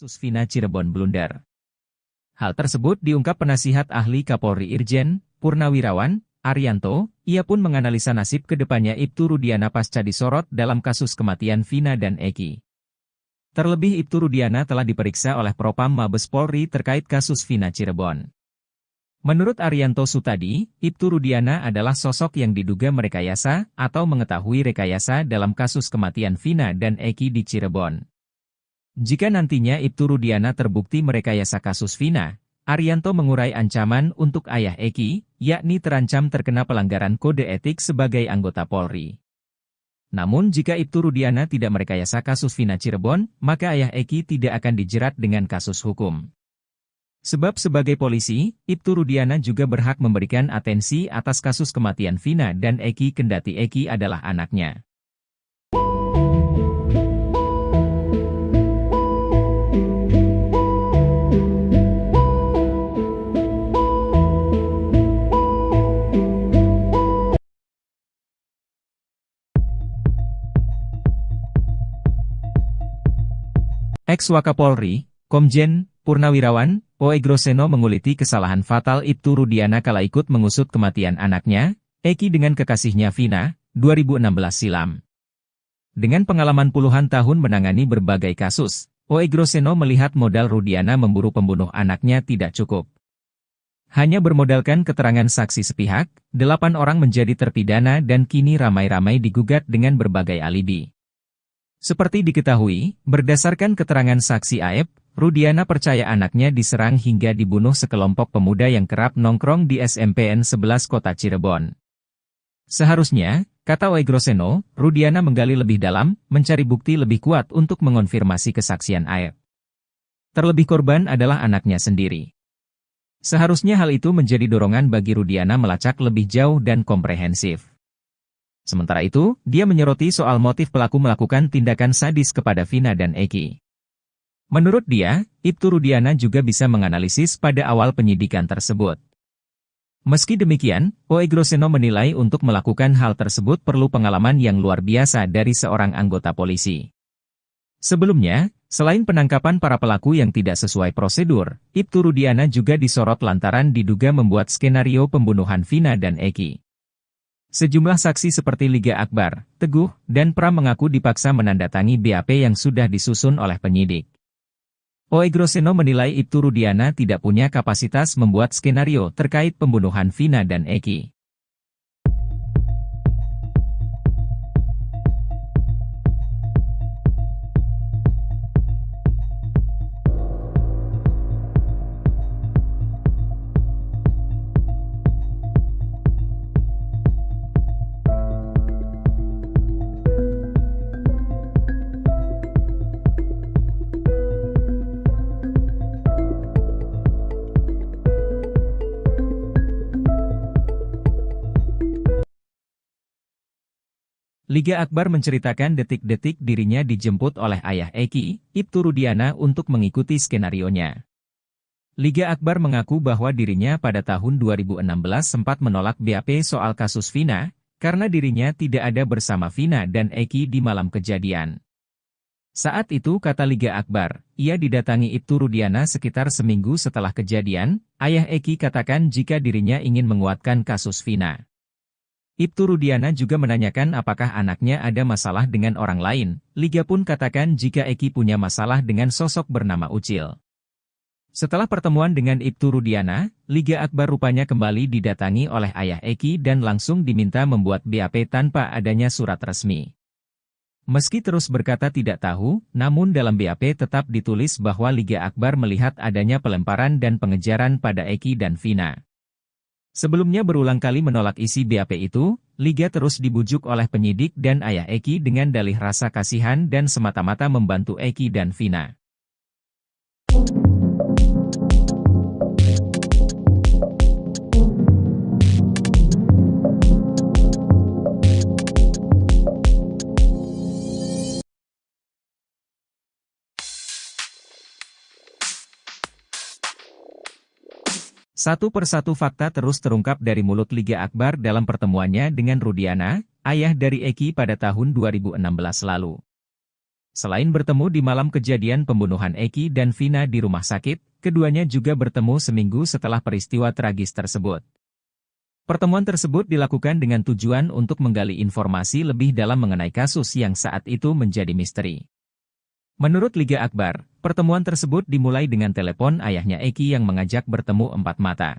kasus Vina Cirebon blunder. Hal tersebut diungkap penasihat ahli Kapolri Irjen Purnawirawan Arianto. Ia pun menganalisa nasib kedepannya Ibtu Rudiana pasca disorot dalam kasus kematian Vina dan Eki. Terlebih Ibtu Rudiana telah diperiksa oleh Propam Mabes Polri terkait kasus Vina Cirebon. Menurut Arianto Sutadi, Ibtu Rudiana adalah sosok yang diduga merekayasa atau mengetahui rekayasa dalam kasus kematian Vina dan Eki di Cirebon. Jika nantinya Ibtu Rudiana terbukti merekayasa kasus Vina, Arianto mengurai ancaman untuk ayah Eki, yakni terancam terkena pelanggaran kode etik sebagai anggota Polri. Namun jika Ibtu Rudiana tidak merekayasa kasus Vina Cirebon, maka ayah Eki tidak akan dijerat dengan kasus hukum. Sebab sebagai polisi, Ibtu Rudiana juga berhak memberikan atensi atas kasus kematian Vina dan Eki kendati Eki adalah anaknya. Ex-Wakapolri, Komjen Purnawirawan Oegroseno menguliti kesalahan fatal Ibtu Rudiana kala ikut mengusut kematian anaknya, Eki dengan kekasihnya Vina, 2016 silam. Dengan pengalaman puluhan tahun menangani berbagai kasus, Oegroseno melihat modal Rudiana memburu pembunuh anaknya tidak cukup. Hanya bermodalkan keterangan saksi sepihak, 8 orang menjadi terpidana dan kini ramai-ramai digugat dengan berbagai alibi. Seperti diketahui, berdasarkan keterangan saksi Aep, Rudiana percaya anaknya diserang hingga dibunuh sekelompok pemuda yang kerap nongkrong di SMPN 11 Kota Cirebon. Seharusnya, kata Oegroseno, Rudiana menggali lebih dalam, mencari bukti lebih kuat untuk mengonfirmasi kesaksian Aep. Terlebih korban adalah anaknya sendiri. Seharusnya hal itu menjadi dorongan bagi Rudiana melacak lebih jauh dan komprehensif. Sementara itu, dia menyoroti soal motif pelaku melakukan tindakan sadis kepada Vina dan Eki. Menurut dia, Ibtu Rudiana juga bisa menganalisis pada awal penyidikan tersebut. Meski demikian, Oegroseno menilai untuk melakukan hal tersebut perlu pengalaman yang luar biasa dari seorang anggota polisi. Sebelumnya, selain penangkapan para pelaku yang tidak sesuai prosedur, Ibtu Rudiana juga disorot lantaran diduga membuat skenario pembunuhan Vina dan Eki. Sejumlah saksi seperti Liga Akbar, Teguh, dan Pram mengaku dipaksa menandatangi BAP yang sudah disusun oleh penyidik. Oegroseno menilai Ibtu Rudiana tidak punya kapasitas membuat skenario terkait pembunuhan Vina dan Eki. Liga Akbar menceritakan detik-detik dirinya dijemput oleh ayah Eki, Ibtu Rudiana untuk mengikuti skenarionya. Liga Akbar mengaku bahwa dirinya pada tahun 2016 sempat menolak BAP soal kasus Vina, karena dirinya tidak ada bersama Vina dan Eki di malam kejadian. Saat itu kata Liga Akbar, ia didatangi Ibtu Rudiana sekitar seminggu setelah kejadian, ayah Eki katakan jika dirinya ingin menguatkan kasus Vina. Ibtu Rudiana juga menanyakan apakah anaknya ada masalah dengan orang lain. Liga pun katakan jika Eki punya masalah dengan sosok bernama Ucil. Setelah pertemuan dengan Ibtu Rudiana, Liga Akbar rupanya kembali didatangi oleh ayah Eki dan langsung diminta membuat BAP tanpa adanya surat resmi. Meski terus berkata tidak tahu, namun dalam BAP tetap ditulis bahwa Liga Akbar melihat adanya pelemparan dan pengejaran pada Eki dan Vina. Sebelumnya berulang kali menolak isi BAP itu, Liga terus dibujuk oleh penyidik dan ayah Eki dengan dalih rasa kasihan dan semata-mata membantu Eki dan Vina. Satu persatu fakta terus terungkap dari mulut Liga Akbar dalam pertemuannya dengan Rudiana, ayah dari Eki pada tahun 2016 lalu. Selain bertemu di malam kejadian pembunuhan Eki dan Vina di rumah sakit, keduanya juga bertemu seminggu setelah peristiwa tragis tersebut. Pertemuan tersebut dilakukan dengan tujuan untuk menggali informasi lebih dalam mengenai kasus yang saat itu menjadi misteri. Menurut Liga Akbar, pertemuan tersebut dimulai dengan telepon ayahnya Eki yang mengajak bertemu empat mata.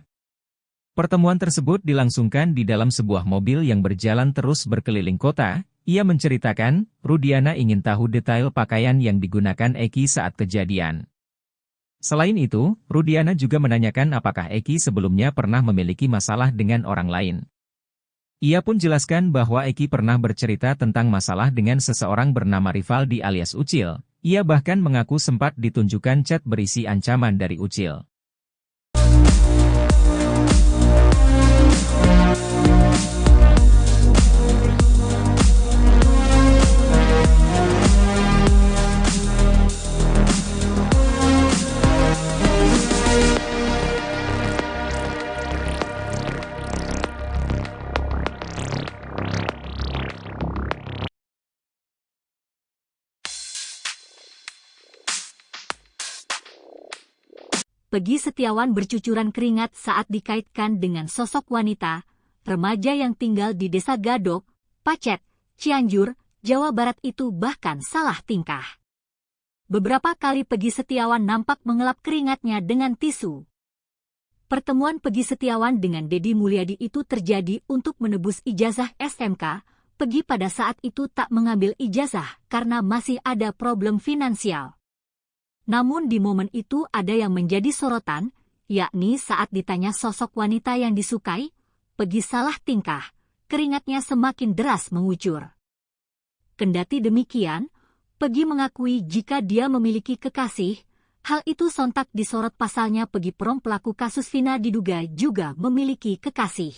Pertemuan tersebut dilangsungkan di dalam sebuah mobil yang berjalan terus berkeliling kota. Ia menceritakan, Rudiana ingin tahu detail pakaian yang digunakan Eki saat kejadian. Selain itu, Rudiana juga menanyakan apakah Eki sebelumnya pernah memiliki masalah dengan orang lain. Ia pun jelaskan bahwa Eki pernah bercerita tentang masalah dengan seseorang bernama Rivaldi alias Ucil. Ia bahkan mengaku sempat ditunjukkan chat berisi ancaman dari Ucil. Peggy Setiawan bercucuran keringat saat dikaitkan dengan sosok wanita, remaja yang tinggal di Desa Gadok, Pacet, Cianjur, Jawa Barat itu bahkan salah tingkah. Beberapa kali Peggy Setiawan nampak mengelap keringatnya dengan tisu. Pertemuan Peggy Setiawan dengan Deddy Mulyadi itu terjadi untuk menebus ijazah SMK. Peggy pada saat itu tak mengambil ijazah karena masih ada problem finansial. Namun di momen itu ada yang menjadi sorotan, yakni saat ditanya sosok wanita yang disukai, Peggy salah tingkah, keringatnya semakin deras mengucur. Kendati demikian, Peggy mengakui jika dia memiliki kekasih, hal itu sontak disorot pasalnya Peggy Prom pelaku kasus Vina diduga juga memiliki kekasih.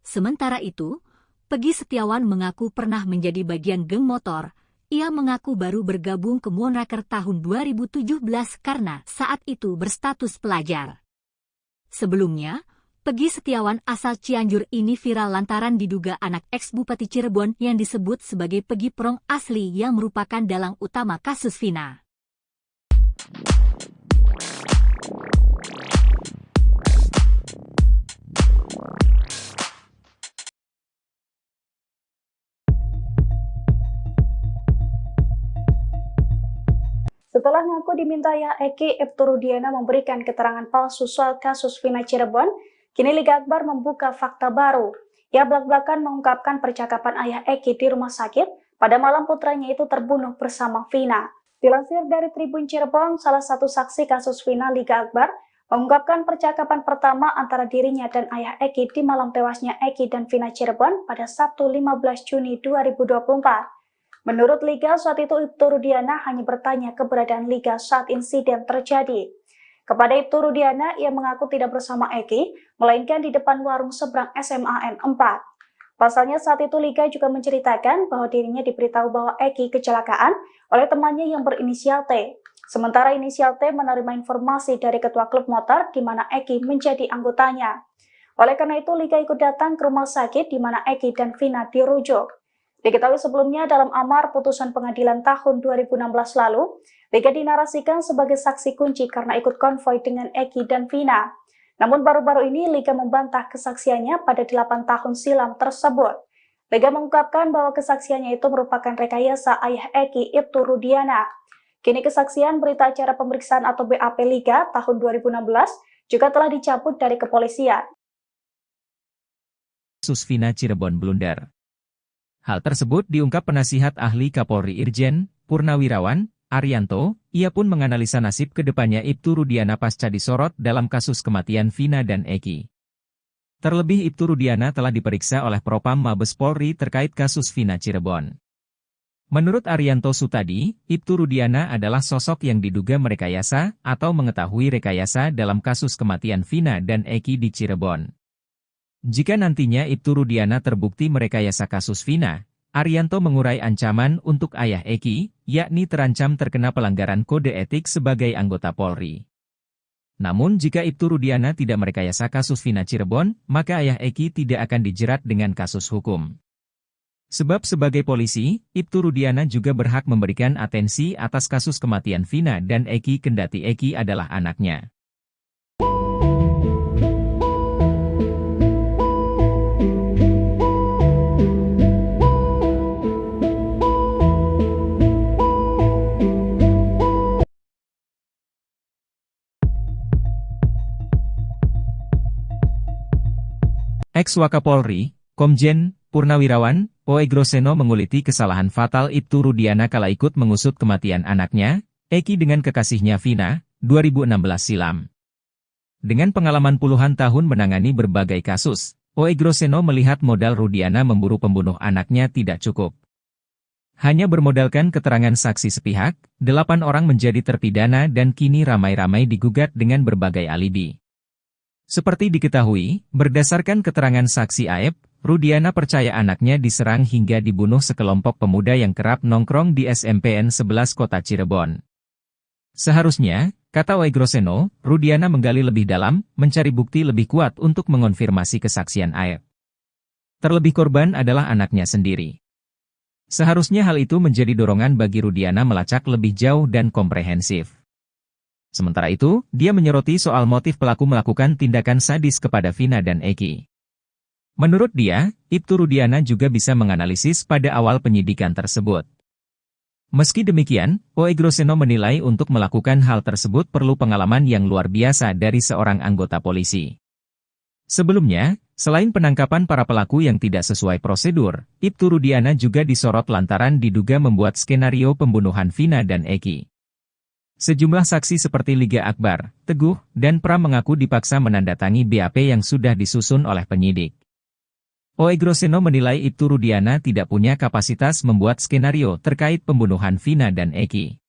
Sementara itu, Peggy Setiawan mengaku pernah menjadi bagian geng motor. Ia mengaku baru bergabung ke Moonraker tahun 2017 karena saat itu berstatus pelajar. Sebelumnya, Peggy Setiawan asal Cianjur ini viral lantaran diduga anak ex-Bupati Cirebon yang disebut sebagai Peggy Prong asli yang merupakan dalang utama kasus Vina. Setelah ngaku diminta ayah Eki, Ibtu Rudiana memberikan keterangan palsu soal kasus Vina Cirebon, kini Liga Akbar membuka fakta baru. Ia belak-belakan mengungkapkan percakapan ayah Eki di rumah sakit pada malam putranya itu terbunuh bersama Vina. Dilansir dari Tribun Cirebon, salah satu saksi kasus Vina Liga Akbar mengungkapkan percakapan pertama antara dirinya dan ayah Eki di malam tewasnya Eki dan Vina Cirebon pada Sabtu 15 Juni 2024. Menurut Liga, saat itu Ibtu Rudiana hanya bertanya keberadaan Liga saat insiden terjadi. Kepada Ibtu Rudiana, ia mengaku tidak bersama Eki, melainkan di depan warung seberang SMA N4. Pasalnya saat itu Liga juga menceritakan bahwa dirinya diberitahu bahwa Eki kecelakaan oleh temannya yang berinisial T. Sementara inisial T menerima informasi dari ketua klub motor di mana Eki menjadi anggotanya. Oleh karena itu, Liga ikut datang ke rumah sakit di mana Eki dan Vina dirujuk. Diketahui sebelumnya dalam amar putusan pengadilan tahun 2016 lalu, Liga dinarasikan sebagai saksi kunci karena ikut konvoi dengan Eki dan Vina. Namun baru-baru ini Liga membantah kesaksiannya pada 8 tahun silam tersebut. Liga mengungkapkan bahwa kesaksiannya itu merupakan rekayasa ayah Eki, Ibtu Rudiana. Kini kesaksian berita acara pemeriksaan atau BAP Liga tahun 2016 juga telah dicabut dari kepolisian. Kasus Vina Cirebon blunder. Hal tersebut diungkap penasihat ahli Kapolri Irjen Purnawirawan Arianto. Ia pun menganalisa nasib kedepannya Ibtu Rudiana pasca disorot dalam kasus kematian Vina dan Eki. Terlebih Ibtu Rudiana telah diperiksa oleh Propam Mabes Polri terkait kasus Vina Cirebon. Menurut Arianto Sutadi, Ibtu Rudiana adalah sosok yang diduga merekayasa atau mengetahui rekayasa dalam kasus kematian Vina dan Eki di Cirebon. Jika nantinya Ibtu Rudiana terbukti merekayasa kasus Vina, Arianto mengurai ancaman untuk ayah Eki, yakni terancam terkena pelanggaran kode etik sebagai anggota Polri. Namun jika Ibtu Rudiana tidak merekayasa kasus Vina Cirebon, maka ayah Eki tidak akan dijerat dengan kasus hukum. Sebab sebagai polisi, Ibtu Rudiana juga berhak memberikan atensi atas kasus kematian Vina dan Eki kendati Eki adalah anaknya. Ex-Wakapolri, Komjen Purnawirawan Oegroseno menguliti kesalahan fatal Ibtu Rudiana kala ikut mengusut kematian anaknya, Eki dengan kekasihnya Vina, 2016 silam. Dengan pengalaman puluhan tahun menangani berbagai kasus, Oegroseno melihat modal Rudiana memburu pembunuh anaknya tidak cukup. Hanya bermodalkan keterangan saksi sepihak, 8 orang menjadi terpidana dan kini ramai-ramai digugat dengan berbagai alibi. Seperti diketahui, berdasarkan keterangan saksi Aep, Rudiana percaya anaknya diserang hingga dibunuh sekelompok pemuda yang kerap nongkrong di SMPN 11 Kota Cirebon. Seharusnya, kata Oegroseno, Rudiana menggali lebih dalam, mencari bukti lebih kuat untuk mengonfirmasi kesaksian Aep. Terlebih korban adalah anaknya sendiri. Seharusnya hal itu menjadi dorongan bagi Rudiana melacak lebih jauh dan komprehensif. Sementara itu, dia menyoroti soal motif pelaku melakukan tindakan sadis kepada Vina dan Eki. Menurut dia, Ibtu Rudiana juga bisa menganalisis pada awal penyidikan tersebut. Meski demikian, Oegroseno menilai untuk melakukan hal tersebut perlu pengalaman yang luar biasa dari seorang anggota polisi. Sebelumnya, selain penangkapan para pelaku yang tidak sesuai prosedur, Ibtu Rudiana juga disorot lantaran diduga membuat skenario pembunuhan Vina dan Eki. Sejumlah saksi seperti Liga Akbar, Teguh, dan Pram mengaku dipaksa menandatangi BAP yang sudah disusun oleh penyidik. Oegroseno menilai Ibtu Rudiana tidak punya kapasitas membuat skenario terkait pembunuhan Vina dan Eki.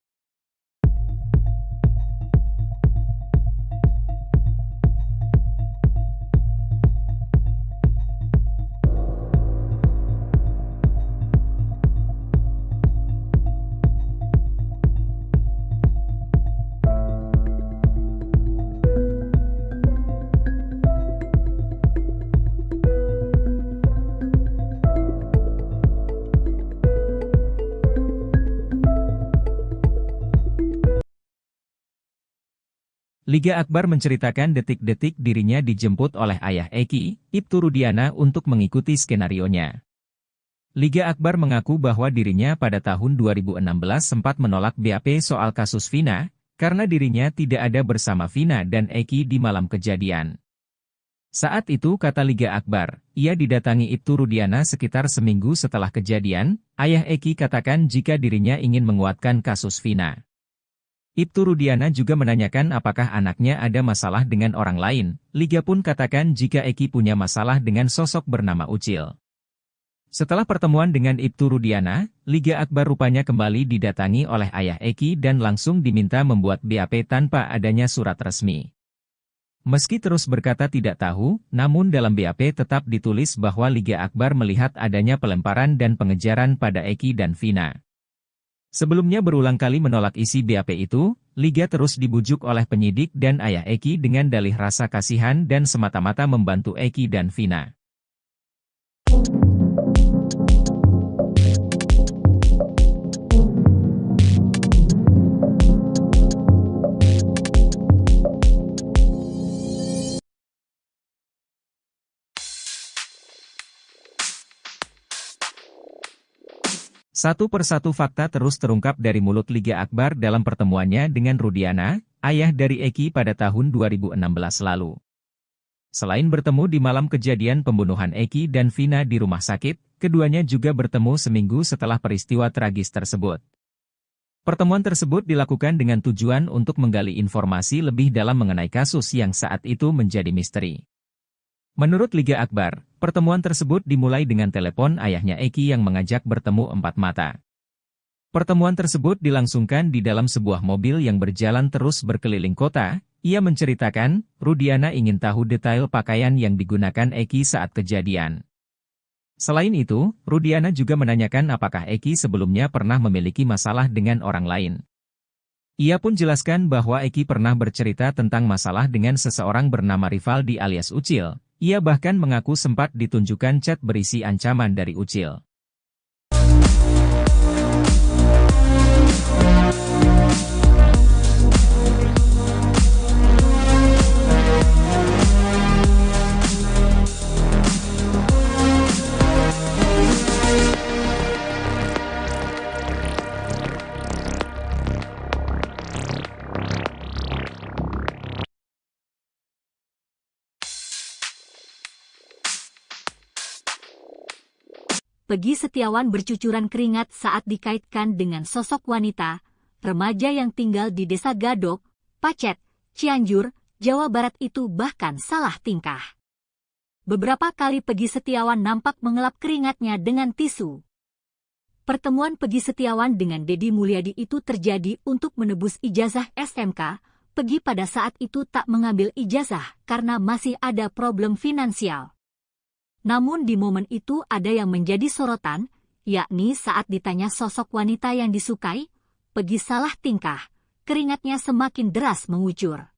Liga Akbar menceritakan detik-detik dirinya dijemput oleh ayah Eki, Ibtu Rudiana untuk mengikuti skenarionya. Liga Akbar mengaku bahwa dirinya pada tahun 2016 sempat menolak BAP soal kasus Vina, karena dirinya tidak ada bersama Vina dan Eki di malam kejadian. Saat itu kata Liga Akbar, ia didatangi Ibtu Rudiana sekitar seminggu setelah kejadian, ayah Eki katakan jika dirinya ingin menguatkan kasus Vina. Ibtu Rudiana juga menanyakan apakah anaknya ada masalah dengan orang lain. Liga pun katakan jika Eki punya masalah dengan sosok bernama Ucil. Setelah pertemuan dengan Ibtu Rudiana, Liga Akbar rupanya kembali didatangi oleh ayah Eki dan langsung diminta membuat BAP tanpa adanya surat resmi. Meski terus berkata tidak tahu, namun dalam BAP tetap ditulis bahwa Liga Akbar melihat adanya pelemparan dan pengejaran pada Eki dan Vina. Sebelumnya berulang kali menolak isi BAP itu, Liga terus dibujuk oleh penyidik dan ayah Eki dengan dalih rasa kasihan dan semata-mata membantu Eki dan Vina. Satu persatu fakta terus terungkap dari mulut Liga Akbar dalam pertemuannya dengan Rudiana, ayah dari Eki pada tahun 2016 lalu. Selain bertemu di malam kejadian pembunuhan Eki dan Vina di rumah sakit, keduanya juga bertemu seminggu setelah peristiwa tragis tersebut. Pertemuan tersebut dilakukan dengan tujuan untuk menggali informasi lebih dalam mengenai kasus yang saat itu menjadi misteri. Menurut Liga Akbar, pertemuan tersebut dimulai dengan telepon ayahnya Eki yang mengajak bertemu empat mata. Pertemuan tersebut dilangsungkan di dalam sebuah mobil yang berjalan terus berkeliling kota. Ia menceritakan, Rudiana ingin tahu detail pakaian yang digunakan Eki saat kejadian. Selain itu, Rudiana juga menanyakan apakah Eki sebelumnya pernah memiliki masalah dengan orang lain. Ia pun jelaskan bahwa Eki pernah bercerita tentang masalah dengan seseorang bernama Rivaldi alias Ucil. Ia bahkan mengaku sempat ditunjukkan chat berisi ancaman dari Ucil. Peggy Setiawan bercucuran keringat saat dikaitkan dengan sosok wanita, remaja yang tinggal di Desa Gadok, Pacet, Cianjur, Jawa Barat itu bahkan salah tingkah. Beberapa kali Peggy Setiawan nampak mengelap keringatnya dengan tisu. Pertemuan Peggy Setiawan dengan Deddy Mulyadi itu terjadi untuk menebus ijazah SMK. Peggy pada saat itu tak mengambil ijazah karena masih ada problem finansial. Namun di momen itu ada yang menjadi sorotan, yakni saat ditanya sosok wanita yang disukai, Peggy salah tingkah, keringatnya semakin deras mengucur.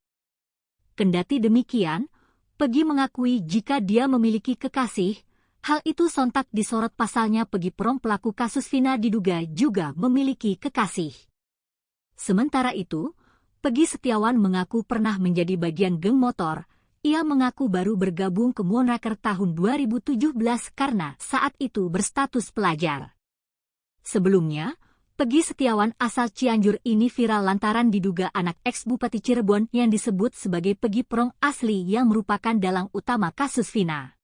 Kendati demikian, Peggy mengakui jika dia memiliki kekasih, hal itu sontak disorot pasalnya Peggy Prom pelaku kasus Vina diduga juga memiliki kekasih. Sementara itu, Peggy Setiawan mengaku pernah menjadi bagian geng motor. Ia mengaku baru bergabung ke Moonraker tahun 2017 karena saat itu berstatus pelajar. Sebelumnya, Peggy Setiawan asal Cianjur ini viral lantaran diduga anak ex-Bupati Cirebon yang disebut sebagai Peggy Prong asli yang merupakan dalang utama kasus Vina.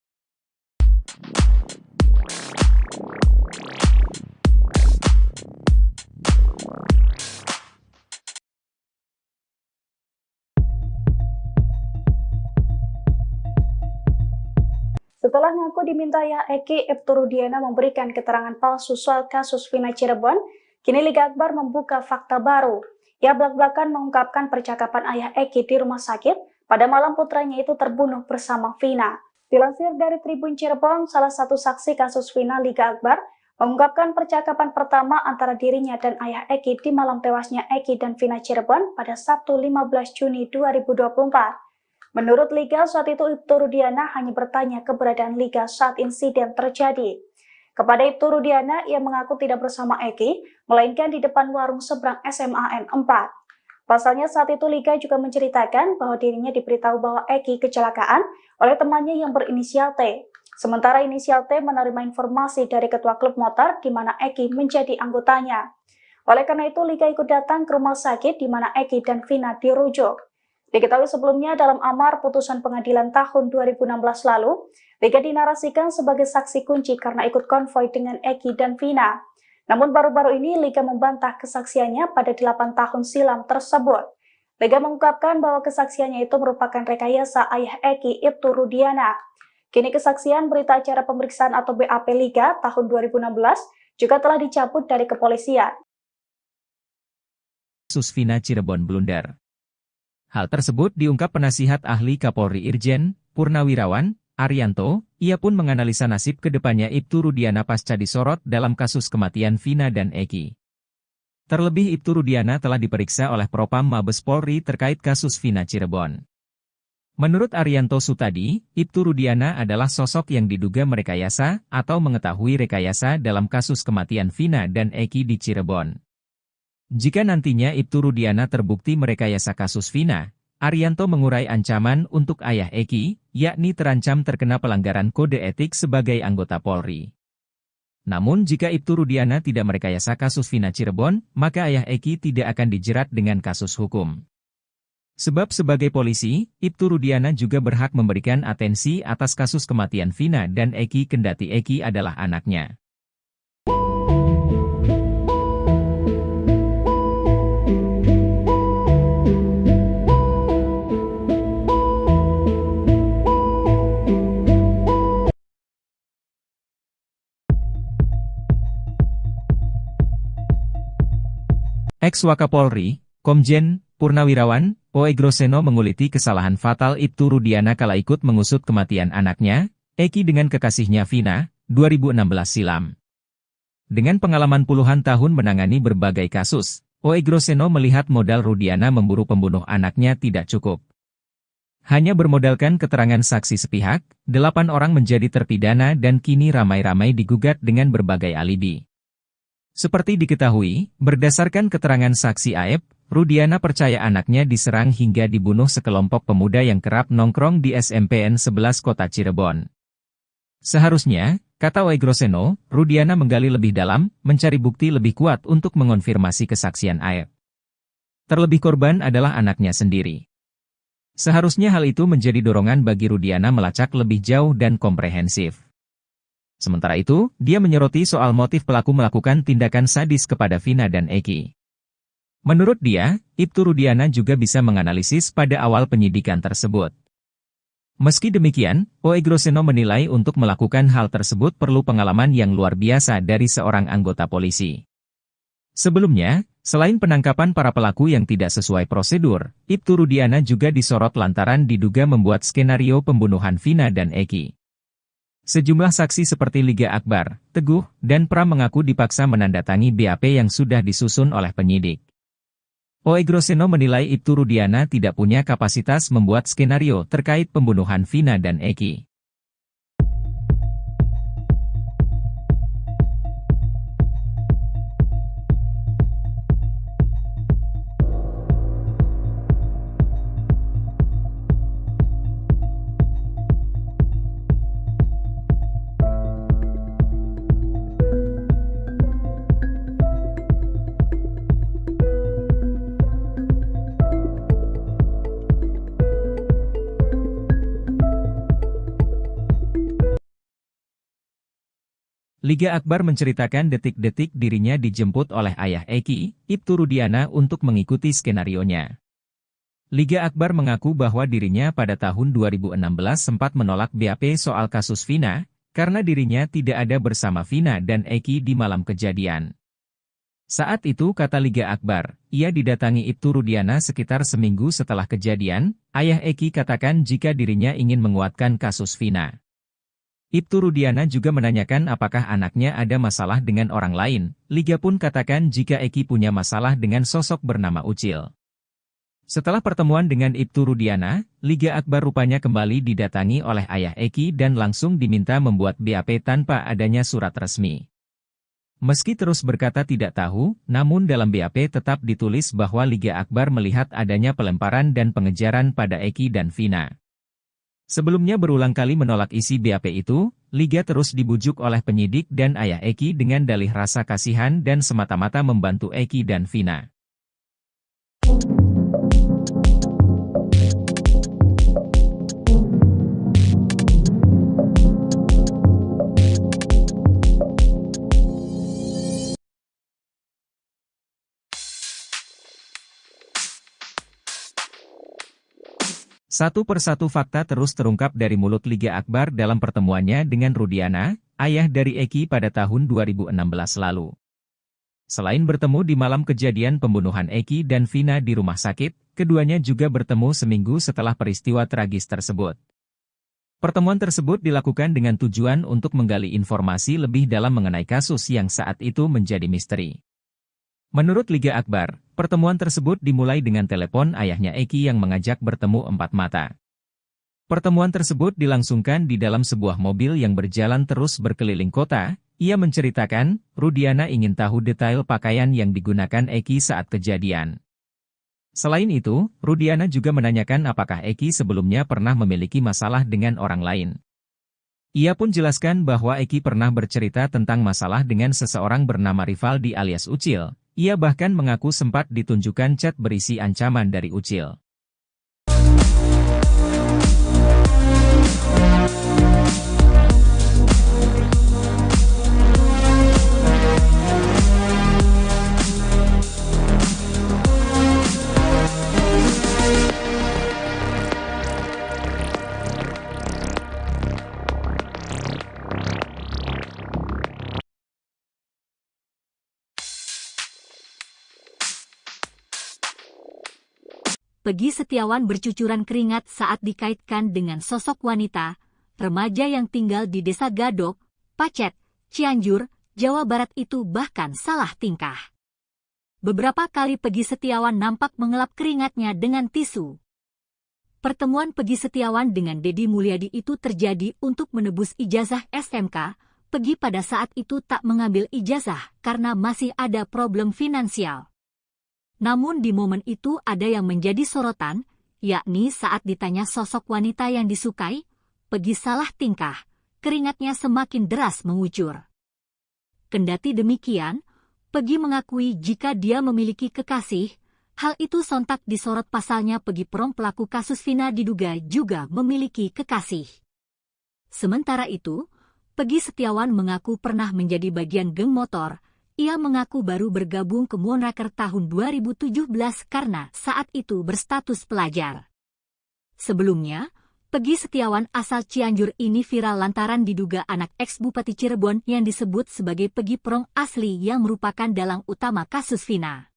Setelah ngaku diminta Eki, Ibtu Rudiana memberikan keterangan palsu soal kasus Vina Cirebon, kini Liga Akbar membuka fakta baru. Ia belak-belakan mengungkapkan percakapan ayah Eki di rumah sakit pada malam putranya itu terbunuh bersama Vina. Dilansir dari Tribun Cirebon, salah satu saksi kasus Vina Liga Akbar mengungkapkan percakapan pertama antara dirinya dan ayah Eki di malam tewasnya Eki dan Vina Cirebon pada Sabtu 15 Juni 2024. Menurut Liga, saat itu Ibtu Rudiana hanya bertanya keberadaan Liga saat insiden terjadi. Kepada Ibtu Rudiana, ia mengaku tidak bersama Eki, melainkan di depan warung seberang SMAN 4. Pasalnya saat itu Liga juga menceritakan bahwa dirinya diberitahu bahwa Eki kecelakaan oleh temannya yang berinisial T. Sementara inisial T menerima informasi dari ketua klub motor di mana Eki menjadi anggotanya. Oleh karena itu, Liga ikut datang ke rumah sakit di mana Eki dan Vina dirujuk. Diketahui sebelumnya dalam amar putusan pengadilan tahun 2016 lalu, Liga dinarasikan sebagai saksi kunci karena ikut konvoi dengan Eki dan Vina. Namun baru-baru ini Liga membantah kesaksiannya pada 8 tahun silam tersebut. Liga mengungkapkan bahwa kesaksiannya itu merupakan rekayasa ayah Eki, Ibtu Rudiana. Kini kesaksian berita acara pemeriksaan atau BAP Liga tahun 2016 juga telah dicabut dari kepolisian. Kasus Vina Cirebon blunder. Hal tersebut diungkap penasihat ahli Kapolri Irjen Purnawirawan Arianto. Ia pun menganalisa nasib kedepannya Ibtu Rudiana pasca disorot dalam kasus kematian Vina dan Eki. Terlebih Ibtu Rudiana telah diperiksa oleh Propam Mabes Polri terkait kasus Vina Cirebon. Menurut Arianto Sutadi, Ibtu Rudiana adalah sosok yang diduga merekayasa atau mengetahui rekayasa dalam kasus kematian Vina dan Eki di Cirebon. Jika nantinya Ibtu Rudiana terbukti merekayasa kasus Vina, Arianto mengurai ancaman untuk ayah Eki, yakni terancam terkena pelanggaran kode etik sebagai anggota Polri. Namun jika Ibtu Rudiana tidak merekayasa kasus Vina Cirebon, maka ayah Eki tidak akan dijerat dengan kasus hukum. Sebab sebagai polisi, Ibtu Rudiana juga berhak memberikan atensi atas kasus kematian Vina dan Eki kendati Eki adalah anaknya. Ex-Wakapolri, Komjen Purnawirawan Oegroseno menguliti kesalahan fatal Ibtu Rudiana kala ikut mengusut kematian anaknya, Eki dengan kekasihnya Vina, 2016 silam. Dengan pengalaman puluhan tahun menangani berbagai kasus, Oegroseno melihat modal Rudiana memburu pembunuh anaknya tidak cukup. Hanya bermodalkan keterangan saksi sepihak, 8 orang menjadi terpidana dan kini ramai-ramai digugat dengan berbagai alibi. Seperti diketahui, berdasarkan keterangan saksi Aep, Rudiana percaya anaknya diserang hingga dibunuh sekelompok pemuda yang kerap nongkrong di SMPN 11 Kota Cirebon. Seharusnya, kata Oegroseno, Rudiana menggali lebih dalam, mencari bukti lebih kuat untuk mengonfirmasi kesaksian Aep. Terlebih korban adalah anaknya sendiri. Seharusnya hal itu menjadi dorongan bagi Rudiana melacak lebih jauh dan komprehensif. Sementara itu, dia menyoroti soal motif pelaku melakukan tindakan sadis kepada Vina dan Eki. Menurut dia, Ibtu Rudiana juga bisa menganalisis pada awal penyidikan tersebut. Meski demikian, Oegroseno menilai untuk melakukan hal tersebut perlu pengalaman yang luar biasa dari seorang anggota polisi. Sebelumnya, selain penangkapan para pelaku yang tidak sesuai prosedur, Ibtu Rudiana juga disorot lantaran diduga membuat skenario pembunuhan Vina dan Eki. Sejumlah saksi seperti Liga Akbar, Teguh, dan Pram mengaku dipaksa menandatangi BAP yang sudah disusun oleh penyidik. Oegroseno menilai Ibtu Rudiana tidak punya kapasitas membuat skenario terkait pembunuhan Vina dan Eki. Liga Akbar menceritakan detik-detik dirinya dijemput oleh ayah Eki, Ibtu Rudiana untuk mengikuti skenarionya. Liga Akbar mengaku bahwa dirinya pada tahun 2016 sempat menolak BAP soal kasus Vina, karena dirinya tidak ada bersama Vina dan Eki di malam kejadian. Saat itu kata Liga Akbar, ia didatangi Ibtu Rudiana sekitar seminggu setelah kejadian, ayah Eki katakan jika dirinya ingin menguatkan kasus Vina. Ibtu Rudiana juga menanyakan apakah anaknya ada masalah dengan orang lain. Liga pun katakan jika Eki punya masalah dengan sosok bernama Ucil. Setelah pertemuan dengan Ibtu Rudiana, Liga Akbar rupanya kembali didatangi oleh ayah Eki dan langsung diminta membuat BAP tanpa adanya surat resmi. Meski terus berkata tidak tahu, namun dalam BAP tetap ditulis bahwa Liga Akbar melihat adanya pelemparan dan pengejaran pada Eki dan Vina. Sebelumnya berulang kali menolak isi BAP itu, Liga terus dibujuk oleh penyidik dan ayah Eki dengan dalih rasa kasihan dan semata-mata membantu Eki dan Vina. Satu persatu fakta terus terungkap dari mulut Liga Akbar dalam pertemuannya dengan Rudiana, ayah dari Eki pada tahun 2016 lalu. Selain bertemu di malam kejadian pembunuhan Eki dan Vina di rumah sakit, keduanya juga bertemu seminggu setelah peristiwa tragis tersebut. Pertemuan tersebut dilakukan dengan tujuan untuk menggali informasi lebih dalam mengenai kasus yang saat itu menjadi misteri. Menurut Liga Akbar, pertemuan tersebut dimulai dengan telepon ayahnya Eki yang mengajak bertemu empat mata. Pertemuan tersebut dilangsungkan di dalam sebuah mobil yang berjalan terus berkeliling kota. Ia menceritakan, Rudiana ingin tahu detail pakaian yang digunakan Eki saat kejadian. Selain itu, Rudiana juga menanyakan apakah Eki sebelumnya pernah memiliki masalah dengan orang lain. Ia pun jelaskan bahwa Eki pernah bercerita tentang masalah dengan seseorang bernama Rivaldi alias Ucil. Ia bahkan mengaku sempat ditunjukkan chat berisi ancaman dari Ucil. Peggy Setiawan bercucuran keringat saat dikaitkan dengan sosok wanita, remaja yang tinggal di Desa Gadok, Pacet, Cianjur, Jawa Barat itu bahkan salah tingkah. Beberapa kali Peggy Setiawan nampak mengelap keringatnya dengan tisu. Pertemuan Peggy Setiawan dengan Deddy Mulyadi itu terjadi untuk menebus ijazah SMK. Peggy pada saat itu tak mengambil ijazah karena masih ada problem finansial. Namun di momen itu ada yang menjadi sorotan, yakni saat ditanya sosok wanita yang disukai, Peggy salah tingkah, keringatnya semakin deras mengucur. Kendati demikian, Peggy mengakui jika dia memiliki kekasih, hal itu sontak disorot pasalnya Peggy Prom pelaku kasus Vina diduga juga memiliki kekasih. Sementara itu, Peggy Setiawan mengaku pernah menjadi bagian geng motor. Ia mengaku baru bergabung ke Moonraker tahun 2017 karena saat itu berstatus pelajar. Sebelumnya, Peggy Setiawan asal Cianjur ini viral lantaran diduga anak ex-Bupati Cirebon yang disebut sebagai Peggy Prong asli yang merupakan dalang utama kasus Vina.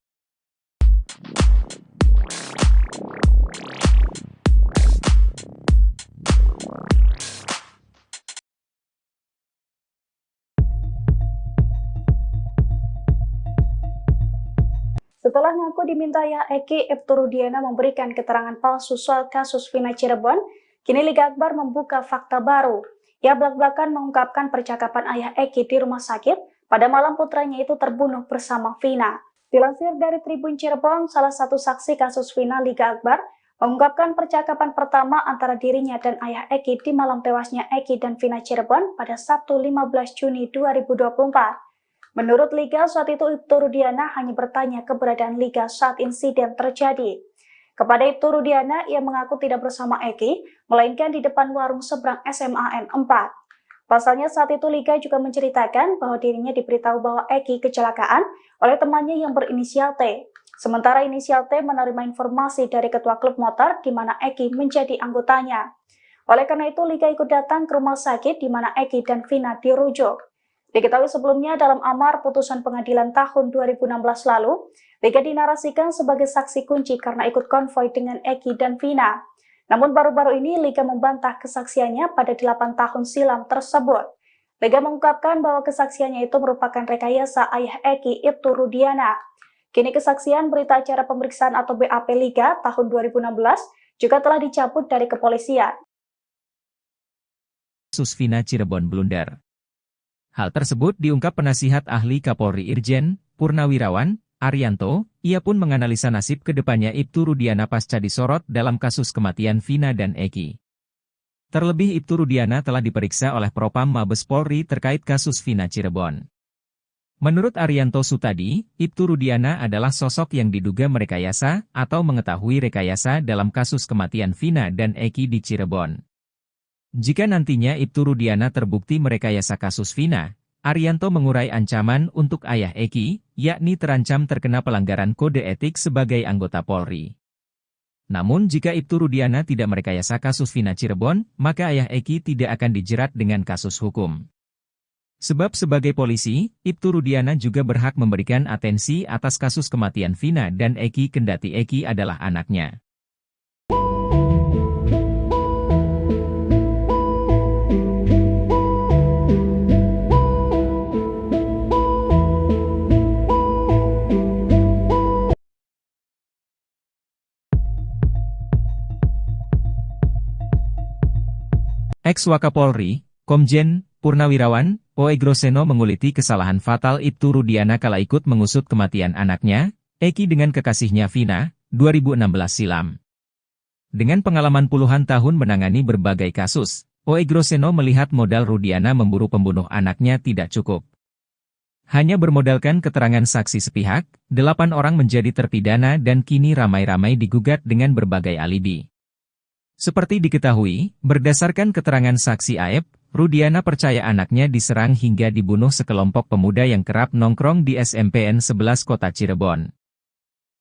Setelah ngaku dimintai Eki, Ibtu Rudiana memberikan keterangan palsu soal kasus Vina Cirebon, kini Liga Akbar membuka fakta baru. Ia belak-belakan mengungkapkan percakapan ayah Eki di rumah sakit pada malam putranya itu terbunuh bersama Vina. Dilansir dari Tribun Cirebon, salah satu saksi kasus Vina Liga Akbar mengungkapkan percakapan pertama antara dirinya dan ayah Eki di malam tewasnya Eki dan Vina Cirebon pada Sabtu 15 Juni 2024. Menurut Liga, saat itu Ibtu Rudiana hanya bertanya keberadaan Liga saat insiden terjadi. Kepada Ibtu Rudiana, ia mengaku tidak bersama Eki, melainkan di depan warung seberang SMAN 4. Pasalnya saat itu Liga juga menceritakan bahwa dirinya diberitahu bahwa Eki kecelakaan oleh temannya yang berinisial T. Sementara inisial T menerima informasi dari ketua klub motor di mana Eki menjadi anggotanya. Oleh karena itu, Liga ikut datang ke rumah sakit di mana Eki dan Vina dirujuk. Diketahui sebelumnya dalam amar putusan pengadilan tahun 2016 lalu, Liga dinarasikan sebagai saksi kunci karena ikut konvoi dengan Eki dan Vina. Namun baru-baru ini Liga membantah kesaksiannya pada 8 tahun silam tersebut. Liga mengungkapkan bahwa kesaksiannya itu merupakan rekayasa ayah Eki, Ibtu Rudiana. Kini kesaksian berita acara pemeriksaan atau BAP Liga tahun 2016 juga telah dicabut dari kepolisian. Kasus Vina Cirebon blunder. Hal tersebut diungkap penasihat ahli Kapolri Irjen Purnawirawan Arianto. Ia pun menganalisa nasib kedepannya Ibtu Rudiana pasca disorot dalam kasus kematian Vina dan Eki. Terlebih Ibtu Rudiana telah diperiksa oleh Propam Mabes Polri terkait kasus Vina Cirebon. Menurut Arianto Sutadi, Ibtu Rudiana adalah sosok yang diduga merekayasa atau mengetahui rekayasa dalam kasus kematian Vina dan Eki di Cirebon. Jika nantinya Ibtu Rudiana terbukti merekayasa kasus Vina, Arianto mengurai ancaman untuk ayah Eki, yakni terancam terkena pelanggaran kode etik sebagai anggota Polri. Namun jika Ibtu Rudiana tidak merekayasa kasus Vina Cirebon, maka ayah Eki tidak akan dijerat dengan kasus hukum. Sebab sebagai polisi, Ibtu Rudiana juga berhak memberikan atensi atas kasus kematian Vina dan Eki kendati Eki adalah anaknya. Ex-Wakapolri, Komjen Purnawirawan Oegroseno menguliti kesalahan fatal Ibtu Rudiana kala ikut mengusut kematian anaknya, Eki dengan kekasihnya Vina, 2016 silam. Dengan pengalaman puluhan tahun menangani berbagai kasus, Oegroseno melihat modal Rudiana memburu pembunuh anaknya tidak cukup. Hanya bermodalkan keterangan saksi sepihak, 8 orang menjadi terpidana dan kini ramai-ramai digugat dengan berbagai alibi. Seperti diketahui, berdasarkan keterangan saksi Aep, Rudiana percaya anaknya diserang hingga dibunuh sekelompok pemuda yang kerap nongkrong di SMPN 11 Kota Cirebon.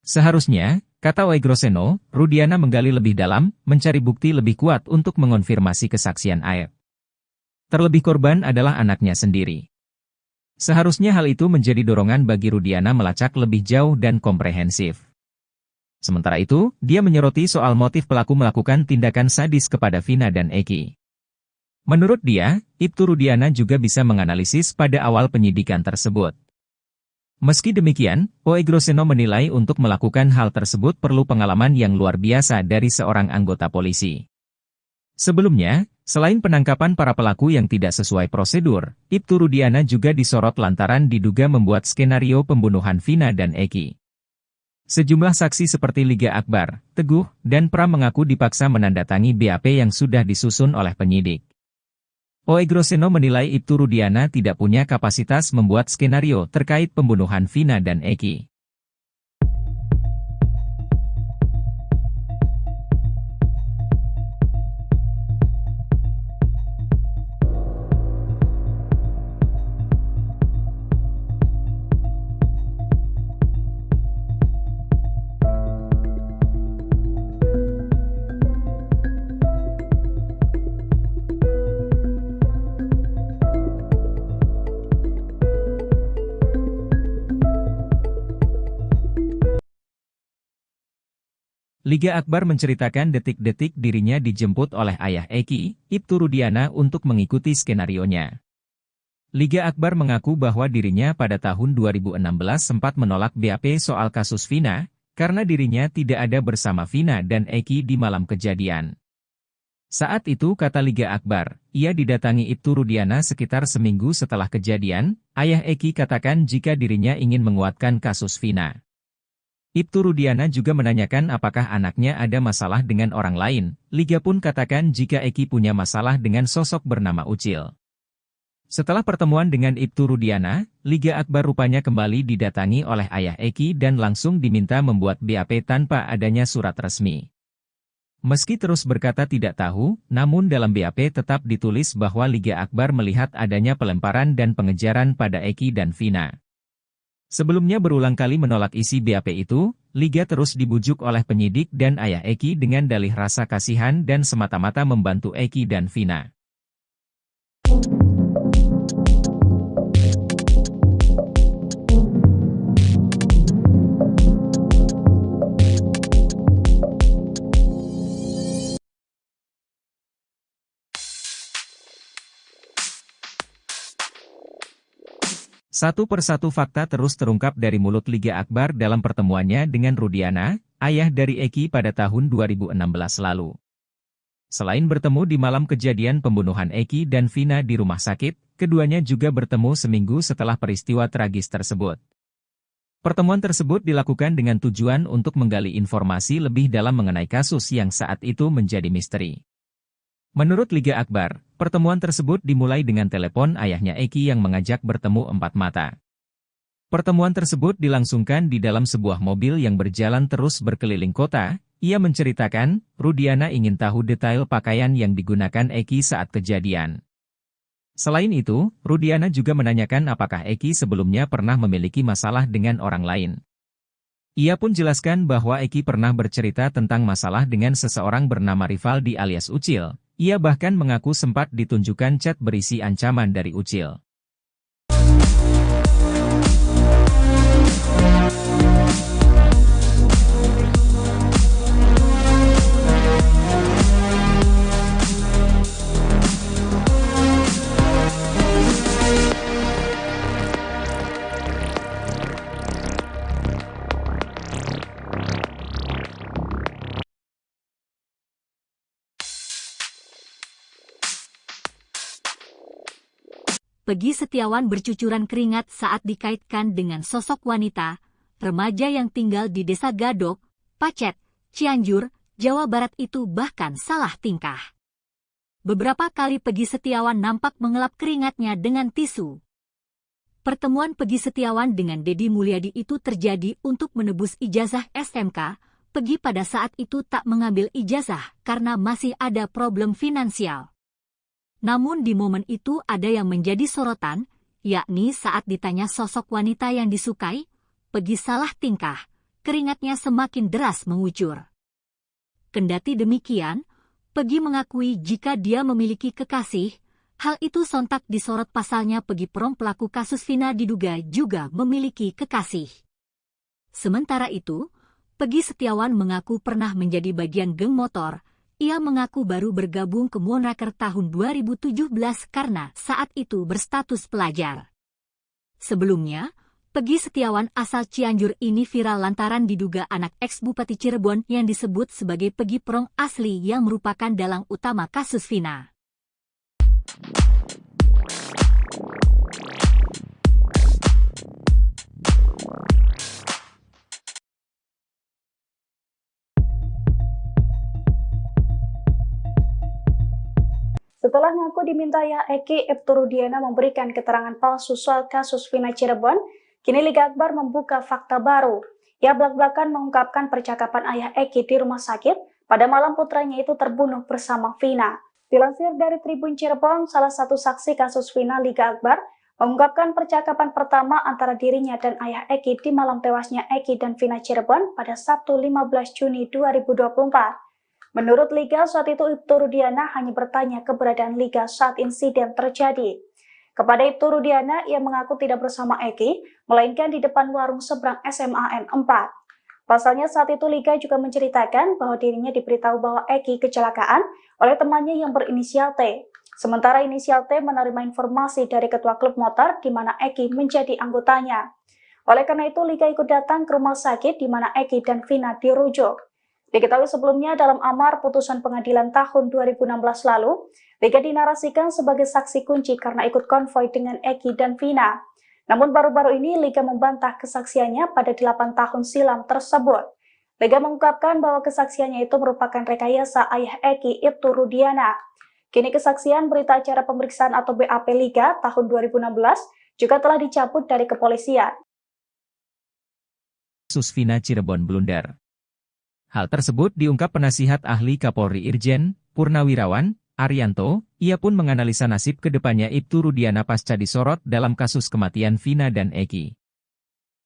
Seharusnya, kata Oegroseno, Rudiana menggali lebih dalam, mencari bukti lebih kuat untuk mengonfirmasi kesaksian Aep. Terlebih korban adalah anaknya sendiri. Seharusnya hal itu menjadi dorongan bagi Rudiana melacak lebih jauh dan komprehensif. Sementara itu, dia menyoroti soal motif pelaku melakukan tindakan sadis kepada Vina dan Eki. Menurut dia, Ibtu Rudiana juga bisa menganalisis pada awal penyidikan tersebut. Meski demikian, Oegroseno menilai untuk melakukan hal tersebut perlu pengalaman yang luar biasa dari seorang anggota polisi. Sebelumnya, selain penangkapan para pelaku yang tidak sesuai prosedur, Ibtu Rudiana juga disorot lantaran diduga membuat skenario pembunuhan Vina dan Eki. Sejumlah saksi seperti Liga Akbar, Teguh, dan Pram mengaku dipaksa menandatangi BAP yang sudah disusun oleh penyidik. Oegroseno menilai Ibtu Rudiana tidak punya kapasitas membuat skenario terkait pembunuhan Vina dan Eki. Liga Akbar menceritakan detik-detik dirinya dijemput oleh ayah Eki, Ibtu Rudiana untuk mengikuti skenarionya. Liga Akbar mengaku bahwa dirinya pada tahun 2016 sempat menolak BAP soal kasus Vina, karena dirinya tidak ada bersama Vina dan Eki di malam kejadian. Saat itu kata Liga Akbar, ia didatangi Ibtu Rudiana sekitar seminggu setelah kejadian, ayah Eki katakan jika dirinya ingin menguatkan kasus Vina. Ibtu Rudiana juga menanyakan apakah anaknya ada masalah dengan orang lain, Liga pun katakan jika Eki punya masalah dengan sosok bernama Ucil. Setelah pertemuan dengan Ibtu Rudiana, Liga Akbar rupanya kembali didatangi oleh ayah Eki dan langsung diminta membuat BAP tanpa adanya surat resmi. Meski terus berkata tidak tahu, namun dalam BAP tetap ditulis bahwa Liga Akbar melihat adanya pelemparan dan pengejaran pada Eki dan Vina. Sebelumnya berulang kali menolak isi BAP itu, Liga terus dibujuk oleh penyidik dan ayah Eki dengan dalih rasa kasihan dan semata-mata membantu Eki dan Vina. Satu persatu fakta terus terungkap dari mulut Liga Akbar dalam pertemuannya dengan Rudiana, ayah dari Eki pada tahun 2016 lalu. Selain bertemu di malam kejadian pembunuhan Eki dan Vina di rumah sakit, keduanya juga bertemu seminggu setelah peristiwa tragis tersebut. Pertemuan tersebut dilakukan dengan tujuan untuk menggali informasi lebih dalam mengenai kasus yang saat itu menjadi misteri. Menurut Liga Akbar, pertemuan tersebut dimulai dengan telepon ayahnya Eki yang mengajak bertemu empat mata. Pertemuan tersebut dilangsungkan di dalam sebuah mobil yang berjalan terus berkeliling kota. Ia menceritakan, Rudiana ingin tahu detail pakaian yang digunakan Eki saat kejadian. Selain itu, Rudiana juga menanyakan apakah Eki sebelumnya pernah memiliki masalah dengan orang lain. Ia pun jelaskan bahwa Eki pernah bercerita tentang masalah dengan seseorang bernama Rivaldi alias Ucil. Ia bahkan mengaku sempat ditunjukkan chat berisi ancaman dari Ucil. Peggy Setiawan bercucuran keringat saat dikaitkan dengan sosok wanita, remaja yang tinggal di Desa Gadok, Pacet, Cianjur, Jawa Barat itu bahkan salah tingkah. Beberapa kali Peggy Setiawan nampak mengelap keringatnya dengan tisu. Pertemuan Peggy Setiawan dengan Deddy Mulyadi itu terjadi untuk menebus ijazah SMK. Peggy pada saat itu tak mengambil ijazah karena masih ada problem finansial. Namun di momen itu ada yang menjadi sorotan, yakni saat ditanya sosok wanita yang disukai, Peggy salah tingkah, keringatnya semakin deras mengucur. Kendati demikian, Peggy mengakui jika dia memiliki kekasih, hal itu sontak disorot pasalnya Peggy Prom pelaku kasus Vina diduga juga memiliki kekasih. Sementara itu, Peggy Setiawan mengaku pernah menjadi bagian geng motor. Ia mengaku baru bergabung ke Moonraker tahun 2017 karena saat itu berstatus pelajar. Sebelumnya, Peggy Setiawan asal Cianjur ini viral lantaran diduga anak ex-Bupati Cirebon yang disebut sebagai Peggy Prong asli yang merupakan dalang utama kasus Vina. Setelah ngaku dimintai Eki, Ibtu Rudiana memberikan keterangan palsu soal kasus Vina Cirebon, kini Liga Akbar membuka fakta baru. Ia belak-belakan mengungkapkan percakapan ayah Eki di rumah sakit pada malam putranya itu terbunuh bersama Vina. Dilansir dari Tribun Cirebon, salah satu saksi kasus Vina Liga Akbar mengungkapkan percakapan pertama antara dirinya dan ayah Eki di malam tewasnya Eki dan Vina Cirebon pada Sabtu 15 Juni 2024. Menurut Liga, saat itu Ibtu Rudiana hanya bertanya keberadaan Liga saat insiden terjadi. Kepada Ibtu Rudiana, ia mengaku tidak bersama Eki, melainkan di depan warung seberang SMAN 4. Pasalnya saat itu Liga juga menceritakan bahwa dirinya diberitahu bahwa Eki kecelakaan oleh temannya yang berinisial T. Sementara inisial T menerima informasi dari ketua klub motor di mana Eki menjadi anggotanya. Oleh karena itu Liga ikut datang ke rumah sakit di mana Eki dan Vina dirujuk. Diketahui sebelumnya dalam amar putusan pengadilan tahun 2016 lalu, Liga dinarasikan sebagai saksi kunci karena ikut konvoi dengan Eki dan Vina. Namun baru-baru ini Liga membantah kesaksiannya pada 8 tahun silam tersebut. Liga mengungkapkan bahwa kesaksiannya itu merupakan rekayasa ayah Eki, Ibtu Rudiana. Kini kesaksian berita acara pemeriksaan atau BAP Liga tahun 2016 juga telah dicabut dari kepolisian. Kasus Vina Cirebon blunder. Hal tersebut diungkap penasihat ahli Kapolri Irjen Purnawirawan Arianto. Ia pun menganalisa nasib kedepannya Ibtu Rudiana pasca disorot dalam kasus kematian Vina dan Eki.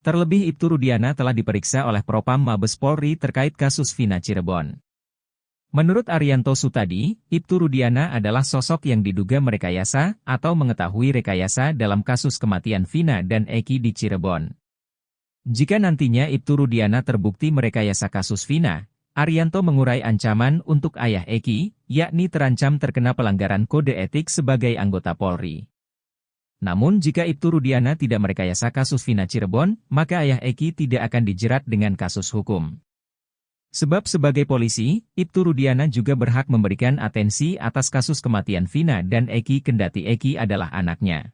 Terlebih Ibtu Rudiana telah diperiksa oleh Propam Mabes Polri terkait kasus Vina Cirebon. Menurut Arianto Sutadi, Ibtu Rudiana adalah sosok yang diduga merekayasa atau mengetahui rekayasa dalam kasus kematian Vina dan Eki di Cirebon. Jika nantinya Ibtu Rudiana terbukti merekayasa kasus Vina, Arianto mengurai ancaman untuk ayah Eki, yakni terancam terkena pelanggaran kode etik sebagai anggota Polri. Namun jika Ibtu Rudiana tidak merekayasa kasus Vina Cirebon, maka ayah Eki tidak akan dijerat dengan kasus hukum. Sebab sebagai polisi, Ibtu Rudiana juga berhak memberikan atensi atas kasus kematian Vina dan Eki kendati Eki adalah anaknya.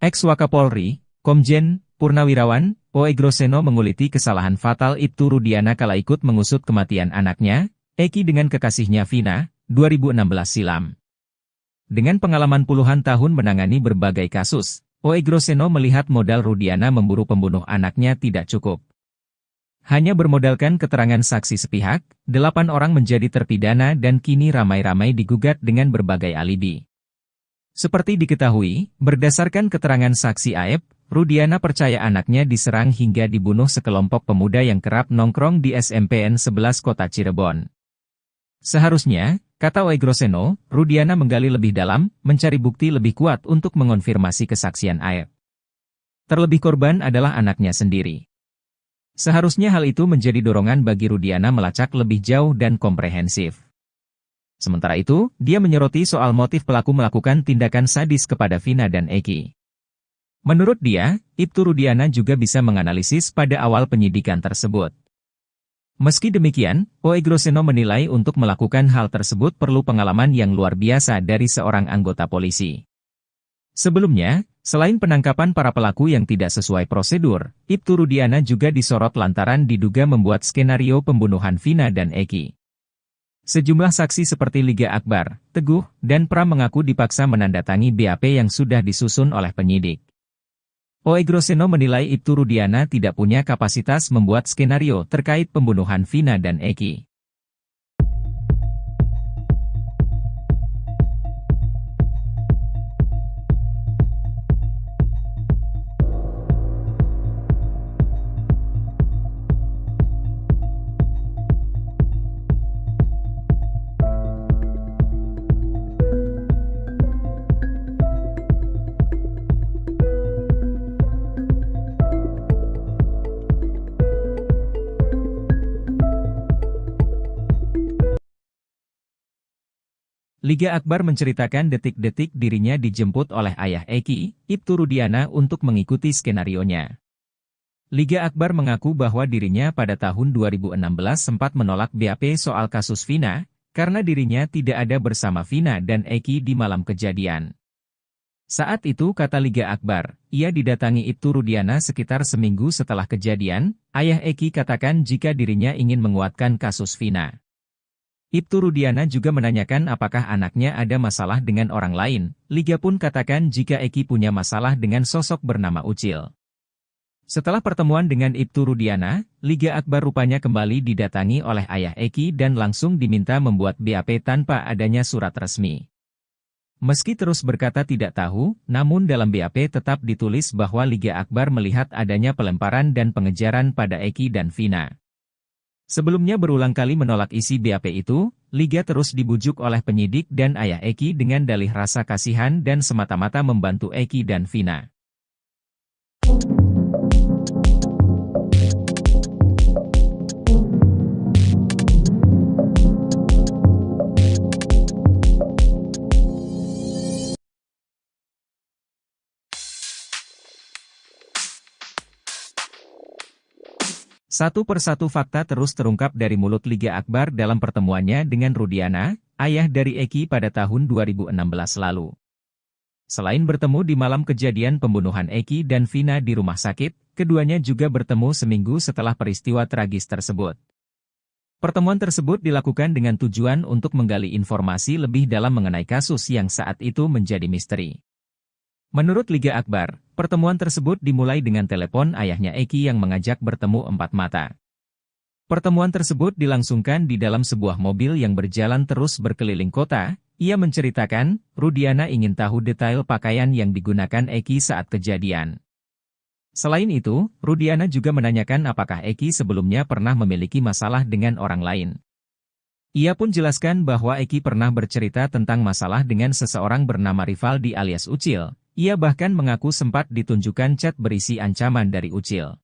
Ex-Wakapolri, Komjen Purnawirawan Oegroseno menguliti kesalahan fatal Ibtu Rudiana kala ikut mengusut kematian anaknya, Eki dengan kekasihnya Vina, 2016 silam. Dengan pengalaman puluhan tahun menangani berbagai kasus, Oegroseno melihat modal Rudiana memburu pembunuh anaknya tidak cukup. Hanya bermodalkan keterangan saksi sepihak, 8 orang menjadi terpidana dan kini ramai-ramai digugat dengan berbagai alibi. Seperti diketahui, berdasarkan keterangan saksi Aep, Rudiana percaya anaknya diserang hingga dibunuh sekelompok pemuda yang kerap nongkrong di SMPN 11 Kota Cirebon. Seharusnya, kata Oegroseno, Rudiana menggali lebih dalam, mencari bukti lebih kuat untuk mengonfirmasi kesaksian Aep. Terlebih korban adalah anaknya sendiri. Seharusnya hal itu menjadi dorongan bagi Rudiana melacak lebih jauh dan komprehensif. Sementara itu, dia menyoroti soal motif pelaku melakukan tindakan sadis kepada Vina dan Eki. Menurut dia, Ibtu Rudiana juga bisa menganalisis pada awal penyidikan tersebut. Meski demikian, Oegroseno menilai untuk melakukan hal tersebut perlu pengalaman yang luar biasa dari seorang anggota polisi. Sebelumnya, selain penangkapan para pelaku yang tidak sesuai prosedur, Ibtu Rudiana juga disorot lantaran diduga membuat skenario pembunuhan Vina dan Eki. Sejumlah saksi seperti Liga Akbar, Teguh, dan Pram mengaku dipaksa menandatangani BAP yang sudah disusun oleh penyidik. Oegroseno menilai Ibtu Rudiana tidak punya kapasitas membuat skenario terkait pembunuhan Vina dan Eki. Liga Akbar menceritakan detik-detik dirinya dijemput oleh ayah Eki, Ibtu Rudiana untuk mengikuti skenarionya. Liga Akbar mengaku bahwa dirinya pada tahun 2016 sempat menolak BAP soal kasus Vina, karena dirinya tidak ada bersama Vina dan Eki di malam kejadian. Saat itu kata Liga Akbar, ia didatangi Ibtu Rudiana sekitar seminggu setelah kejadian, ayah Eki katakan jika dirinya ingin menguatkan kasus Vina. Ibtu Rudiana juga menanyakan apakah anaknya ada masalah dengan orang lain. Liga pun katakan jika Eki punya masalah dengan sosok bernama Ucil. Setelah pertemuan dengan Ibtu Rudiana, Liga Akbar rupanya kembali didatangi oleh ayah Eki dan langsung diminta membuat BAP tanpa adanya surat resmi. Meski terus berkata tidak tahu, namun dalam BAP tetap ditulis bahwa Liga Akbar melihat adanya pelemparan dan pengejaran pada Eki dan Vina. Sebelumnya berulang kali menolak isi BAP itu, Liga terus dibujuk oleh penyidik dan ayah Eki dengan dalih rasa kasihan dan semata-mata membantu Eki dan Vina. Satu persatu fakta terus terungkap dari mulut Liga Akbar dalam pertemuannya dengan Rudiana, ayah dari Eki pada tahun 2016 lalu. Selain bertemu di malam kejadian pembunuhan Eki dan Vina di rumah sakit, keduanya juga bertemu seminggu setelah peristiwa tragis tersebut. Pertemuan tersebut dilakukan dengan tujuan untuk menggali informasi lebih dalam mengenai kasus yang saat itu menjadi misteri. Menurut Liga Akbar, pertemuan tersebut dimulai dengan telepon ayahnya Eki yang mengajak bertemu empat mata. Pertemuan tersebut dilangsungkan di dalam sebuah mobil yang berjalan terus berkeliling kota. Ia menceritakan, Rudiana ingin tahu detail pakaian yang digunakan Eki saat kejadian. Selain itu, Rudiana juga menanyakan apakah Eki sebelumnya pernah memiliki masalah dengan orang lain. Ia pun jelaskan bahwa Eki pernah bercerita tentang masalah dengan seseorang bernama Rivaldi alias Ucil. Ia bahkan mengaku sempat ditunjukkan chat berisi ancaman dari Ucil.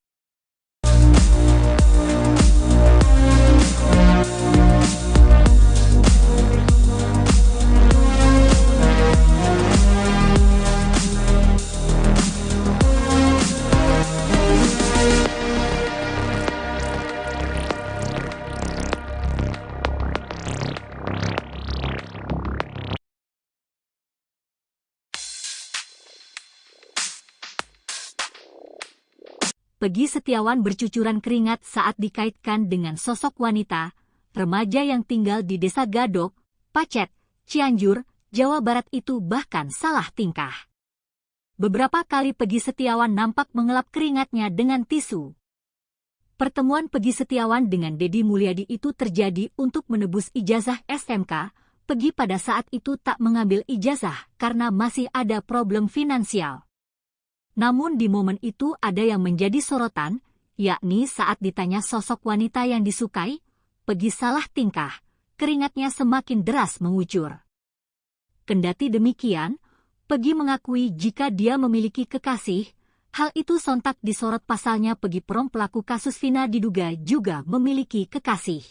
Peggy Setiawan bercucuran keringat saat dikaitkan dengan sosok wanita, remaja yang tinggal di Desa Gadok, Pacet, Cianjur, Jawa Barat itu bahkan salah tingkah. Beberapa kali Peggy Setiawan nampak mengelap keringatnya dengan tisu. Pertemuan Peggy Setiawan dengan Deddy Mulyadi itu terjadi untuk menebus ijazah SMK. Peggy pada saat itu tak mengambil ijazah karena masih ada problem finansial. Namun di momen itu ada yang menjadi sorotan, yakni saat ditanya sosok wanita yang disukai, Peggy salah tingkah, keringatnya semakin deras mengucur. Kendati demikian, Peggy mengakui jika dia memiliki kekasih, hal itu sontak disorot pasalnya Peggy Prom pelaku kasus Vina diduga juga memiliki kekasih.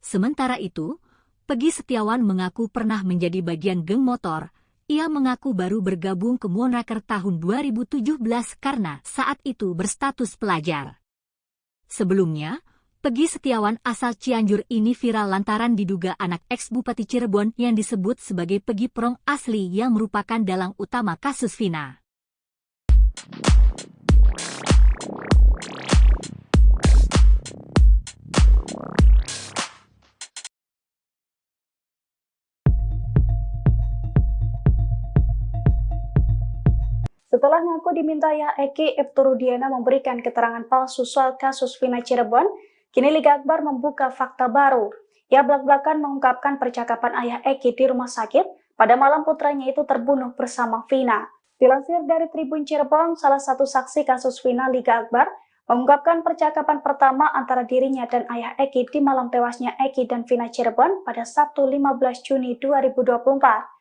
Sementara itu, Peggy Setiawan mengaku pernah menjadi bagian geng motor. Ia mengaku baru bergabung ke Moonraker tahun 2017 karena saat itu berstatus pelajar. Sebelumnya, Peggy Setiawan asal Cianjur ini viral lantaran diduga anak ex-Bupati Cirebon yang disebut sebagai Peggy Prom asli yang merupakan dalang utama kasus Vina. Setelah ngaku diminta ya Eki, Ibtu Rudiana memberikan keterangan palsu soal kasus Vina Cirebon, kini Liga Akbar membuka fakta baru. Ia belak-belakan mengungkapkan percakapan ayah Eki di rumah sakit pada malam putranya itu terbunuh bersama Vina. Dilansir dari Tribun Cirebon, salah satu saksi kasus Vina Liga Akbar mengungkapkan percakapan pertama antara dirinya dan ayah Eki di malam tewasnya Eki dan Vina Cirebon pada Sabtu 15 Juni 2024.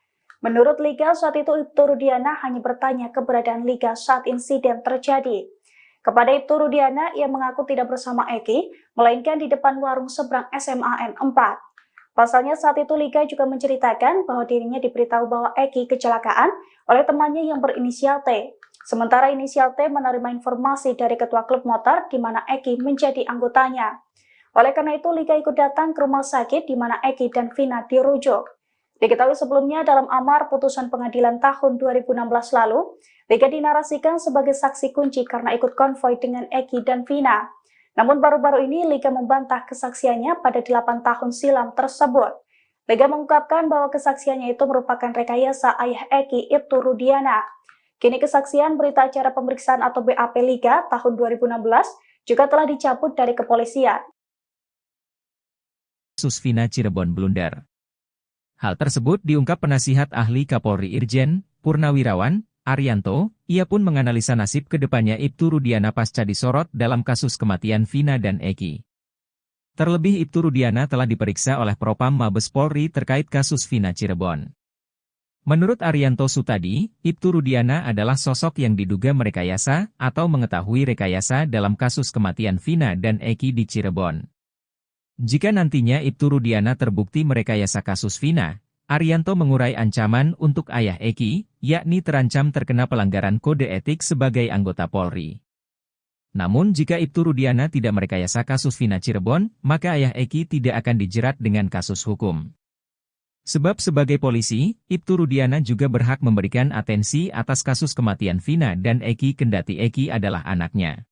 Menurut Liga, saat itu Ibtu Rudiana hanya bertanya keberadaan Liga saat insiden terjadi. Kepada Ibtu Rudiana, ia mengaku tidak bersama Eki, melainkan di depan warung seberang SMAN 4. Pasalnya saat itu Liga juga menceritakan bahwa dirinya diberitahu bahwa Eki kecelakaan oleh temannya yang berinisial T. Sementara inisial T menerima informasi dari ketua klub motor di mana Eki menjadi anggotanya. Oleh karena itu, Liga ikut datang ke rumah sakit di mana Eki dan Vina dirujuk. Diketahui sebelumnya dalam amar putusan pengadilan tahun 2016 lalu, Liga dinarasikan sebagai saksi kunci karena ikut konvoi dengan Eki dan Vina. Namun baru-baru ini Liga membantah kesaksiannya pada 8 tahun silam tersebut. Liga mengungkapkan bahwa kesaksiannya itu merupakan rekayasa ayah Eki, Ibtu Rudiana. Kini kesaksian berita acara pemeriksaan atau BAP Liga tahun 2016 juga telah dicabut dari kepolisian. Kasus Vina Cirebon blunder. Hal tersebut diungkap penasihat ahli Kapolri Irjen Purnawirawan Arianto. Ia pun menganalisa nasib kedepannya Ibtu Rudiana pasca disorot dalam kasus kematian Vina dan Eki. Terlebih Ibtu Rudiana telah diperiksa oleh Propam Mabes Polri terkait kasus Vina Cirebon. Menurut Arianto Sutadi, Ibtu Rudiana adalah sosok yang diduga merekayasa atau mengetahui rekayasa dalam kasus kematian Vina dan Eki di Cirebon. Jika nantinya Ibtu Rudiana terbukti merekayasa kasus Vina, Arianto mengurai ancaman untuk ayah Eki, yakni terancam terkena pelanggaran kode etik sebagai anggota Polri. Namun jika Ibtu Rudiana tidak merekayasa kasus Vina Cirebon, maka ayah Eki tidak akan dijerat dengan kasus hukum. Sebab sebagai polisi, Ibtu Rudiana juga berhak memberikan atensi atas kasus kematian Vina dan Eki kendati Eki adalah anaknya.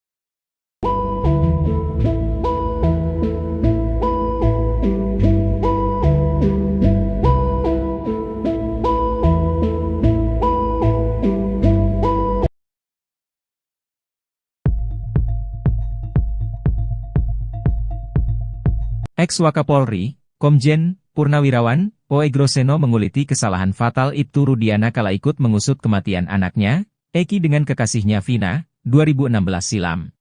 Ex-Wakapolri, Komjen Purnawirawan Oegroseno menguliti kesalahan fatal Ibtu Rudiana kala ikut mengusut kematian anaknya, Eki dengan kekasihnya Vina, 2016 silam.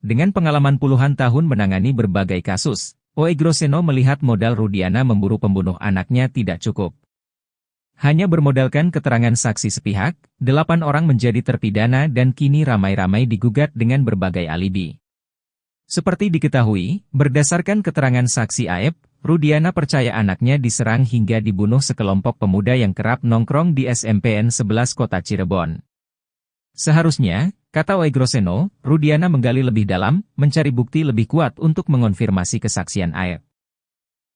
Dengan pengalaman puluhan tahun menangani berbagai kasus, Oegroseno melihat modal Rudiana memburu pembunuh anaknya tidak cukup. Hanya bermodalkan keterangan saksi sepihak, 8 orang menjadi terpidana dan kini ramai-ramai digugat dengan berbagai alibi. Seperti diketahui, berdasarkan keterangan saksi Aep, Rudiana percaya anaknya diserang hingga dibunuh sekelompok pemuda yang kerap nongkrong di SMPN 11 Kota Cirebon. Seharusnya, kata Oegroseno, Rudiana menggali lebih dalam, mencari bukti lebih kuat untuk mengonfirmasi kesaksian Aep.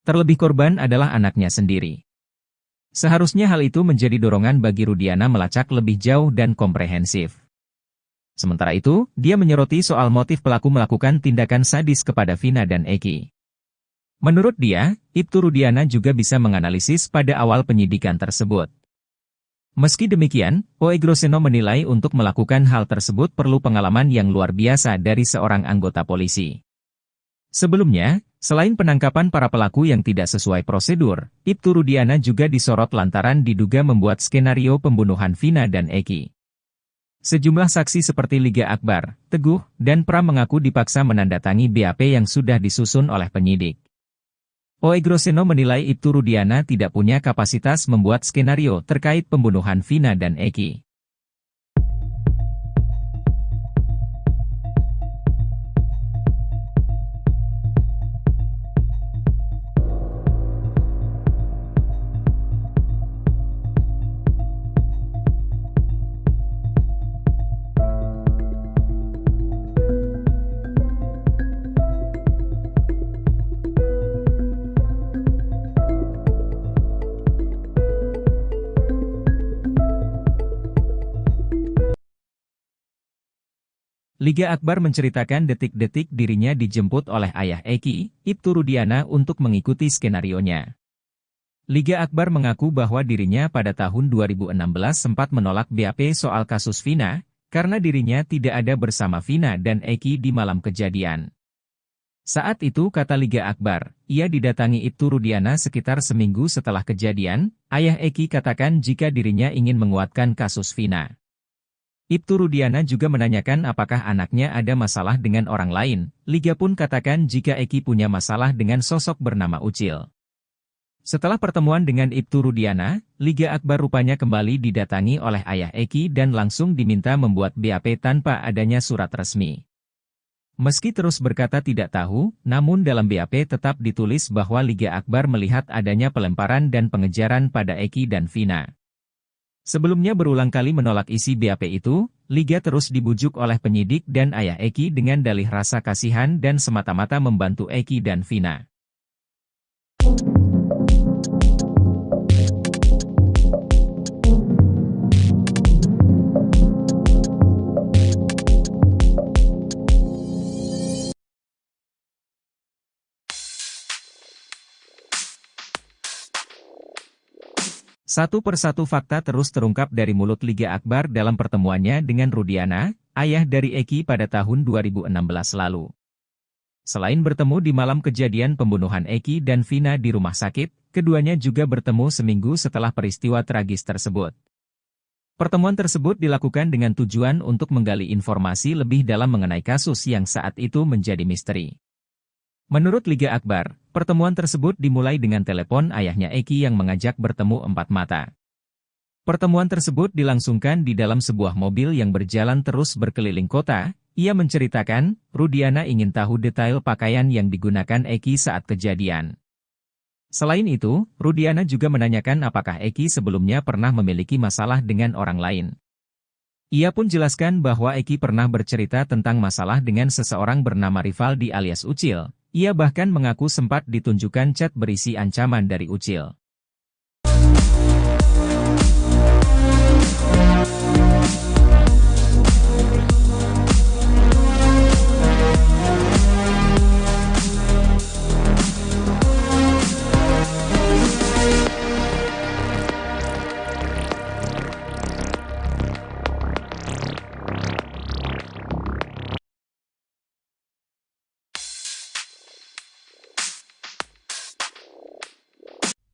Terlebih korban adalah anaknya sendiri. Seharusnya hal itu menjadi dorongan bagi Rudiana melacak lebih jauh dan komprehensif. Sementara itu, dia menyoroti soal motif pelaku melakukan tindakan sadis kepada Vina dan Eki. Menurut dia, Ibtu Rudiana juga bisa menganalisis pada awal penyidikan tersebut. Meski demikian, Oegroseno menilai untuk melakukan hal tersebut perlu pengalaman yang luar biasa dari seorang anggota polisi. Sebelumnya, selain penangkapan para pelaku yang tidak sesuai prosedur, Ibtu Rudiana juga disorot lantaran diduga membuat skenario pembunuhan Vina dan Eki. Sejumlah saksi seperti Liga Akbar, Teguh, dan Pram mengaku dipaksa menandatangani BAP yang sudah disusun oleh penyidik. Oegroseno menilai Ibtu Rudiana tidak punya kapasitas membuat skenario terkait pembunuhan Vina dan Eki. Liga Akbar menceritakan detik-detik dirinya dijemput oleh ayah Eki, Ibtu Rudiana untuk mengikuti skenarionya. Liga Akbar mengaku bahwa dirinya pada tahun 2016 sempat menolak BAP soal kasus Vina, karena dirinya tidak ada bersama Vina dan Eki di malam kejadian. Saat itu kata Liga Akbar, ia didatangi Ibtu Rudiana sekitar seminggu setelah kejadian, ayah Eki katakan jika dirinya ingin menguatkan kasus Vina. Ibtu Rudiana juga menanyakan apakah anaknya ada masalah dengan orang lain. Liga pun katakan jika Eki punya masalah dengan sosok bernama Ucil. Setelah pertemuan dengan Ibtu Rudiana, Liga Akbar rupanya kembali didatangi oleh ayah Eki dan langsung diminta membuat BAP tanpa adanya surat resmi. Meski terus berkata tidak tahu, namun dalam BAP tetap ditulis bahwa Liga Akbar melihat adanya pelemparan dan pengejaran pada Eki dan Vina. Sebelumnya berulang kali menolak isi BAP itu, Liga terus dibujuk oleh penyidik dan ayah Eki dengan dalih rasa kasihan dan semata-mata membantu Eki dan Vina. Satu persatu fakta terus terungkap dari mulut Liga Akbar dalam pertemuannya dengan Rudiana, ayah dari Eki pada tahun 2016 lalu. Selain bertemu di malam kejadian pembunuhan Eki dan Vina di rumah sakit, keduanya juga bertemu seminggu setelah peristiwa tragis tersebut. Pertemuan tersebut dilakukan dengan tujuan untuk menggali informasi lebih dalam mengenai kasus yang saat itu menjadi misteri. Menurut Liga Akbar, pertemuan tersebut dimulai dengan telepon ayahnya Eki yang mengajak bertemu empat mata. Pertemuan tersebut dilangsungkan di dalam sebuah mobil yang berjalan terus berkeliling kota. Ia menceritakan, Rudiana ingin tahu detail pakaian yang digunakan Eki saat kejadian. Selain itu, Rudiana juga menanyakan apakah Eki sebelumnya pernah memiliki masalah dengan orang lain. Ia pun jelaskan bahwa Eki pernah bercerita tentang masalah dengan seseorang bernama Rivaldi alias Ucil. Ia bahkan mengaku sempat ditunjukkan chat berisi ancaman dari Ucil.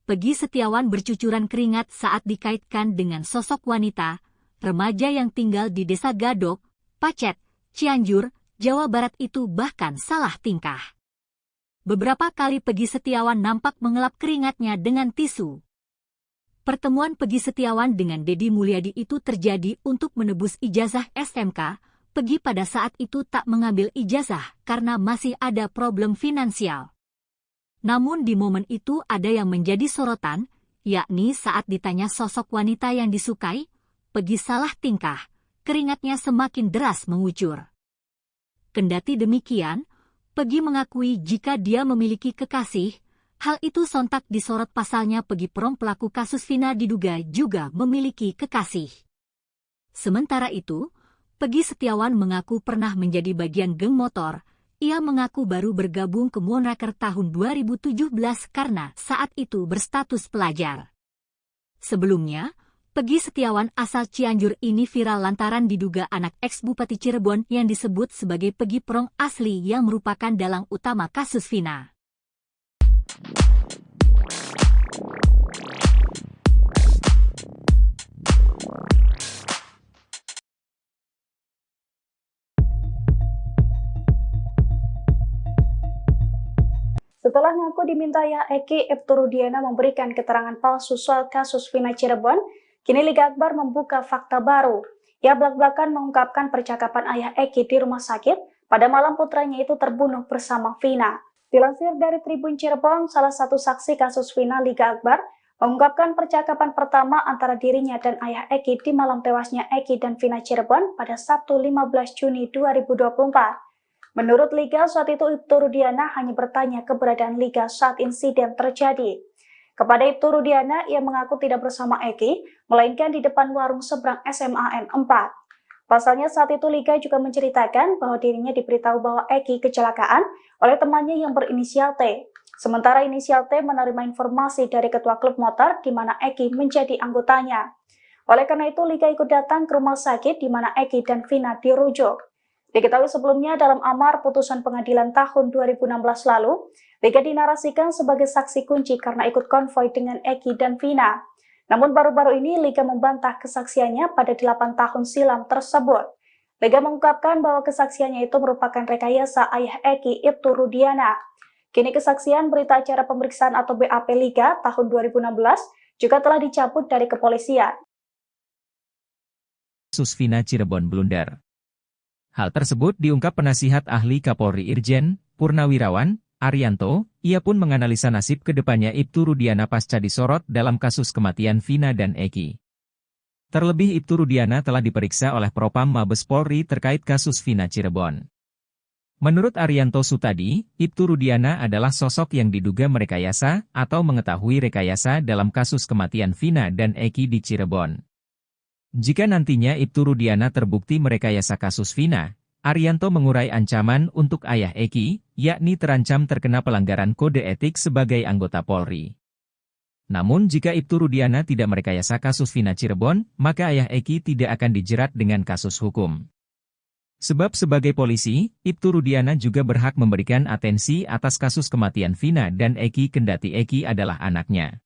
Peggy Setiawan bercucuran keringat saat dikaitkan dengan sosok wanita, remaja yang tinggal di Desa Gadok, Pacet, Cianjur, Jawa Barat itu bahkan salah tingkah. Beberapa kali Peggy Setiawan nampak mengelap keringatnya dengan tisu. Pertemuan Peggy Setiawan dengan Deddy Mulyadi itu terjadi untuk menebus ijazah SMK. Peggy pada saat itu tak mengambil ijazah karena masih ada problem finansial. Namun di momen itu ada yang menjadi sorotan, yakni saat ditanya sosok wanita yang disukai, Peggy salah tingkah, keringatnya semakin deras mengucur. Kendati demikian, Peggy mengakui jika dia memiliki kekasih, hal itu sontak disorot pasalnya Peggy Prong pelaku kasus Vina diduga juga memiliki kekasih. Sementara itu, Peggy Setiawan mengaku pernah menjadi bagian geng motor. Ia mengaku baru bergabung ke Moonraker tahun 2017 karena saat itu berstatus pelajar. Sebelumnya, Peggy Setiawan asal Cianjur ini viral lantaran diduga anak ex-Bupati Cirebon yang disebut sebagai Peggy Prong asli yang merupakan dalang utama kasus Vina. Setelah ngaku dimintai Eki, Ibtu Rudiana memberikan keterangan palsu soal kasus Vina Cirebon, kini Liga Akbar membuka fakta baru. Ia belak-belakan mengungkapkan percakapan ayah Eki di rumah sakit pada malam putranya itu terbunuh bersama Vina. Dilansir dari Tribun Cirebon, salah satu saksi kasus Vina Liga Akbar mengungkapkan percakapan pertama antara dirinya dan ayah Eki di malam tewasnya Eki dan Vina Cirebon pada Sabtu 15 Juni 2024. Menurut Liga, saat itu Ibtu Rudiana hanya bertanya keberadaan Liga saat insiden terjadi. Kepada Ibtu Rudiana, ia mengaku tidak bersama Eki, melainkan di depan warung seberang SMAN 4. Pasalnya saat itu Liga juga menceritakan bahwa dirinya diberitahu bahwa Eki kecelakaan oleh temannya yang berinisial T. Sementara inisial T menerima informasi dari ketua klub motor di mana Eki menjadi anggotanya. Oleh karena itu, Liga ikut datang ke rumah sakit di mana Eki dan Vina dirujuk. Diketahui sebelumnya dalam amar putusan pengadilan tahun 2016 lalu, Liga dinarasikan sebagai saksi kunci karena ikut konvoi dengan Eki dan Vina. Namun baru-baru ini Liga membantah kesaksiannya pada 8 tahun silam tersebut. Liga mengungkapkan bahwa kesaksiannya itu merupakan rekayasa ayah Eki, Ibtu Rudiana. Kini kesaksian berita acara pemeriksaan atau BAP Liga tahun 2016 juga telah dicabut dari kepolisian. Kasus Vina Cirebon blunder. Hal tersebut diungkap penasihat ahli Kapolri Irjen Purnawirawan Arianto. Ia pun menganalisa nasib kedepannya Ibtu Rudiana pasca disorot dalam kasus kematian Vina dan Eki. Terlebih Ibtu Rudiana telah diperiksa oleh Propam Mabes Polri terkait kasus Vina Cirebon. Menurut Arianto Sutadi, Ibtu Rudiana adalah sosok yang diduga merekayasa atau mengetahui rekayasa dalam kasus kematian Vina dan Eki di Cirebon. Jika nantinya Ibtu Rudiana terbukti merekayasa kasus Vina, Arianto mengurai ancaman untuk ayah Eki, yakni terancam terkena pelanggaran kode etik sebagai anggota Polri. Namun jika Ibtu Rudiana tidak merekayasa kasus Vina Cirebon, maka ayah Eki tidak akan dijerat dengan kasus hukum. Sebab sebagai polisi, Ibtu Rudiana juga berhak memberikan atensi atas kasus kematian Vina dan Eki kendati Eki adalah anaknya.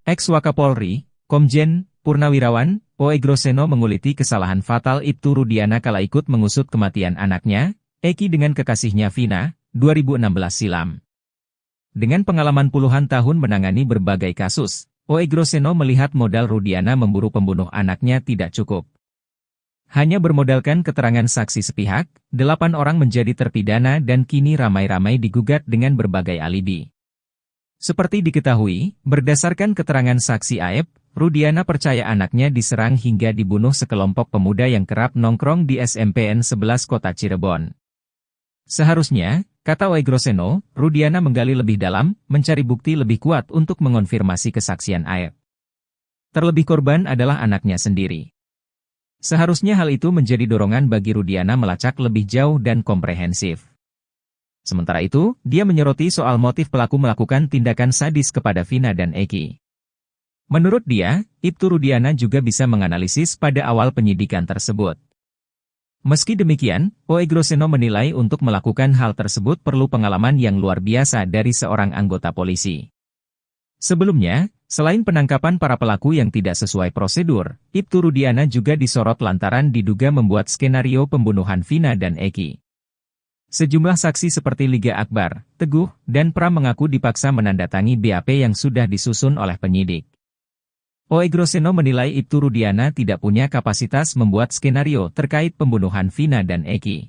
Ex-Wakapolri, Komjen Purnawirawan Oegroseno menguliti kesalahan fatal Ibtu Rudiana kala ikut mengusut kematian anaknya, Eki dengan kekasihnya Vina, 2016 silam. Dengan pengalaman puluhan tahun menangani berbagai kasus, Oegroseno melihat modal Rudiana memburu pembunuh anaknya tidak cukup. Hanya bermodalkan keterangan saksi sepihak, 8 orang menjadi terpidana dan kini ramai-ramai digugat dengan berbagai alibi. Seperti diketahui, berdasarkan keterangan saksi Aep, Rudiana percaya anaknya diserang hingga dibunuh sekelompok pemuda yang kerap nongkrong di SMPN 11 Kota Cirebon. Seharusnya, kata Oegroseno, Rudiana menggali lebih dalam, mencari bukti lebih kuat untuk mengonfirmasi kesaksian Aep. Terlebih korban adalah anaknya sendiri. Seharusnya hal itu menjadi dorongan bagi Rudiana melacak lebih jauh dan komprehensif. Sementara itu, dia menyoroti soal motif pelaku melakukan tindakan sadis kepada Vina dan Eki. Menurut dia, Ibtu Rudiana juga bisa menganalisis pada awal penyidikan tersebut. Meski demikian, Oegroseno menilai untuk melakukan hal tersebut perlu pengalaman yang luar biasa dari seorang anggota polisi. Sebelumnya, selain penangkapan para pelaku yang tidak sesuai prosedur, Ibtu Rudiana juga disorot lantaran diduga membuat skenario pembunuhan Vina dan Eki. Sejumlah saksi seperti Liga Akbar, Teguh, dan Pram mengaku dipaksa menandatangi BAP yang sudah disusun oleh penyidik. Oegroseno menilai Ibtu Rudiana tidak punya kapasitas membuat skenario terkait pembunuhan Vina dan Eki.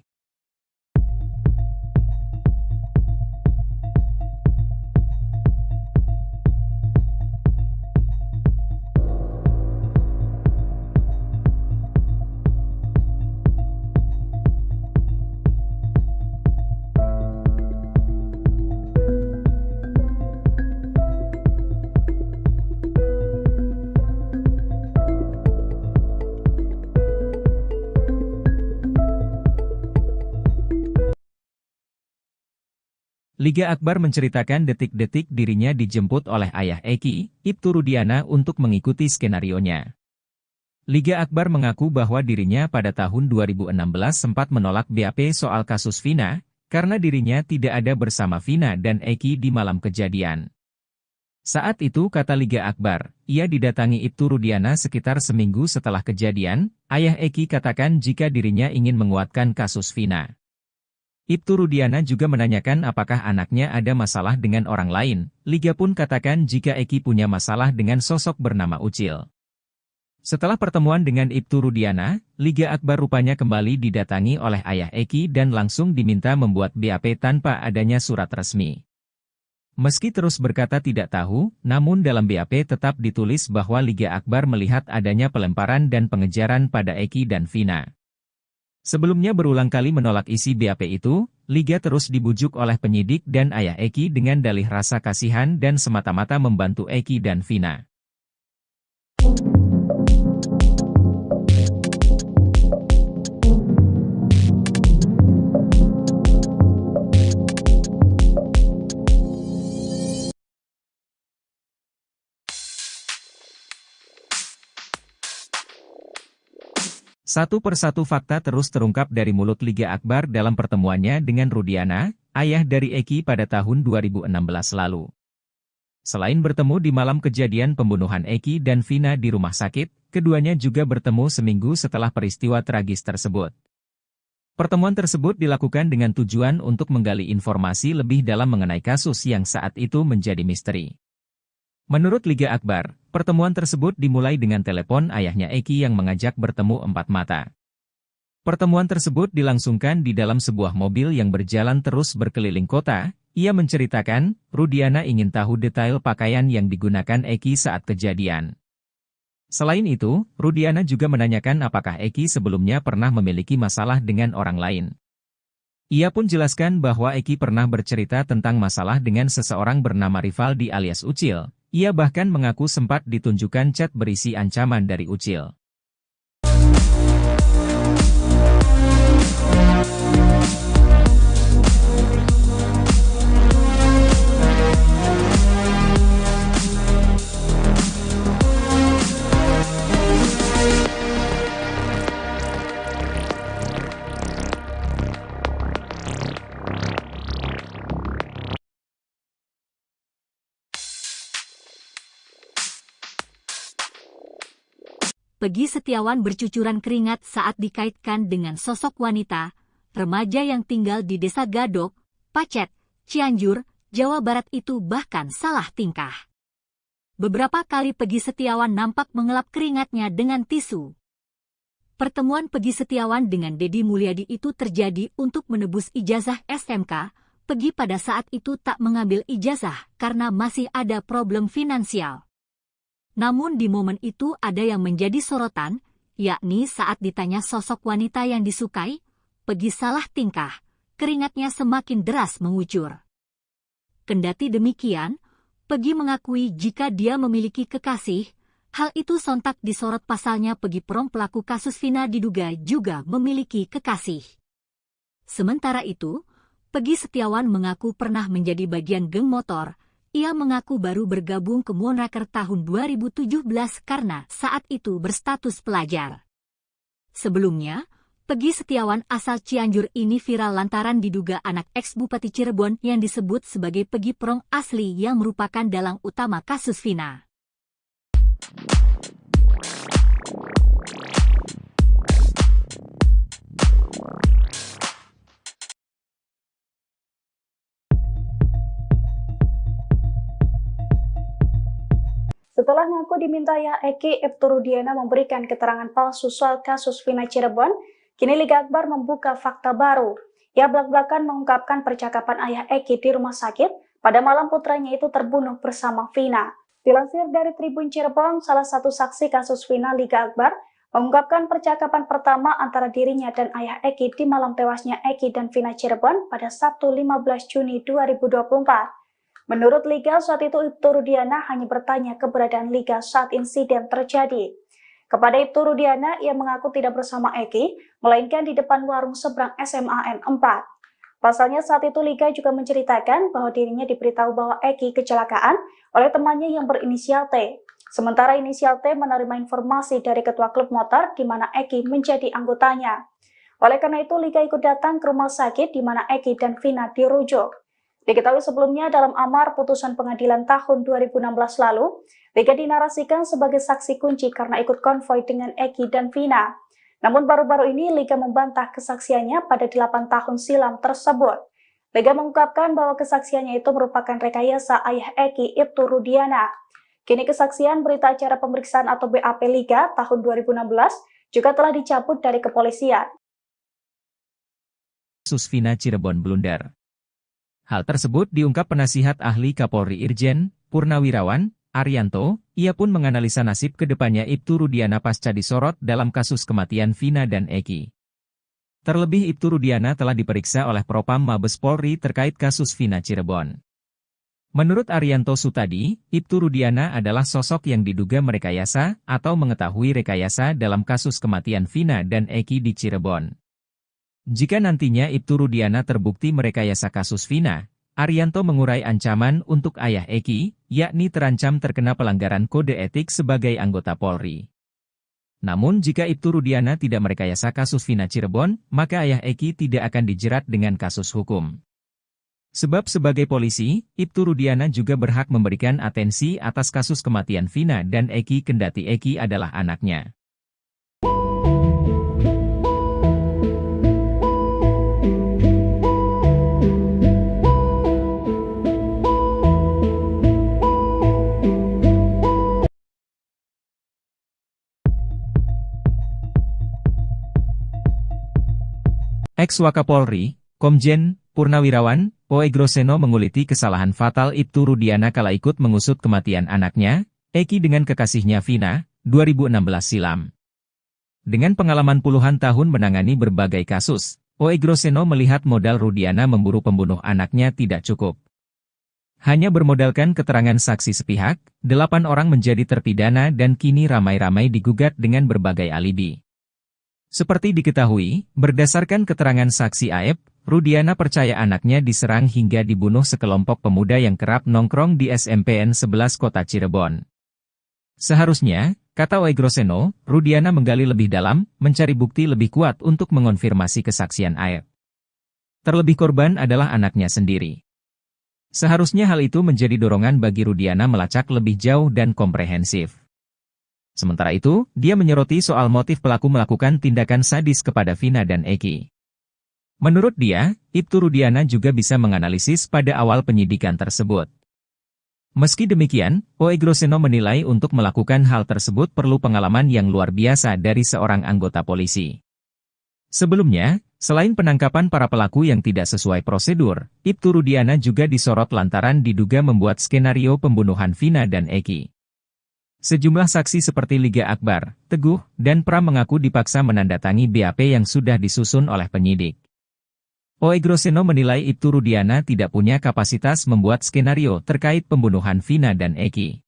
Liga Akbar menceritakan detik-detik dirinya dijemput oleh ayah Eki, Ibtu Rudiana untuk mengikuti skenarionya. Liga Akbar mengaku bahwa dirinya pada tahun 2016 sempat menolak BAP soal kasus Vina, karena dirinya tidak ada bersama Vina dan Eki di malam kejadian. Saat itu kata Liga Akbar, ia didatangi Ibtu Rudiana sekitar seminggu setelah kejadian, ayah Eki katakan jika dirinya ingin menguatkan kasus Vina. Ibtu Rudiana juga menanyakan apakah anaknya ada masalah dengan orang lain. Liga pun katakan jika Eki punya masalah dengan sosok bernama Ucil. Setelah pertemuan dengan Ibtu Rudiana, Liga Akbar rupanya kembali didatangi oleh ayah Eki dan langsung diminta membuat BAP tanpa adanya surat resmi. Meski terus berkata tidak tahu, namun dalam BAP tetap ditulis bahwa Liga Akbar melihat adanya pelemparan dan pengejaran pada Eki dan Vina. Sebelumnya berulang kali menolak isi BAP itu, Liga terus dibujuk oleh penyidik dan ayah Eki dengan dalih rasa kasihan dan semata-mata membantu Eki dan Vina. Satu persatu fakta terus terungkap dari mulut Liga Akbar dalam pertemuannya dengan Rudiana, ayah dari Eki pada tahun 2016 lalu. Selain bertemu di malam kejadian pembunuhan Eki dan Vina di rumah sakit, keduanya juga bertemu seminggu setelah peristiwa tragis tersebut. Pertemuan tersebut dilakukan dengan tujuan untuk menggali informasi lebih dalam mengenai kasus yang saat itu menjadi misteri. Menurut Liga Akbar, pertemuan tersebut dimulai dengan telepon ayahnya Eki yang mengajak bertemu empat mata. Pertemuan tersebut dilangsungkan di dalam sebuah mobil yang berjalan terus berkeliling kota. Ia menceritakan, Rudiana ingin tahu detail pakaian yang digunakan Eki saat kejadian. Selain itu, Rudiana juga menanyakan apakah Eki sebelumnya pernah memiliki masalah dengan orang lain. Ia pun jelaskan bahwa Eki pernah bercerita tentang masalah dengan seseorang bernama Rivaldi alias Ucil. Ia bahkan mengaku sempat ditunjukkan chat berisi ancaman dari Ucil. Peggy Setiawan bercucuran keringat saat dikaitkan dengan sosok wanita, remaja yang tinggal di Desa Gadok, Pacet, Cianjur, Jawa Barat itu bahkan salah tingkah. Beberapa kali Peggy Setiawan nampak mengelap keringatnya dengan tisu. Pertemuan Peggy Setiawan dengan Deddy Mulyadi itu terjadi untuk menebus ijazah SMK. Peggy pada saat itu tak mengambil ijazah karena masih ada problem finansial. Namun di momen itu ada yang menjadi sorotan, yakni saat ditanya sosok wanita yang disukai, Peggy salah tingkah, keringatnya semakin deras mengucur. Kendati demikian, Peggy mengakui jika dia memiliki kekasih, hal itu sontak disorot pasalnya Peggy Prom pelaku kasus Vina diduga juga memiliki kekasih. Sementara itu, Peggy Setiawan mengaku pernah menjadi bagian geng motor. Ia mengaku baru bergabung ke Moonraker tahun 2017 karena saat itu berstatus pelajar. Sebelumnya, Peggy Setiawan asal Cianjur ini viral lantaran diduga anak ex-Bupati Cirebon yang disebut sebagai Peggy Prom asli yang merupakan dalang utama kasus Vina. Setelah ngaku diminta Eki, Ibtu Rudiana memberikan keterangan palsu soal kasus Vina Cirebon, kini Liga Akbar membuka fakta baru. Ia belak-belakan mengungkapkan percakapan ayah Eki di rumah sakit pada malam putranya itu terbunuh bersama Vina. Dilansir dari Tribun Cirebon, salah satu saksi kasus Vina Liga Akbar mengungkapkan percakapan pertama antara dirinya dan ayah Eki di malam tewasnya Eki dan Vina Cirebon pada Sabtu 15 Juni 2024. Menurut Liga, saat itu Ibtu Rudiana hanya bertanya keberadaan Liga saat insiden terjadi. Kepada Ibtu Rudiana, ia mengaku tidak bersama Eki, melainkan di depan warung seberang SMAN 4. Pasalnya saat itu Liga juga menceritakan bahwa dirinya diberitahu bahwa Eki kecelakaan oleh temannya yang berinisial T. Sementara inisial T menerima informasi dari ketua klub motor di mana Eki menjadi anggotanya. Oleh karena itu, Liga ikut datang ke rumah sakit di mana Eki dan Vina dirujuk. Diketahui sebelumnya dalam amar putusan pengadilan tahun 2016 lalu, Liga dinarasikan sebagai saksi kunci karena ikut konvoi dengan Eki dan Vina. Namun baru-baru ini Liga membantah kesaksiannya pada 8 tahun silam tersebut. Liga mengungkapkan bahwa kesaksiannya itu merupakan rekayasa ayah Eki, Ibtu Rudiana. Kini kesaksian berita acara pemeriksaan atau BAP Liga tahun 2016 juga telah dicabut dari kepolisian. Kasus Vina Cirebon blunder. Hal tersebut diungkap penasihat ahli Kapolri Irjen Purnawirawan Arianto. Ia pun menganalisa nasib kedepannya Ibtu Rudiana pasca disorot dalam kasus kematian Vina dan Eki. Terlebih Ibtu Rudiana telah diperiksa oleh Propam Mabes Polri terkait kasus Vina Cirebon. Menurut Arianto Sutadi, Ibtu Rudiana adalah sosok yang diduga merekayasa atau mengetahui rekayasa dalam kasus kematian Vina dan Eki di Cirebon. Jika nantinya Ibtu Rudiana terbukti merekayasa kasus Vina, Arianto mengurai ancaman untuk ayah Eki, yakni terancam terkena pelanggaran kode etik sebagai anggota Polri. Namun jika Ibtu Rudiana tidak merekayasa kasus Vina Cirebon, maka ayah Eki tidak akan dijerat dengan kasus hukum. Sebab sebagai polisi, Ibtu Rudiana juga berhak memberikan atensi atas kasus kematian Vina dan Eki kendati Eki adalah anaknya. Ex-Wakapolri, Komjen Purnawirawan Oegroseno menguliti kesalahan fatal Ibtu Rudiana kala ikut mengusut kematian anaknya, Eki dengan kekasihnya Vina, 2016 silam. Dengan pengalaman puluhan tahun menangani berbagai kasus, Oegroseno melihat modal Rudiana memburu pembunuh anaknya tidak cukup. Hanya bermodalkan keterangan saksi sepihak, 8 orang menjadi terpidana dan kini ramai-ramai digugat dengan berbagai alibi. Seperti diketahui, berdasarkan keterangan saksi Aep, Rudiana percaya anaknya diserang hingga dibunuh sekelompok pemuda yang kerap nongkrong di SMPN 11 Kota Cirebon. Seharusnya, kata Oegroseno, Rudiana menggali lebih dalam, mencari bukti lebih kuat untuk mengonfirmasi kesaksian Aep. Terlebih korban adalah anaknya sendiri. Seharusnya hal itu menjadi dorongan bagi Rudiana melacak lebih jauh dan komprehensif. Sementara itu, dia menyoroti soal motif pelaku melakukan tindakan sadis kepada Vina dan Eki. Menurut dia, Ibtu Rudiana juga bisa menganalisis pada awal penyidikan tersebut. Meski demikian, Oe Groseno menilai untuk melakukan hal tersebut perlu pengalaman yang luar biasa dari seorang anggota polisi. Sebelumnya, selain penangkapan para pelaku yang tidak sesuai prosedur, Ibtu Rudiana juga disorot lantaran diduga membuat skenario pembunuhan Vina dan Eki. Sejumlah saksi seperti Liga Akbar, Teguh, dan Pram mengaku dipaksa menandatangani BAP yang sudah disusun oleh penyidik. Oe Groseno menilai Ibtu Rudiana tidak punya kapasitas membuat skenario terkait pembunuhan Vina dan Eki.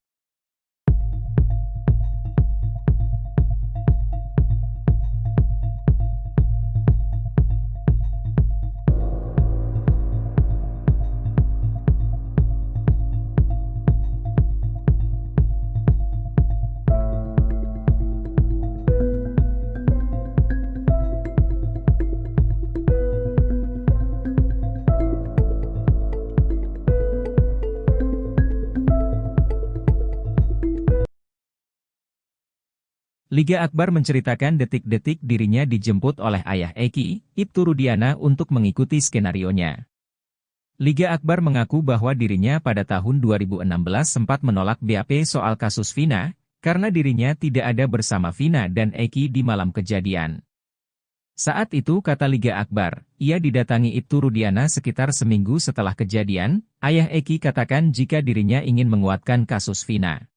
Liga Akbar menceritakan detik-detik dirinya dijemput oleh ayah Eki, Ibtu Rudiana untuk mengikuti skenarionya. Liga Akbar mengaku bahwa dirinya pada tahun 2016 sempat menolak BAP soal kasus Vina, karena dirinya tidak ada bersama Vina dan Eki di malam kejadian. Saat itu kata Liga Akbar, ia didatangi Ibtu Rudiana sekitar seminggu setelah kejadian, ayah Eki katakan jika dirinya ingin menguatkan kasus Vina.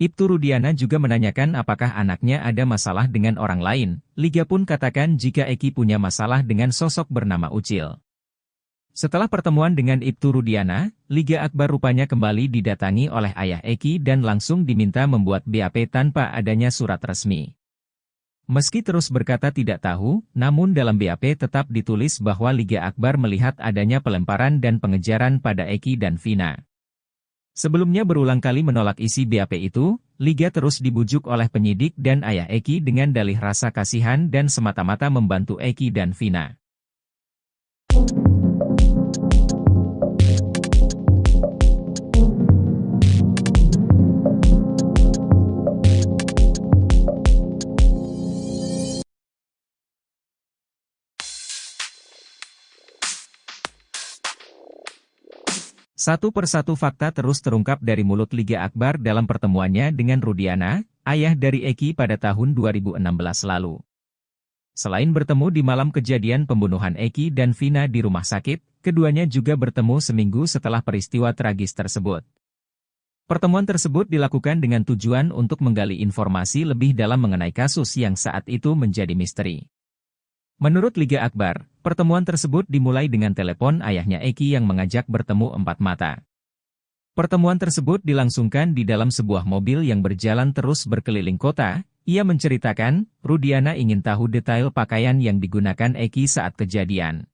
Ibtu Rudiana juga menanyakan apakah anaknya ada masalah dengan orang lain. Liga pun katakan jika Eki punya masalah dengan sosok bernama Ucil. Setelah pertemuan dengan Ibtu Rudiana, Liga Akbar rupanya kembali didatangi oleh ayah Eki dan langsung diminta membuat BAP tanpa adanya surat resmi. Meski terus berkata tidak tahu, namun dalam BAP tetap ditulis bahwa Liga Akbar melihat adanya pelemparan dan pengejaran pada Eki dan Vina. Sebelumnya berulang kali menolak isi BAP itu, Liga terus dibujuk oleh penyidik dan ayah Eki dengan dalih rasa kasihan dan semata-mata membantu Eki dan Vina. Satu persatu fakta terus terungkap dari mulut Liga Akbar dalam pertemuannya dengan Rudiana, ayah dari Eki pada tahun 2016 lalu. Selain bertemu di malam kejadian pembunuhan Eki dan Vina di rumah sakit, keduanya juga bertemu seminggu setelah peristiwa tragis tersebut. Pertemuan tersebut dilakukan dengan tujuan untuk menggali informasi lebih dalam mengenai kasus yang saat itu menjadi misteri. Menurut Liga Akbar, pertemuan tersebut dimulai dengan telepon ayahnya Eki yang mengajak bertemu empat mata. Pertemuan tersebut dilangsungkan di dalam sebuah mobil yang berjalan terus berkeliling kota. Ia menceritakan, Rudiana ingin tahu detail pakaian yang digunakan Eki saat kejadian.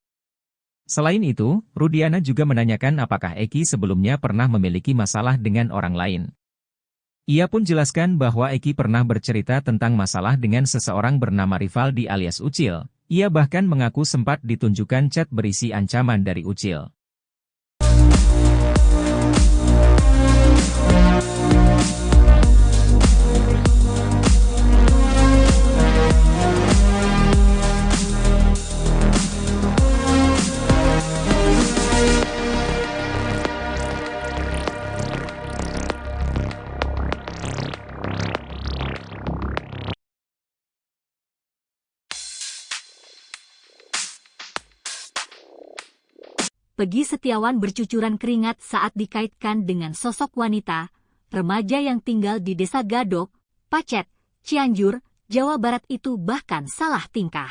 Selain itu, Rudiana juga menanyakan apakah Eki sebelumnya pernah memiliki masalah dengan orang lain. Ia pun jelaskan bahwa Eki pernah bercerita tentang masalah dengan seseorang bernama Rivaldi alias Ucil. Ia bahkan mengaku sempat ditunjukkan chat berisi ancaman dari Ucil. Peggy Setiawan bercucuran keringat saat dikaitkan dengan sosok wanita, remaja yang tinggal di Desa Gadok, Pacet, Cianjur, Jawa Barat itu bahkan salah tingkah.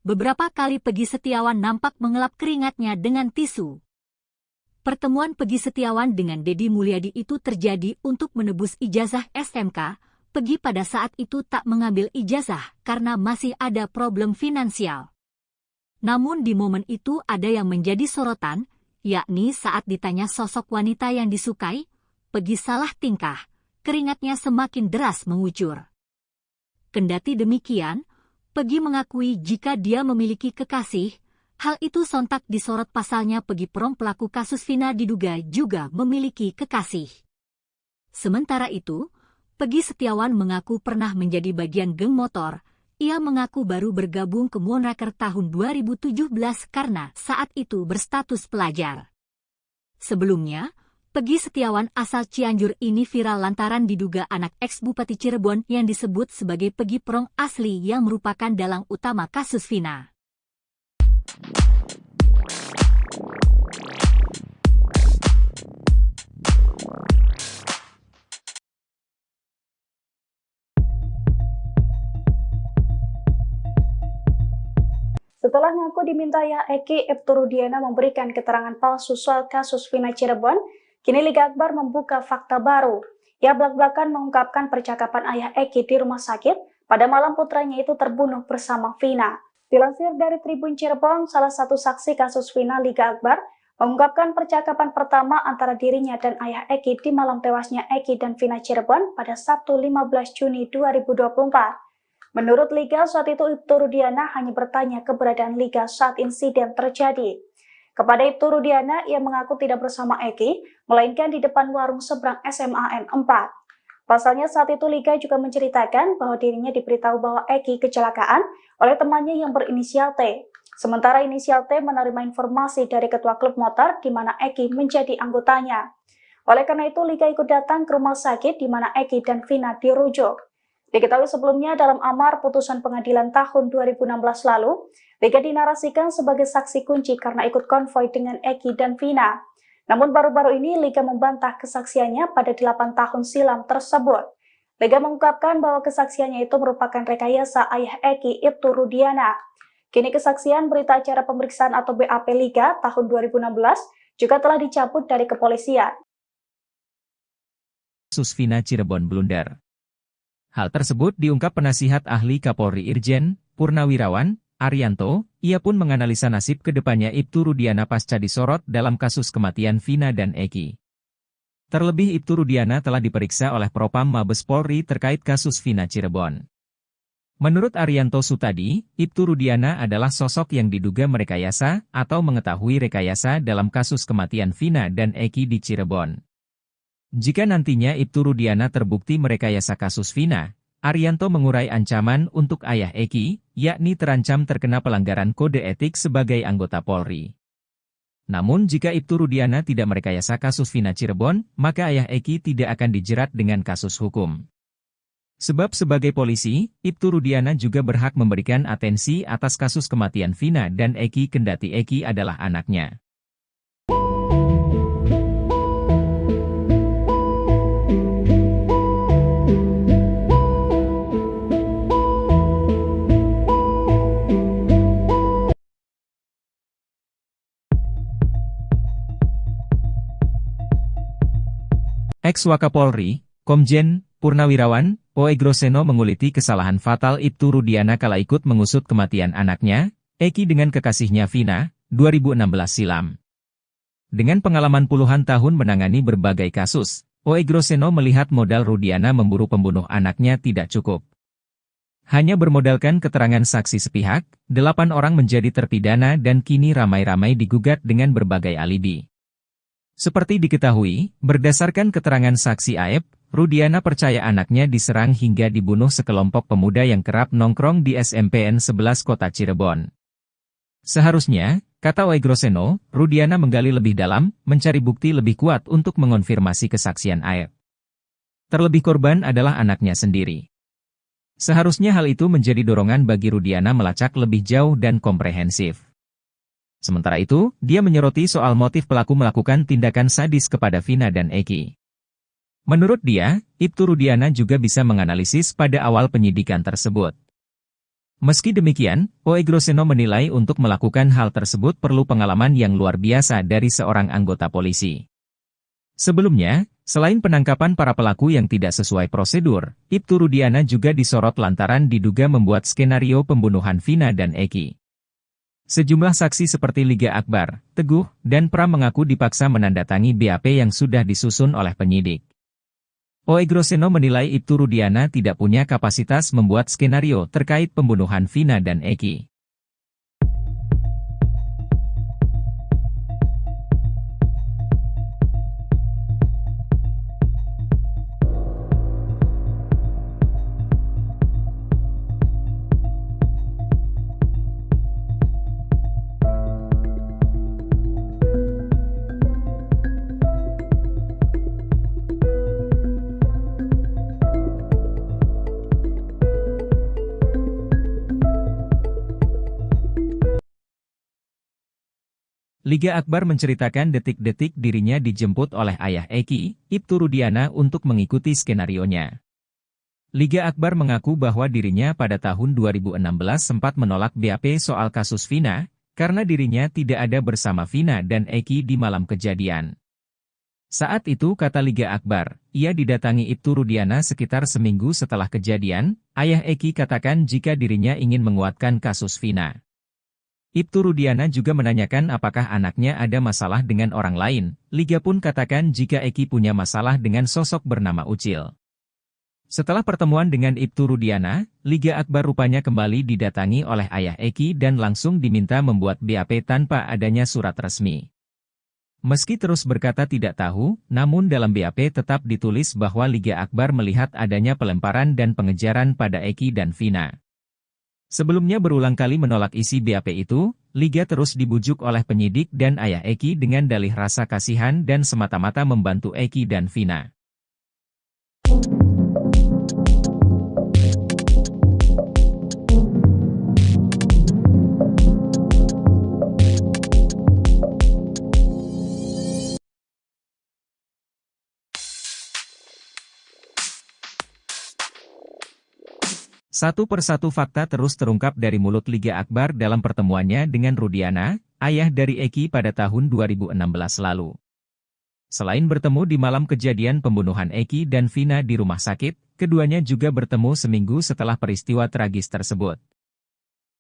Beberapa kali Peggy Setiawan nampak mengelap keringatnya dengan tisu. Pertemuan Peggy Setiawan dengan Deddy Mulyadi itu terjadi untuk menebus ijazah SMK. Peggy pada saat itu tak mengambil ijazah karena masih ada problem finansial. Namun di momen itu ada yang menjadi sorotan, yakni saat ditanya sosok wanita yang disukai, Peggy salah tingkah, keringatnya semakin deras mengucur. Kendati demikian, Peggy mengakui jika dia memiliki kekasih, hal itu sontak disorot pasalnya Peggy Prom pelaku kasus Vina diduga juga memiliki kekasih. Sementara itu, Peggy Setiawan mengaku pernah menjadi bagian geng motor. Ia mengaku baru bergabung ke Moonraker tahun 2017 karena saat itu berstatus pelajar. Sebelumnya, Peggy Setiawan asal Cianjur ini viral lantaran diduga anak ex-Bupati Cirebon yang disebut sebagai Peggy Prong asli yang merupakan dalang utama kasus Vina. Setelah ngaku dimintai Eki, Ibtu Rudiana memberikan keterangan palsu soal kasus Vina Cirebon, kini Liga Akbar membuka fakta baru. Ia belak-belakan mengungkapkan percakapan ayah Eki di rumah sakit pada malam putranya itu terbunuh bersama Vina. Dilansir dari Tribun Cirebon, salah satu saksi kasus Vina Liga Akbar mengungkapkan percakapan pertama antara dirinya dan ayah Eki di malam tewasnya Eki dan Vina Cirebon pada Sabtu 15 Juni 2024. Menurut Liga, saat itu Ibtu Rudiana hanya bertanya keberadaan Liga saat insiden terjadi. Kepada Ibtu Rudiana, ia mengaku tidak bersama Eki, melainkan di depan warung seberang SMAN 4. Pasalnya saat itu Liga juga menceritakan bahwa dirinya diberitahu bahwa Eki kecelakaan oleh temannya yang berinisial T. Sementara inisial T menerima informasi dari ketua klub motor di mana Eki menjadi anggotanya. Oleh karena itu, Liga ikut datang ke rumah sakit di mana Eki dan Vina dirujuk. Diketahui sebelumnya dalam amar putusan pengadilan tahun 2016 lalu, Liga dinarasikan sebagai saksi kunci karena ikut konvoi dengan Eki dan Vina. Namun baru-baru ini Liga membantah kesaksiannya pada 8 tahun silam tersebut. Liga mengungkapkan bahwa kesaksiannya itu merupakan rekayasa ayah Eki, Ibtu Rudiana. Kini kesaksian berita acara pemeriksaan atau BAP Liga tahun 2016 juga telah dicabut dari kepolisian. Kasus Vina Cirebon blunder. Hal tersebut diungkap penasihat ahli Kapolri Irjen Purnawirawan Arianto. Ia pun menganalisa nasib kedepannya Ibtu Rudiana pasca disorot dalam kasus kematian Vina dan Eki. Terlebih Ibtu Rudiana telah diperiksa oleh Propam Mabes Polri terkait kasus Vina Cirebon. Menurut Arianto Sutadi, Ibtu Rudiana adalah sosok yang diduga merekayasa atau mengetahui rekayasa dalam kasus kematian Vina dan Eki di Cirebon. Jika nantinya Ibtu Rudiana terbukti merekayasa kasus Vina, Arianto mengurai ancaman untuk ayah Eki, yakni terancam terkena pelanggaran kode etik sebagai anggota Polri. Namun jika Ibtu Rudiana tidak merekayasa kasus Vina Cirebon, maka ayah Eki tidak akan dijerat dengan kasus hukum. Sebab sebagai polisi, Ibtu Rudiana juga berhak memberikan atensi atas kasus kematian Vina dan Eki kendati Eki adalah anaknya. Ex-Wakapolri, Komjen Purnawirawan Oegroseno menguliti kesalahan fatal Ibtu Rudiana kala ikut mengusut kematian anaknya, Eki dengan kekasihnya Vina, 2016 silam. Dengan pengalaman puluhan tahun menangani berbagai kasus, Oegroseno melihat modal Rudiana memburu pembunuh anaknya tidak cukup. Hanya bermodalkan keterangan saksi sepihak, 8 orang menjadi terpidana dan kini ramai-ramai digugat dengan berbagai alibi. Seperti diketahui, berdasarkan keterangan saksi Aep, Rudiana percaya anaknya diserang hingga dibunuh sekelompok pemuda yang kerap nongkrong di SMPN 11 Kota Cirebon. Seharusnya, kata Oegroseno, Rudiana menggali lebih dalam, mencari bukti lebih kuat untuk mengonfirmasi kesaksian Aep. Terlebih korban adalah anaknya sendiri. Seharusnya hal itu menjadi dorongan bagi Rudiana melacak lebih jauh dan komprehensif. Sementara itu, dia menyoroti soal motif pelaku melakukan tindakan sadis kepada Vina dan Eki. Menurut dia, Ibtu Rudiana juga bisa menganalisis pada awal penyidikan tersebut. Meski demikian, Oegroseno menilai untuk melakukan hal tersebut perlu pengalaman yang luar biasa dari seorang anggota polisi. Sebelumnya, selain penangkapan para pelaku yang tidak sesuai prosedur, Ibtu Rudiana juga disorot lantaran diduga membuat skenario pembunuhan Vina dan Eki. Sejumlah saksi seperti Liga Akbar, Teguh, dan Pram mengaku dipaksa menandatangani BAP yang sudah disusun oleh penyidik. Oegroseno menilai Ibtu Rudiana tidak punya kapasitas membuat skenario terkait pembunuhan Vina dan Eki. Liga Akbar menceritakan detik-detik dirinya dijemput oleh ayah Eki, Ibtu Rudiana untuk mengikuti skenarionya. Liga Akbar mengaku bahwa dirinya pada tahun 2016 sempat menolak BAP soal kasus Vina, karena dirinya tidak ada bersama Vina dan Eki di malam kejadian. Saat itu kata Liga Akbar, ia didatangi Ibtu Rudiana sekitar seminggu setelah kejadian, ayah Eki katakan jika dirinya ingin menguatkan kasus Vina. Ibtu Rudiana juga menanyakan apakah anaknya ada masalah dengan orang lain. Liga pun katakan jika Eki punya masalah dengan sosok bernama Ucil. Setelah pertemuan dengan Ibtu Rudiana, Liga Akbar rupanya kembali didatangi oleh ayah Eki dan langsung diminta membuat BAP tanpa adanya surat resmi. Meski terus berkata tidak tahu, namun dalam BAP tetap ditulis bahwa Liga Akbar melihat adanya pelemparan dan pengejaran pada Eki dan Vina. Sebelumnya berulang kali menolak isi BAP itu, Liga terus dibujuk oleh penyidik dan ayah Eki dengan dalih rasa kasihan dan semata-mata membantu Eki dan Vina. Satu persatu fakta terus terungkap dari mulut Liga Akbar dalam pertemuannya dengan Rudiana, ayah dari Eki pada tahun 2016 lalu. Selain bertemu di malam kejadian pembunuhan Eki dan Vina di rumah sakit, keduanya juga bertemu seminggu setelah peristiwa tragis tersebut.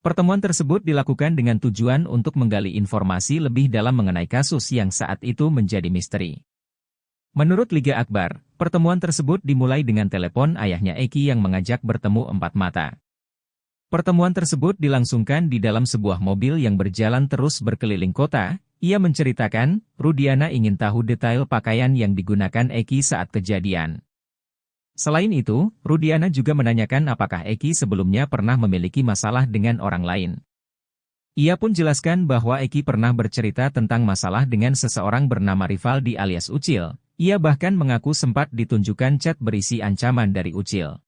Pertemuan tersebut dilakukan dengan tujuan untuk menggali informasi lebih dalam mengenai kasus yang saat itu menjadi misteri. Menurut Liga Akbar, pertemuan tersebut dimulai dengan telepon ayahnya Eki yang mengajak bertemu empat mata. Pertemuan tersebut dilangsungkan di dalam sebuah mobil yang berjalan terus berkeliling kota. Ia menceritakan, Rudiana ingin tahu detail pakaian yang digunakan Eki saat kejadian. Selain itu, Rudiana juga menanyakan apakah Eki sebelumnya pernah memiliki masalah dengan orang lain. Ia pun jelaskan bahwa Eki pernah bercerita tentang masalah dengan seseorang bernama Rivaldi alias Ucil. Ia bahkan mengaku sempat ditunjukkan chat berisi ancaman dari Ucil.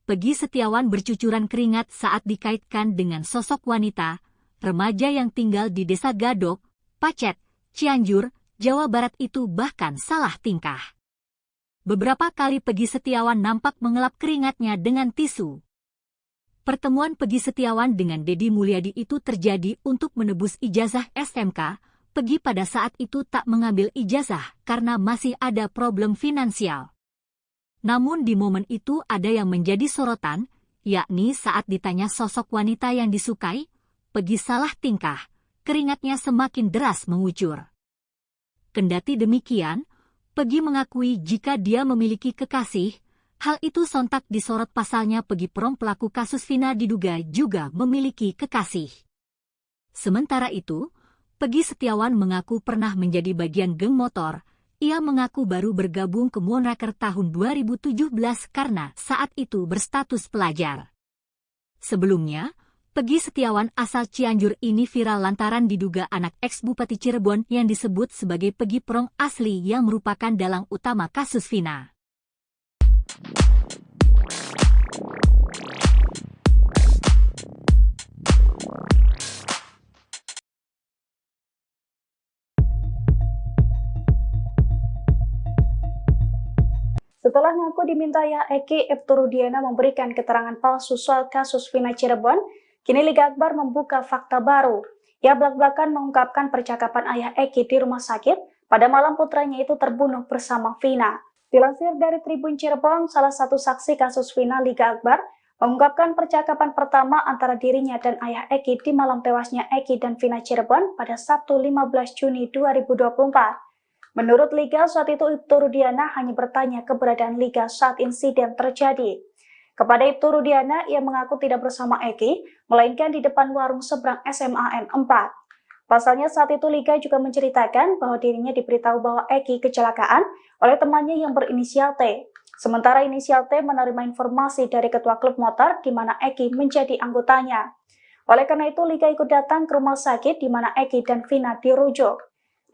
Peggy Setiawan bercucuran keringat saat dikaitkan dengan sosok wanita, remaja yang tinggal di Desa Gadok, Pacet, Cianjur, Jawa Barat itu bahkan salah tingkah. Beberapa kali Peggy Setiawan nampak mengelap keringatnya dengan tisu. Pertemuan Peggy Setiawan dengan Deddy Mulyadi itu terjadi untuk menebus ijazah SMK. Peggy pada saat itu tak mengambil ijazah karena masih ada problem finansial. Namun di momen itu ada yang menjadi sorotan, yakni saat ditanya sosok wanita yang disukai, Peggy salah tingkah, keringatnya semakin deras mengucur. Kendati demikian, Peggy mengakui jika dia memiliki kekasih, hal itu sontak disorot pasalnya Peggy Prong pelaku kasus Vina diduga juga memiliki kekasih. Sementara itu, Peggy Setiawan mengaku pernah menjadi bagian geng motor. Ia mengaku baru bergabung ke Moonraker tahun 2017 karena saat itu berstatus pelajar. Sebelumnya, Peggy Setiawan asal Cianjur ini viral lantaran diduga anak ex-Bupati Cirebon yang disebut sebagai Peggy Prong asli yang merupakan dalang utama kasus Vina. Setelah ngaku diminta ya Eki, Ibtu Rudiana memberikan keterangan palsu soal kasus Vina Cirebon, kini Liga Akbar membuka fakta baru. Ia belak-belakan mengungkapkan percakapan ayah Eki di rumah sakit pada malam putranya itu terbunuh bersama Vina. Dilansir dari Tribun Cirebon, salah satu saksi kasus Vina, Liga Akbar mengungkapkan percakapan pertama antara dirinya dan ayah Eki di malam tewasnya Eki dan Vina Cirebon pada Sabtu 15 Juni 2024. Menurut Liga, saat itu Ibtu Rudiana hanya bertanya keberadaan Liga saat insiden terjadi. Kepada Ibtu Rudiana, ia mengaku tidak bersama Eki, melainkan di depan warung seberang SMAN 4. Pasalnya saat itu Liga juga menceritakan bahwa dirinya diberitahu bahwa Eki kecelakaan oleh temannya yang berinisial T. Sementara inisial T menerima informasi dari ketua klub motor di mana Eki menjadi anggotanya. Oleh karena itu Liga ikut datang ke rumah sakit di mana Eki dan Vina dirujuk.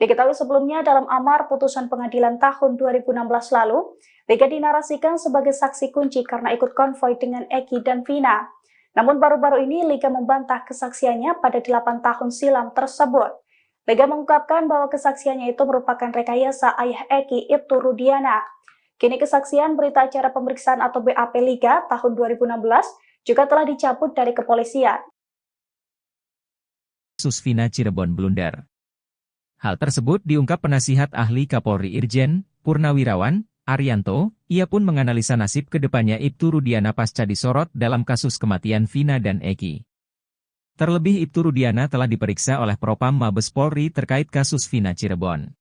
Diketahui sebelumnya dalam amar putusan pengadilan tahun 2016 lalu, Liga dinarasikan sebagai saksi kunci karena ikut konvoi dengan Eki dan Vina. Namun baru-baru ini Liga membantah kesaksiannya pada 8 tahun silam tersebut. Liga mengungkapkan bahwa kesaksiannya itu merupakan rekayasa ayah Eki, Ibtu Rudiana. Kini kesaksian berita acara pemeriksaan atau BAP Liga tahun 2016 juga telah dicabut dari kepolisian. Kasus Vina Cirebon blunder. Hal tersebut diungkap penasihat ahli Kapolri Irjen Purnawirawan Arianto. Ia pun menganalisa nasib kedepannya Ibtu Rudiana pasca disorot dalam kasus kematian Vina dan Eki. Terlebih Ibtu Rudiana telah diperiksa oleh Propam Mabes Polri terkait kasus Vina Cirebon.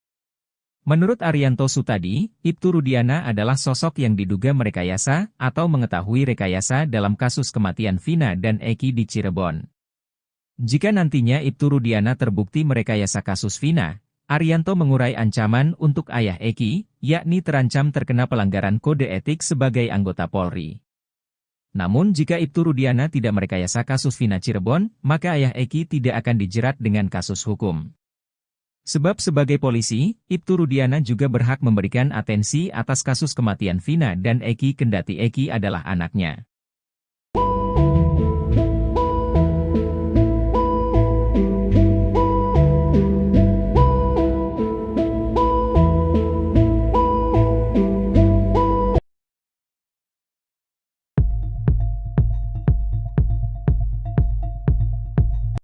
Menurut Arianto Sutadi, Ibtu Rudiana adalah sosok yang diduga merekayasa atau mengetahui rekayasa dalam kasus kematian Vina dan Eki di Cirebon. Jika nantinya Ibtu Rudiana terbukti merekayasa kasus Vina, Arianto mengurai ancaman untuk ayah Eki, yakni terancam terkena pelanggaran kode etik sebagai anggota Polri. Namun jika Ibtu Rudiana tidak merekayasa kasus Vina Cirebon, maka ayah Eki tidak akan dijerat dengan kasus hukum. Sebab sebagai polisi, Ibtu Rudiana juga berhak memberikan atensi atas kasus kematian Vina dan Eki kendati Eki adalah anaknya.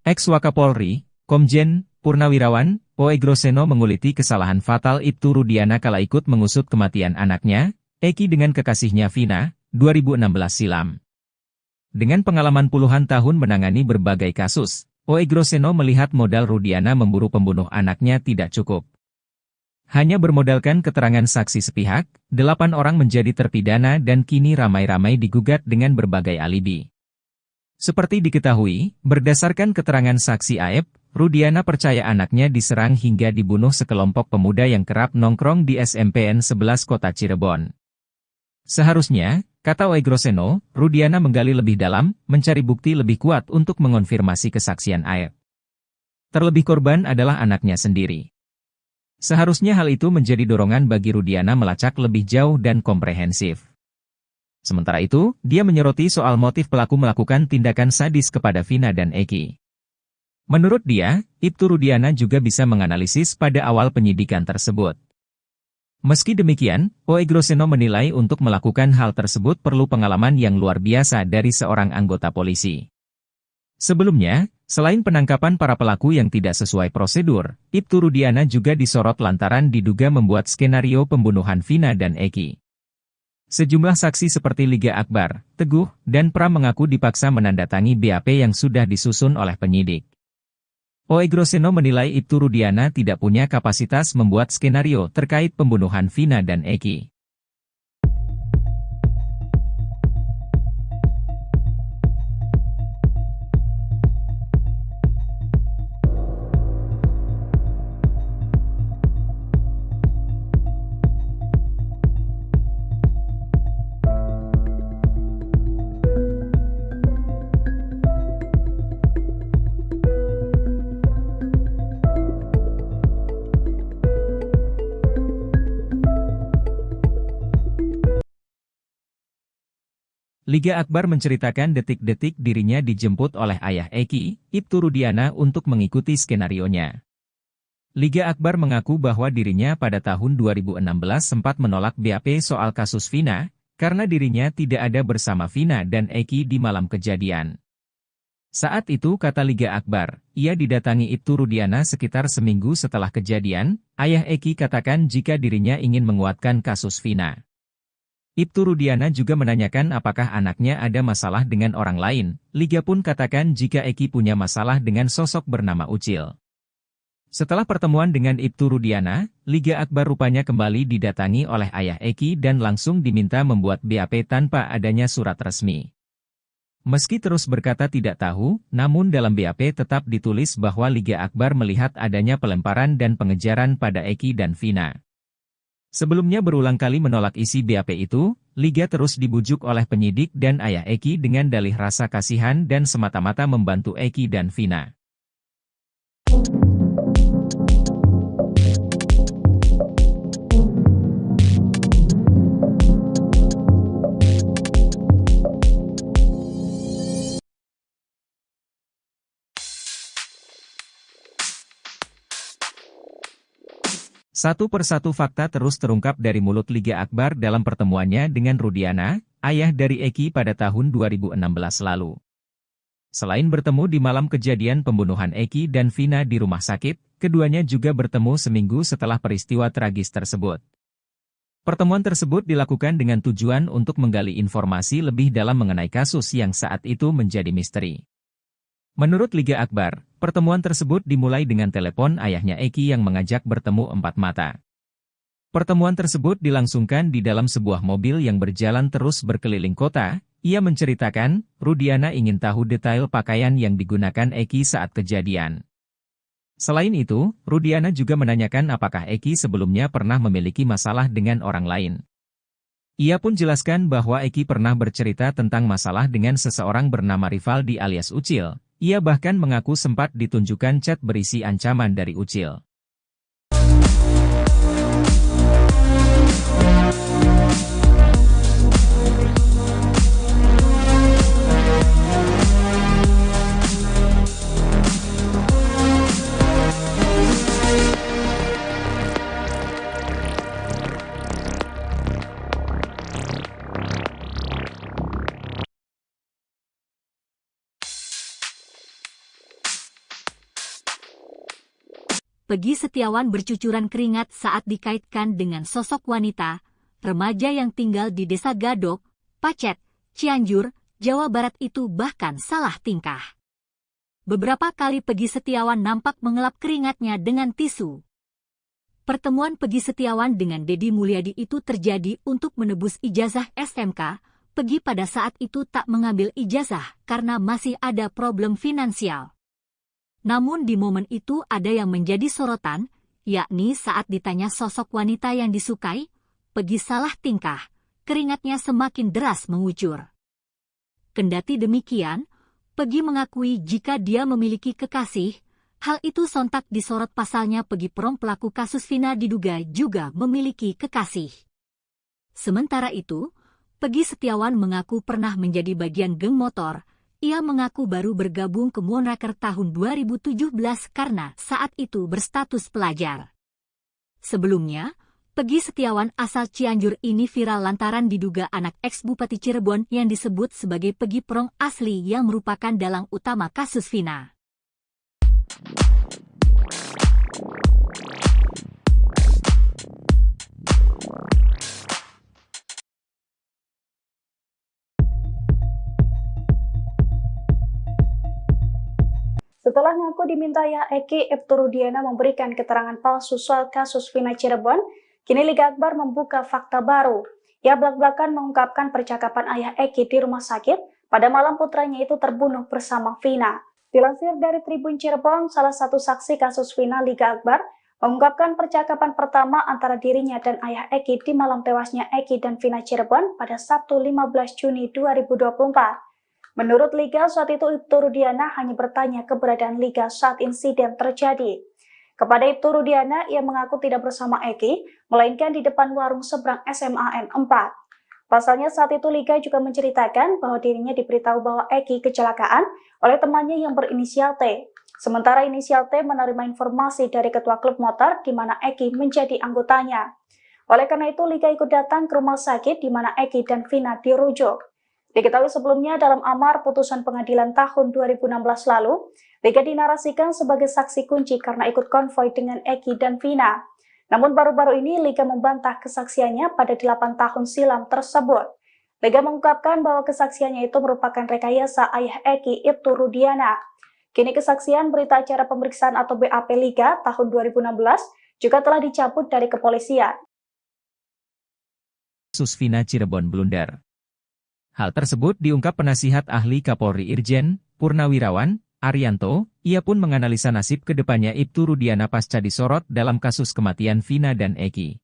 Ex-Wakapolri, Komjen Purnawirawan Oegroseno menguliti kesalahan fatal Ibtu Rudiana kala ikut mengusut kematian anaknya, Eki dengan kekasihnya Vina, 2016 silam. Dengan pengalaman puluhan tahun menangani berbagai kasus, Oegroseno melihat modal Rudiana memburu pembunuh anaknya tidak cukup. Hanya bermodalkan keterangan saksi sepihak, 8 orang menjadi terpidana dan kini ramai-ramai digugat dengan berbagai alibi. Seperti diketahui, berdasarkan keterangan saksi Aep, Rudiana percaya anaknya diserang hingga dibunuh sekelompok pemuda yang kerap nongkrong di SMPN 11 Kota Cirebon. Seharusnya, kata Oegroseno, Rudiana menggali lebih dalam, mencari bukti lebih kuat untuk mengonfirmasi kesaksian Aep. Terlebih korban adalah anaknya sendiri. Seharusnya hal itu menjadi dorongan bagi Rudiana melacak lebih jauh dan komprehensif. Sementara itu, dia menyoroti soal motif pelaku melakukan tindakan sadis kepada Vina dan Eki. Menurut dia, Ibtu Rudiana juga bisa menganalisis pada awal penyidikan tersebut. Meski demikian, Oegroseno menilai untuk melakukan hal tersebut perlu pengalaman yang luar biasa dari seorang anggota polisi. Sebelumnya, selain penangkapan para pelaku yang tidak sesuai prosedur, Ibtu Rudiana juga disorot lantaran diduga membuat skenario pembunuhan Vina dan Eki. Sejumlah saksi seperti Liga Akbar, Teguh, dan Pram mengaku dipaksa menandatangi BAP yang sudah disusun oleh penyidik. Oegroseno menilai Ibtu Rudiana tidak punya kapasitas membuat skenario terkait pembunuhan Vina dan Eki. Liga Akbar menceritakan detik-detik dirinya dijemput oleh ayah Eki, Ibtu Rudiana untuk mengikuti skenarionya. Liga Akbar mengaku bahwa dirinya pada tahun 2016 sempat menolak BAP soal kasus Vina, karena dirinya tidak ada bersama Vina dan Eki di malam kejadian. Saat itu kata Liga Akbar, ia didatangi Ibtu Rudiana sekitar seminggu setelah kejadian, ayah Eki katakan jika dirinya ingin menguatkan kasus Vina. Ibtu Rudiana juga menanyakan apakah anaknya ada masalah dengan orang lain. Liga pun katakan jika Eki punya masalah dengan sosok bernama Ucil. Setelah pertemuan dengan Ibtu Rudiana, Liga Akbar rupanya kembali didatangi oleh ayah Eki dan langsung diminta membuat BAP tanpa adanya surat resmi. Meski terus berkata tidak tahu, namun dalam BAP tetap ditulis bahwa Liga Akbar melihat adanya pelemparan dan pengejaran pada Eki dan Vina. Sebelumnya berulang kali menolak isi BAP itu, Liga terus dibujuk oleh penyidik dan ayah Eki dengan dalih rasa kasihan dan semata-mata membantu Eki dan Vina. Satu persatu fakta terus terungkap dari mulut Liga Akbar dalam pertemuannya dengan Rudiana, ayah dari Eki pada tahun 2016 lalu. Selain bertemu di malam kejadian pembunuhan Eki dan Vina di rumah sakit, keduanya juga bertemu seminggu setelah peristiwa tragis tersebut. Pertemuan tersebut dilakukan dengan tujuan untuk menggali informasi lebih dalam mengenai kasus yang saat itu menjadi misteri. Menurut Liga Akbar, pertemuan tersebut dimulai dengan telepon ayahnya Eki yang mengajak bertemu empat mata. Pertemuan tersebut dilangsungkan di dalam sebuah mobil yang berjalan terus berkeliling kota. Ia menceritakan, Rudiana ingin tahu detail pakaian yang digunakan Eki saat kejadian. Selain itu, Rudiana juga menanyakan apakah Eki sebelumnya pernah memiliki masalah dengan orang lain. Ia pun jelaskan bahwa Eki pernah bercerita tentang masalah dengan seseorang bernama Rivaldi alias Ucil. Ia bahkan mengaku sempat ditunjukkan chat berisi ancaman dari Ucil. Peggy Setiawan bercucuran keringat saat dikaitkan dengan sosok wanita, remaja yang tinggal di Desa Gadok, Pacet, Cianjur, Jawa Barat itu bahkan salah tingkah. Beberapa kali Peggy Setiawan nampak mengelap keringatnya dengan tisu. Pertemuan Peggy Setiawan dengan Deddy Mulyadi itu terjadi untuk menebus ijazah SMK. Peggy pada saat itu tak mengambil ijazah karena masih ada problem finansial. Namun di momen itu ada yang menjadi sorotan, yakni saat ditanya sosok wanita yang disukai, Peggy salah tingkah, keringatnya semakin deras mengucur. Kendati demikian, Peggy mengakui jika dia memiliki kekasih, hal itu sontak disorot pasalnya Peggy Prong pelaku kasus Vina diduga juga memiliki kekasih. Sementara itu, Peggy Setiawan mengaku pernah menjadi bagian geng motor. Ia mengaku baru bergabung ke Moonraker tahun 2017 karena saat itu berstatus pelajar. Sebelumnya, Peggy Setiawan asal Cianjur ini viral lantaran diduga anak ex-Bupati Cirebon yang disebut sebagai Peggy Prong asli yang merupakan dalang utama kasus Vina. Setelah ngaku diminta ya Eki, Ibtu Rudiana memberikan keterangan palsu soal kasus Vina Cirebon, kini Liga Akbar membuka fakta baru. Ia belak-belakan mengungkapkan percakapan ayah Eki di rumah sakit pada malam putranya itu terbunuh bersama Vina. Dilansir dari Tribun Cirebon, salah satu saksi kasus Vina Liga Akbar mengungkapkan percakapan pertama antara dirinya dan ayah Eki di malam tewasnya Eki dan Vina Cirebon pada Sabtu 15 Juni 2024. Menurut Liga, saat itu Ibtu Rudiana hanya bertanya keberadaan Liga saat insiden terjadi. Kepada Ibtu Rudiana, ia mengaku tidak bersama Eki, melainkan di depan warung seberang SMAN 4. Pasalnya saat itu Liga juga menceritakan bahwa dirinya diberitahu bahwa Eki kecelakaan oleh temannya yang berinisial T. Sementara inisial T menerima informasi dari ketua klub motor di mana Eki menjadi anggotanya. Oleh karena itu, Liga ikut datang ke rumah sakit di mana Eki dan Vina dirujuk. Diketahui sebelumnya dalam amar putusan pengadilan tahun 2016 lalu, Liga dinarasikan sebagai saksi kunci karena ikut konvoi dengan Eki dan Vina. Namun baru-baru ini Liga membantah kesaksiannya pada 8 tahun silam tersebut. Liga mengungkapkan bahwa kesaksiannya itu merupakan rekayasa ayah Eki, Ibtu Rudiana. Kini kesaksian berita acara pemeriksaan atau BAP Liga tahun 2016 juga telah dicabut dari kepolisian. Kasus Vina Cirebon blunder. Hal tersebut diungkap penasihat ahli Kapolri Irjen Purnawirawan Arianto. Ia pun menganalisa nasib kedepannya Ibtu Rudiana pasca disorot dalam kasus kematian Vina dan Eki.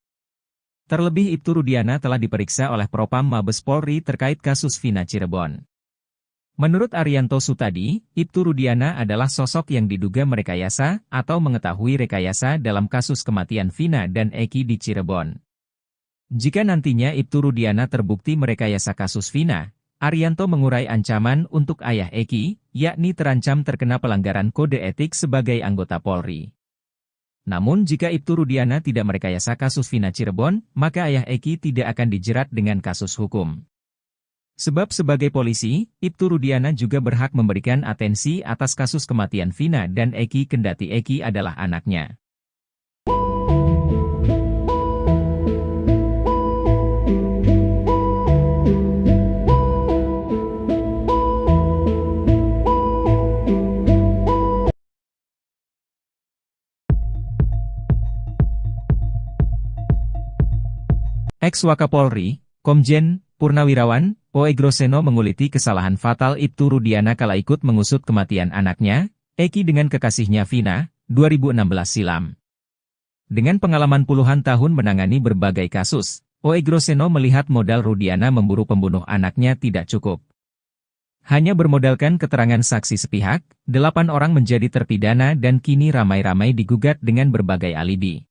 Terlebih Ibtu Rudiana telah diperiksa oleh Propam Mabes Polri terkait kasus Vina Cirebon. Menurut Arianto Sutadi, Ibtu Rudiana adalah sosok yang diduga merekayasa atau mengetahui rekayasa dalam kasus kematian Vina dan Eki di Cirebon. Jika nantinya Ibtu Rudiana terbukti merekayasa kasus Vina, Arianto mengurai ancaman untuk ayah Eki, yakni terancam terkena pelanggaran kode etik sebagai anggota Polri. Namun jika Ibtu Rudiana tidak merekayasa kasus Vina Cirebon, maka ayah Eki tidak akan dijerat dengan kasus hukum. Sebab sebagai polisi, Ibtu Rudiana juga berhak memberikan atensi atas kasus kematian Vina dan Eki kendati Eki adalah anaknya. Ex-Wakapolri, Komjen Purnawirawan Oegroseno menguliti kesalahan fatal Ibtu Rudiana kala ikut mengusut kematian anaknya, Eki dengan kekasihnya Vina, 2016 silam. Dengan pengalaman puluhan tahun menangani berbagai kasus, Oegroseno melihat modal Rudiana memburu pembunuh anaknya tidak cukup. Hanya bermodalkan keterangan saksi sepihak, 8 orang menjadi terpidana dan kini ramai-ramai digugat dengan berbagai alibi.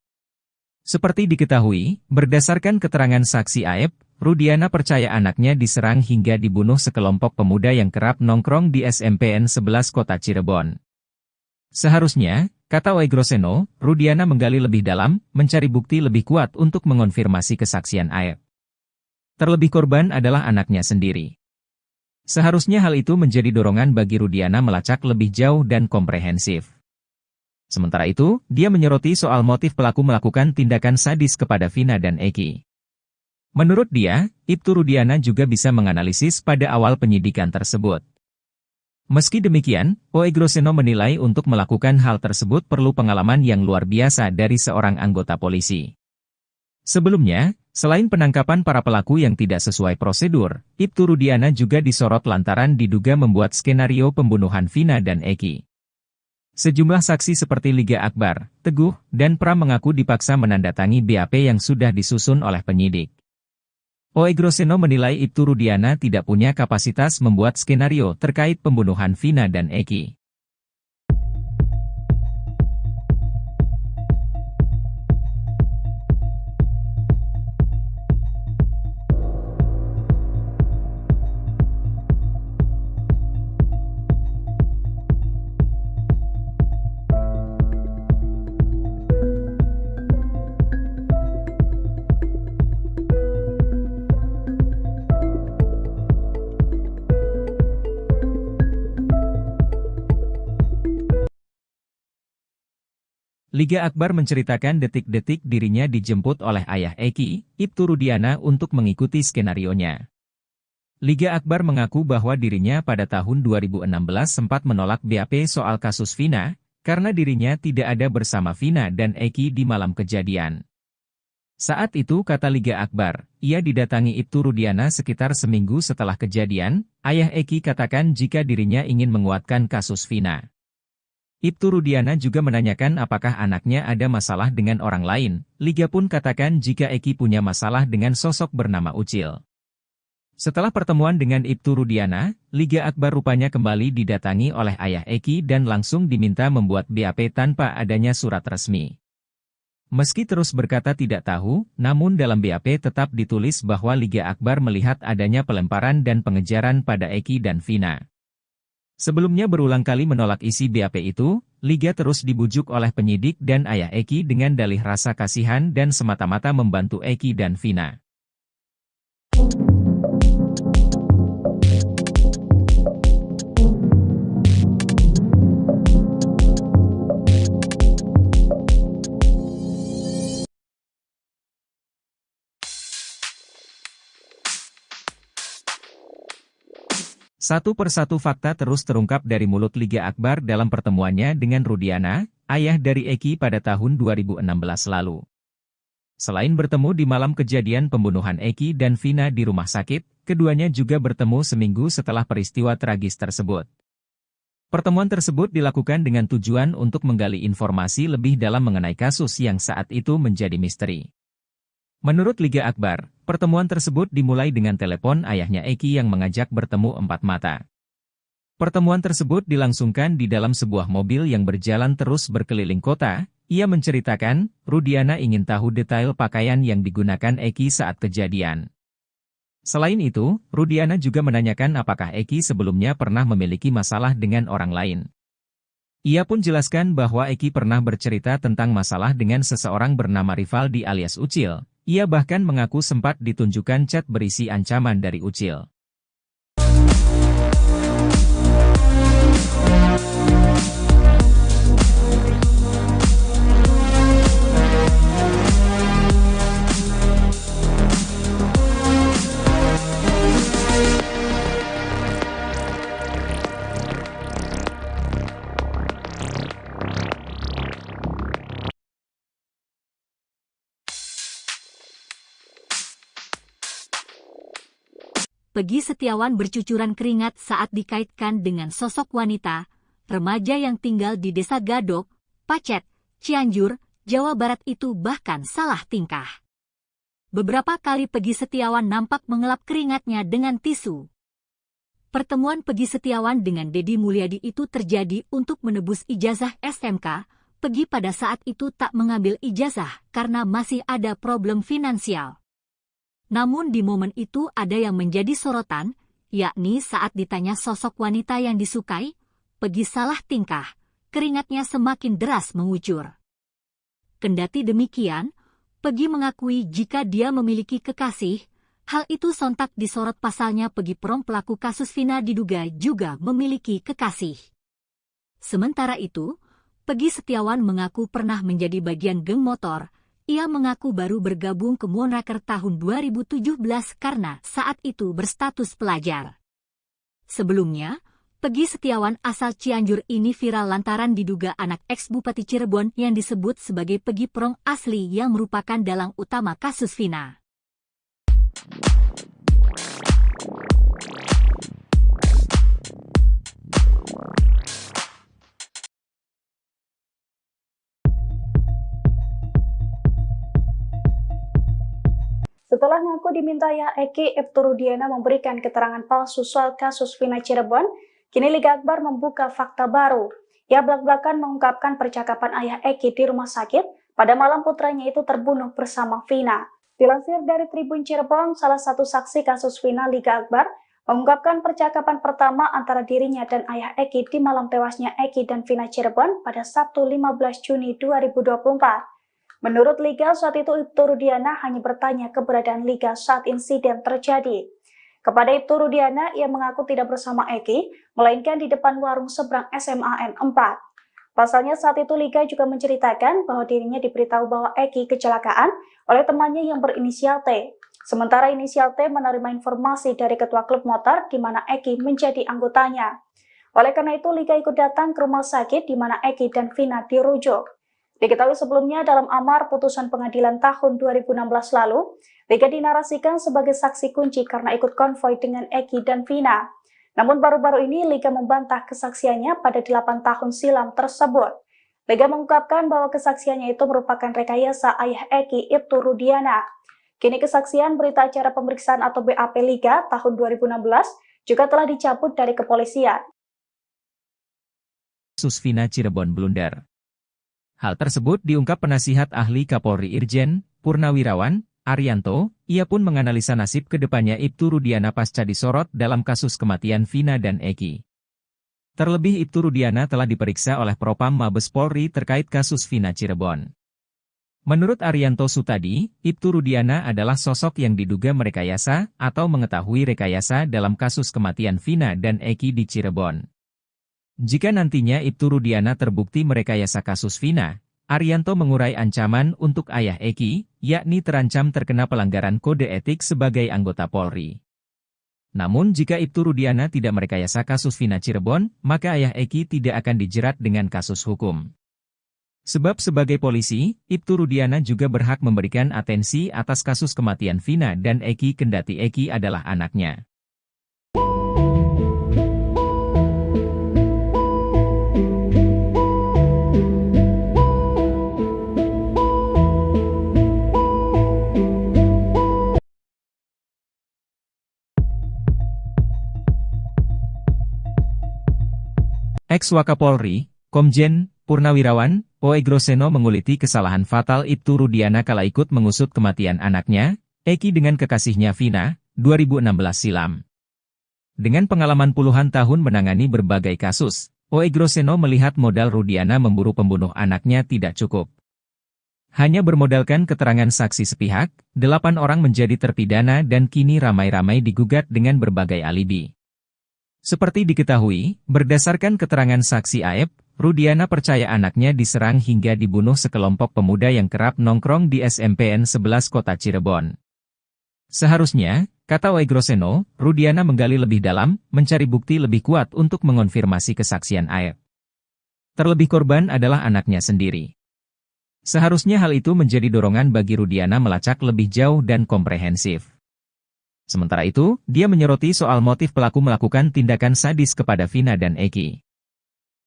Seperti diketahui, berdasarkan keterangan saksi Aep, Rudiana percaya anaknya diserang hingga dibunuh sekelompok pemuda yang kerap nongkrong di SMPN 11 Kota Cirebon. Seharusnya, kata Oegroseno, Rudiana menggali lebih dalam, mencari bukti lebih kuat untuk mengonfirmasi kesaksian Aep. Terlebih korban adalah anaknya sendiri. Seharusnya hal itu menjadi dorongan bagi Rudiana melacak lebih jauh dan komprehensif. Sementara itu, dia menyoroti soal motif pelaku melakukan tindakan sadis kepada Vina dan Eki. Menurut dia, Ibtu Rudiana juga bisa menganalisis pada awal penyidikan tersebut. Meski demikian, Oegroseno menilai untuk melakukan hal tersebut perlu pengalaman yang luar biasa dari seorang anggota polisi. Sebelumnya, selain penangkapan para pelaku yang tidak sesuai prosedur, Ibtu Rudiana juga disorot lantaran diduga membuat skenario pembunuhan Vina dan Eki. Sejumlah saksi seperti Liga Akbar, Teguh, dan Pram mengaku dipaksa menandatangi BAP yang sudah disusun oleh penyidik. Oegroseno menilai Ibtu Rudiana tidak punya kapasitas membuat skenario terkait pembunuhan Vina dan Eki. Liga Akbar menceritakan detik-detik dirinya dijemput oleh ayah Eki, Ibtu Rudiana untuk mengikuti skenarionya. Liga Akbar mengaku bahwa dirinya pada tahun 2016 sempat menolak BAP soal kasus Vina, karena dirinya tidak ada bersama Vina dan Eki di malam kejadian. Saat itu kata Liga Akbar, ia didatangi Ibtu Rudiana sekitar seminggu setelah kejadian, ayah Eki katakan jika dirinya ingin menguatkan kasus Vina. Ibtu Rudiana juga menanyakan apakah anaknya ada masalah dengan orang lain. Liga pun katakan jika Eki punya masalah dengan sosok bernama Ucil. Setelah pertemuan dengan Ibtu Rudiana, Liga Akbar rupanya kembali didatangi oleh ayah Eki dan langsung diminta membuat BAP tanpa adanya surat resmi. Meski terus berkata tidak tahu, namun dalam BAP tetap ditulis bahwa Liga Akbar melihat adanya pelemparan dan pengejaran pada Eki dan Vina. Sebelumnya berulang kali menolak isi BAP itu, Liga terus dibujuk oleh penyidik dan ayah Eki dengan dalih rasa kasihan dan semata-mata membantu Eki dan Vina. Satu persatu fakta terus terungkap dari mulut Liga Akbar dalam pertemuannya dengan Rudiana, ayah dari Eki pada tahun 2016 lalu. Selain bertemu di malam kejadian pembunuhan Eki dan Vina di rumah sakit, keduanya juga bertemu seminggu setelah peristiwa tragis tersebut. Pertemuan tersebut dilakukan dengan tujuan untuk menggali informasi lebih dalam mengenai kasus yang saat itu menjadi misteri. Menurut Liga Akbar, pertemuan tersebut dimulai dengan telepon ayahnya Eki yang mengajak bertemu empat mata. Pertemuan tersebut dilangsungkan di dalam sebuah mobil yang berjalan terus berkeliling kota. Ia menceritakan, Rudiana ingin tahu detail pakaian yang digunakan Eki saat kejadian. Selain itu, Rudiana juga menanyakan apakah Eki sebelumnya pernah memiliki masalah dengan orang lain. Ia pun jelaskan bahwa Eki pernah bercerita tentang masalah dengan seseorang bernama Rivaldi alias Ucil. Ia bahkan mengaku sempat ditunjukkan chat berisi ancaman dari Ucil. Peggy Setiawan bercucuran keringat saat dikaitkan dengan sosok wanita, remaja yang tinggal di Desa Gadok, Pacet, Cianjur, Jawa Barat itu bahkan salah tingkah. Beberapa kali Peggy Setiawan nampak mengelap keringatnya dengan tisu. Pertemuan Peggy Setiawan dengan Deddy Mulyadi itu terjadi untuk menebus ijazah SMK. Peggy pada saat itu tak mengambil ijazah karena masih ada problem finansial. Namun di momen itu ada yang menjadi sorotan, yakni saat ditanya sosok wanita yang disukai, Peggy salah tingkah, keringatnya semakin deras mengucur. Kendati demikian, Peggy mengakui jika dia memiliki kekasih, hal itu sontak disorot pasalnya Peggy Prong pelaku kasus Vina diduga juga memiliki kekasih. Sementara itu, Peggy Setiawan mengaku pernah menjadi bagian geng motor. Ia mengaku baru bergabung ke Moonraker tahun 2017 karena saat itu berstatus pelajar. Sebelumnya, Peggy Setiawan asal Cianjur ini viral lantaran diduga anak ex-Bupati Cirebon yang disebut sebagai Peggy Prong asli yang merupakan dalang utama kasus Vina. Setelah ngaku dimintai Eki, Ibtu Rudiana memberikan keterangan palsu soal kasus Vina Cirebon, kini Liga Akbar membuka fakta baru. Ia belak-belakan mengungkapkan percakapan ayah Eki di rumah sakit pada malam putranya itu terbunuh bersama Vina. Dilansir dari Tribun Cirebon, salah satu saksi kasus Vina Liga Akbar mengungkapkan percakapan pertama antara dirinya dan ayah Eki di malam tewasnya Eki dan Vina Cirebon pada Sabtu 15 Juni 2024. Menurut Liga, saat itu Ibtu Rudiana hanya bertanya keberadaan Liga saat insiden terjadi. Kepada Ibtu Rudiana, ia mengaku tidak bersama Eki, melainkan di depan warung seberang SMAN 4. Pasalnya saat itu Liga juga menceritakan bahwa dirinya diberitahu bahwa Eki kecelakaan oleh temannya yang berinisial T. Sementara inisial T menerima informasi dari ketua klub motor di mana Eki menjadi anggotanya. Oleh karena itu, Liga ikut datang ke rumah sakit di mana Eki dan Vina dirujuk. Diketahui sebelumnya dalam amar putusan pengadilan tahun 2016 lalu, Liga dinarasikan sebagai saksi kunci karena ikut konvoi dengan Eki dan Vina. Namun baru-baru ini Liga membantah kesaksiannya pada 8 tahun silam tersebut. Liga mengungkapkan bahwa kesaksiannya itu merupakan rekayasa ayah Eki, Ibtu Rudiana. Kini kesaksian berita acara pemeriksaan atau BAP Liga tahun 2016 juga telah dicabut dari kepolisian. Kasus Vina Cirebon blunder. Hal tersebut diungkap penasihat ahli Kapolri Irjen Purnawirawan Arianto. Ia pun menganalisa nasib kedepannya Ibtu Rudiana pasca disorot dalam kasus kematian Vina dan Eki. Terlebih Ibtu Rudiana telah diperiksa oleh Propam Mabes Polri terkait kasus Vina Cirebon. Menurut Arianto Sutadi, Ibtu Rudiana adalah sosok yang diduga merekayasa atau mengetahui rekayasa dalam kasus kematian Vina dan Eki di Cirebon. Jika nantinya Ibtu Rudiana terbukti merekayasa kasus Vina, Arianto mengurai ancaman untuk ayah Eki, yakni terancam terkena pelanggaran kode etik sebagai anggota Polri. Namun jika Ibtu Rudiana tidak merekayasa kasus Vina Cirebon, maka ayah Eki tidak akan dijerat dengan kasus hukum. Sebab sebagai polisi, Ibtu Rudiana juga berhak memberikan atensi atas kasus kematian Vina dan Eki kendati Eki adalah anaknya. Ex-Wakapolri, Komjen Purnawirawan Oegroseno menguliti kesalahan fatal Ibtu Rudiana kala ikut mengusut kematian anaknya, Eki dengan kekasihnya Vina, 2016 silam. Dengan pengalaman puluhan tahun menangani berbagai kasus, Oegroseno melihat modal Rudiana memburu pembunuh anaknya tidak cukup. Hanya bermodalkan keterangan saksi sepihak, 8 orang menjadi terpidana dan kini ramai-ramai digugat dengan berbagai alibi. Seperti diketahui, berdasarkan keterangan saksi Aep, Rudiana percaya anaknya diserang hingga dibunuh sekelompok pemuda yang kerap nongkrong di SMPN 11 Kota Cirebon. Seharusnya, kata Oegroseno, Rudiana menggali lebih dalam, mencari bukti lebih kuat untuk mengonfirmasi kesaksian Aep. Terlebih korban adalah anaknya sendiri. Seharusnya hal itu menjadi dorongan bagi Rudiana melacak lebih jauh dan komprehensif. Sementara itu, dia menyoroti soal motif pelaku melakukan tindakan sadis kepada Vina dan Eki.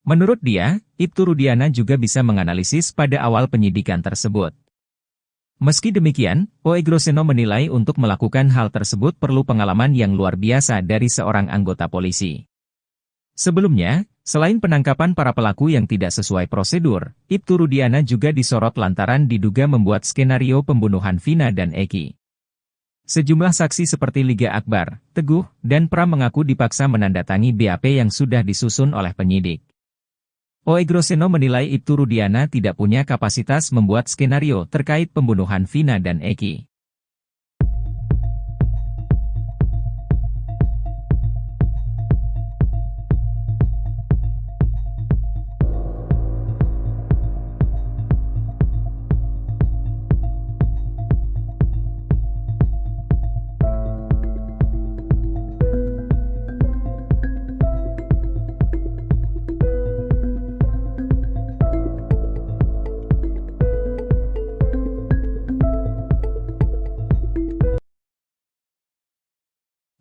Menurut dia, Ibtu Rudiana juga bisa menganalisis pada awal penyidikan tersebut. Meski demikian, Oegroseno menilai untuk melakukan hal tersebut perlu pengalaman yang luar biasa dari seorang anggota polisi. Sebelumnya, selain penangkapan para pelaku yang tidak sesuai prosedur, Ibtu Rudiana juga disorot lantaran diduga membuat skenario pembunuhan Vina dan Eki. Sejumlah saksi seperti Liga Akbar, Teguh, dan Pram mengaku dipaksa menandatangi BAP yang sudah disusun oleh penyidik. Oegroseno menilai Ibtu Rudiana tidak punya kapasitas membuat skenario terkait pembunuhan Vina dan Eki.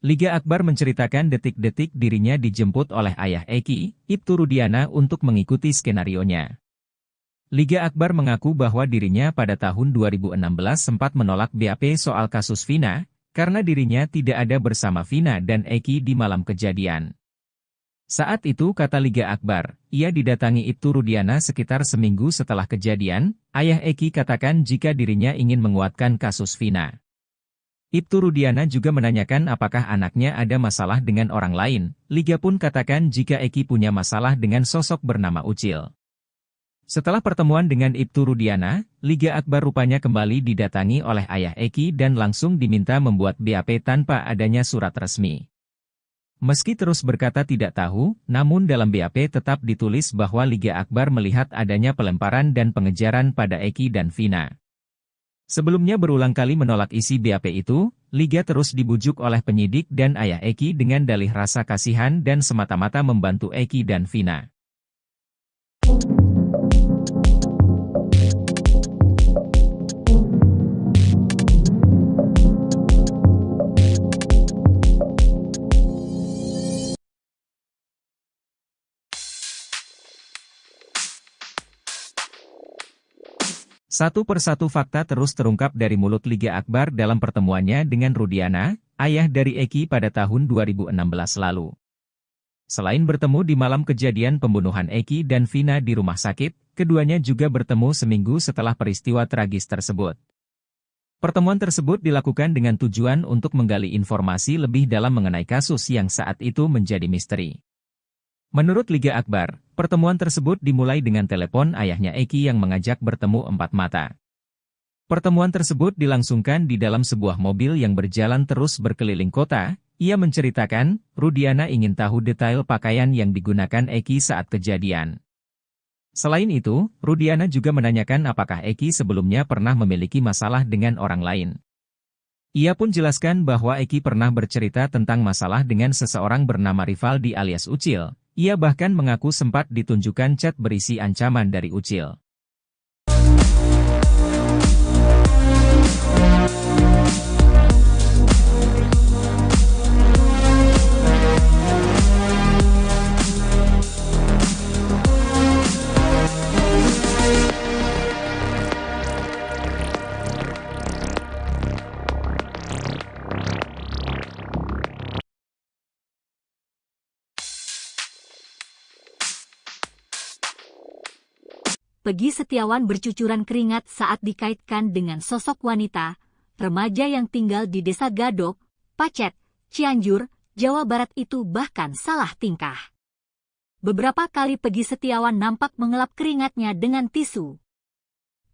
Liga Akbar menceritakan detik-detik dirinya dijemput oleh ayah Eki, Ibtu Rudiana untuk mengikuti skenarionya. Liga Akbar mengaku bahwa dirinya pada tahun 2016 sempat menolak BAP soal kasus Vina, karena dirinya tidak ada bersama Vina dan Eki di malam kejadian. Saat itu kata Liga Akbar, ia didatangi Ibtu Rudiana sekitar seminggu setelah kejadian, ayah Eki katakan jika dirinya ingin menguatkan kasus Vina. Ibtu Rudiana juga menanyakan apakah anaknya ada masalah dengan orang lain. Liga pun katakan jika Eki punya masalah dengan sosok bernama Ucil. Setelah pertemuan dengan Ibtu Rudiana, Liga Akbar rupanya kembali didatangi oleh ayah Eki dan langsung diminta membuat BAP tanpa adanya surat resmi. Meski terus berkata tidak tahu, namun dalam BAP tetap ditulis bahwa Liga Akbar melihat adanya pelemparan dan pengejaran pada Eki dan Vina. Sebelumnya berulang kali menolak isi BAP itu, Liga terus dibujuk oleh penyidik dan ayah Eki dengan dalih rasa kasihan dan semata-mata membantu Eki dan Vina. Satu persatu fakta terus terungkap dari mulut Liga Akbar dalam pertemuannya dengan Rudiana, ayah dari Eki pada tahun 2016 lalu. Selain bertemu di malam kejadian pembunuhan Eki dan Vina di rumah sakit, keduanya juga bertemu seminggu setelah peristiwa tragis tersebut. Pertemuan tersebut dilakukan dengan tujuan untuk menggali informasi lebih dalam mengenai kasus yang saat itu menjadi misteri. Menurut Liga Akbar, pertemuan tersebut dimulai dengan telepon ayahnya Eki yang mengajak bertemu empat mata. Pertemuan tersebut dilangsungkan di dalam sebuah mobil yang berjalan terus berkeliling kota. Ia menceritakan, Rudiana ingin tahu detail pakaian yang digunakan Eki saat kejadian. Selain itu, Rudiana juga menanyakan apakah Eki sebelumnya pernah memiliki masalah dengan orang lain. Ia pun jelaskan bahwa Eki pernah bercerita tentang masalah dengan seseorang bernama Rivaldi alias Ucil. Ia bahkan mengaku sempat ditunjukkan chat berisi ancaman dari Ucil. Peggy Setiawan bercucuran keringat saat dikaitkan dengan sosok wanita, remaja yang tinggal di Desa Gadok, Pacet, Cianjur, Jawa Barat itu bahkan salah tingkah. Beberapa kali Peggy Setiawan nampak mengelap keringatnya dengan tisu.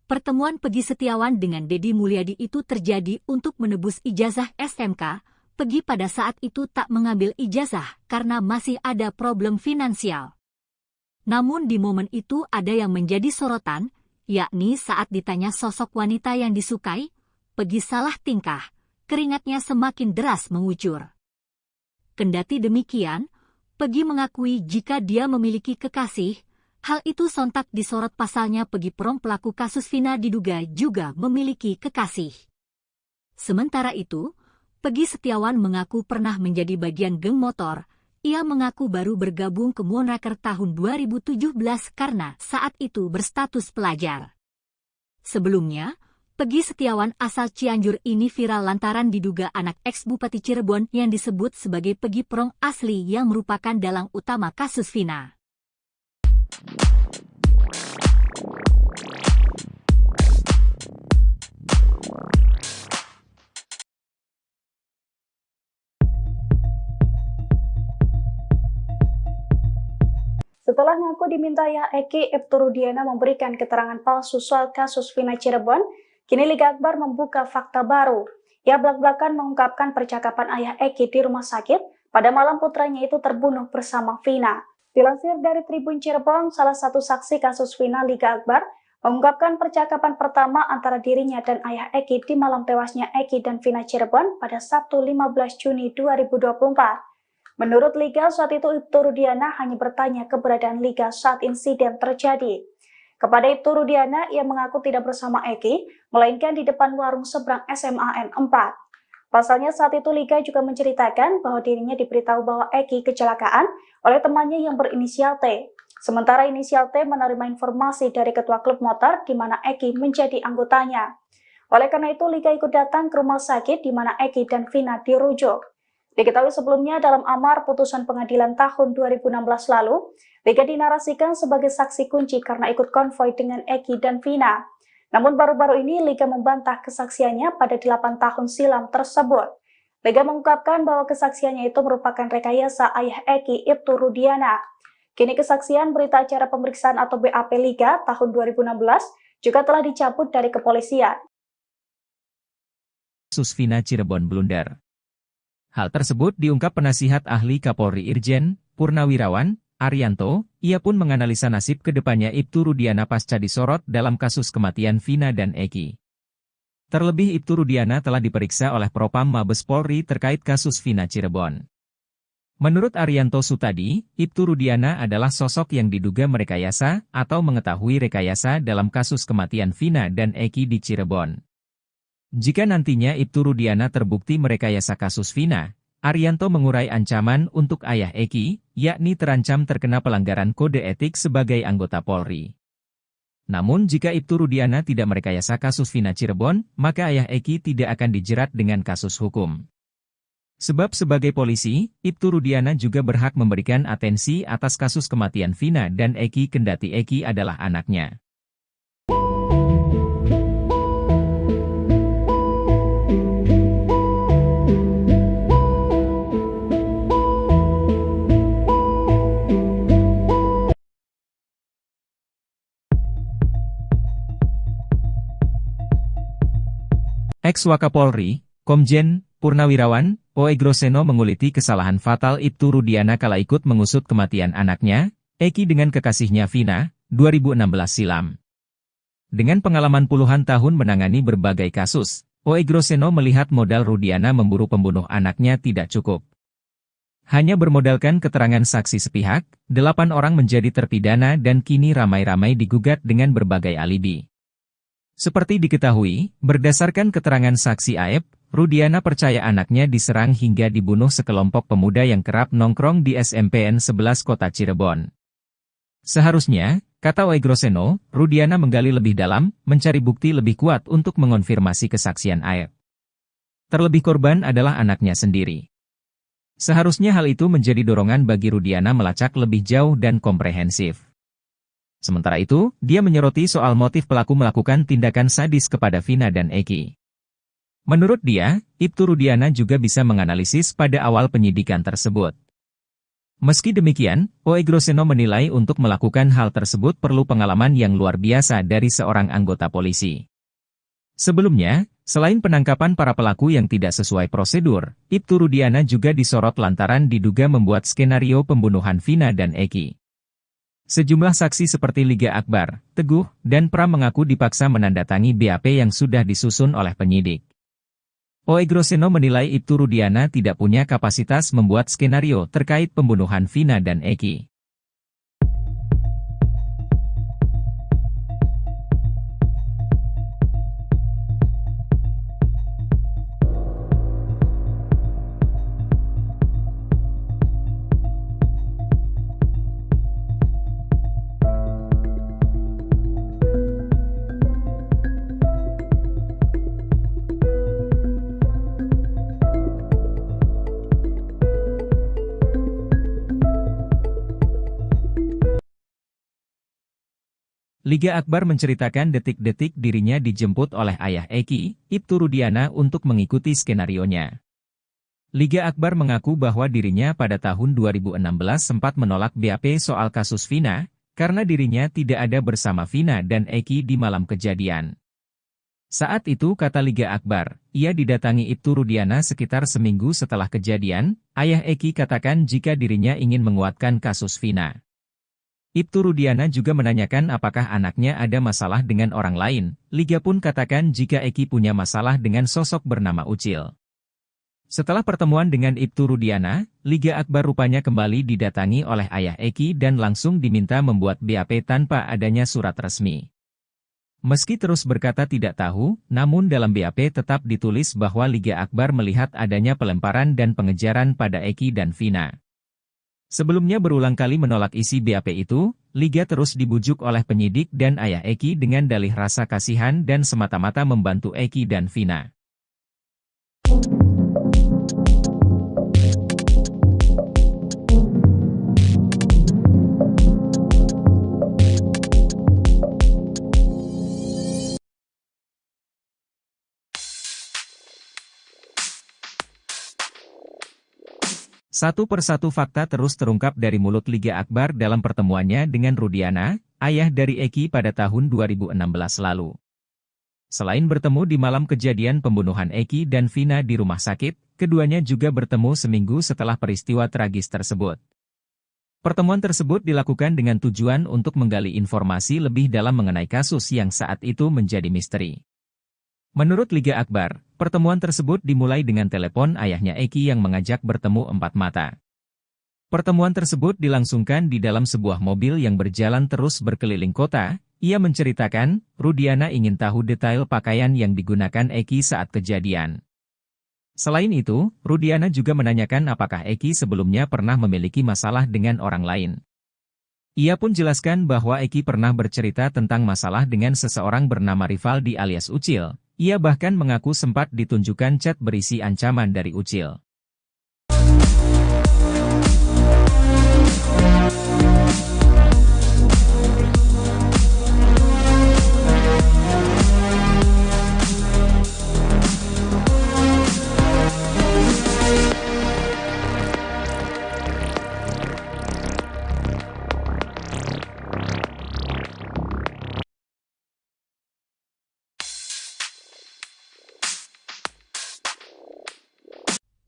Pertemuan Peggy Setiawan dengan Deddy Mulyadi itu terjadi untuk menebus ijazah SMK. Peggy pada saat itu tak mengambil ijazah karena masih ada problem finansial. Namun di momen itu ada yang menjadi sorotan, yakni saat ditanya sosok wanita yang disukai, Peggy salah tingkah, keringatnya semakin deras mengucur. Kendati demikian, Peggy mengakui jika dia memiliki kekasih, hal itu sontak disorot pasalnya Peggy Prong pelaku kasus Vina diduga juga memiliki kekasih. Sementara itu, Peggy Setiawan mengaku pernah menjadi bagian geng motor. Ia mengaku baru bergabung ke Moonraker tahun 2017 karena saat itu berstatus pelajar. Sebelumnya, Peggy Setiawan asal Cianjur ini viral lantaran diduga anak ex-Bupati Cirebon yang disebut sebagai Peggy Prong asli yang merupakan dalang utama kasus Vina. Setelah ngaku diminta Eki, Ibtu Rudiana memberikan keterangan palsu soal kasus Vina Cirebon, kini Liga Akbar membuka fakta baru. Ia belak-belakan mengungkapkan percakapan ayah Eki di rumah sakit pada malam putranya itu terbunuh bersama Vina. Dilansir dari Tribun Cirebon, salah satu saksi kasus Vina Liga Akbar mengungkapkan percakapan pertama antara dirinya dan ayah Eki di malam tewasnya Eki dan Vina Cirebon pada Sabtu 15 Juni 2024. Menurut Liga, saat itu Ibtu Rudiana hanya bertanya keberadaan Liga saat insiden terjadi. Kepada Ibtu Rudiana, ia mengaku tidak bersama Eki, melainkan di depan warung seberang SMAN 4. Pasalnya saat itu Liga juga menceritakan bahwa dirinya diberitahu bahwa Eki kecelakaan oleh temannya yang berinisial T. Sementara inisial T menerima informasi dari ketua klub motor di mana Eki menjadi anggotanya. Oleh karena itu, Liga ikut datang ke rumah sakit di mana Eki dan Vina dirujuk. Diketahui sebelumnya dalam amar putusan pengadilan tahun 2016 lalu, Liga dinarasikan sebagai saksi kunci karena ikut konvoi dengan Eki dan Vina. Namun baru-baru ini Liga membantah kesaksiannya pada 8 tahun silam tersebut. Liga mengungkapkan bahwa kesaksiannya itu merupakan rekayasa ayah Eki, Ibtu Rudiana. Kini kesaksian berita acara pemeriksaan atau BAP Liga tahun 2016 juga telah dicabut dari kepolisian. Kasus Vina Cirebon blunder. Hal tersebut diungkap penasihat ahli Kapolri Irjen Purnawirawan Arianto. Ia pun menganalisa nasib kedepannya Ibtu Rudiana pasca disorot dalam kasus kematian Vina dan Eki. Terlebih Ibtu Rudiana telah diperiksa oleh Propam Mabes Polri terkait kasus Vina Cirebon. Menurut Arianto Sutadi, Ibtu Rudiana adalah sosok yang diduga merekayasa atau mengetahui rekayasa dalam kasus kematian Vina dan Eki di Cirebon. Jika nantinya Ibtu Rudiana terbukti merekayasa kasus Vina, Arianto mengurai ancaman untuk ayah Eki, yakni terancam terkena pelanggaran kode etik sebagai anggota Polri. Namun jika Ibtu Rudiana tidak merekayasa kasus Vina Cirebon, maka ayah Eki tidak akan dijerat dengan kasus hukum. Sebab sebagai polisi, Ibtu Rudiana juga berhak memberikan atensi atas kasus kematian Vina dan Eki kendati Eki adalah anaknya. Ex-Wakapolri, Komjen Purnawirawan Oegroseno menguliti kesalahan fatal Ibtu Rudiana kala ikut mengusut kematian anaknya, Eki dengan kekasihnya Vina, 2016 silam. Dengan pengalaman puluhan tahun menangani berbagai kasus, Oegroseno melihat modal Rudiana memburu pembunuh anaknya tidak cukup. Hanya bermodalkan keterangan saksi sepihak, 8 orang menjadi terpidana dan kini ramai-ramai digugat dengan berbagai alibi. Seperti diketahui, berdasarkan keterangan saksi Aep, Rudiana percaya anaknya diserang hingga dibunuh sekelompok pemuda yang kerap nongkrong di SMPN 11 Kota Cirebon. Seharusnya, kata Oegroseno, Rudiana menggali lebih dalam, mencari bukti lebih kuat untuk mengonfirmasi kesaksian Aep. Terlebih korban adalah anaknya sendiri. Seharusnya hal itu menjadi dorongan bagi Rudiana melacak lebih jauh dan komprehensif. Sementara itu, dia menyoroti soal motif pelaku melakukan tindakan sadis kepada Vina dan Eki. Menurut dia, Ibtu Rudiana juga bisa menganalisis pada awal penyidikan tersebut. Meski demikian, Oegroseno menilai untuk melakukan hal tersebut perlu pengalaman yang luar biasa dari seorang anggota polisi. Sebelumnya, selain penangkapan para pelaku yang tidak sesuai prosedur, Ibtu Rudiana juga disorot lantaran diduga membuat skenario pembunuhan Vina dan Eki. Sejumlah saksi seperti Liga Akbar, Teguh, dan Pram mengaku dipaksa menandatangi BAP yang sudah disusun oleh penyidik. Oegroseno menilai Ibtu Rudiana tidak punya kapasitas membuat skenario terkait pembunuhan Vina dan Eki. Liga Akbar menceritakan detik-detik dirinya dijemput oleh ayah Eki, Ibtu Rudiana untuk mengikuti skenarionya. Liga Akbar mengaku bahwa dirinya pada tahun 2016 sempat menolak BAP soal kasus Vina, karena dirinya tidak ada bersama Vina dan Eki di malam kejadian. Saat itu kata Liga Akbar, ia didatangi Ibtu Rudiana sekitar seminggu setelah kejadian, ayah Eki katakan jika dirinya ingin menguatkan kasus Vina. Ibtu Rudiana juga menanyakan apakah anaknya ada masalah dengan orang lain. Liga pun katakan jika Eki punya masalah dengan sosok bernama Ucil. Setelah pertemuan dengan Ibtu Rudiana, Liga Akbar rupanya kembali didatangi oleh ayah Eki dan langsung diminta membuat BAP tanpa adanya surat resmi. Meski terus berkata tidak tahu, namun dalam BAP tetap ditulis bahwa Liga Akbar melihat adanya pelemparan dan pengejaran pada Eki dan Vina. Sebelumnya berulang kali menolak isi BAP itu, Liga terus dibujuk oleh penyidik dan ayah Eki dengan dalih rasa kasihan dan semata-mata membantu Eki dan Vina. Satu persatu fakta terus terungkap dari mulut Liga Akbar dalam pertemuannya dengan Rudiana, ayah dari Eki pada tahun 2016 lalu. Selain bertemu di malam kejadian pembunuhan Eki dan Vina di rumah sakit, keduanya juga bertemu seminggu setelah peristiwa tragis tersebut. Pertemuan tersebut dilakukan dengan tujuan untuk menggali informasi lebih dalam mengenai kasus yang saat itu menjadi misteri. Menurut Liga Akbar, pertemuan tersebut dimulai dengan telepon ayahnya Eki yang mengajak bertemu empat mata. Pertemuan tersebut dilangsungkan di dalam sebuah mobil yang berjalan terus berkeliling kota. Ia menceritakan, Rudiana ingin tahu detail pakaian yang digunakan Eki saat kejadian. Selain itu, Rudiana juga menanyakan apakah Eki sebelumnya pernah memiliki masalah dengan orang lain. Ia pun jelaskan bahwa Eki pernah bercerita tentang masalah dengan seseorang bernama Rivaldi alias Ucil. Ia bahkan mengaku sempat ditunjukkan chat berisi ancaman dari Ucil.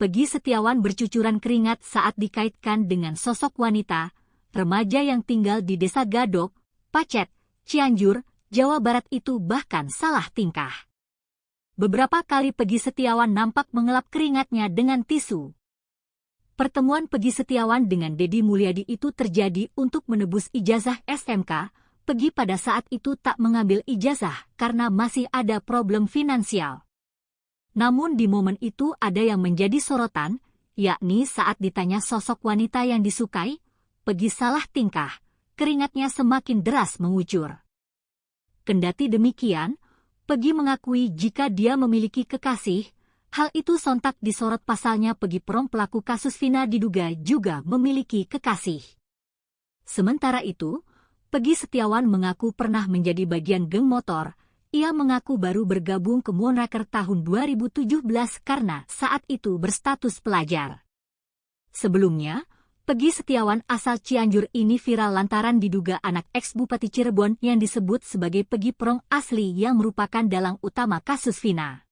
Peggy Setiawan bercucuran keringat saat dikaitkan dengan sosok wanita, remaja yang tinggal di Desa Gadok, Pacet, Cianjur, Jawa Barat itu bahkan salah tingkah. Beberapa kali Peggy Setiawan nampak mengelap keringatnya dengan tisu. Pertemuan Peggy Setiawan dengan Deddy Mulyadi itu terjadi untuk menebus ijazah SMK. Peggy pada saat itu tak mengambil ijazah karena masih ada problem finansial. Namun di momen itu ada yang menjadi sorotan, yakni saat ditanya sosok wanita yang disukai, Peggy salah tingkah, keringatnya semakin deras mengucur. Kendati demikian, Peggy mengakui jika dia memiliki kekasih, hal itu sontak disorot pasalnya Peggy Prom pelaku kasus Vina diduga juga memiliki kekasih. Sementara itu, Peggy Setiawan mengaku pernah menjadi bagian geng motor. Ia mengaku baru bergabung ke Moonraker tahun 2017 karena saat itu berstatus pelajar. Sebelumnya, Peggy Setiawan asal Cianjur ini viral lantaran diduga anak ex-Bupati Cirebon yang disebut sebagai Peggy Prong asli yang merupakan dalang utama kasus Vina.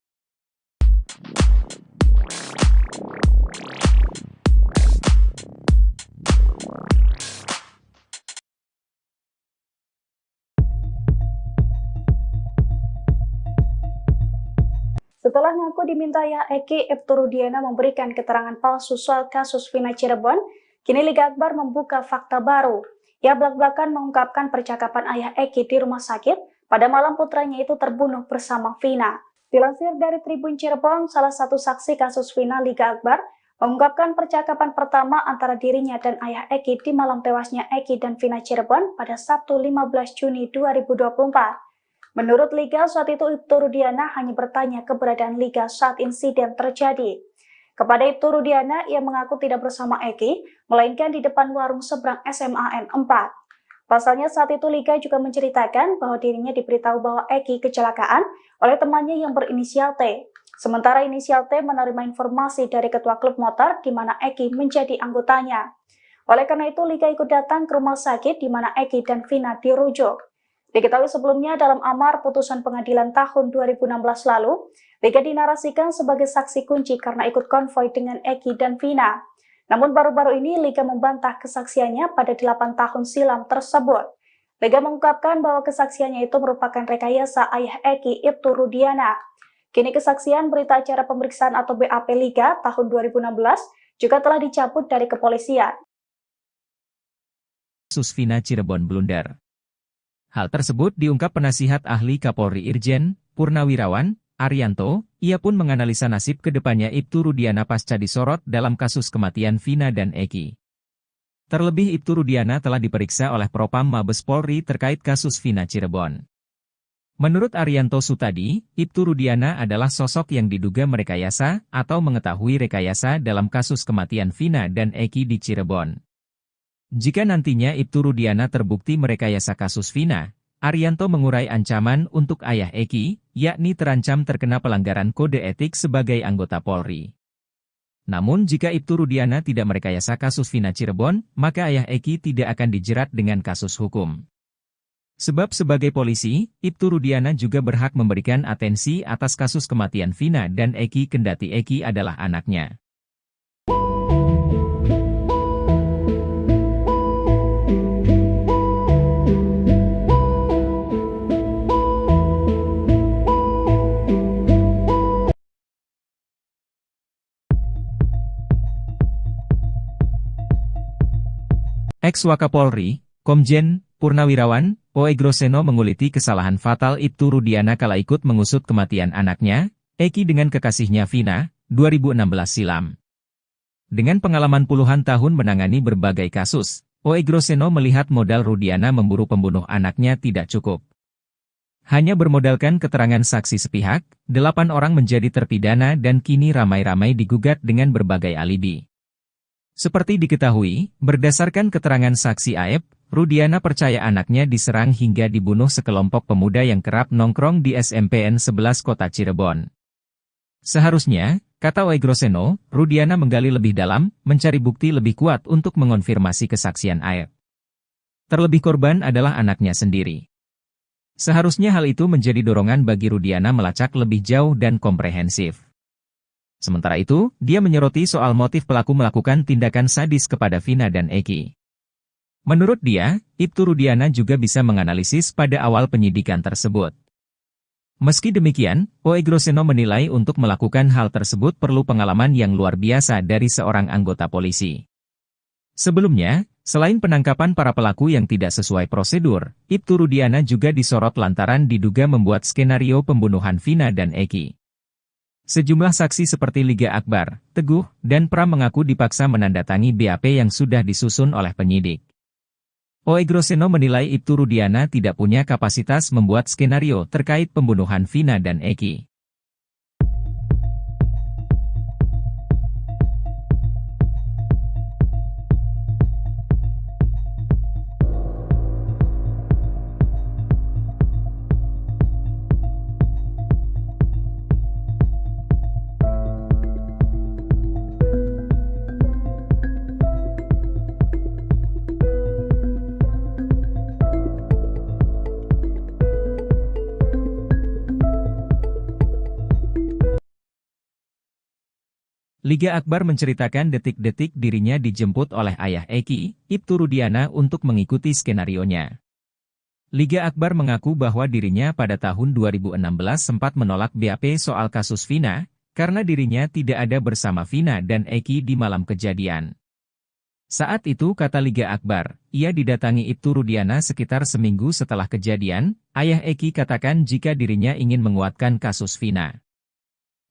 Setelah ngaku dimintai Eki, Ibtu Rudiana memberikan keterangan palsu soal kasus Vina Cirebon, kini Liga Akbar membuka fakta baru. Ia belak-belakan mengungkapkan percakapan ayah Eki di rumah sakit pada malam putranya itu terbunuh bersama Vina. Dilansir dari Tribun Cirebon, salah satu saksi kasus Vina Liga Akbar mengungkapkan percakapan pertama antara dirinya dan ayah Eki di malam tewasnya Eki dan Vina Cirebon pada Sabtu 15 Juni 2024. Menurut Liga, saat itu Ibtu Rudiana hanya bertanya keberadaan Liga saat insiden terjadi. Kepada Ibtu Rudiana, ia mengaku tidak bersama Eki, melainkan di depan warung seberang SMAN 4. Pasalnya saat itu Liga juga menceritakan bahwa dirinya diberitahu bahwa Eki kecelakaan oleh temannya yang berinisial T. Sementara inisial T menerima informasi dari ketua klub motor di mana Eki menjadi anggotanya. Oleh karena itu, Liga ikut datang ke rumah sakit di mana Eki dan Vina dirujuk. Diketahui sebelumnya dalam amar putusan pengadilan tahun 2016 lalu, Liga dinarasikan sebagai saksi kunci karena ikut konvoi dengan Eki dan Vina. Namun baru-baru ini Liga membantah kesaksiannya pada 8 tahun silam tersebut. Liga mengungkapkan bahwa kesaksiannya itu merupakan rekayasa ayah Eki, Ibtu Rudiana. Kini kesaksian berita acara pemeriksaan atau BAP Liga tahun 2016 juga telah dicabut dari kepolisian. Kasus Vina Cirebon blunder. Hal tersebut diungkap penasihat ahli Kapolri Irjen Purnawirawan Arianto. Ia pun menganalisa nasib kedepannya Ibtu Rudiana pasca disorot dalam kasus kematian Vina dan Eki. Terlebih Ibtu Rudiana telah diperiksa oleh Propam Mabes Polri terkait kasus Vina Cirebon. Menurut Arianto Sutadi, Ibtu Rudiana adalah sosok yang diduga merekayasa atau mengetahui rekayasa dalam kasus kematian Vina dan Eki di Cirebon. Jika nantinya Ibtu Rudiana terbukti merekayasa kasus Vina, Arianto mengurai ancaman untuk ayah Eki, yakni terancam terkena pelanggaran kode etik sebagai anggota Polri. Namun jika Ibtu Rudiana tidak merekayasa kasus Vina Cirebon, maka ayah Eki tidak akan dijerat dengan kasus hukum. Sebab sebagai polisi, Ibtu Rudiana juga berhak memberikan atensi atas kasus kematian Vina dan Eki kendati Eki adalah anaknya. Ex-Wakapolri, Komjen Purnawirawan Oegroseno menguliti kesalahan fatal Ibtu Rudiana kala ikut mengusut kematian anaknya, Eki dengan kekasihnya Vina, 2016 silam. Dengan pengalaman puluhan tahun menangani berbagai kasus, Oegroseno melihat modal Rudiana memburu pembunuh anaknya tidak cukup. Hanya bermodalkan keterangan saksi sepihak, 8 orang menjadi terpidana dan kini ramai-ramai digugat dengan berbagai alibi. Seperti diketahui, berdasarkan keterangan saksi Aep, Rudiana percaya anaknya diserang hingga dibunuh sekelompok pemuda yang kerap nongkrong di SMPN 11 Kota Cirebon. Seharusnya, kata Oegroseno, Rudiana menggali lebih dalam, mencari bukti lebih kuat untuk mengonfirmasi kesaksian Aep. Terlebih korban adalah anaknya sendiri. Seharusnya hal itu menjadi dorongan bagi Rudiana melacak lebih jauh dan komprehensif. Sementara itu, dia menyoroti soal motif pelaku melakukan tindakan sadis kepada Vina dan Eki. Menurut dia, Ibtu Rudiana juga bisa menganalisis pada awal penyidikan tersebut. Meski demikian, Oegroseno menilai untuk melakukan hal tersebut perlu pengalaman yang luar biasa dari seorang anggota polisi. Sebelumnya, selain penangkapan para pelaku yang tidak sesuai prosedur, Ibtu Rudiana juga disorot lantaran diduga membuat skenario pembunuhan Vina dan Eki. Sejumlah saksi seperti Liga Akbar, Teguh, dan Pram mengaku dipaksa menandatangani BAP yang sudah disusun oleh penyidik. Oegroseno menilai Ibtu Rudiana tidak punya kapasitas membuat skenario terkait pembunuhan Vina dan Eki. Liga Akbar menceritakan detik-detik dirinya dijemput oleh ayah Eki, Ibtu Rudiana untuk mengikuti skenarionya. Liga Akbar mengaku bahwa dirinya pada tahun 2016 sempat menolak BAP soal kasus Vina, karena dirinya tidak ada bersama Vina dan Eki di malam kejadian. Saat itu kata Liga Akbar, ia didatangi Ibtu Rudiana sekitar seminggu setelah kejadian, ayah Eki katakan jika dirinya ingin menguatkan kasus Vina.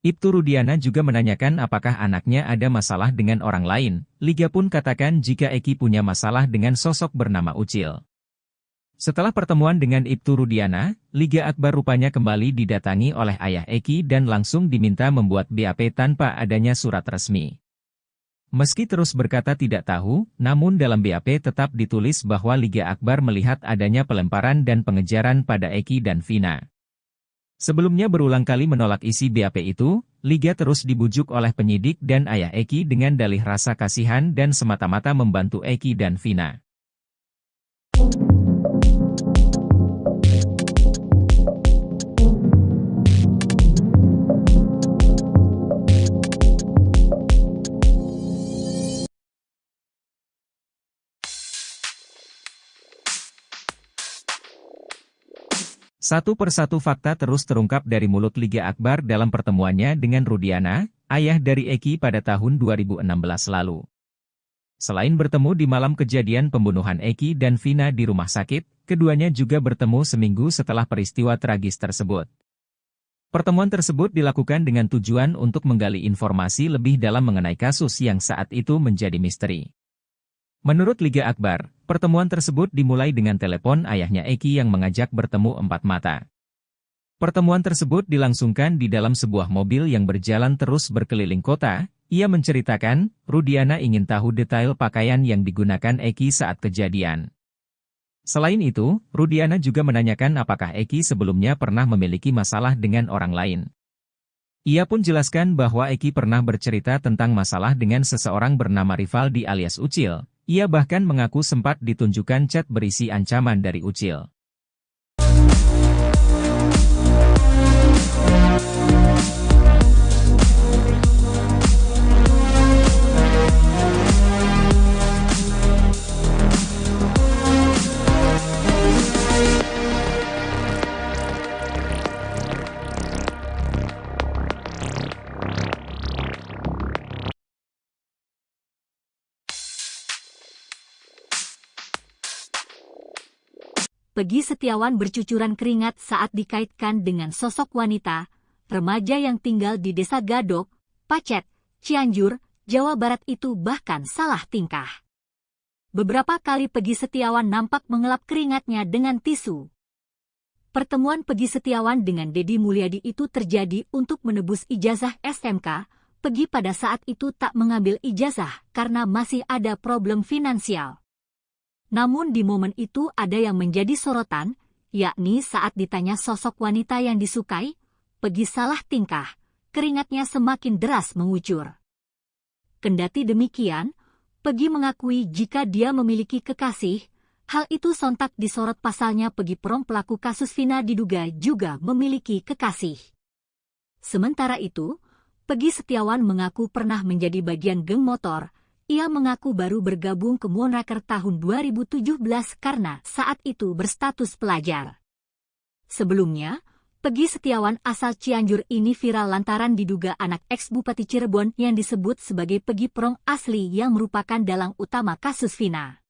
Ibtu Rudiana juga menanyakan apakah anaknya ada masalah dengan orang lain. Liga pun katakan jika Eki punya masalah dengan sosok bernama Ucil. Setelah pertemuan dengan Ibtu Rudiana, Liga Akbar rupanya kembali didatangi oleh ayah Eki dan langsung diminta membuat BAP tanpa adanya surat resmi. Meski terus berkata tidak tahu, namun dalam BAP tetap ditulis bahwa Liga Akbar melihat adanya pelemparan dan pengejaran pada Eki dan Vina. Sebelumnya berulang kali menolak isi BAP itu, Liga terus dibujuk oleh penyidik dan ayah Eki dengan dalih rasa kasihan dan semata-mata membantu Eki dan Vina. Satu persatu fakta terus terungkap dari mulut Liga Akbar dalam pertemuannya dengan Rudiana, ayah dari Eki pada tahun 2016 lalu. Selain bertemu di malam kejadian pembunuhan Eki dan Vina di rumah sakit, keduanya juga bertemu seminggu setelah peristiwa tragis tersebut. Pertemuan tersebut dilakukan dengan tujuan untuk menggali informasi lebih dalam mengenai kasus yang saat itu menjadi misteri. Menurut Liga Akbar, pertemuan tersebut dimulai dengan telepon ayahnya Eki yang mengajak bertemu empat mata. Pertemuan tersebut dilangsungkan di dalam sebuah mobil yang berjalan terus berkeliling kota. Ia menceritakan, Rudiana ingin tahu detail pakaian yang digunakan Eki saat kejadian. Selain itu, Rudiana juga menanyakan apakah Eki sebelumnya pernah memiliki masalah dengan orang lain. Ia pun jelaskan bahwa Eki pernah bercerita tentang masalah dengan seseorang bernama Rivaldi alias Ucil. Ia bahkan mengaku sempat ditunjukkan chat berisi ancaman dari Ucil. Peggy Setiawan bercucuran keringat saat dikaitkan dengan sosok wanita, remaja yang tinggal di Desa Gadok, Pacet, Cianjur, Jawa Barat itu bahkan salah tingkah. Beberapa kali Peggy Setiawan nampak mengelap keringatnya dengan tisu. Pertemuan Peggy Setiawan dengan Deddy Mulyadi itu terjadi untuk menebus ijazah SMK. Peggy pada saat itu tak mengambil ijazah karena masih ada problem finansial. Namun di momen itu ada yang menjadi sorotan, yakni saat ditanya sosok wanita yang disukai, Peggy salah tingkah, keringatnya semakin deras mengucur. Kendati demikian, Peggy mengakui jika dia memiliki kekasih, hal itu sontak disorot pasalnya Peggy Prong pelaku kasus Vina diduga juga memiliki kekasih. Sementara itu, Peggy Setiawan mengaku pernah menjadi bagian geng motor. Ia mengaku baru bergabung ke Moonraker tahun 2017 karena saat itu berstatus pelajar. Sebelumnya, Peggy Setiawan asal Cianjur ini viral lantaran diduga anak ex-Bupati Cirebon yang disebut sebagai Peggy Prong asli yang merupakan dalang utama kasus Vina.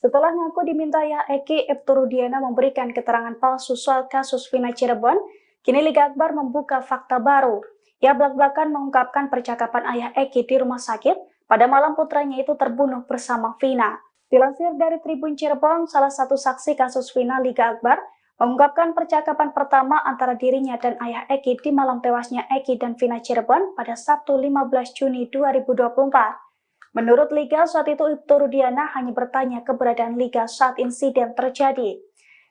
Setelah ngaku diminta ya Eki, Ibtu Rudiana memberikan keterangan palsu soal kasus Vina Cirebon, kini Liga Akbar membuka fakta baru. Ia belak-belakan mengungkapkan percakapan ayah Eki di rumah sakit pada malam putranya itu terbunuh bersama Vina. Dilansir dari Tribun Cirebon, salah satu saksi kasus Vina, Liga Akbar mengungkapkan percakapan pertama antara dirinya dan ayah Eki di malam tewasnya Eki dan Vina Cirebon pada Sabtu 15 Juni 2024. Menurut Liga, saat itu Ibtu Rudiana hanya bertanya keberadaan Liga saat insiden terjadi.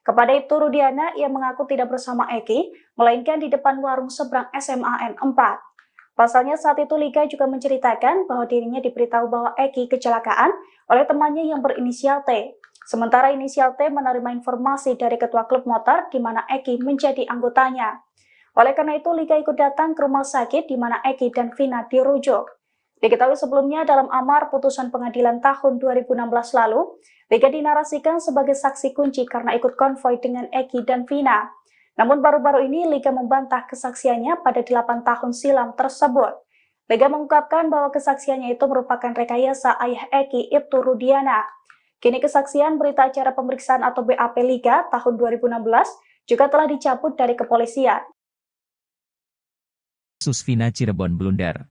Kepada Ibtu Rudiana, ia mengaku tidak bersama Eki, melainkan di depan warung seberang SMAN 4. Pasalnya saat itu Liga juga menceritakan bahwa dirinya diberitahu bahwa Eki kecelakaan oleh temannya yang berinisial T. Sementara inisial T menerima informasi dari ketua klub motor di mana Eki menjadi anggotanya. Oleh karena itu, Liga ikut datang ke rumah sakit di mana Eki dan Vina dirujuk. Diketahui sebelumnya dalam amar putusan pengadilan tahun 2016 lalu, Liga dinarasikan sebagai saksi kunci karena ikut konvoi dengan Eki dan Vina. Namun baru-baru ini Liga membantah kesaksiannya pada 8 tahun silam tersebut. Liga mengungkapkan bahwa kesaksiannya itu merupakan rekayasa ayah Eki, Ibtu Rudiana. Kini kesaksian berita acara pemeriksaan atau BAP Liga tahun 2016 juga telah dicabut dari kepolisian. Kasus Vina Cirebon blunder.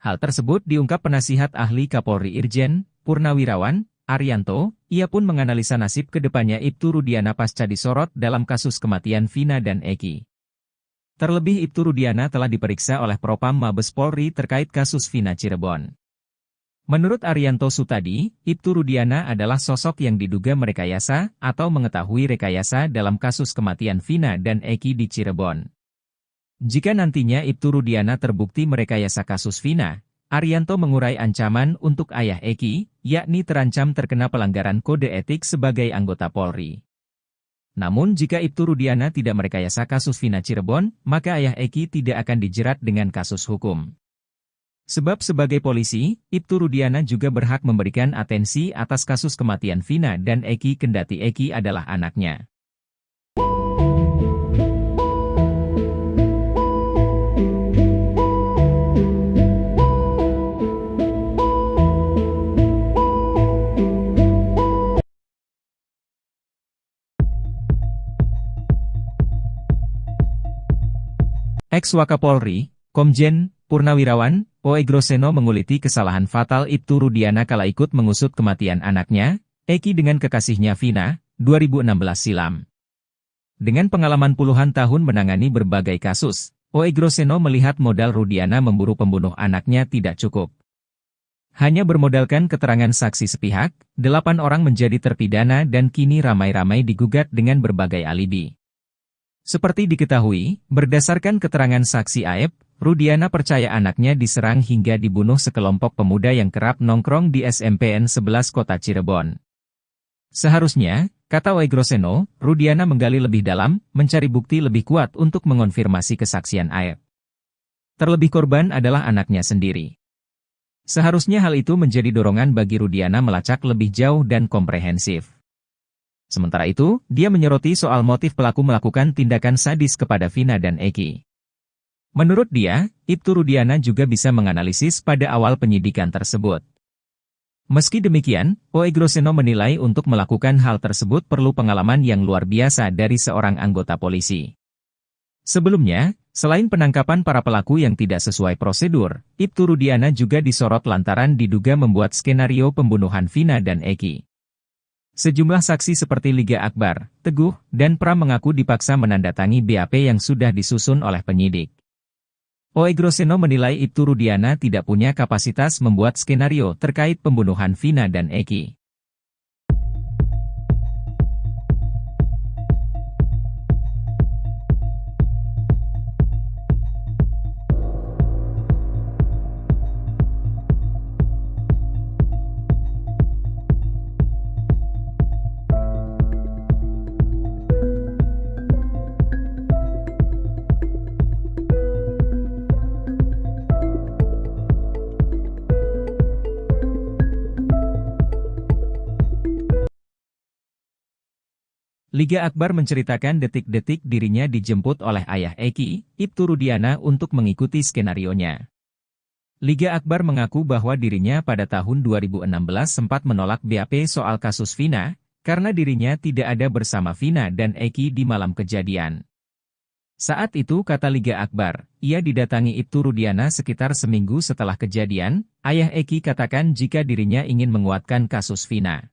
Hal tersebut diungkap penasihat ahli Kapolri Irjen Purnawirawan Arianto. Ia pun menganalisa nasib kedepannya Ibtu Rudiana pasca disorot dalam kasus kematian Vina dan Eki. Terlebih Ibtu Rudiana telah diperiksa oleh Propam Mabes Polri terkait kasus Vina Cirebon. Menurut Arianto Sutadi, Ibtu Rudiana adalah sosok yang diduga merekayasa atau mengetahui rekayasa dalam kasus kematian Vina dan Eki di Cirebon. Jika nantinya Ibtu Rudiana terbukti merekayasa kasus Vina, Arianto mengurai ancaman untuk ayah Eki, yakni terancam terkena pelanggaran kode etik sebagai anggota Polri. Namun jika Ibtu Rudiana tidak merekayasa kasus Vina Cirebon, maka ayah Eki tidak akan dijerat dengan kasus hukum. Sebab sebagai polisi, Ibtu Rudiana juga berhak memberikan atensi atas kasus kematian Vina dan Eki kendati Eki adalah anaknya. Ex-Wakapolri, Komjen Purnawirawan Oegroseno menguliti kesalahan fatal Ibtu Rudiana kala ikut mengusut kematian anaknya, Eki dengan kekasihnya Vina, 2016 silam. Dengan pengalaman puluhan tahun menangani berbagai kasus, Oegroseno melihat modal Rudiana memburu pembunuh anaknya tidak cukup. Hanya bermodalkan keterangan saksi sepihak, 8 orang menjadi terpidana dan kini ramai-ramai digugat dengan berbagai alibi. Seperti diketahui, berdasarkan keterangan saksi Aep, Rudiana percaya anaknya diserang hingga dibunuh sekelompok pemuda yang kerap nongkrong di SMPN 11 Kota Cirebon. Seharusnya, kata Oegroseno, Rudiana menggali lebih dalam, mencari bukti lebih kuat untuk mengonfirmasi kesaksian Aep. Terlebih korban adalah anaknya sendiri. Seharusnya hal itu menjadi dorongan bagi Rudiana melacak lebih jauh dan komprehensif. Sementara itu, dia menyoroti soal motif pelaku melakukan tindakan sadis kepada Vina dan Eki. Menurut dia, Ibtu Rudiana juga bisa menganalisis pada awal penyidikan tersebut. Meski demikian, Oegroseno menilai untuk melakukan hal tersebut perlu pengalaman yang luar biasa dari seorang anggota polisi. Sebelumnya, selain penangkapan para pelaku yang tidak sesuai prosedur, Ibtu Rudiana juga disorot lantaran diduga membuat skenario pembunuhan Vina dan Eki. Sejumlah saksi seperti Liga Akbar, Teguh, dan Pram mengaku dipaksa menandatangani BAP yang sudah disusun oleh penyidik. Oegroseno menilai Ibtu Rudiana tidak punya kapasitas membuat skenario terkait pembunuhan Vina dan Eki. Liga Akbar menceritakan detik-detik dirinya dijemput oleh ayah Eki, Ibtu Rudiana untuk mengikuti skenarionya. Liga Akbar mengaku bahwa dirinya pada tahun 2016 sempat menolak BAP soal kasus Vina, karena dirinya tidak ada bersama Vina dan Eki di malam kejadian. Saat itu kata Liga Akbar, ia didatangi Ibtu Rudiana sekitar seminggu setelah kejadian, ayah Eki katakan jika dirinya ingin menguatkan kasus Vina.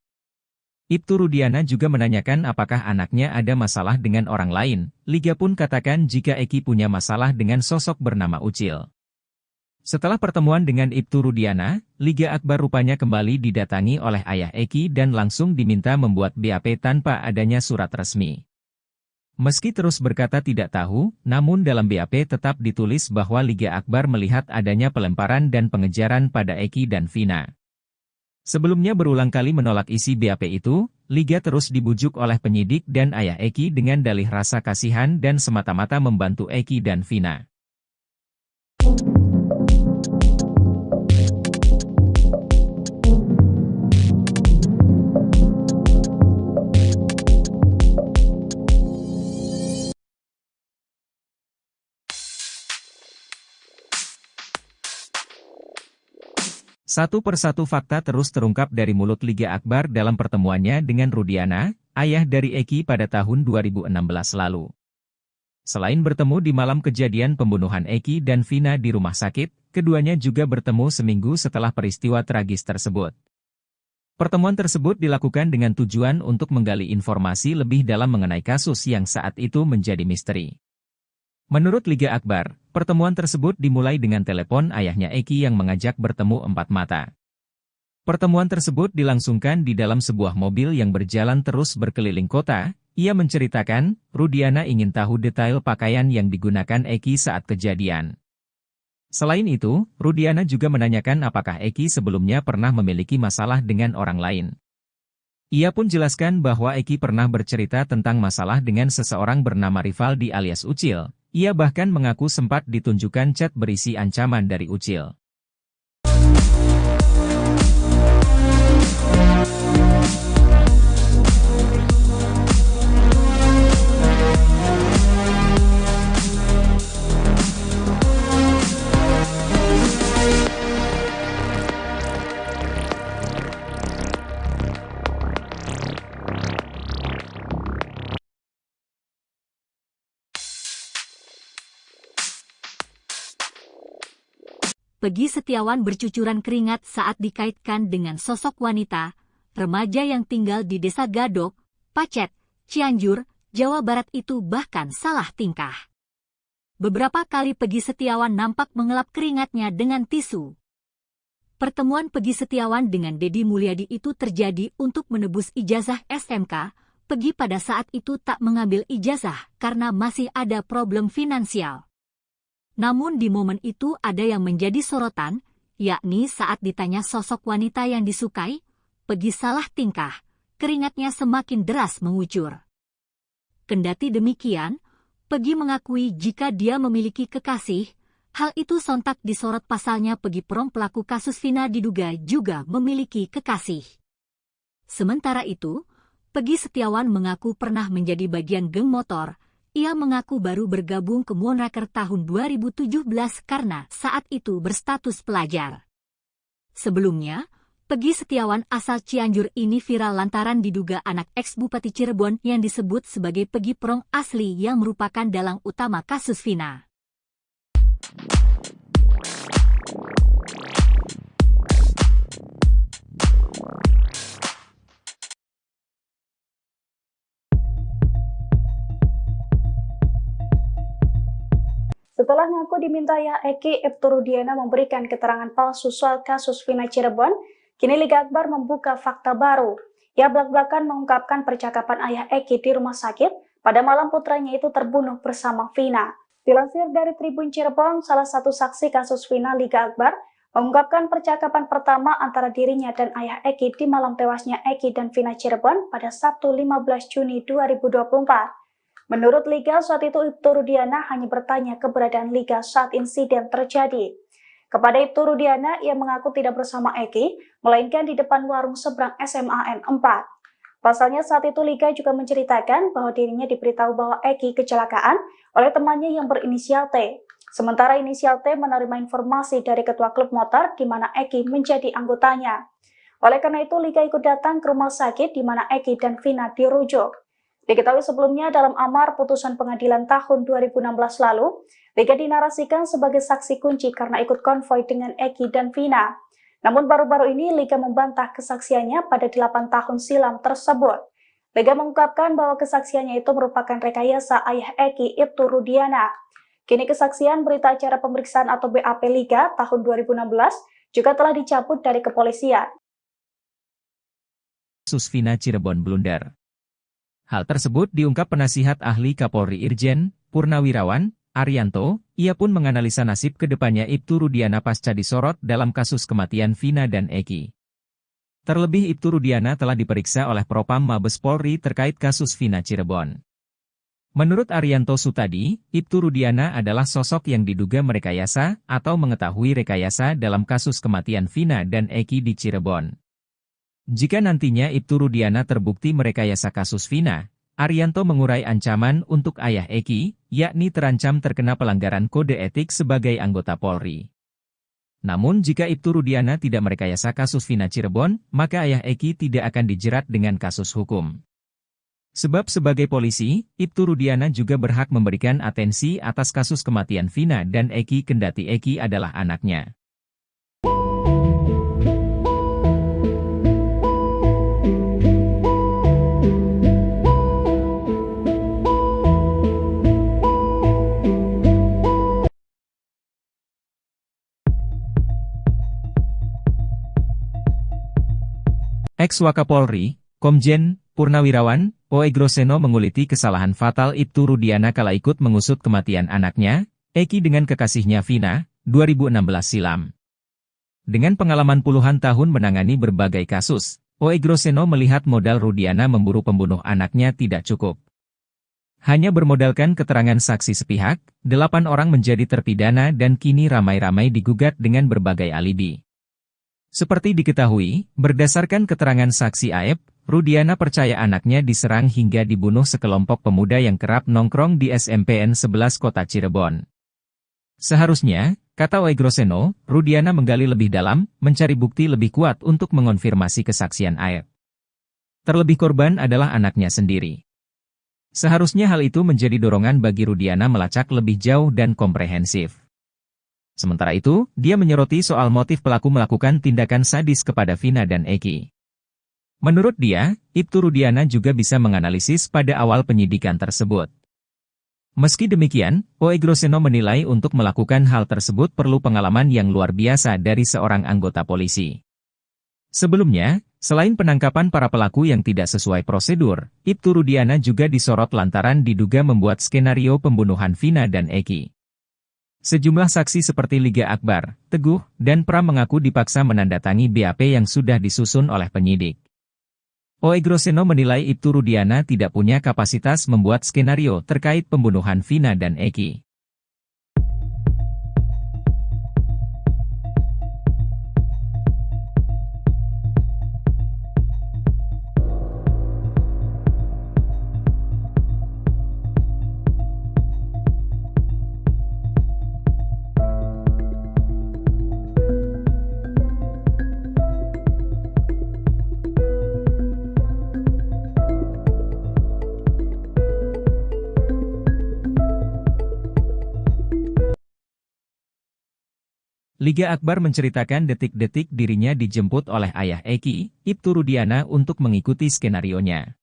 Ibtu Rudiana juga menanyakan apakah anaknya ada masalah dengan orang lain. Liga pun katakan jika Eki punya masalah dengan sosok bernama Ucil. Setelah pertemuan dengan Ibtu Rudiana, Liga Akbar rupanya kembali didatangi oleh ayah Eki dan langsung diminta membuat BAP tanpa adanya surat resmi. Meski terus berkata tidak tahu, namun dalam BAP tetap ditulis bahwa Liga Akbar melihat adanya pelemparan dan pengejaran pada Eki dan Vina. Sebelumnya berulang kali menolak isi BAP itu, Liga terus dibujuk oleh penyidik dan ayah Eki dengan dalih rasa kasihan dan semata-mata membantu Eki dan Vina. Satu persatu fakta terus terungkap dari mulut Liga Akbar dalam pertemuannya dengan Rudiana, ayah dari Eki pada tahun 2016 lalu. Selain bertemu di malam kejadian pembunuhan Eki dan Vina di rumah sakit, keduanya juga bertemu seminggu setelah peristiwa tragis tersebut. Pertemuan tersebut dilakukan dengan tujuan untuk menggali informasi lebih dalam mengenai kasus yang saat itu menjadi misteri. Menurut Liga Akbar, pertemuan tersebut dimulai dengan telepon ayahnya Eki yang mengajak bertemu empat mata. Pertemuan tersebut dilangsungkan di dalam sebuah mobil yang berjalan terus berkeliling kota. Ia menceritakan, Rudiana ingin tahu detail pakaian yang digunakan Eki saat kejadian. Selain itu, Rudiana juga menanyakan apakah Eki sebelumnya pernah memiliki masalah dengan orang lain. Ia pun jelaskan bahwa Eki pernah bercerita tentang masalah dengan seseorang bernama Rivaldi alias Ucil. Ia bahkan mengaku sempat ditunjukkan chat berisi ancaman dari Ucil. Peggy Setiawan bercucuran keringat saat dikaitkan dengan sosok wanita, remaja yang tinggal di Desa Gadok, Pacet, Cianjur, Jawa Barat itu bahkan salah tingkah. Beberapa kali Peggy Setiawan nampak mengelap keringatnya dengan tisu. Pertemuan Peggy Setiawan dengan Deddy Mulyadi itu terjadi untuk menebus ijazah SMK. Peggy pada saat itu tak mengambil ijazah karena masih ada problem finansial. Namun di momen itu ada yang menjadi sorotan, yakni saat ditanya sosok wanita yang disukai, Peggy salah tingkah, keringatnya semakin deras mengucur. Kendati demikian, Peggy mengakui jika dia memiliki kekasih, hal itu sontak disorot pasalnya Peggy Prong pelaku kasus Vina diduga juga memiliki kekasih. Sementara itu, Peggy Setiawan mengaku pernah menjadi bagian geng motor. Ia mengaku baru bergabung ke Moonraker tahun 2017 karena saat itu berstatus pelajar. Sebelumnya, Peggy Setiawan asal Cianjur ini viral lantaran diduga anak ex-Bupati Cirebon yang disebut sebagai Peggy Prong asli yang merupakan dalang utama kasus Vina. Setelah ngaku diminta ya Eki, Ibtu Rudiana memberikan keterangan palsu soal kasus Vina Cirebon, kini Liga Akbar membuka fakta baru. Ia belak-belakan mengungkapkan percakapan ayah Eki di rumah sakit pada malam putranya itu terbunuh bersama Vina. Dilansir dari Tribun Cirebon, salah satu saksi kasus Vina Liga Akbar mengungkapkan percakapan pertama antara dirinya dan ayah Eki di malam tewasnya Eki dan Vina Cirebon pada Sabtu 15 Juni 2024. Menurut Liga, saat itu Ibtu Rudiana hanya bertanya keberadaan Liga saat insiden terjadi. Kepada Ibtu Rudiana, ia mengaku tidak bersama Eki, melainkan di depan warung seberang SMAN 4. Pasalnya saat itu Liga juga menceritakan bahwa dirinya diberitahu bahwa Eki kecelakaan oleh temannya yang berinisial T. Sementara inisial T menerima informasi dari ketua klub motor di mana Eki menjadi anggotanya. Oleh karena itu, Liga ikut datang ke rumah sakit di mana Eki dan Vina dirujuk. Diketahui sebelumnya dalam amar putusan pengadilan tahun 2016 lalu, Liga dinarasikan sebagai saksi kunci karena ikut konvoi dengan Eki dan Vina. Namun baru-baru ini Liga membantah kesaksiannya pada 8 tahun silam tersebut. Liga mengungkapkan bahwa kesaksiannya itu merupakan rekayasa ayah Eki, Ibtu Rudiana. Kini kesaksian berita acara pemeriksaan atau BAP Liga tahun 2016 juga telah dicabut dari kepolisian. Kasus Vina Cirebon blunder. Hal tersebut diungkap penasihat ahli Kapolri Irjen Purnawirawan Arianto. Ia pun menganalisa nasib kedepannya Ibtu Rudiana pasca disorot dalam kasus kematian Vina dan Eki. Terlebih Ibtu Rudiana telah diperiksa oleh Propam Mabes Polri terkait kasus Vina Cirebon. Menurut Arianto Sutadi, Ibtu Rudiana adalah sosok yang diduga merekayasa atau mengetahui rekayasa dalam kasus kematian Vina dan Eki di Cirebon. Jika nantinya Ibtu Rudiana terbukti merekayasa kasus Vina, Arianto mengurai ancaman untuk ayah Eki, yakni terancam terkena pelanggaran kode etik sebagai anggota Polri. Namun jika Ibtu Rudiana tidak merekayasa kasus Vina Cirebon, maka ayah Eki tidak akan dijerat dengan kasus hukum. Sebab sebagai polisi, Ibtu Rudiana juga berhak memberikan atensi atas kasus kematian Vina dan Eki kendati Eki adalah anaknya. Ex-Wakapolri, Komjen Purnawirawan Oegroseno menguliti kesalahan fatal Ibtu Rudiana kala ikut mengusut kematian anaknya, Eki dengan kekasihnya Vina, 2016 silam. Dengan pengalaman puluhan tahun menangani berbagai kasus, Oegroseno melihat modal Rudiana memburu pembunuh anaknya tidak cukup. Hanya bermodalkan keterangan saksi sepihak, 8 orang menjadi terpidana dan kini ramai-ramai digugat dengan berbagai alibi. Seperti diketahui, berdasarkan keterangan saksi Aep, Rudiana percaya anaknya diserang hingga dibunuh sekelompok pemuda yang kerap nongkrong di SMPN 11 Kota Cirebon. Seharusnya, kata Oegroseno, Rudiana menggali lebih dalam, mencari bukti lebih kuat untuk mengonfirmasi kesaksian Aep. Terlebih korban adalah anaknya sendiri. Seharusnya hal itu menjadi dorongan bagi Rudiana melacak lebih jauh dan komprehensif. Sementara itu, dia menyoroti soal motif pelaku melakukan tindakan sadis kepada Vina dan Eki. Menurut dia, Ibtu Rudiana juga bisa menganalisis pada awal penyidikan tersebut. Meski demikian, Oegroseno menilai untuk melakukan hal tersebut perlu pengalaman yang luar biasa dari seorang anggota polisi. Sebelumnya, selain penangkapan para pelaku yang tidak sesuai prosedur, Ibtu Rudiana juga disorot lantaran diduga membuat skenario pembunuhan Vina dan Eki. Sejumlah saksi seperti Liga Akbar, Teguh, dan Pram mengaku dipaksa menandatangani BAP yang sudah disusun oleh penyidik. Oegroseno menilai Ibtu Rudiana tidak punya kapasitas membuat skenario terkait pembunuhan Vina dan Eki. Liga Akbar menceritakan detik-detik dirinya dijemput oleh ayah Eki, Ibtu Rudiana untuk mengikuti skenarionya.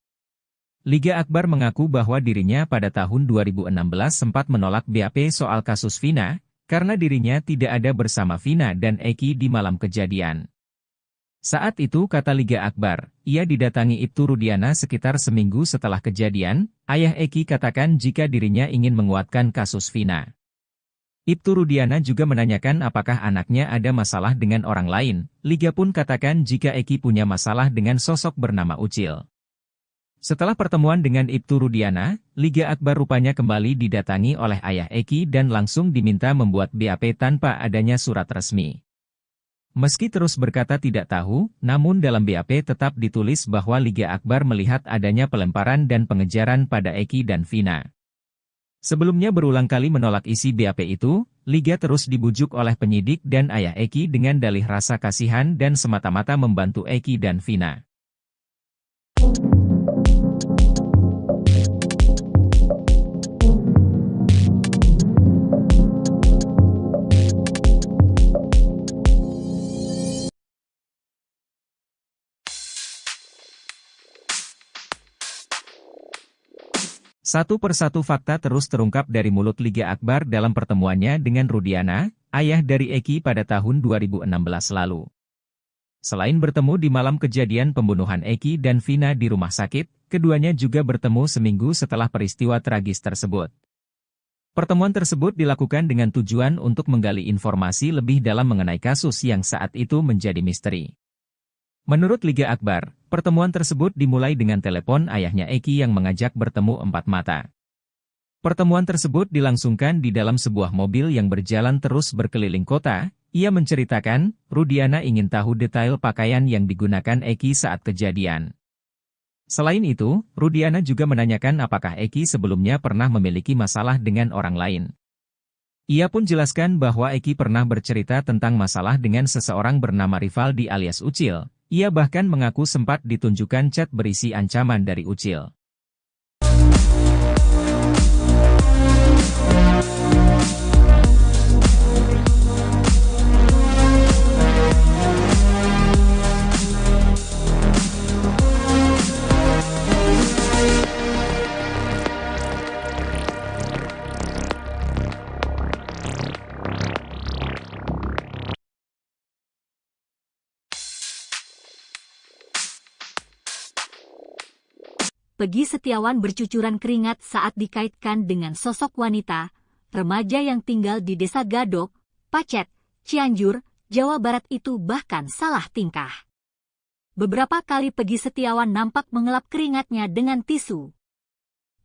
Liga Akbar mengaku bahwa dirinya pada tahun 2016 sempat menolak BAP soal kasus Vina, karena dirinya tidak ada bersama Vina dan Eki di malam kejadian. Saat itu kata Liga Akbar, ia didatangi Ibtu Rudiana sekitar seminggu setelah kejadian, ayah Eki katakan jika dirinya ingin menguatkan kasus Vina. Ibtu Rudiana juga menanyakan apakah anaknya ada masalah dengan orang lain. Liga pun katakan jika Eki punya masalah dengan sosok bernama Ucil. Setelah pertemuan dengan Ibtu Rudiana, Liga Akbar rupanya kembali didatangi oleh ayah Eki dan langsung diminta membuat BAP tanpa adanya surat resmi. Meski terus berkata tidak tahu, namun dalam BAP tetap ditulis bahwa Liga Akbar melihat adanya pelemparan dan pengejaran pada Eki dan Vina. Sebelumnya berulang kali menolak isi BAP itu, Liga terus dibujuk oleh penyidik dan ayah Eki dengan dalih rasa kasihan dan semata-mata membantu Eki dan Vina. Satu persatu fakta terus terungkap dari mulut Liga Akbar dalam pertemuannya dengan Rudiana, ayah dari Eki pada tahun 2016 lalu. Selain bertemu di malam kejadian pembunuhan Eki dan Vina di rumah sakit, keduanya juga bertemu seminggu setelah peristiwa tragis tersebut. Pertemuan tersebut dilakukan dengan tujuan untuk menggali informasi lebih dalam mengenai kasus yang saat itu menjadi misteri. Menurut Liga Akbar, pertemuan tersebut dimulai dengan telepon ayahnya Eki yang mengajak bertemu empat mata. Pertemuan tersebut dilangsungkan di dalam sebuah mobil yang berjalan terus berkeliling kota. Ia menceritakan, Rudiana ingin tahu detail pakaian yang digunakan Eki saat kejadian. Selain itu, Rudiana juga menanyakan apakah Eki sebelumnya pernah memiliki masalah dengan orang lain. Ia pun jelaskan bahwa Eki pernah bercerita tentang masalah dengan seseorang bernama Rivaldi alias Ucil. Ia bahkan mengaku sempat ditunjukkan chat berisi ancaman dari Ucil. Peggy Setiawan bercucuran keringat saat dikaitkan dengan sosok wanita, remaja yang tinggal di Desa Gadok, Pacet, Cianjur, Jawa Barat itu bahkan salah tingkah. Beberapa kali Peggy Setiawan nampak mengelap keringatnya dengan tisu.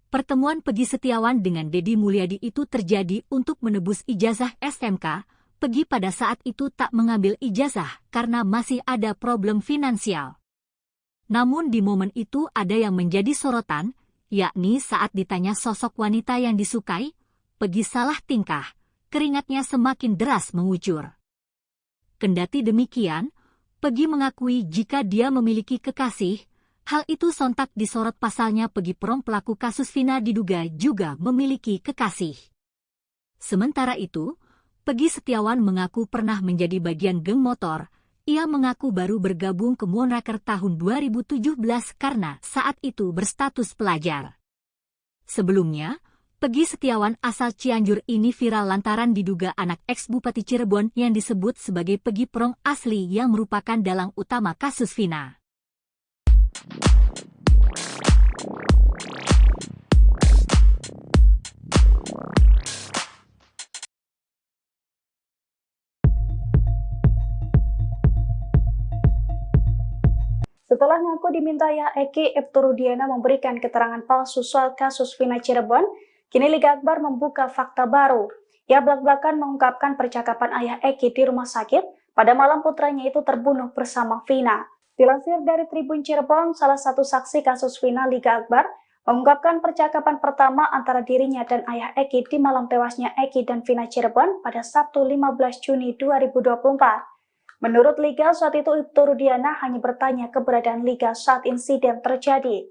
Pertemuan Peggy Setiawan dengan Deddy Mulyadi itu terjadi untuk menebus ijazah SMK. Peggy pada saat itu tak mengambil ijazah karena masih ada problem finansial. Namun di momen itu ada yang menjadi sorotan, yakni saat ditanya sosok wanita yang disukai, Peggy salah tingkah, keringatnya semakin deras mengucur. Kendati demikian, Peggy mengakui jika dia memiliki kekasih, hal itu sontak disorot pasalnya Peggy Prong pelaku kasus Vina diduga juga memiliki kekasih. Sementara itu, Peggy Setiawan mengaku pernah menjadi bagian geng motor. Ia mengaku baru bergabung ke Moonraker tahun 2017 karena saat itu berstatus pelajar. Sebelumnya, Peggy Setiawan asal Cianjur ini viral lantaran diduga anak ex-Bupati Cirebon yang disebut sebagai Peggy Prong asli yang merupakan dalang utama kasus Vina. Setelah ngaku dimintai Eki, Ibtu Rudiana memberikan keterangan palsu soal kasus Vina Cirebon, kini Liga Akbar membuka fakta baru. Ia belak-belakan mengungkapkan percakapan ayah Eki di rumah sakit pada malam putranya itu terbunuh bersama Vina. Dilansir dari Tribun Cirebon, salah satu saksi kasus Vina Liga Akbar mengungkapkan percakapan pertama antara dirinya dan ayah Eki di malam tewasnya Eki dan Vina Cirebon pada Sabtu 15 Juni 2024. Menurut Liga, saat itu Ibtu Rudiana hanya bertanya keberadaan Liga saat insiden terjadi.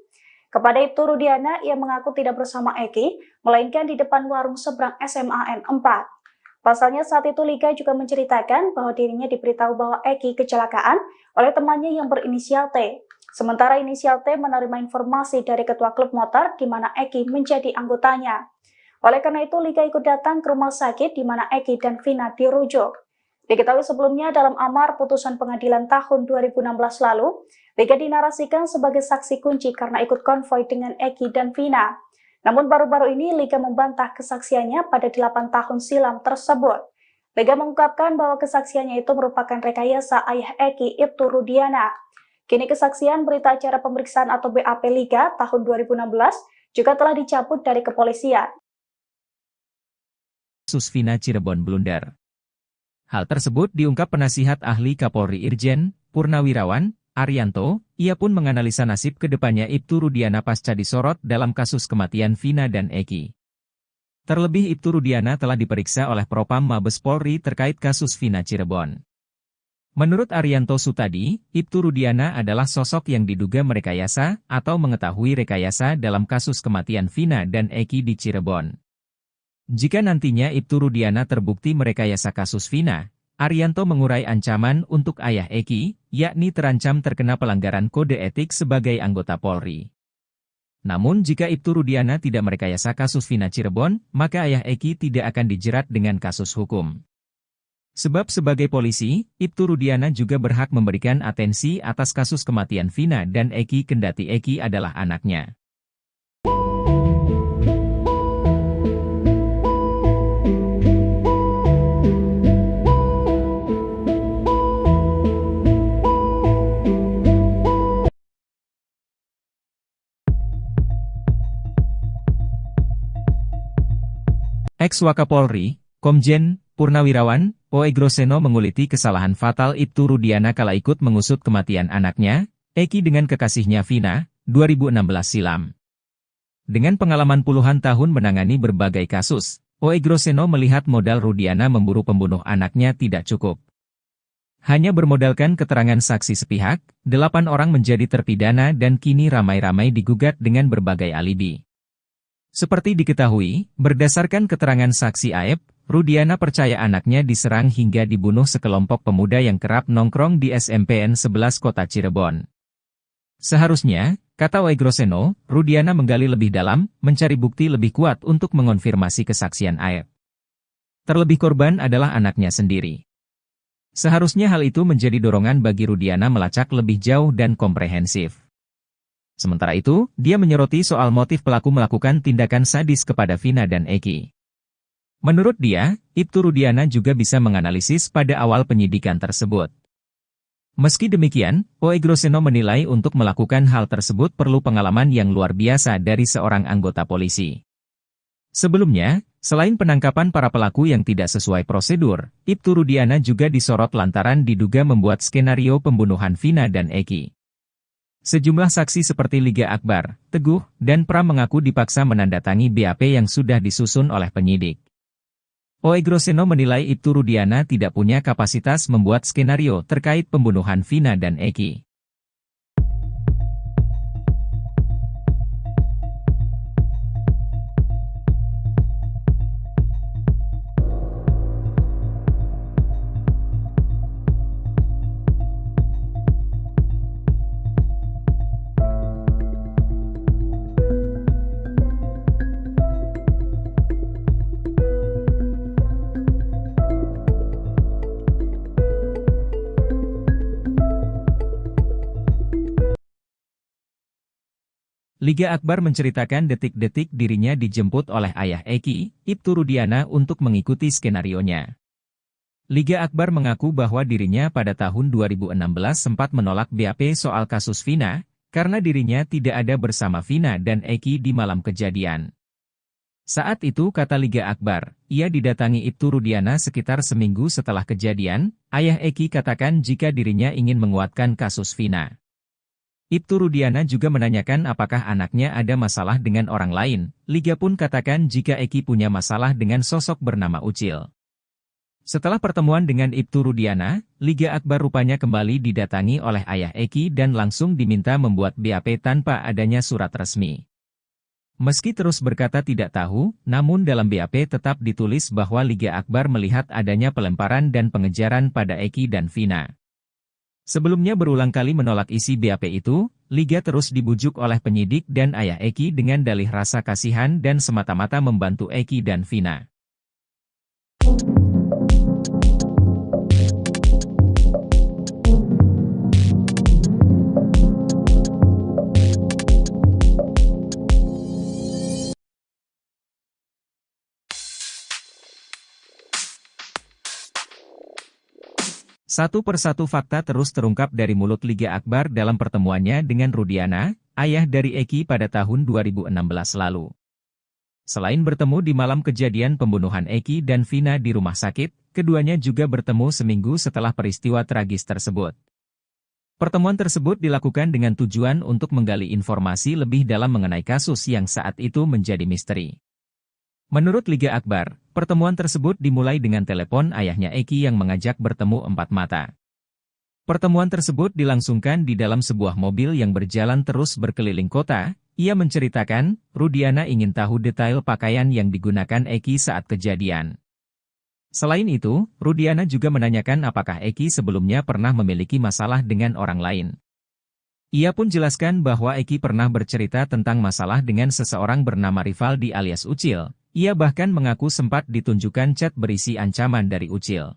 Kepada Ibtu Rudiana, ia mengaku tidak bersama Eki, melainkan di depan warung seberang SMAN 4. Pasalnya saat itu Liga juga menceritakan bahwa dirinya diberitahu bahwa Eki kecelakaan oleh temannya yang berinisial T. Sementara inisial T menerima informasi dari ketua klub motor di mana Eki menjadi anggotanya. Oleh karena itu, Liga ikut datang ke rumah sakit di mana Eki dan Vina dirujuk. Diketahui sebelumnya dalam amar putusan pengadilan tahun 2016 lalu, Liga dinarasikan sebagai saksi kunci karena ikut konvoi dengan Eki dan Vina. Namun baru-baru ini Liga membantah kesaksiannya pada 8 tahun silam tersebut. Liga mengungkapkan bahwa kesaksiannya itu merupakan rekayasa ayah Eki, Ibtu Rudiana. Kini kesaksian berita acara pemeriksaan atau BAP Liga tahun 2016 juga telah dicabut dari kepolisian. Kasus Vina Cirebon blunder. Hal tersebut diungkap penasihat ahli Kapolri Irjen Purnawirawan Arianto. Ia pun menganalisa nasib kedepannya Ibtu Rudiana pasca disorot dalam kasus kematian Vina dan Eki. Terlebih Ibtu Rudiana telah diperiksa oleh Propam Mabes Polri terkait kasus Vina Cirebon. Menurut Arianto Sutadi, Ibtu Rudiana adalah sosok yang diduga merekayasa atau mengetahui rekayasa dalam kasus kematian Vina dan Eki di Cirebon. Jika nantinya Ibtu Rudiana terbukti merekayasa kasus Vina, Arianto mengurai ancaman untuk ayah Eki, yakni terancam terkena pelanggaran kode etik sebagai anggota Polri. Namun jika Ibtu Rudiana tidak merekayasa kasus Vina Cirebon, maka ayah Eki tidak akan dijerat dengan kasus hukum. Sebab sebagai polisi, Ibtu Rudiana juga berhak memberikan atensi atas kasus kematian Vina dan Eki kendati Eki adalah anaknya. Ex-Wakapolri, Komjen Purnawirawan Oegroseno menguliti kesalahan fatal Ibtu Rudiana kala ikut mengusut kematian anaknya, Eki dengan kekasihnya Vina, 2016 silam. Dengan pengalaman puluhan tahun menangani berbagai kasus, Oegroseno melihat modal Rudiana memburu pembunuh anaknya tidak cukup. Hanya bermodalkan keterangan saksi sepihak, 8 orang menjadi terpidana dan kini ramai-ramai digugat dengan berbagai alibi. Seperti diketahui, berdasarkan keterangan saksi Aep, Rudiana percaya anaknya diserang hingga dibunuh sekelompok pemuda yang kerap nongkrong di SMPN 11 Kota Cirebon. Seharusnya, kata Oegroseno, Rudiana menggali lebih dalam, mencari bukti lebih kuat untuk mengonfirmasi kesaksian Aep. Terlebih korban adalah anaknya sendiri. Seharusnya hal itu menjadi dorongan bagi Rudiana melacak lebih jauh dan komprehensif. Sementara itu, dia menyoroti soal motif pelaku melakukan tindakan sadis kepada Vina dan Eki. Menurut dia, Ibtu Rudiana juga bisa menganalisis pada awal penyidikan tersebut. Meski demikian, Oegroseno menilai untuk melakukan hal tersebut perlu pengalaman yang luar biasa dari seorang anggota polisi. Sebelumnya, selain penangkapan para pelaku yang tidak sesuai prosedur, Ibtu Rudiana juga disorot lantaran diduga membuat skenario pembunuhan Vina dan Eki. Sejumlah saksi seperti Liga Akbar, Teguh, dan Pram mengaku dipaksa menandatangani BAP yang sudah disusun oleh penyidik. Oegroseno menilai Ibtu Rudiana tidak punya kapasitas membuat skenario terkait pembunuhan Vina dan Eki. Liga Akbar menceritakan detik-detik dirinya dijemput oleh ayah Eki, Ibtu Rudiana untuk mengikuti skenarionya. Liga Akbar mengaku bahwa dirinya pada tahun 2016 sempat menolak BAP soal kasus Vina, karena dirinya tidak ada bersama Vina dan Eki di malam kejadian. Saat itu kata Liga Akbar, ia didatangi Ibtu Rudiana sekitar seminggu setelah kejadian, ayah Eki katakan jika dirinya ingin menguatkan kasus Vina. Ibtu Rudiana juga menanyakan apakah anaknya ada masalah dengan orang lain. Liga pun katakan jika Eki punya masalah dengan sosok bernama Ucil. Setelah pertemuan dengan Ibtu Rudiana, Liga Akbar rupanya kembali didatangi oleh ayah Eki dan langsung diminta membuat BAP tanpa adanya surat resmi. Meski terus berkata tidak tahu, namun dalam BAP tetap ditulis bahwa Liga Akbar melihat adanya pelemparan dan pengejaran pada Eki dan Vina. Sebelumnya berulang kali menolak isi BAP itu, Liga terus dibujuk oleh penyidik dan ayah Eki dengan dalih rasa kasihan dan semata-mata membantu Eki dan Vina. Satu persatu fakta terus terungkap dari mulut Liga Akbar dalam pertemuannya dengan Rudiana, ayah dari Eki pada tahun 2016 lalu. Selain bertemu di malam kejadian pembunuhan Eki dan Vina di rumah sakit, keduanya juga bertemu seminggu setelah peristiwa tragis tersebut. Pertemuan tersebut dilakukan dengan tujuan untuk menggali informasi lebih dalam mengenai kasus yang saat itu menjadi misteri. Menurut Liga Akbar, pertemuan tersebut dimulai dengan telepon ayahnya Eki yang mengajak bertemu empat mata. Pertemuan tersebut dilangsungkan di dalam sebuah mobil yang berjalan terus berkeliling kota. Ia menceritakan, Rudiana ingin tahu detail pakaian yang digunakan Eki saat kejadian. Selain itu, Rudiana juga menanyakan apakah Eki sebelumnya pernah memiliki masalah dengan orang lain. Ia pun jelaskan bahwa Eki pernah bercerita tentang masalah dengan seseorang bernama Rivaldi alias Ucil. Ia bahkan mengaku sempat ditunjukkan chat berisi ancaman dari Ucil.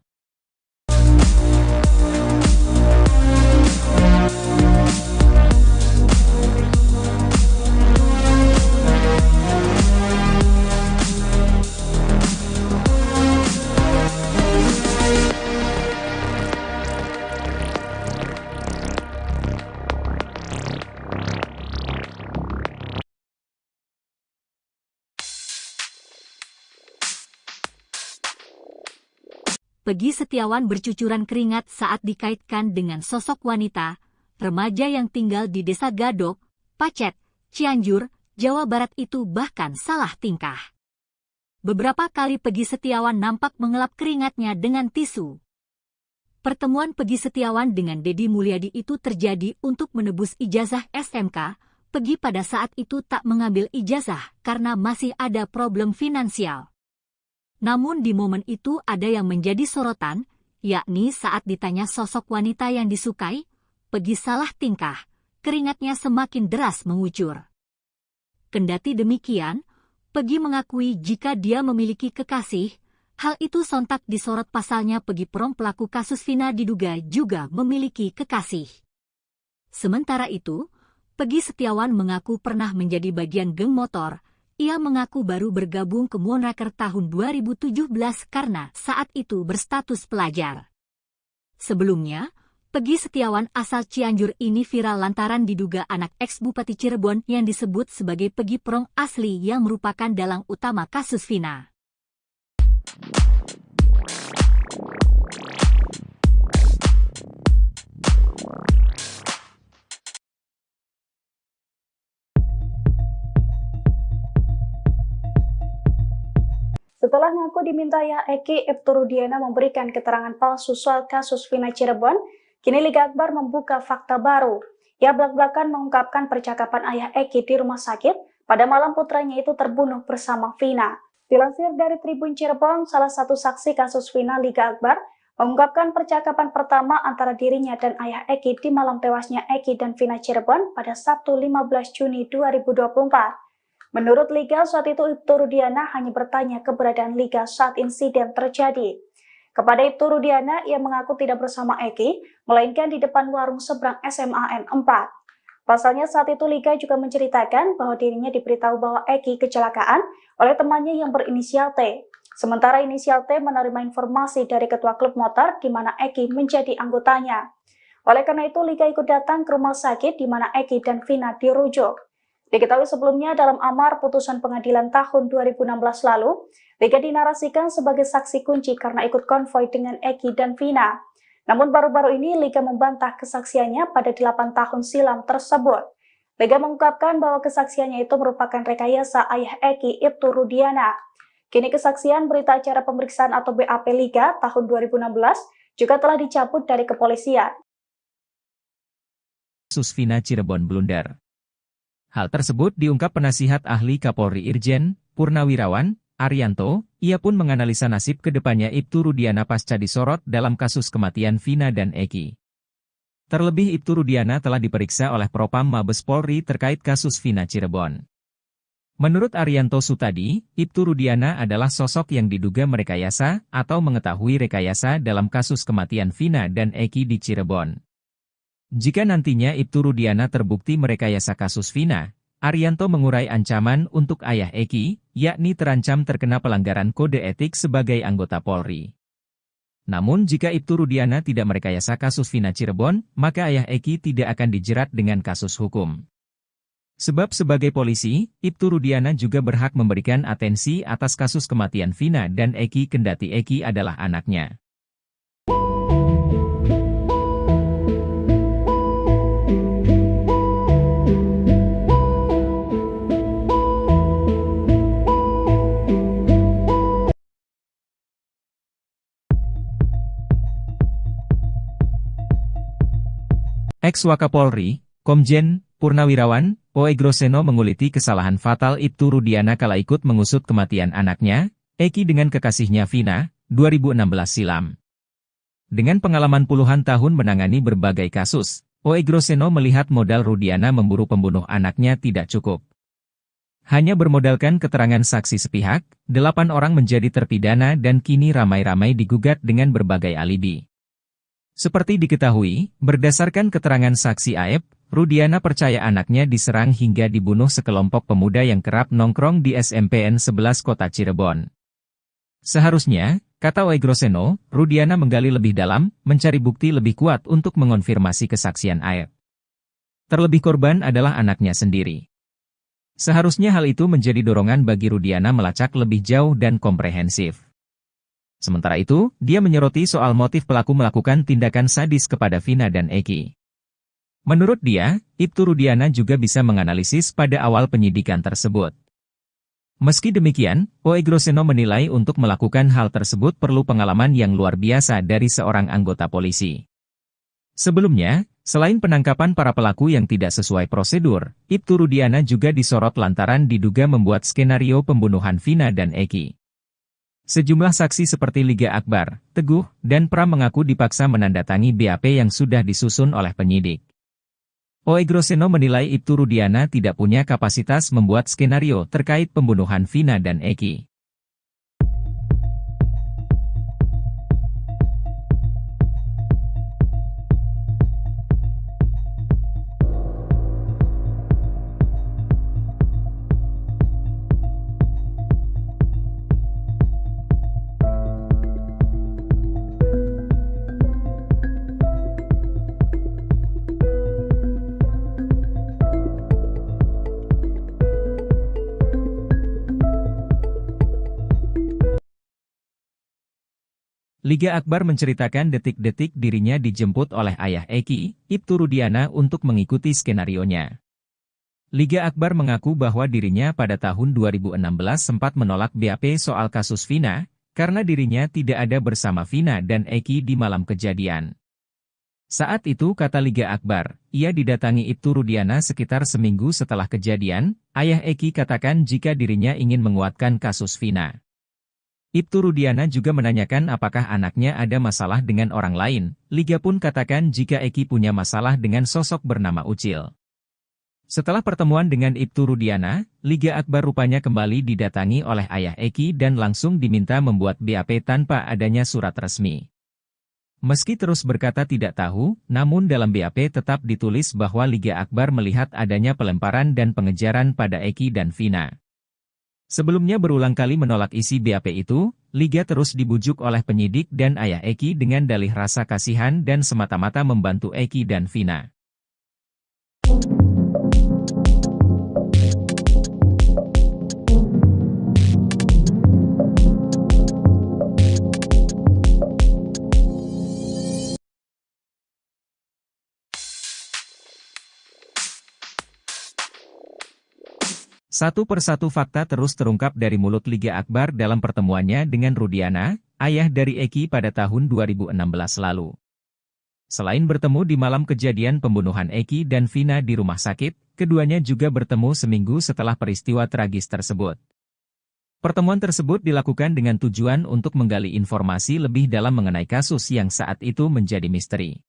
Peggy Setiawan bercucuran keringat saat dikaitkan dengan sosok wanita, remaja yang tinggal di Desa Gadok, Pacet, Cianjur, Jawa Barat itu bahkan salah tingkah. Beberapa kali Peggy Setiawan nampak mengelap keringatnya dengan tisu. Pertemuan Peggy Setiawan dengan Deddy Mulyadi itu terjadi untuk menebus ijazah SMK. Peggy pada saat itu tak mengambil ijazah karena masih ada problem finansial. Namun di momen itu ada yang menjadi sorotan, yakni saat ditanya sosok wanita yang disukai, Peggy salah tingkah, keringatnya semakin deras mengucur. Kendati demikian, Peggy mengakui jika dia memiliki kekasih, hal itu sontak disorot pasalnya Peggy Prom pelaku kasus Vina diduga juga memiliki kekasih. Sementara itu, Peggy Setiawan mengaku pernah menjadi bagian geng motor. Ia mengaku baru bergabung ke Moonraker tahun 2017 karena saat itu berstatus pelajar. Sebelumnya, Peggy Setiawan asal Cianjur ini viral lantaran diduga anak ex-Bupati Cirebon yang disebut sebagai Peggy Prom asli yang merupakan dalang utama kasus Vina. Setelah ngaku dimintai Eki, Ibtu Rudiana memberikan keterangan palsu soal kasus Vina Cirebon, kini Liga Akbar membuka fakta baru. Ia belak-belakan mengungkapkan percakapan ayah Eki di rumah sakit pada malam putranya itu terbunuh bersama Vina. Dilansir dari Tribun Cirebon, salah satu saksi kasus Vina Liga Akbar mengungkapkan percakapan pertama antara dirinya dan ayah Eki di malam tewasnya Eki dan Vina Cirebon pada Sabtu 15 Juni 2024. Menurut Liga, saat itu Ibtu Rudiana hanya bertanya keberadaan Liga saat insiden terjadi. Kepada Ibtu Rudiana, ia mengaku tidak bersama Eki, melainkan di depan warung seberang SMAN 4. Pasalnya saat itu Liga juga menceritakan bahwa dirinya diberitahu bahwa Eki kecelakaan oleh temannya yang berinisial T. Sementara inisial T menerima informasi dari ketua klub motor di mana Eki menjadi anggotanya. Oleh karena itu, Liga ikut datang ke rumah sakit di mana Eki dan Vina dirujuk. Diketahui sebelumnya dalam amar putusan pengadilan tahun 2016 lalu, Liga dinarasikan sebagai saksi kunci karena ikut konvoi dengan Eki dan Vina. Namun baru-baru ini Liga membantah kesaksiannya pada 8 tahun silam tersebut. Liga mengungkapkan bahwa kesaksiannya itu merupakan rekayasa ayah Eki, Ibtu Rudiana. Kini kesaksian berita acara pemeriksaan atau BAP Liga tahun 2016 juga telah dicabut dari kepolisian. Kasus Vina Cirebon blunder. Hal tersebut diungkap penasihat ahli Kapolri Irjen Purnawirawan Arianto. Ia pun menganalisa nasib kedepannya Ibtu Rudiana pasca disorot dalam kasus kematian Vina dan Eki. Terlebih Ibtu Rudiana telah diperiksa oleh Propam Mabes Polri terkait kasus Vina Cirebon. Menurut Arianto Sutadi, Ibtu Rudiana adalah sosok yang diduga merekayasa atau mengetahui rekayasa dalam kasus kematian Vina dan Eki di Cirebon. Jika nantinya Ibtu Rudiana terbukti merekayasa kasus Vina, Arianto mengurai ancaman untuk ayah Eki, yakni terancam terkena pelanggaran kode etik sebagai anggota Polri. Namun jika Ibtu Rudiana tidak merekayasa kasus Vina Cirebon, maka ayah Eki tidak akan dijerat dengan kasus hukum. Sebab sebagai polisi, Ibtu Rudiana juga berhak memberikan atensi atas kasus kematian Vina dan Eki kendati Eki adalah anaknya. Ex-Wakapolri, Komjen Purnawirawan Oegroseno menguliti kesalahan fatal Ibtu Rudiana kala ikut mengusut kematian anaknya, Eki dengan kekasihnya Vina, 2016 silam. Dengan pengalaman puluhan tahun menangani berbagai kasus, Oegroseno melihat modal Rudiana memburu pembunuh anaknya tidak cukup. Hanya bermodalkan keterangan saksi sepihak, 8 orang menjadi terpidana dan kini ramai-ramai digugat dengan berbagai alibi. Seperti diketahui, berdasarkan keterangan saksi Aep, Rudiana percaya anaknya diserang hingga dibunuh sekelompok pemuda yang kerap nongkrong di SMPN 11 Kota Cirebon. Seharusnya, kata Oegroseno, Rudiana menggali lebih dalam, mencari bukti lebih kuat untuk mengonfirmasi kesaksian Aep. Terlebih korban adalah anaknya sendiri. Seharusnya hal itu menjadi dorongan bagi Rudiana melacak lebih jauh dan komprehensif. Sementara itu, dia menyoroti soal motif pelaku melakukan tindakan sadis kepada Vina dan Eki. Menurut dia, Ibtu Rudiana juga bisa menganalisis pada awal penyidikan tersebut. Meski demikian, Oe Groseno menilai untuk melakukan hal tersebut perlu pengalaman yang luar biasa dari seorang anggota polisi. Sebelumnya, selain penangkapan para pelaku yang tidak sesuai prosedur, Ibtu Rudiana juga disorot lantaran diduga membuat skenario pembunuhan Vina dan Eki. Sejumlah saksi seperti Liga Akbar, Teguh, dan Pram mengaku dipaksa menandatangani BAP yang sudah disusun oleh penyidik. Oe Groseno menilai Ibtu Rudiana tidak punya kapasitas membuat skenario terkait pembunuhan Vina dan Eki. Liga Akbar menceritakan detik-detik dirinya dijemput oleh ayah Eki, Ibtu Rudiana untuk mengikuti skenarionya. Liga Akbar mengaku bahwa dirinya pada tahun 2016 sempat menolak BAP soal kasus Vina, karena dirinya tidak ada bersama Vina dan Eki di malam kejadian. Saat itu kata Liga Akbar, ia didatangi Ibtu Rudiana sekitar seminggu setelah kejadian, ayah Eki katakan jika dirinya ingin menguatkan kasus Vina. Ibtu Rudiana juga menanyakan apakah anaknya ada masalah dengan orang lain. Liga pun katakan jika Eki punya masalah dengan sosok bernama Ucil. Setelah pertemuan dengan Ibtu Rudiana, Liga Akbar rupanya kembali didatangi oleh ayah Eki dan langsung diminta membuat BAP tanpa adanya surat resmi. Meski terus berkata tidak tahu, namun dalam BAP tetap ditulis bahwa Liga Akbar melihat adanya pelemparan dan pengejaran pada Eki dan Vina. Sebelumnya berulang kali menolak isi BAP itu, Liga terus dibujuk oleh penyidik dan ayah Eki dengan dalih rasa kasihan dan semata-mata membantu Eki dan Vina. Satu persatu fakta terus terungkap dari mulut Liga Akbar dalam pertemuannya dengan Rudiana, ayah dari Eki pada tahun 2016 lalu. Selain bertemu di malam kejadian pembunuhan Eki dan Vina di rumah sakit, keduanya juga bertemu seminggu setelah peristiwa tragis tersebut. Pertemuan tersebut dilakukan dengan tujuan untuk menggali informasi lebih dalam mengenai kasus yang saat itu menjadi misteri.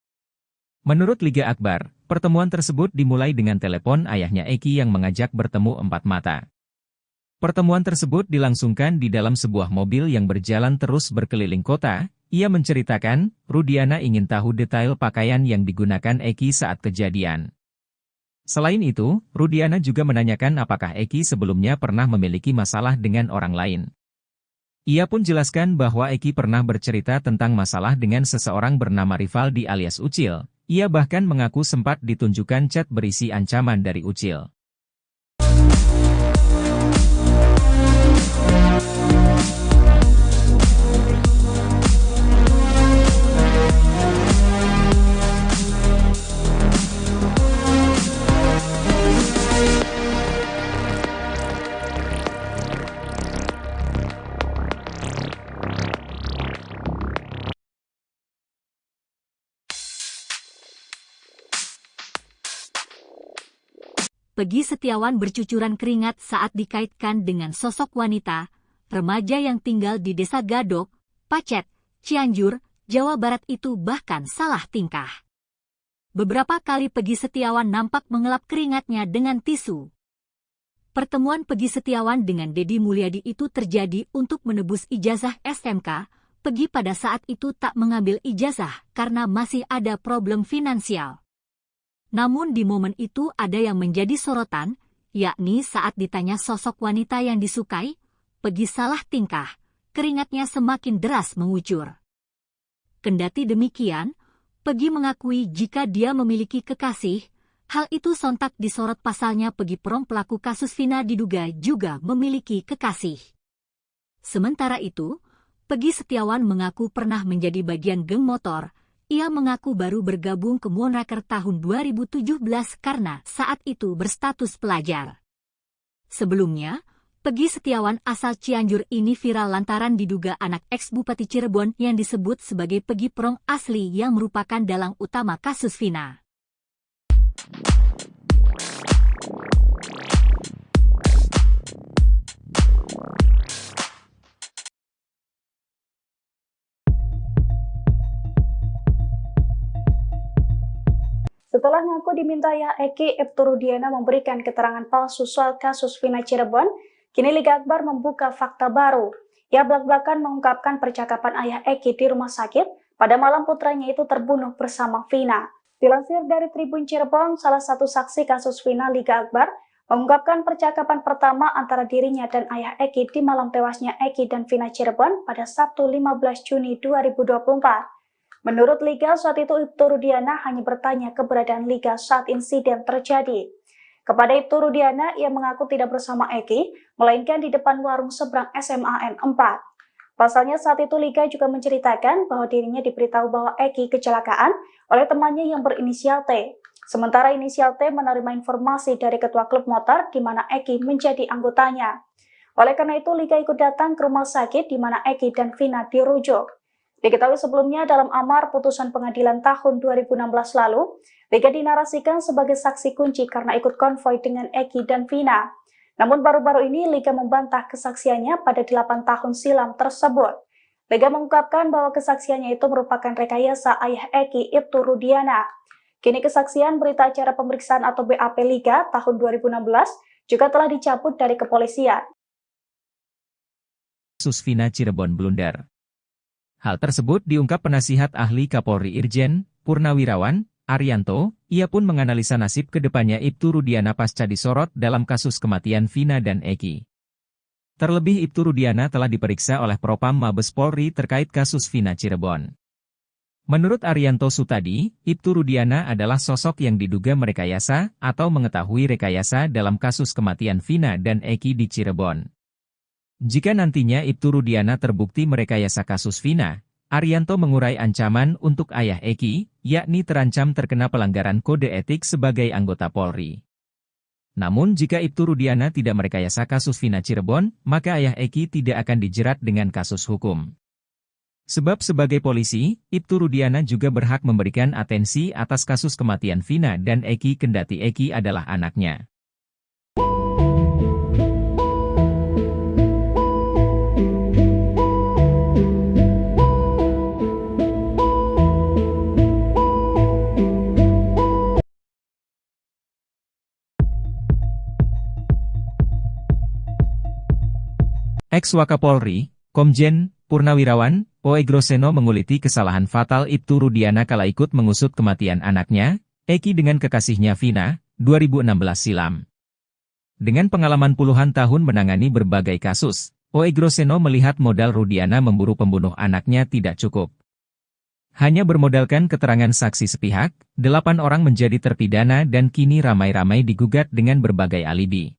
Menurut Liga Akbar, pertemuan tersebut dimulai dengan telepon ayahnya Eki yang mengajak bertemu empat mata. Pertemuan tersebut dilangsungkan di dalam sebuah mobil yang berjalan terus berkeliling kota. Ia menceritakan, Rudiana ingin tahu detail pakaian yang digunakan Eki saat kejadian. Selain itu, Rudiana juga menanyakan apakah Eki sebelumnya pernah memiliki masalah dengan orang lain. Ia pun jelaskan bahwa Eki pernah bercerita tentang masalah dengan seseorang bernama Rivaldi alias Ucil. Ia bahkan mengaku sempat ditunjukkan chat berisi ancaman dari Ucil. Peggy Setiawan bercucuran keringat saat dikaitkan dengan sosok wanita, remaja yang tinggal di Desa Gadok, Pacet, Cianjur, Jawa Barat itu bahkan salah tingkah. Beberapa kali Peggy Setiawan nampak mengelap keringatnya dengan tisu. Pertemuan Peggy Setiawan dengan Deddy Mulyadi itu terjadi untuk menebus ijazah SMK. Peggy pada saat itu tak mengambil ijazah karena masih ada problem finansial. Namun di momen itu ada yang menjadi sorotan, yakni saat ditanya sosok wanita yang disukai, Peggy salah tingkah, keringatnya semakin deras mengucur. Kendati demikian, Peggy mengakui jika dia memiliki kekasih, hal itu sontak disorot pasalnya Peggy Prom pelaku kasus Vina diduga juga memiliki kekasih. Sementara itu, Peggy Setiawan mengaku pernah menjadi bagian geng motor. Ia mengaku baru bergabung ke Moonraker tahun 2017 karena saat itu berstatus pelajar. Sebelumnya, Peggy Setiawan asal Cianjur ini viral lantaran diduga anak ex-Bupati Cirebon yang disebut sebagai Peggy Prong asli yang merupakan dalang utama kasus Vina. Setelah ngaku dimintai Eki, Ibtu Rudiana memberikan keterangan palsu soal kasus Vina Cirebon, kini Liga Akbar membuka fakta baru. Ia belak-belakan mengungkapkan percakapan ayah Eki di rumah sakit pada malam putranya itu terbunuh bersama Vina. Dilansir dari Tribun Cirebon, salah satu saksi kasus Vina Liga Akbar mengungkapkan percakapan pertama antara dirinya dan ayah Eki di malam tewasnya Eki dan Vina Cirebon pada Sabtu 15 Juni 2024. Menurut Liga, saat itu Ibtu Rudiana hanya bertanya keberadaan Liga saat insiden terjadi. Kepada Ibtu Rudiana, ia mengaku tidak bersama Eki, melainkan di depan warung seberang SMAN 4. Pasalnya saat itu Liga juga menceritakan bahwa dirinya diberitahu bahwa Eki kecelakaan oleh temannya yang berinisial T. Sementara inisial T menerima informasi dari ketua klub motor di mana Eki menjadi anggotanya. Oleh karena itu, Liga ikut datang ke rumah sakit di mana Eki dan Vina dirujuk. Diketahui sebelumnya dalam amar putusan pengadilan tahun 2016 lalu, Liga dinarasikan sebagai saksi kunci karena ikut konvoi dengan Eki dan Vina. Namun baru-baru ini Liga membantah kesaksiannya pada 8 tahun silam tersebut. Liga mengungkapkan bahwa kesaksiannya itu merupakan rekayasa ayah Eki, Ibtu Rudiana. Kini kesaksian berita acara pemeriksaan atau BAP Liga tahun 2016 juga telah dicabut dari kepolisian. Kasus Vina Cirebon blunder. Hal tersebut diungkap penasihat ahli Kapolri Irjen Purnawirawan Arianto. Ia pun menganalisa nasib kedepannya Ibtu Rudiana pasca disorot dalam kasus kematian Vina dan Eki. Terlebih Ibtu Rudiana telah diperiksa oleh Propam Mabes Polri terkait kasus Vina Cirebon. Menurut Arianto Sutadi, Ibtu Rudiana adalah sosok yang diduga merekayasa atau mengetahui rekayasa dalam kasus kematian Vina dan Eki di Cirebon. Jika nantinya Ibtu Rudiana terbukti merekayasa kasus Vina, Arianto mengurai ancaman untuk ayah Eki, yakni terancam terkena pelanggaran kode etik sebagai anggota Polri. Namun jika Ibtu Rudiana tidak merekayasa kasus Vina Cirebon, maka ayah Eki tidak akan dijerat dengan kasus hukum. Sebab sebagai polisi, Ibtu Rudiana juga berhak memberikan atensi atas kasus kematian Vina dan Eki kendati Eki adalah anaknya. Ex-Wakapolri, Komjen Purnawirawan Oegroseno menguliti kesalahan fatal Ibtu Rudiana kala ikut mengusut kematian anaknya, Eki dengan kekasihnya Vina, 2016 silam. Dengan pengalaman puluhan tahun menangani berbagai kasus, Oegroseno melihat modal Rudiana memburu pembunuh anaknya tidak cukup. Hanya bermodalkan keterangan saksi sepihak, 8 orang menjadi terpidana dan kini ramai-ramai digugat dengan berbagai alibi.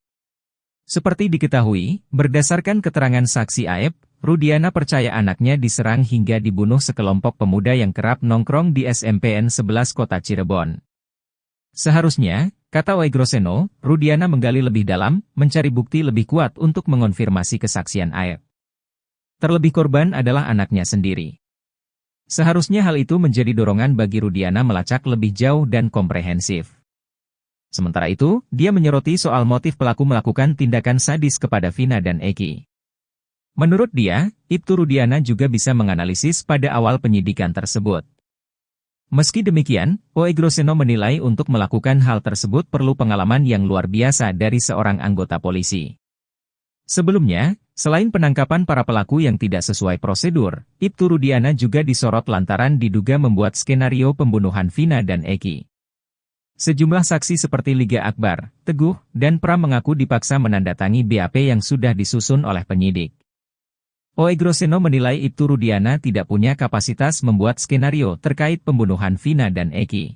Seperti diketahui, berdasarkan keterangan saksi Aep, Rudiana percaya anaknya diserang hingga dibunuh sekelompok pemuda yang kerap nongkrong di SMPN 11 Kota Cirebon. Seharusnya, kata Oegroseno, Rudiana menggali lebih dalam, mencari bukti lebih kuat untuk mengonfirmasi kesaksian Aep. Terlebih korban adalah anaknya sendiri. Seharusnya hal itu menjadi dorongan bagi Rudiana melacak lebih jauh dan komprehensif. Sementara itu, dia menyoroti soal motif pelaku melakukan tindakan sadis kepada Vina dan Eki. Menurut dia, Ibtu Rudiana juga bisa menganalisis pada awal penyidikan tersebut. Meski demikian, Oegroseno menilai untuk melakukan hal tersebut perlu pengalaman yang luar biasa dari seorang anggota polisi. Sebelumnya, selain penangkapan para pelaku yang tidak sesuai prosedur, Ibtu Rudiana juga disorot lantaran diduga membuat skenario pembunuhan Vina dan Eki. Sejumlah saksi seperti Liga Akbar, Teguh, dan Pram mengaku dipaksa menandatangi BAP yang sudah disusun oleh penyidik. Oegroseno menilai Ibtu Rudiana tidak punya kapasitas membuat skenario terkait pembunuhan Vina dan Eki.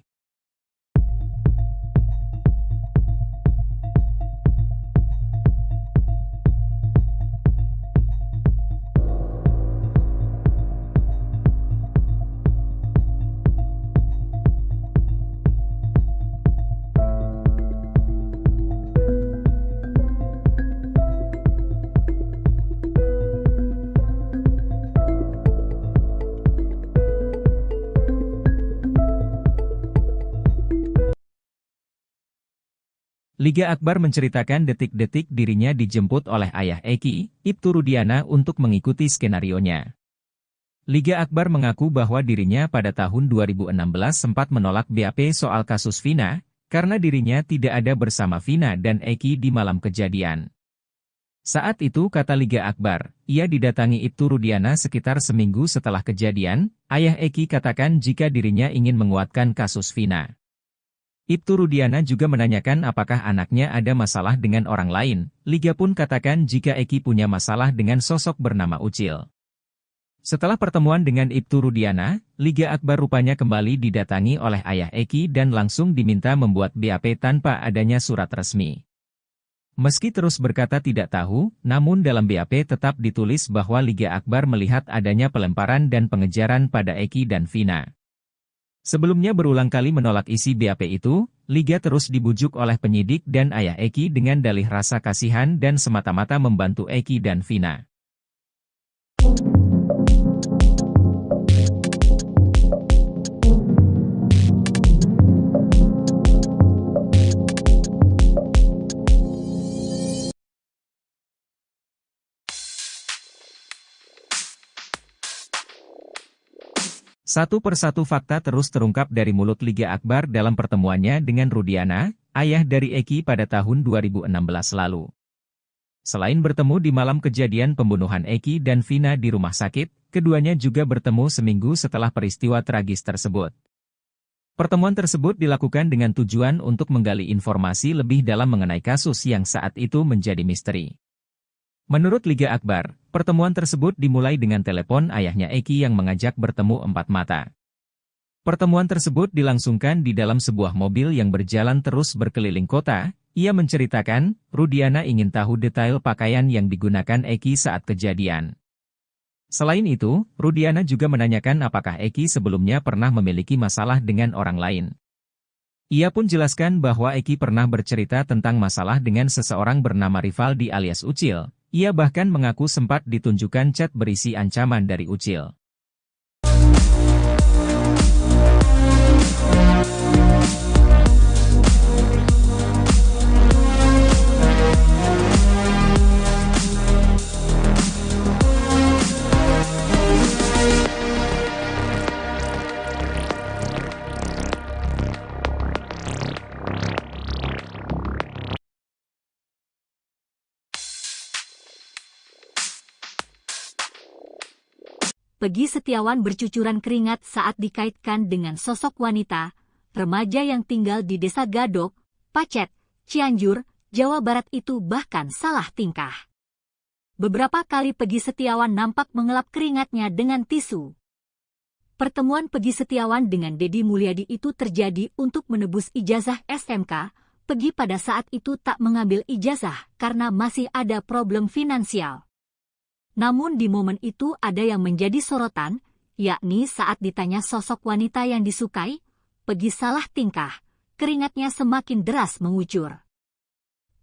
Liga Akbar menceritakan detik-detik dirinya dijemput oleh ayah Eki, Ibtu Rudiana untuk mengikuti skenarionya. Liga Akbar mengaku bahwa dirinya pada tahun 2016 sempat menolak BAP soal kasus Vina, karena dirinya tidak ada bersama Vina dan Eki di malam kejadian. Saat itu kata Liga Akbar, ia didatangi Ibtu Rudiana sekitar seminggu setelah kejadian, ayah Eki katakan jika dirinya ingin menguatkan kasus Vina. Ibtu Rudiana juga menanyakan apakah anaknya ada masalah dengan orang lain. Liga pun katakan jika Eki punya masalah dengan sosok bernama Ucil. Setelah pertemuan dengan Ibtu Rudiana, Liga Akbar rupanya kembali didatangi oleh ayah Eki dan langsung diminta membuat BAP tanpa adanya surat resmi. Meski terus berkata tidak tahu, namun dalam BAP tetap ditulis bahwa Liga Akbar melihat adanya pelemparan dan pengejaran pada Eki dan Vina. Sebelumnya berulang kali menolak isi BAP itu, Liga terus dibujuk oleh penyidik dan ayah Eki dengan dalih rasa kasihan dan semata-mata membantu Eki dan Vina. Satu persatu fakta terus terungkap dari mulut Liga Akbar dalam pertemuannya dengan Rudiana, ayah dari Eki pada tahun 2016 lalu. Selain bertemu di malam kejadian pembunuhan Eki dan Vina di rumah sakit, keduanya juga bertemu seminggu setelah peristiwa tragis tersebut. Pertemuan tersebut dilakukan dengan tujuan untuk menggali informasi lebih dalam mengenai kasus yang saat itu menjadi misteri. Menurut Liga Akbar, pertemuan tersebut dimulai dengan telepon ayahnya Eki yang mengajak bertemu empat mata. Pertemuan tersebut dilangsungkan di dalam sebuah mobil yang berjalan terus berkeliling kota. Ia menceritakan, Rudiana ingin tahu detail pakaian yang digunakan Eki saat kejadian. Selain itu, Rudiana juga menanyakan apakah Eki sebelumnya pernah memiliki masalah dengan orang lain. Ia pun jelaskan bahwa Eki pernah bercerita tentang masalah dengan seseorang bernama Rivaldi alias Ucil. Ia bahkan mengaku sempat ditunjukkan chat berisi ancaman dari Ucil. Peggy Setiawan bercucuran keringat saat dikaitkan dengan sosok wanita, remaja yang tinggal di Desa Gadok, Pacet, Cianjur, Jawa Barat itu bahkan salah tingkah. Beberapa kali Peggy Setiawan nampak mengelap keringatnya dengan tisu. Pertemuan Peggy Setiawan dengan Deddy Mulyadi itu terjadi untuk menebus ijazah SMK. Peggy pada saat itu tak mengambil ijazah karena masih ada problem finansial. Namun di momen itu ada yang menjadi sorotan, yakni saat ditanya sosok wanita yang disukai, Peggy salah tingkah, keringatnya semakin deras mengucur.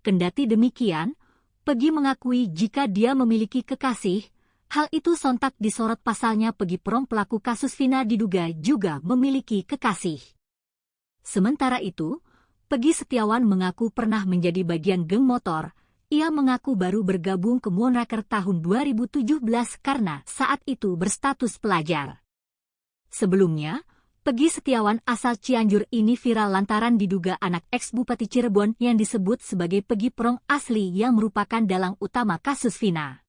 Kendati demikian, Peggy mengakui jika dia memiliki kekasih, hal itu sontak disorot pasalnya Peggy Prom pelaku kasus Vina diduga juga memiliki kekasih. Sementara itu, Peggy Setiawan mengaku pernah menjadi bagian geng motor. Ia mengaku baru bergabung ke Moonraker tahun 2017 karena saat itu berstatus pelajar. Sebelumnya, Peggy Setiawan asal Cianjur ini viral lantaran diduga anak ex-Bupati Cirebon yang disebut sebagai Peggy Prong asli yang merupakan dalang utama kasus Vina.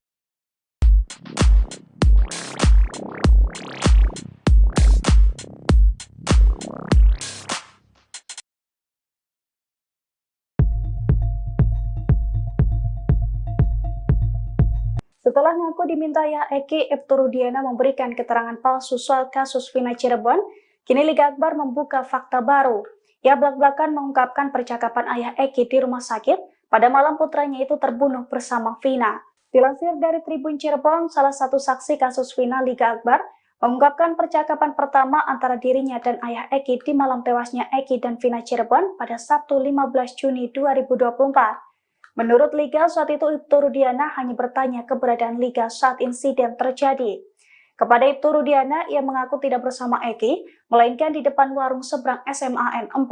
Setelah ngaku diminta ya Eki, Ibtu Rudiana memberikan keterangan palsu soal kasus Vina Cirebon, kini Liga Akbar membuka fakta baru. Ia belak-belakan mengungkapkan percakapan ayah Eki di rumah sakit pada malam putranya itu terbunuh bersama Vina. Dilansir dari Tribun Cirebon, salah satu saksi kasus Vina, Liga Akbar mengungkapkan percakapan pertama antara dirinya dan ayah Eki di malam tewasnya Eki dan Vina Cirebon pada Sabtu 15 Juni 2024. Menurut Liga, saat itu Ibtu Rudiana hanya bertanya keberadaan Liga saat insiden terjadi. Kepada Ibtu Rudiana, ia mengaku tidak bersama Eki, melainkan di depan warung seberang SMAN 4.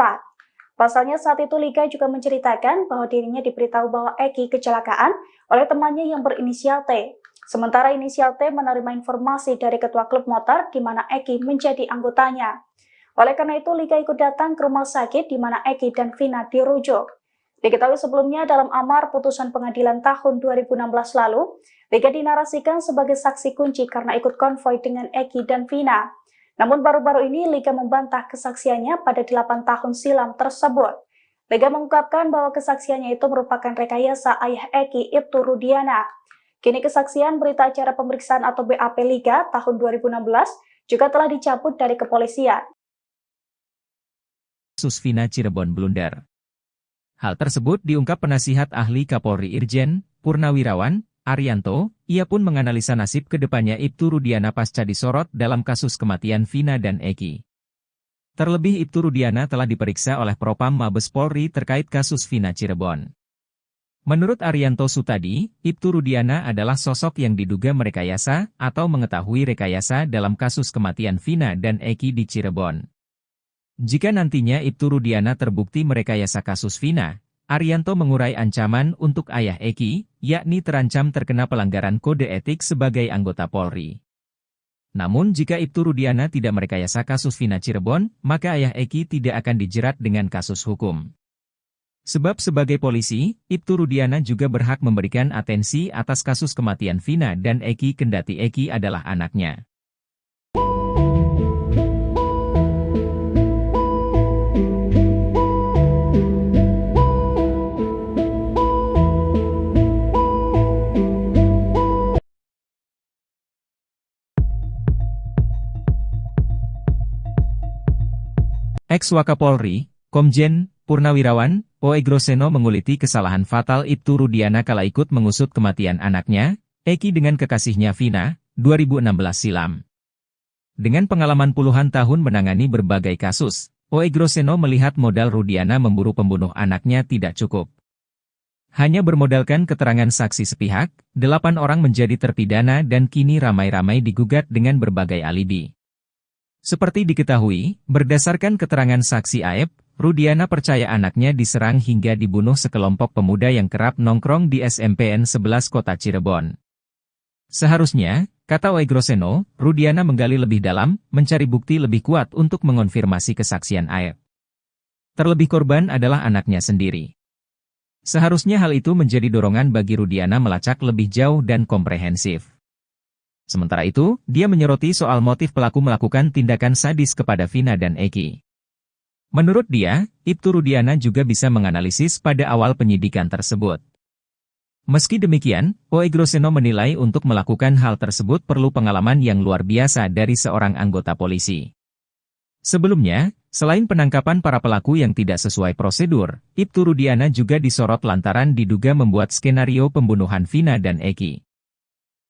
Pasalnya saat itu Liga juga menceritakan bahwa dirinya diberitahu bahwa Eki kecelakaan oleh temannya yang berinisial T. Sementara inisial T menerima informasi dari ketua klub motor di mana Eki menjadi anggotanya. Oleh karena itu Liga ikut datang ke rumah sakit di mana Eki dan Vina dirujuk. Diketahui sebelumnya dalam amar putusan pengadilan tahun 2016 lalu, Liga dinarasikan sebagai saksi kunci karena ikut konvoi dengan Eki dan Vina. Namun baru-baru ini Liga membantah kesaksiannya pada 8 tahun silam tersebut. Liga mengungkapkan bahwa kesaksiannya itu merupakan rekayasa ayah Eki, Ibtu Rudiana. Kini kesaksian berita acara pemeriksaan atau BAP Liga tahun 2016 juga telah dicabut dari kepolisian. Kasus Vina Cirebon blunder. Hal tersebut diungkap penasihat ahli Kapolri Irjen Purnawirawan Arianto. Ia pun menganalisa nasib kedepannya Ibtu Rudiana pasca disorot dalam kasus kematian Vina dan Eki. Terlebih Ibtu Rudiana telah diperiksa oleh Propam Mabes Polri terkait kasus Vina Cirebon. Menurut Arianto Sutadi, Ibtu Rudiana adalah sosok yang diduga merekayasa atau mengetahui rekayasa dalam kasus kematian Vina dan Eki di Cirebon. Jika nantinya Ibtu Rudiana terbukti merekayasa kasus Vina, Arianto mengurai ancaman untuk ayah Eki, yakni terancam terkena pelanggaran kode etik sebagai anggota Polri. Namun jika Ibtu Rudiana tidak merekayasa kasus Vina Cirebon, maka ayah Eki tidak akan dijerat dengan kasus hukum. Sebab sebagai polisi, Ibtu Rudiana juga berhak memberikan atensi atas kasus kematian Vina dan Eki kendati Eki adalah anaknya. Ex-Wakapolri, Komjen Purnawirawan Oegroseno menguliti kesalahan fatal Ibtu Rudiana kala ikut mengusut kematian anaknya, Eki dengan kekasihnya Vina, 2016 silam. Dengan pengalaman puluhan tahun menangani berbagai kasus, Oegroseno melihat modal Rudiana memburu pembunuh anaknya tidak cukup. Hanya bermodalkan keterangan saksi sepihak, 8 orang menjadi terpidana dan kini ramai-ramai digugat dengan berbagai alibi. Seperti diketahui, berdasarkan keterangan saksi Aep, Rudiana percaya anaknya diserang hingga dibunuh sekelompok pemuda yang kerap nongkrong di SMPN 11 Kota Cirebon. Seharusnya, kata Oegroseno, Rudiana menggali lebih dalam, mencari bukti lebih kuat untuk mengonfirmasi kesaksian Aep. Terlebih korban adalah anaknya sendiri. Seharusnya hal itu menjadi dorongan bagi Rudiana melacak lebih jauh dan komprehensif. Sementara itu, dia menyoroti soal motif pelaku melakukan tindakan sadis kepada Vina dan Eki. Menurut dia, Ibtu Rudiana juga bisa menganalisis pada awal penyidikan tersebut. Meski demikian, Oegroseno menilai untuk melakukan hal tersebut perlu pengalaman yang luar biasa dari seorang anggota polisi. Sebelumnya, selain penangkapan para pelaku yang tidak sesuai prosedur, Ibtu Rudiana juga disorot lantaran diduga membuat skenario pembunuhan Vina dan Eki.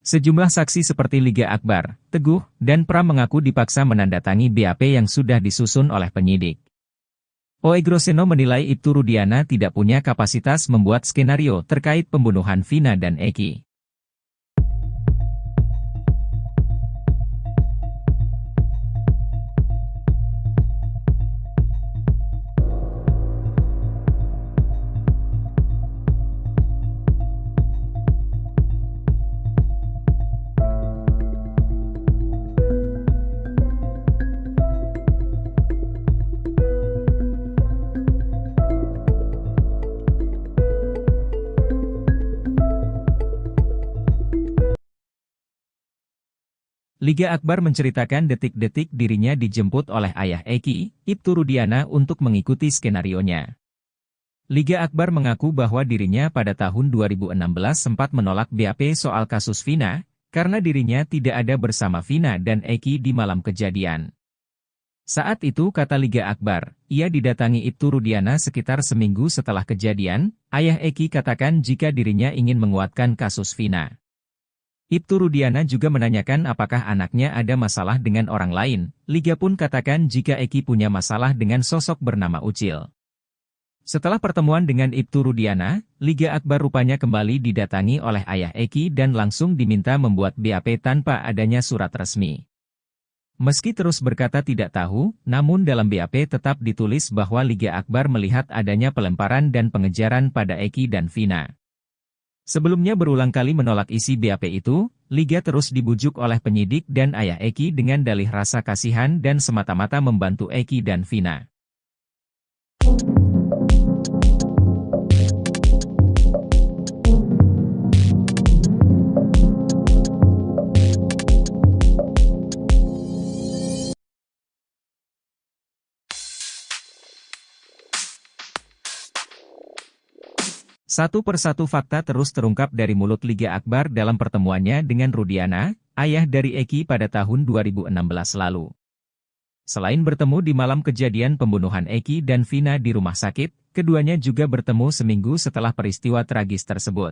Sejumlah saksi seperti Liga Akbar, Teguh, dan Pram mengaku dipaksa menandatangi BAP yang sudah disusun oleh penyidik. Oegroseno menilai Ibtu Rudiana tidak punya kapasitas membuat skenario terkait pembunuhan Vina dan Eki. Liga Akbar menceritakan detik-detik dirinya dijemput oleh ayah Eki, Ibtu Rudiana untuk mengikuti skenarionya. Liga Akbar mengaku bahwa dirinya pada tahun 2016 sempat menolak BAP soal kasus Vina, karena dirinya tidak ada bersama Vina dan Eki di malam kejadian. Saat itu kata Liga Akbar, ia didatangi Ibtu Rudiana sekitar seminggu setelah kejadian, ayah Eki katakan jika dirinya ingin menguatkan kasus Vina. Ibtu Rudiana juga menanyakan apakah anaknya ada masalah dengan orang lain. Liga pun katakan jika Eki punya masalah dengan sosok bernama Ucil. Setelah pertemuan dengan Ibtu Rudiana, Liga Akbar rupanya kembali didatangi oleh ayah Eki dan langsung diminta membuat BAP tanpa adanya surat resmi. Meski terus berkata tidak tahu, namun dalam BAP tetap ditulis bahwa Liga Akbar melihat adanya pelemparan dan pengejaran pada Eki dan Vina. Sebelumnya berulang kali menolak isi BAP itu, Liga terus dibujuk oleh penyidik dan ayah Eki dengan dalih rasa kasihan dan semata-mata membantu Eki dan Vina. Satu persatu fakta terus terungkap dari mulut Liga Akbar dalam pertemuannya dengan Rudiana, ayah dari Eki pada tahun 2016 lalu. Selain bertemu di malam kejadian pembunuhan Eki dan Vina di rumah sakit, keduanya juga bertemu seminggu setelah peristiwa tragis tersebut.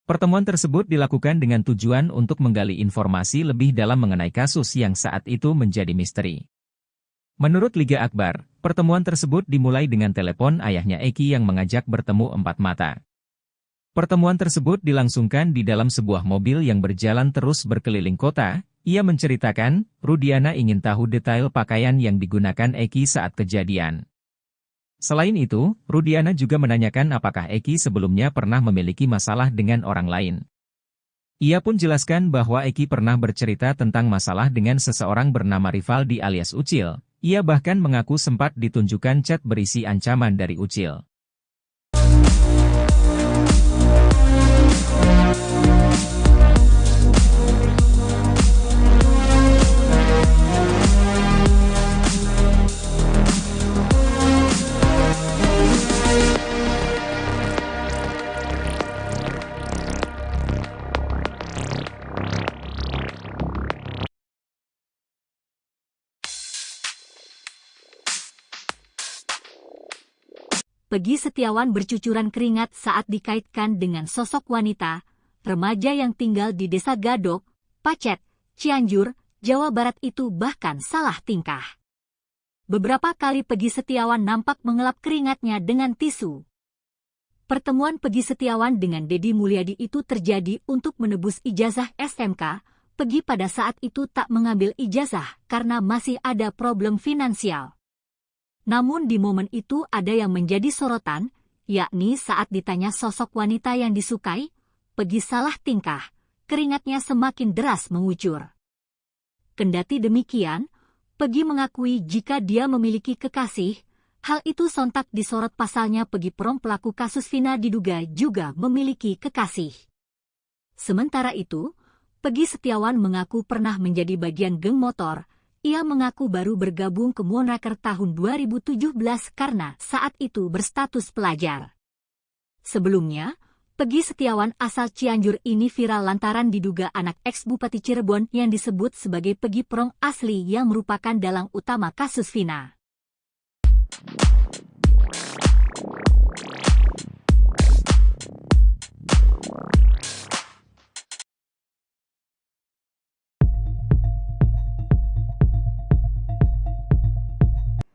Pertemuan tersebut dilakukan dengan tujuan untuk menggali informasi lebih dalam mengenai kasus yang saat itu menjadi misteri. Menurut Liga Akbar, pertemuan tersebut dimulai dengan telepon ayahnya Eki yang mengajak bertemu empat mata. Pertemuan tersebut dilangsungkan di dalam sebuah mobil yang berjalan terus berkeliling kota. Ia menceritakan, Rudiana ingin tahu detail pakaian yang digunakan Eki saat kejadian. Selain itu, Rudiana juga menanyakan apakah Eki sebelumnya pernah memiliki masalah dengan orang lain. Ia pun jelaskan bahwa Eki pernah bercerita tentang masalah dengan seseorang bernama Rivaldi alias Ucil. Ia bahkan mengaku sempat ditunjukkan chat berisi ancaman dari Ucil. Peggy Setiawan bercucuran keringat saat dikaitkan dengan sosok wanita, remaja yang tinggal di Desa Gadok, Pacet, Cianjur, Jawa Barat itu bahkan salah tingkah. Beberapa kali Peggy Setiawan nampak mengelap keringatnya dengan tisu. Pertemuan Peggy Setiawan dengan Deddy Mulyadi itu terjadi untuk menebus ijazah SMK. Peggy pada saat itu tak mengambil ijazah karena masih ada problem finansial. Namun di momen itu ada yang menjadi sorotan, yakni saat ditanya sosok wanita yang disukai, Peggy salah tingkah, keringatnya semakin deras mengucur. Kendati demikian, Peggy mengakui jika dia memiliki kekasih, hal itu sontak disorot pasalnya Peggy Prom pelaku kasus Vina diduga juga memiliki kekasih. Sementara itu, Peggy Setiawan mengaku pernah menjadi bagian geng motor. Ia mengaku baru bergabung ke Moonraker tahun 2017 karena saat itu berstatus pelajar. Sebelumnya, Peggy Setiawan asal Cianjur ini viral lantaran diduga anak ex-Bupati Cirebon yang disebut sebagai Peggy Prong asli yang merupakan dalang utama kasus Vina.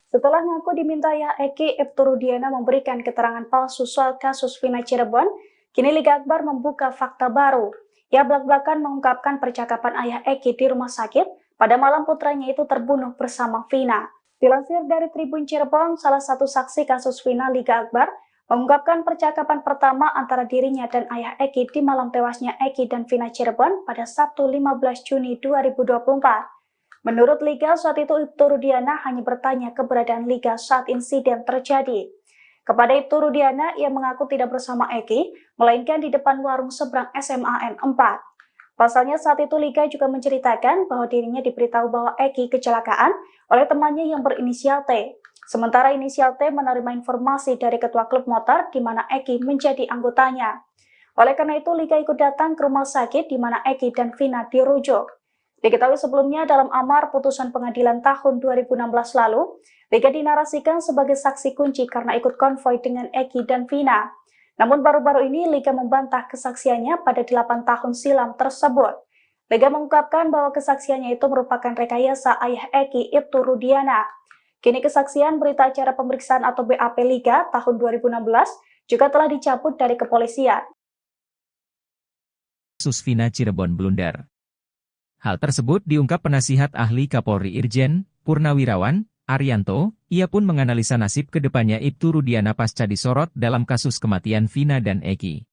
Setelah ngaku diminta ayah Eki, Ibtu Rudiana memberikan keterangan palsu soal kasus Vina Cirebon, kini Liga Akbar membuka fakta baru. Ia belak-belakan mengungkapkan percakapan ayah Eki di rumah sakit pada malam putranya itu terbunuh bersama Vina. Dilansir dari Tribun Cirebon, salah satu saksi kasus Vina Liga Akbar mengungkapkan percakapan pertama antara dirinya dan ayah Eki di malam tewasnya Eki dan Vina Cirebon pada Sabtu 15 Juni 2024. Menurut Liga, saat itu Ibtu Rudiana hanya bertanya keberadaan Liga saat insiden terjadi. Kepada Ibtu Rudiana, ia mengaku tidak bersama Eki, melainkan di depan warung seberang SMA N4. Pasalnya saat itu Liga juga menceritakan bahwa dirinya diberitahu bahwa Eki kecelakaan oleh temannya yang berinisial T. Sementara inisial T menerima informasi dari ketua klub motor di mana Eki menjadi anggotanya. Oleh karena itu, Liga ikut datang ke rumah sakit di mana Eki dan Vina dirujuk. Diketahui sebelumnya dalam amar putusan pengadilan tahun 2016 lalu, Liga dinarasikan sebagai saksi kunci karena ikut konvoi dengan Eki dan Vina. Namun baru-baru ini Liga membantah kesaksiannya pada 8 tahun silam tersebut. Liga mengungkapkan bahwa kesaksiannya itu merupakan rekayasa ayah Eki, Ibtu Rudiana. Kini kesaksian berita acara pemeriksaan atau BAP Liga tahun 2016 juga telah dicabut dari kepolisian. Kasus Vina Cirebon blunder. Hal tersebut diungkap penasihat ahli Kapolri Irjen Purnawirawan Arianto. Ia pun menganalisa nasib kedepannya Ibtu Rudiana pasca disorot dalam kasus kematian Vina dan Eki.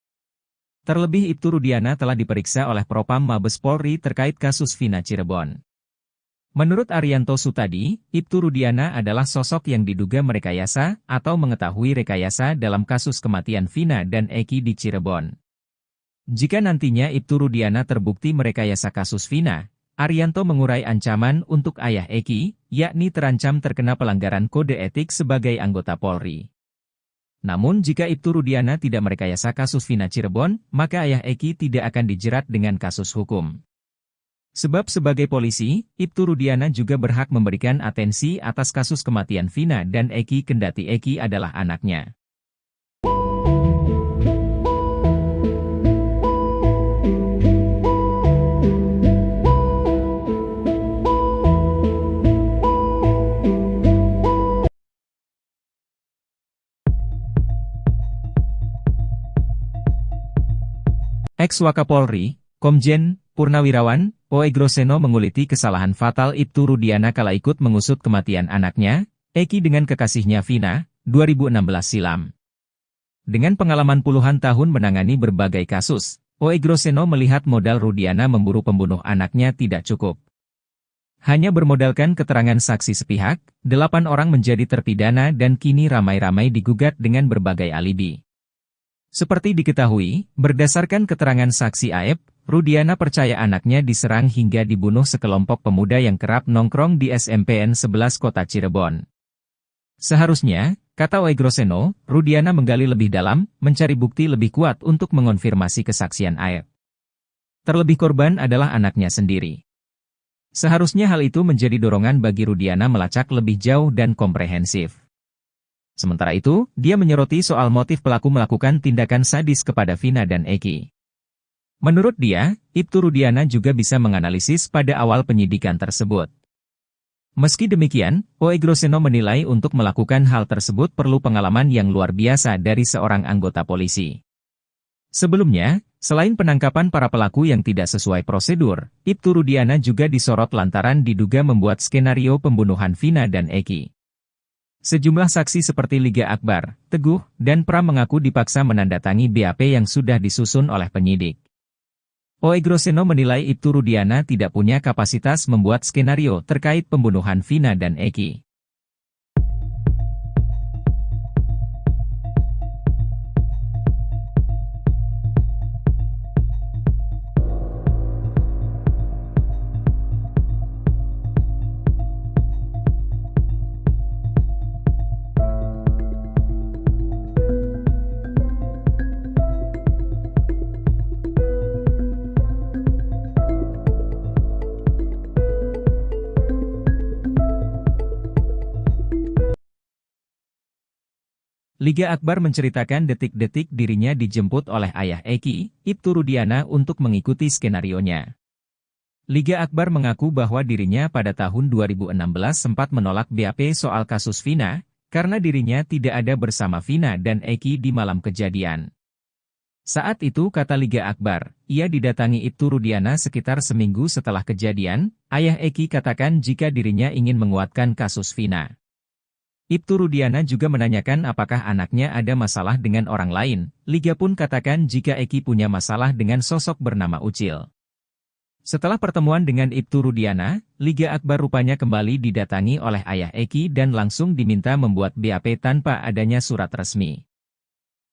Terlebih Ibtu Rudiana telah diperiksa oleh Propam Mabes Polri terkait kasus Vina Cirebon. Menurut Arianto Sutadi, Ibtu Rudiana adalah sosok yang diduga merekayasa atau mengetahui rekayasa dalam kasus kematian Vina dan Eki di Cirebon. Jika nantinya Ibtu Rudiana terbukti merekayasa kasus Vina, Arianto mengurai ancaman untuk ayah Eki, yakni terancam terkena pelanggaran kode etik sebagai anggota Polri. Namun jika Ibtu Rudiana tidak merekayasa kasus Vina Cirebon, maka ayah Eki tidak akan dijerat dengan kasus hukum. Sebab sebagai polisi, Ibtu Rudiana juga berhak memberikan atensi atas kasus kematian Vina dan Eki kendati Eki adalah anaknya. Ex-Wakapolri, Komjen Purnawirawan Oegroseno menguliti kesalahan fatal Ibtu Rudiana kala ikut mengusut kematian anaknya, Eki dengan kekasihnya Vina, 2016 silam. Dengan pengalaman puluhan tahun menangani berbagai kasus, Oegroseno melihat modal Rudiana memburu pembunuh anaknya tidak cukup. Hanya bermodalkan keterangan saksi sepihak, 8 orang menjadi terpidana dan kini ramai-ramai digugat dengan berbagai alibi. Seperti diketahui, berdasarkan keterangan saksi Aep, Rudiana percaya anaknya diserang hingga dibunuh sekelompok pemuda yang kerap nongkrong di SMPN 11 Kota Cirebon. Seharusnya, kata Oegroseno, Rudiana menggali lebih dalam, mencari bukti lebih kuat untuk mengonfirmasi kesaksian Aep. Terlebih korban adalah anaknya sendiri. Seharusnya hal itu menjadi dorongan bagi Rudiana melacak lebih jauh dan komprehensif. Sementara itu, dia menyoroti soal motif pelaku melakukan tindakan sadis kepada Vina dan Eki. Menurut dia, Ibtu Rudiana juga bisa menganalisis pada awal penyidikan tersebut. Meski demikian, Oegroseno menilai untuk melakukan hal tersebut perlu pengalaman yang luar biasa dari seorang anggota polisi. Sebelumnya, selain penangkapan para pelaku yang tidak sesuai prosedur, Ibtu Rudiana juga disorot lantaran diduga membuat skenario pembunuhan Vina dan Eki. Sejumlah saksi seperti Liga Akbar, Teguh, dan Pram mengaku dipaksa menandatangi BAP yang sudah disusun oleh penyidik. Oegroseno menilai Ibtu Rudiana tidak punya kapasitas membuat skenario terkait pembunuhan Vina dan Eki. Liga Akbar menceritakan detik-detik dirinya dijemput oleh ayah Eki, Ibtu Rudiana untuk mengikuti skenarionya. Liga Akbar mengaku bahwa dirinya pada tahun 2016 sempat menolak BAP soal kasus Vina, karena dirinya tidak ada bersama Vina dan Eki di malam kejadian. Saat itu kata Liga Akbar, ia didatangi Ibtu Rudiana sekitar seminggu setelah kejadian, ayah Eki katakan jika dirinya ingin menguatkan kasus Vina. Ibtu Rudiana juga menanyakan apakah anaknya ada masalah dengan orang lain. Liga pun katakan jika Eki punya masalah dengan sosok bernama Ucil. Setelah pertemuan dengan Ibtu Rudiana, Liga Akbar rupanya kembali didatangi oleh ayah Eki dan langsung diminta membuat BAP tanpa adanya surat resmi.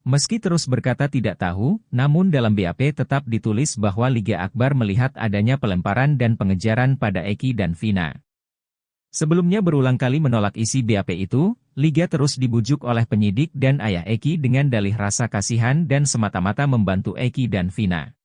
Meski terus berkata tidak tahu, namun dalam BAP tetap ditulis bahwa Liga Akbar melihat adanya pelemparan dan pengejaran pada Eki dan Vina. Sebelumnya berulang kali menolak isi BAP itu, Liga terus dibujuk oleh penyidik dan ayah Eki dengan dalih rasa kasihan dan semata-mata membantu Eki dan Vina.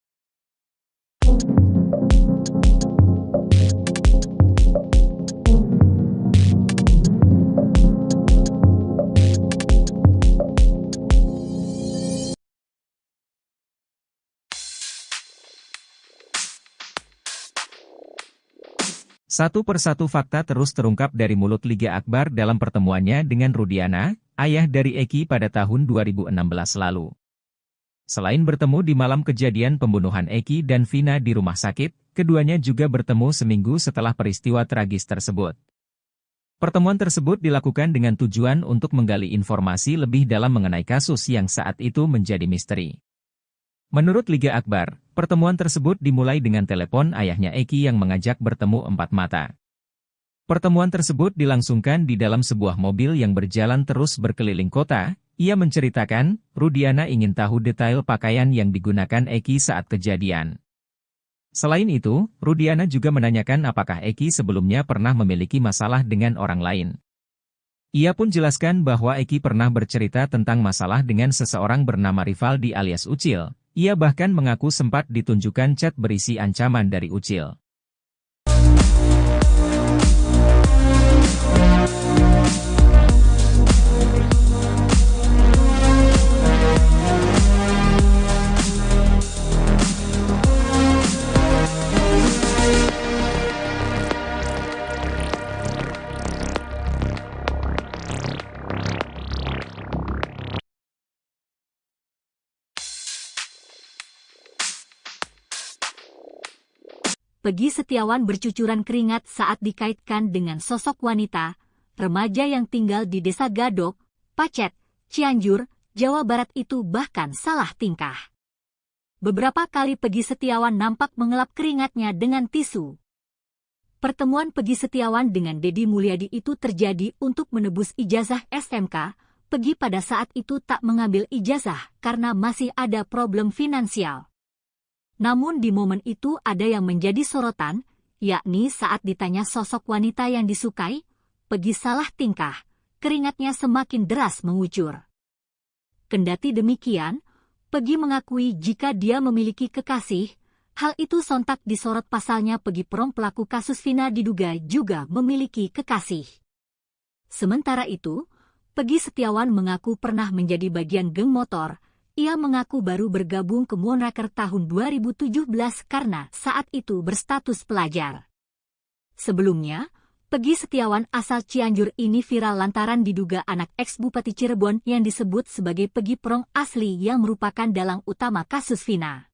Satu persatu fakta terus terungkap dari mulut Liga Akbar dalam pertemuannya dengan Rudiana, ayah dari Eki pada tahun 2016 lalu. Selain bertemu di malam kejadian pembunuhan Eki dan Vina di rumah sakit, keduanya juga bertemu seminggu setelah peristiwa tragis tersebut. Pertemuan tersebut dilakukan dengan tujuan untuk menggali informasi lebih dalam mengenai kasus yang saat itu menjadi misteri. Menurut Liga Akbar, pertemuan tersebut dimulai dengan telepon ayahnya Eki yang mengajak bertemu empat mata. Pertemuan tersebut dilangsungkan di dalam sebuah mobil yang berjalan terus berkeliling kota. Ia menceritakan, Rudiana ingin tahu detail pakaian yang digunakan Eki saat kejadian. Selain itu, Rudiana juga menanyakan apakah Eki sebelumnya pernah memiliki masalah dengan orang lain. Ia pun jelaskan bahwa Eki pernah bercerita tentang masalah dengan seseorang bernama Rivaldi alias Ucil. Ia bahkan mengaku sempat ditunjukkan chat berisi ancaman dari Ucil. Peggy Setiawan bercucuran keringat saat dikaitkan dengan sosok wanita, remaja yang tinggal di Desa Gadok, Pacet, Cianjur, Jawa Barat itu bahkan salah tingkah. Beberapa kali Peggy Setiawan nampak mengelap keringatnya dengan tisu. Pertemuan Peggy Setiawan dengan Deddy Mulyadi itu terjadi untuk menebus ijazah SMK. Peggy pada saat itu tak mengambil ijazah karena masih ada problem finansial. Namun di momen itu ada yang menjadi sorotan, yakni saat ditanya sosok wanita yang disukai, Peggy salah tingkah, keringatnya semakin deras mengucur. Kendati demikian, Peggy mengakui jika dia memiliki kekasih, hal itu sontak disorot pasalnya Peggy Prong pelaku kasus Vina diduga juga memiliki kekasih. Sementara itu, Peggy Setiawan mengaku pernah menjadi bagian geng motor. Ia mengaku baru bergabung ke Moonraker tahun 2017 karena saat itu berstatus pelajar. Sebelumnya, Peggy Setiawan asal Cianjur ini viral lantaran diduga anak ex-Bupati Cirebon yang disebut sebagai Peggy Prong asli yang merupakan dalang utama kasus Vina.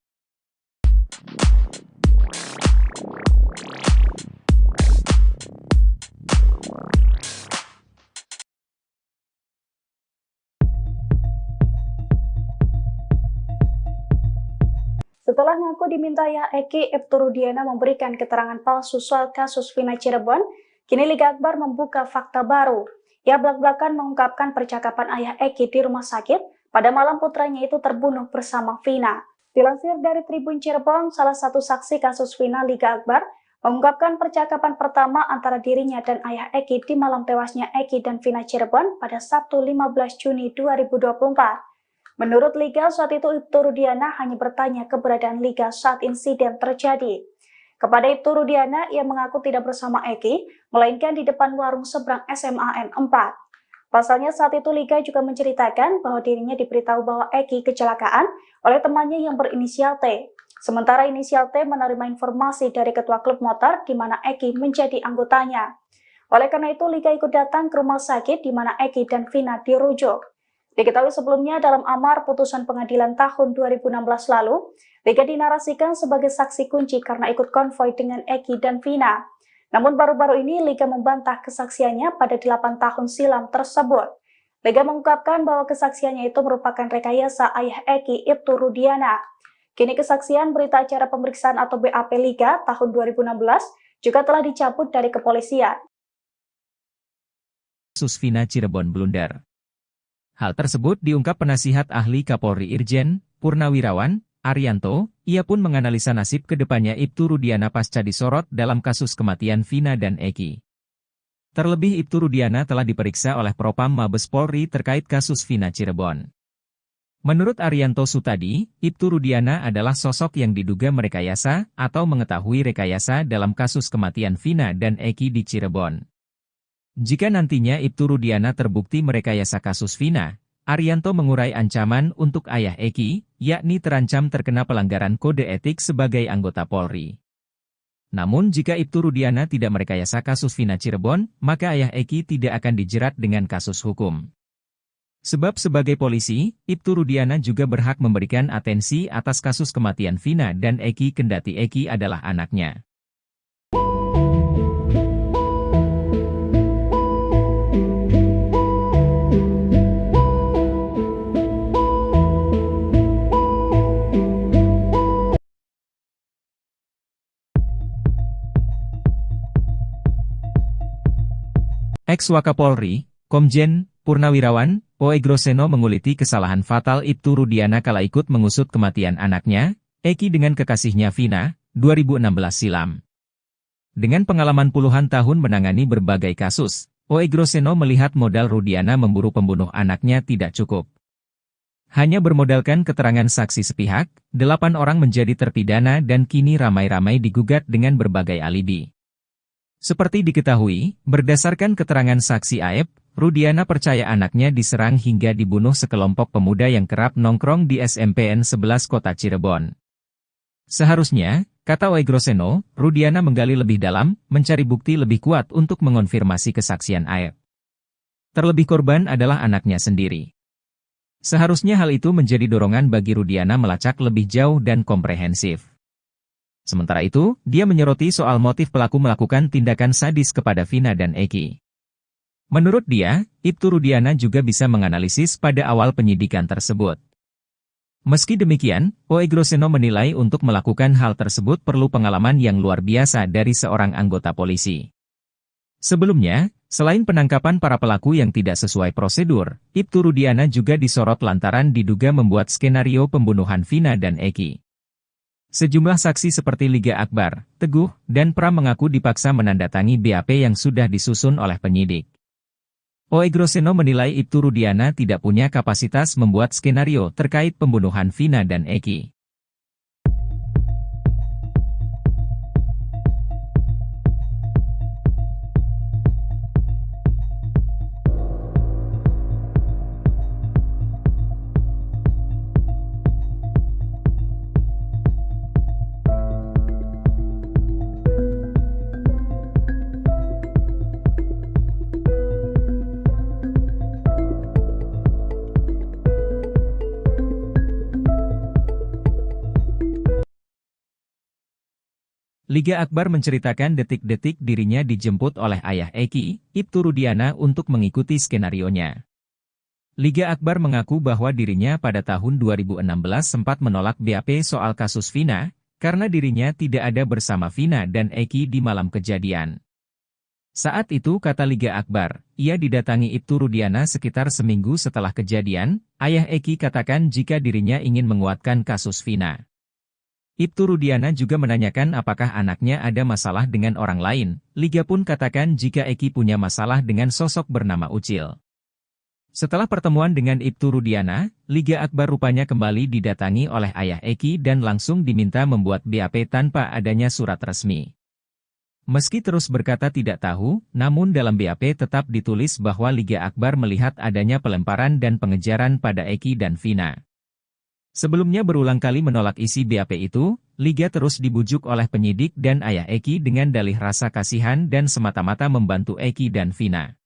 Setelah ngaku dimintanya Eki Rudiana memberikan keterangan palsu soal kasus Vina Cirebon, kini Liga Akbar membuka fakta baru. Ia belak-belakan mengungkapkan percakapan ayah Eki di rumah sakit pada malam putranya itu terbunuh bersama Vina. Dilansir dari Tribun Cirebon, salah satu saksi kasus Vina Liga Akbar mengungkapkan percakapan pertama antara dirinya dan ayah Eki di malam tewasnya Eki dan Vina Cirebon pada Sabtu 15 Juni 2024. Menurut Liga, saat itu Ibtu Rudiana hanya bertanya keberadaan Liga saat insiden terjadi. Kepada Ibtu Rudiana, ia mengaku tidak bersama Eki, melainkan di depan warung seberang SMAN 4. Pasalnya saat itu Liga juga menceritakan bahwa dirinya diberitahu bahwa Eki kecelakaan oleh temannya yang berinisial T. Sementara inisial T menerima informasi dari ketua klub motor di mana Eki menjadi anggotanya. Oleh karena itu, Liga ikut datang ke rumah sakit di mana Eki dan Vina dirujuk. Diketahui sebelumnya dalam amar putusan pengadilan tahun 2016 lalu, Liga dinarasikan sebagai saksi kunci karena ikut konvoi dengan Eki dan Vina. Namun baru-baru ini Liga membantah kesaksiannya pada 8 tahun silam tersebut. Liga mengungkapkan bahwa kesaksiannya itu merupakan rekayasa ayah Eki Ibtu Rudiana. Kini kesaksian berita acara pemeriksaan atau BAP Liga tahun 2016 juga telah dicabut dari kepolisian. Kasus Vina Cirebon blunder. Hal tersebut diungkap penasihat ahli Kapolri Irjen Purnawirawan Arianto. Ia pun menganalisa nasib kedepannya Ibtu Rudiana pasca disorot dalam kasus kematian Vina dan Eki. Terlebih Ibtu Rudiana telah diperiksa oleh Propam Mabes Polri terkait kasus Vina Cirebon. Menurut Arianto Sutadi, Ibtu Rudiana adalah sosok yang diduga merekayasa atau mengetahui rekayasa dalam kasus kematian Vina dan Eki di Cirebon. Jika nantinya Ibtu Rudiana terbukti merekayasa kasus Vina, Arianto mengurai ancaman untuk ayah Eki, yakni terancam terkena pelanggaran kode etik sebagai anggota Polri. Namun jika Ibtu Rudiana tidak merekayasa kasus Vina Cirebon, maka ayah Eki tidak akan dijerat dengan kasus hukum. Sebab sebagai polisi, Ibtu Rudiana juga berhak memberikan atensi atas kasus kematian Vina dan Eki kendati Eki adalah anaknya. Ex-Wakapolri, Komjen Purnawirawan Poegroseno menguliti kesalahan fatal Ibtu Rudiana kala ikut mengusut kematian anaknya, Eki dengan kekasihnya Vina, 2016 silam. Dengan pengalaman puluhan tahun menangani berbagai kasus, Poegroseno melihat modal Rudiana memburu pembunuh anaknya tidak cukup. Hanya bermodalkan keterangan saksi sepihak, 8 orang menjadi terpidana dan kini ramai-ramai digugat dengan berbagai alibi. Seperti diketahui, berdasarkan keterangan saksi Aep, Rudiana percaya anaknya diserang hingga dibunuh sekelompok pemuda yang kerap nongkrong di SMPN 11 Kota Cirebon. Seharusnya, kata Poegroseno, Rudiana menggali lebih dalam, mencari bukti lebih kuat untuk mengonfirmasi kesaksian Aep. Terlebih korban adalah anaknya sendiri. Seharusnya hal itu menjadi dorongan bagi Rudiana melacak lebih jauh dan komprehensif. Sementara itu, dia menyoroti soal motif pelaku melakukan tindakan sadis kepada Vina dan Eki. Menurut dia, Ibtu Rudiana juga bisa menganalisis pada awal penyidikan tersebut. Meski demikian, Poegroseno menilai untuk melakukan hal tersebut perlu pengalaman yang luar biasa dari seorang anggota polisi. Sebelumnya, selain penangkapan para pelaku yang tidak sesuai prosedur, Ibtu Rudiana juga disorot lantaran diduga membuat skenario pembunuhan Vina dan Eki. Sejumlah saksi seperti Liga Akbar, Teguh, dan Pram mengaku dipaksa menandatangi BAP yang sudah disusun oleh penyidik. Poegroseno menilai Ibtu Rudiana tidak punya kapasitas membuat skenario terkait pembunuhan Vina dan Eki. Liga Akbar menceritakan detik-detik dirinya dijemput oleh ayah Eki, Ibtu Rudiana untuk mengikuti skenarionya. Liga Akbar mengaku bahwa dirinya pada tahun 2016 sempat menolak BAP soal kasus Vina, karena dirinya tidak ada bersama Vina dan Eki di malam kejadian. Saat itu kata Liga Akbar, ia didatangi Ibtu Rudiana sekitar seminggu setelah kejadian, ayah Eki katakan jika dirinya ingin menguatkan kasus Vina. Ibtu Rudiana juga menanyakan apakah anaknya ada masalah dengan orang lain. Liga pun katakan jika Eki punya masalah dengan sosok bernama Ucil. Setelah pertemuan dengan Ibtu Rudiana, Liga Akbar rupanya kembali didatangi oleh ayah Eki dan langsung diminta membuat BAP tanpa adanya surat resmi. Meski terus berkata tidak tahu, namun dalam BAP tetap ditulis bahwa Liga Akbar melihat adanya pelemparan dan pengejaran pada Eki dan Vina. Sebelumnya berulang kali menolak isi BAP itu, Liga terus dibujuk oleh penyidik dan ayah Eki dengan dalih rasa kasihan dan semata-mata membantu Eki dan Vina.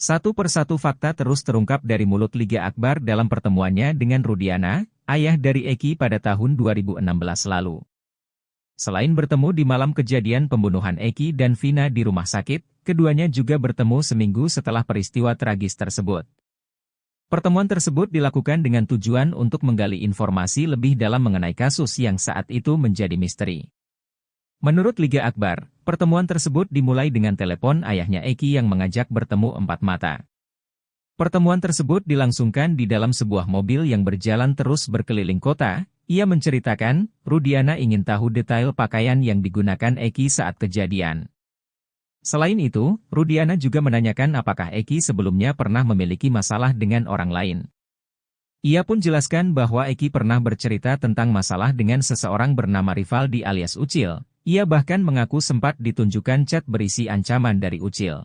Satu persatu fakta terus terungkap dari mulut Liga Akbar dalam pertemuannya dengan Rudiana, ayah dari Eki pada tahun 2016 lalu. Selain bertemu di malam kejadian pembunuhan Eki dan Vina di rumah sakit, keduanya juga bertemu seminggu setelah peristiwa tragis tersebut. Pertemuan tersebut dilakukan dengan tujuan untuk menggali informasi lebih dalam mengenai kasus yang saat itu menjadi misteri. Menurut Liga Akbar, pertemuan tersebut dimulai dengan telepon ayahnya Eki yang mengajak bertemu empat mata. Pertemuan tersebut dilangsungkan di dalam sebuah mobil yang berjalan terus berkeliling kota. Ia menceritakan, Rudiana ingin tahu detail pakaian yang digunakan Eki saat kejadian. Selain itu, Rudiana juga menanyakan apakah Eki sebelumnya pernah memiliki masalah dengan orang lain. Ia pun jelaskan bahwa Eki pernah bercerita tentang masalah dengan seseorang bernama Rivaldi alias Ucil. Ia bahkan mengaku sempat ditunjukkan chat berisi ancaman dari Ucil.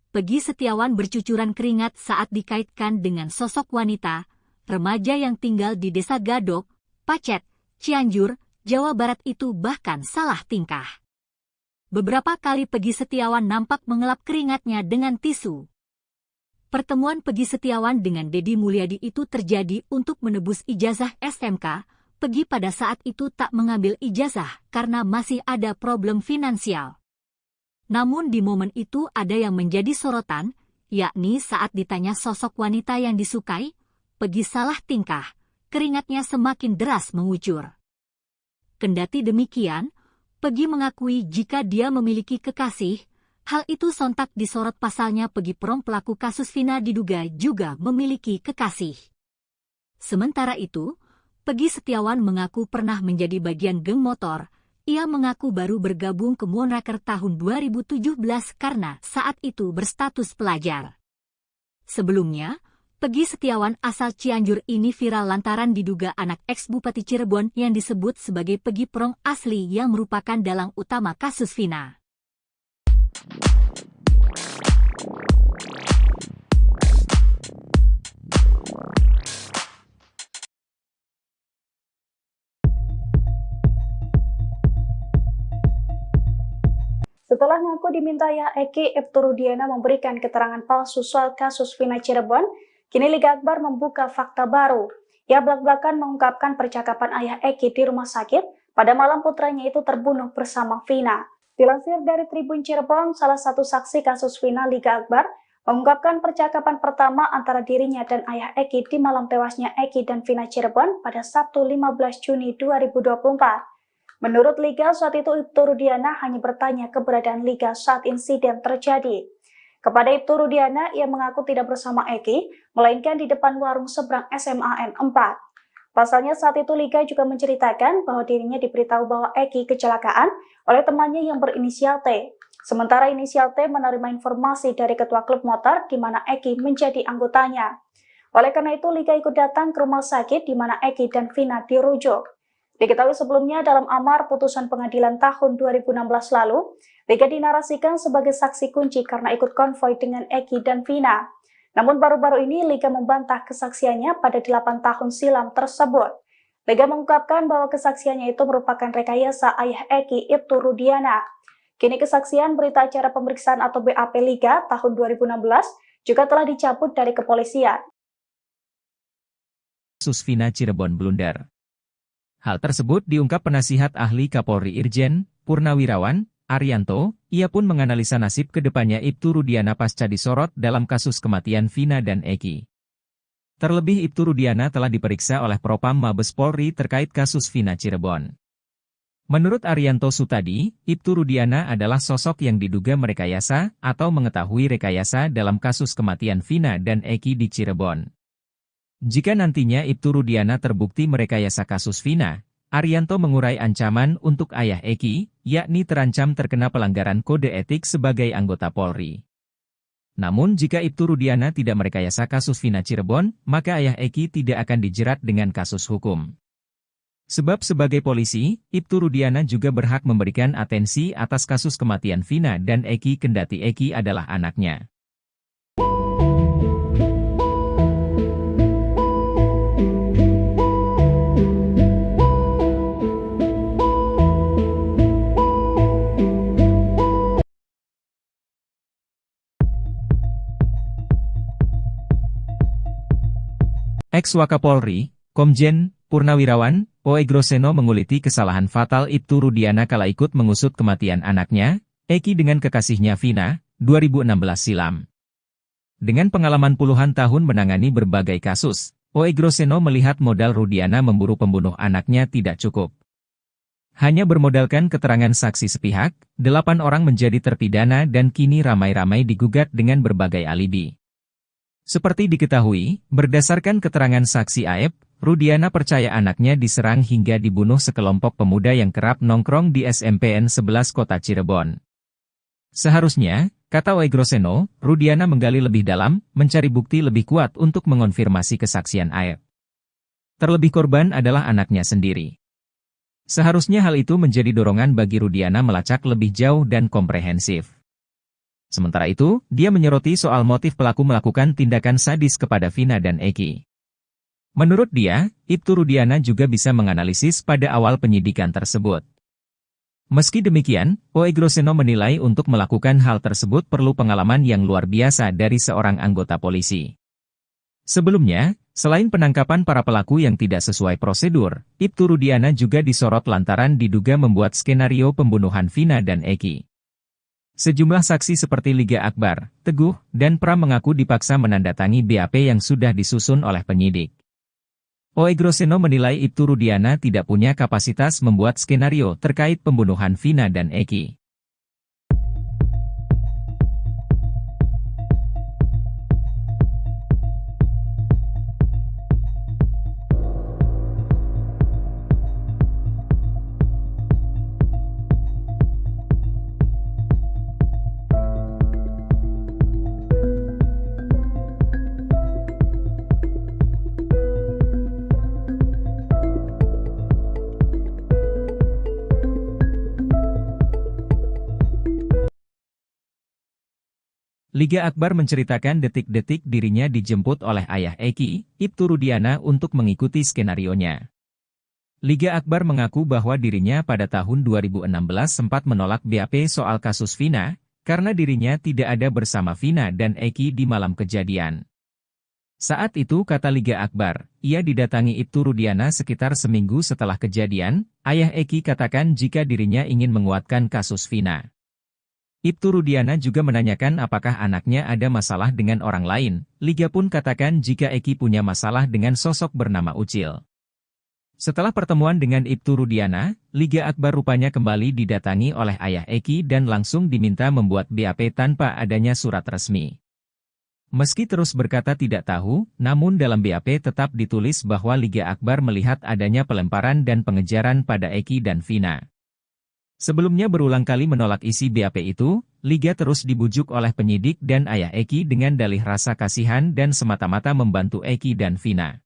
Peggy Setiawan bercucuran keringat saat dikaitkan dengan sosok wanita, remaja yang tinggal di Desa Gadok, Pacet, Cianjur, Jawa Barat itu bahkan salah tingkah. Beberapa kali Peggy Setiawan nampak mengelap keringatnya dengan tisu. Pertemuan Peggy Setiawan dengan Deddy Mulyadi itu terjadi untuk menebus ijazah SMK. Peggy pada saat itu tak mengambil ijazah karena masih ada problem finansial. Namun di momen itu ada yang menjadi sorotan, yakni saat ditanya sosok wanita yang disukai, Peggy salah tingkah, keringatnya semakin deras mengucur. Kendati demikian, Peggy mengakui jika dia memiliki kekasih, hal itu sontak disorot pasalnya Peggy Prong pelaku kasus Vina diduga juga memiliki kekasih. Sementara itu, Peggy Setiawan mengaku pernah menjadi bagian geng motor. Ia mengaku baru bergabung ke Moonraker tahun 2017 karena saat itu berstatus pelajar. Sebelumnya, Peggy Setiawan asal Cianjur ini viral lantaran diduga anak ex-Bupati Cirebon yang disebut sebagai Peggy Prong asli yang merupakan dalang utama kasus Vina. Setelah ngaku dimintai Eki, Ibtu Rudiana memberikan keterangan palsu soal kasus Vina Cirebon, kini Liga Akbar membuka fakta baru. Ia belak-belakan mengungkapkan percakapan ayah Eki di rumah sakit pada malam putranya itu terbunuh bersama Vina. Dilansir dari Tribun Cirebon, salah satu saksi kasus Vina Liga Akbar mengungkapkan percakapan pertama antara dirinya dan ayah Eki di malam tewasnya Eki dan Vina Cirebon pada Sabtu 15 Juni 2024. Menurut Liga, saat itu Ibtu Rudiana hanya bertanya keberadaan Liga saat insiden terjadi. Kepada Ibtu Rudiana, ia mengaku tidak bersama Eki, melainkan di depan warung seberang SMAN 4. Pasalnya saat itu Liga juga menceritakan bahwa dirinya diberitahu bahwa Eki kecelakaan oleh temannya yang berinisial T. Sementara inisial T menerima informasi dari ketua klub motor di mana Eki menjadi anggotanya. Oleh karena itu, Liga ikut datang ke rumah sakit di mana Eki dan Vina dirujuk. Diketahui sebelumnya dalam amar putusan pengadilan tahun 2016 lalu, Liga dinarasikan sebagai saksi kunci karena ikut konvoi dengan Eki dan Vina. Namun baru-baru ini Liga membantah kesaksiannya pada 8 tahun silam tersebut. Liga mengungkapkan bahwa kesaksiannya itu merupakan rekayasa ayah Eki, Ibtu Rudiana. Kini kesaksian berita acara pemeriksaan atau BAP Liga tahun 2016 juga telah dicabut dari kepolisian. Kasus Vina Cirebon blunder. Hal tersebut diungkap penasihat ahli Kapolri Irjen Purnawirawan Arianto. Ia pun menganalisa nasib kedepannya Ibtu Rudiana pasca disorot dalam kasus kematian Vina dan Eki. Terlebih Ibtu Rudiana telah diperiksa oleh Propam Mabes Polri terkait kasus Vina Cirebon. Menurut Arianto Sutadi, Ibtu Rudiana adalah sosok yang diduga merekayasa atau mengetahui rekayasa dalam kasus kematian Vina dan Eki di Cirebon. Jika nantinya Ibtu Rudiana terbukti merekayasa kasus Vina, Arianto mengurai ancaman untuk ayah Eki, yakni terancam terkena pelanggaran kode etik sebagai anggota Polri. Namun jika Ibtu Rudiana tidak merekayasa kasus Vina Cirebon, maka ayah Eki tidak akan dijerat dengan kasus hukum. Sebab sebagai polisi, Ibtu Rudiana juga berhak memberikan atensi atas kasus kematian Vina dan Eki kendati Eki adalah anaknya. Ex-Wakapolri, Komjen Purnawirawan Oegroseno menguliti kesalahan fatal Ibtu Rudiana kala ikut mengusut kematian anaknya, Eki dengan kekasihnya Vina, 2016 silam. Dengan pengalaman puluhan tahun menangani berbagai kasus, Oegroseno melihat modal Rudiana memburu pembunuh anaknya tidak cukup. Hanya bermodalkan keterangan saksi sepihak, 8 orang menjadi terpidana dan kini ramai-ramai digugat dengan berbagai alibi. Seperti diketahui, berdasarkan keterangan saksi Aep, Rudiana percaya anaknya diserang hingga dibunuh sekelompok pemuda yang kerap nongkrong di SMPN 11 Kota Cirebon. Seharusnya, kata Oegroseno, Rudiana menggali lebih dalam, mencari bukti lebih kuat untuk mengonfirmasi kesaksian Aep. Terlebih korban adalah anaknya sendiri. Seharusnya hal itu menjadi dorongan bagi Rudiana melacak lebih jauh dan komprehensif. Sementara itu, dia menyoroti soal motif pelaku melakukan tindakan sadis kepada Vina dan Eki. Menurut dia, Ibtu Rudiana juga bisa menganalisis pada awal penyidikan tersebut. Meski demikian, Oe Groseno menilai untuk melakukan hal tersebut perlu pengalaman yang luar biasa dari seorang anggota polisi. Sebelumnya, selain penangkapan para pelaku yang tidak sesuai prosedur, Ibtu Rudiana juga disorot lantaran diduga membuat skenario pembunuhan Vina dan Eki. Sejumlah saksi seperti Liga Akbar, Teguh, dan Pram mengaku dipaksa menandatangi BAP yang sudah disusun oleh penyidik. Oe Groseno menilai Ibtu Rudiana tidak punya kapasitas membuat skenario terkait pembunuhan Vina dan Eki. Liga Akbar menceritakan detik-detik dirinya dijemput oleh ayah Eki, Ibtu Rudiana untuk mengikuti skenarionya. Liga Akbar mengaku bahwa dirinya pada tahun 2016 sempat menolak BAP soal kasus Vina, karena dirinya tidak ada bersama Vina dan Eki di malam kejadian. Saat itu kata Liga Akbar, ia didatangi Ibtu Rudiana sekitar seminggu setelah kejadian, ayah Eki katakan jika dirinya ingin menguatkan kasus Vina. Ibtu Rudiana juga menanyakan apakah anaknya ada masalah dengan orang lain. Liga pun katakan jika Eki punya masalah dengan sosok bernama Ucil. Setelah pertemuan dengan Ibtu Rudiana, Liga Akbar rupanya kembali didatangi oleh ayah Eki dan langsung diminta membuat BAP tanpa adanya surat resmi. Meski terus berkata tidak tahu, namun dalam BAP tetap ditulis bahwa Liga Akbar melihat adanya pelemparan dan pengejaran pada Eki dan Vina. Sebelumnya berulang kali menolak isi BAP itu, Liga terus dibujuk oleh penyidik dan ayah Eki dengan dalih rasa kasihan dan semata-mata membantu Eki dan Vina.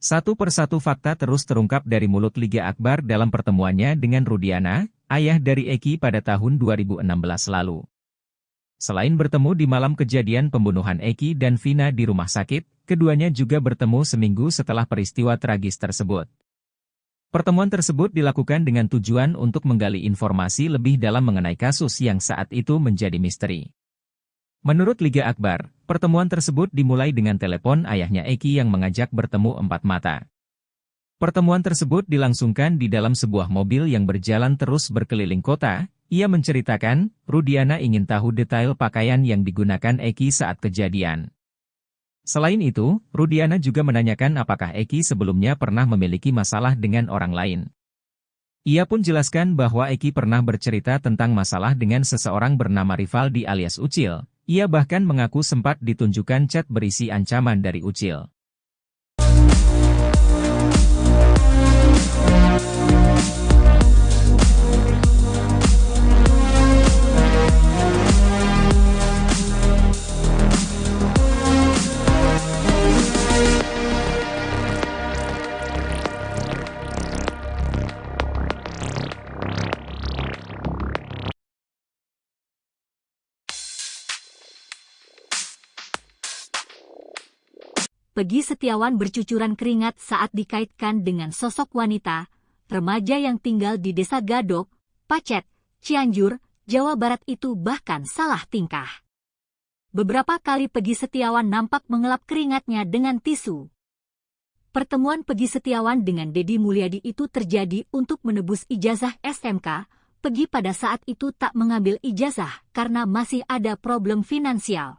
Satu persatu fakta terus terungkap dari mulut Liga Akbar dalam pertemuannya dengan Rudiana, ayah dari Eki pada tahun 2016 lalu. Selain bertemu di malam kejadian pembunuhan Eki dan Vina di rumah sakit, keduanya juga bertemu seminggu setelah peristiwa tragis tersebut. Pertemuan tersebut dilakukan dengan tujuan untuk menggali informasi lebih dalam mengenai kasus yang saat itu menjadi misteri. Menurut Liga Akbar, pertemuan tersebut dimulai dengan telepon ayahnya Eki yang mengajak bertemu empat mata. Pertemuan tersebut dilangsungkan di dalam sebuah mobil yang berjalan terus berkeliling kota. Ia menceritakan, Rudiana ingin tahu detail pakaian yang digunakan Eki saat kejadian. Selain itu, Rudiana juga menanyakan apakah Eki sebelumnya pernah memiliki masalah dengan orang lain. Ia pun jelaskan bahwa Eki pernah bercerita tentang masalah dengan seseorang bernama Rivaldi alias Ucil. Ia bahkan mengaku sempat ditunjukkan chat berisi ancaman dari Ucil. Peggy Setiawan bercucuran keringat saat dikaitkan dengan sosok wanita, remaja yang tinggal di Desa Gadok, Pacet, Cianjur, Jawa Barat itu bahkan salah tingkah. Beberapa kali Peggy Setiawan nampak mengelap keringatnya dengan tisu. Pertemuan Peggy Setiawan dengan Deddy Mulyadi itu terjadi untuk menebus ijazah SMK. Peggy pada saat itu tak mengambil ijazah karena masih ada problem finansial.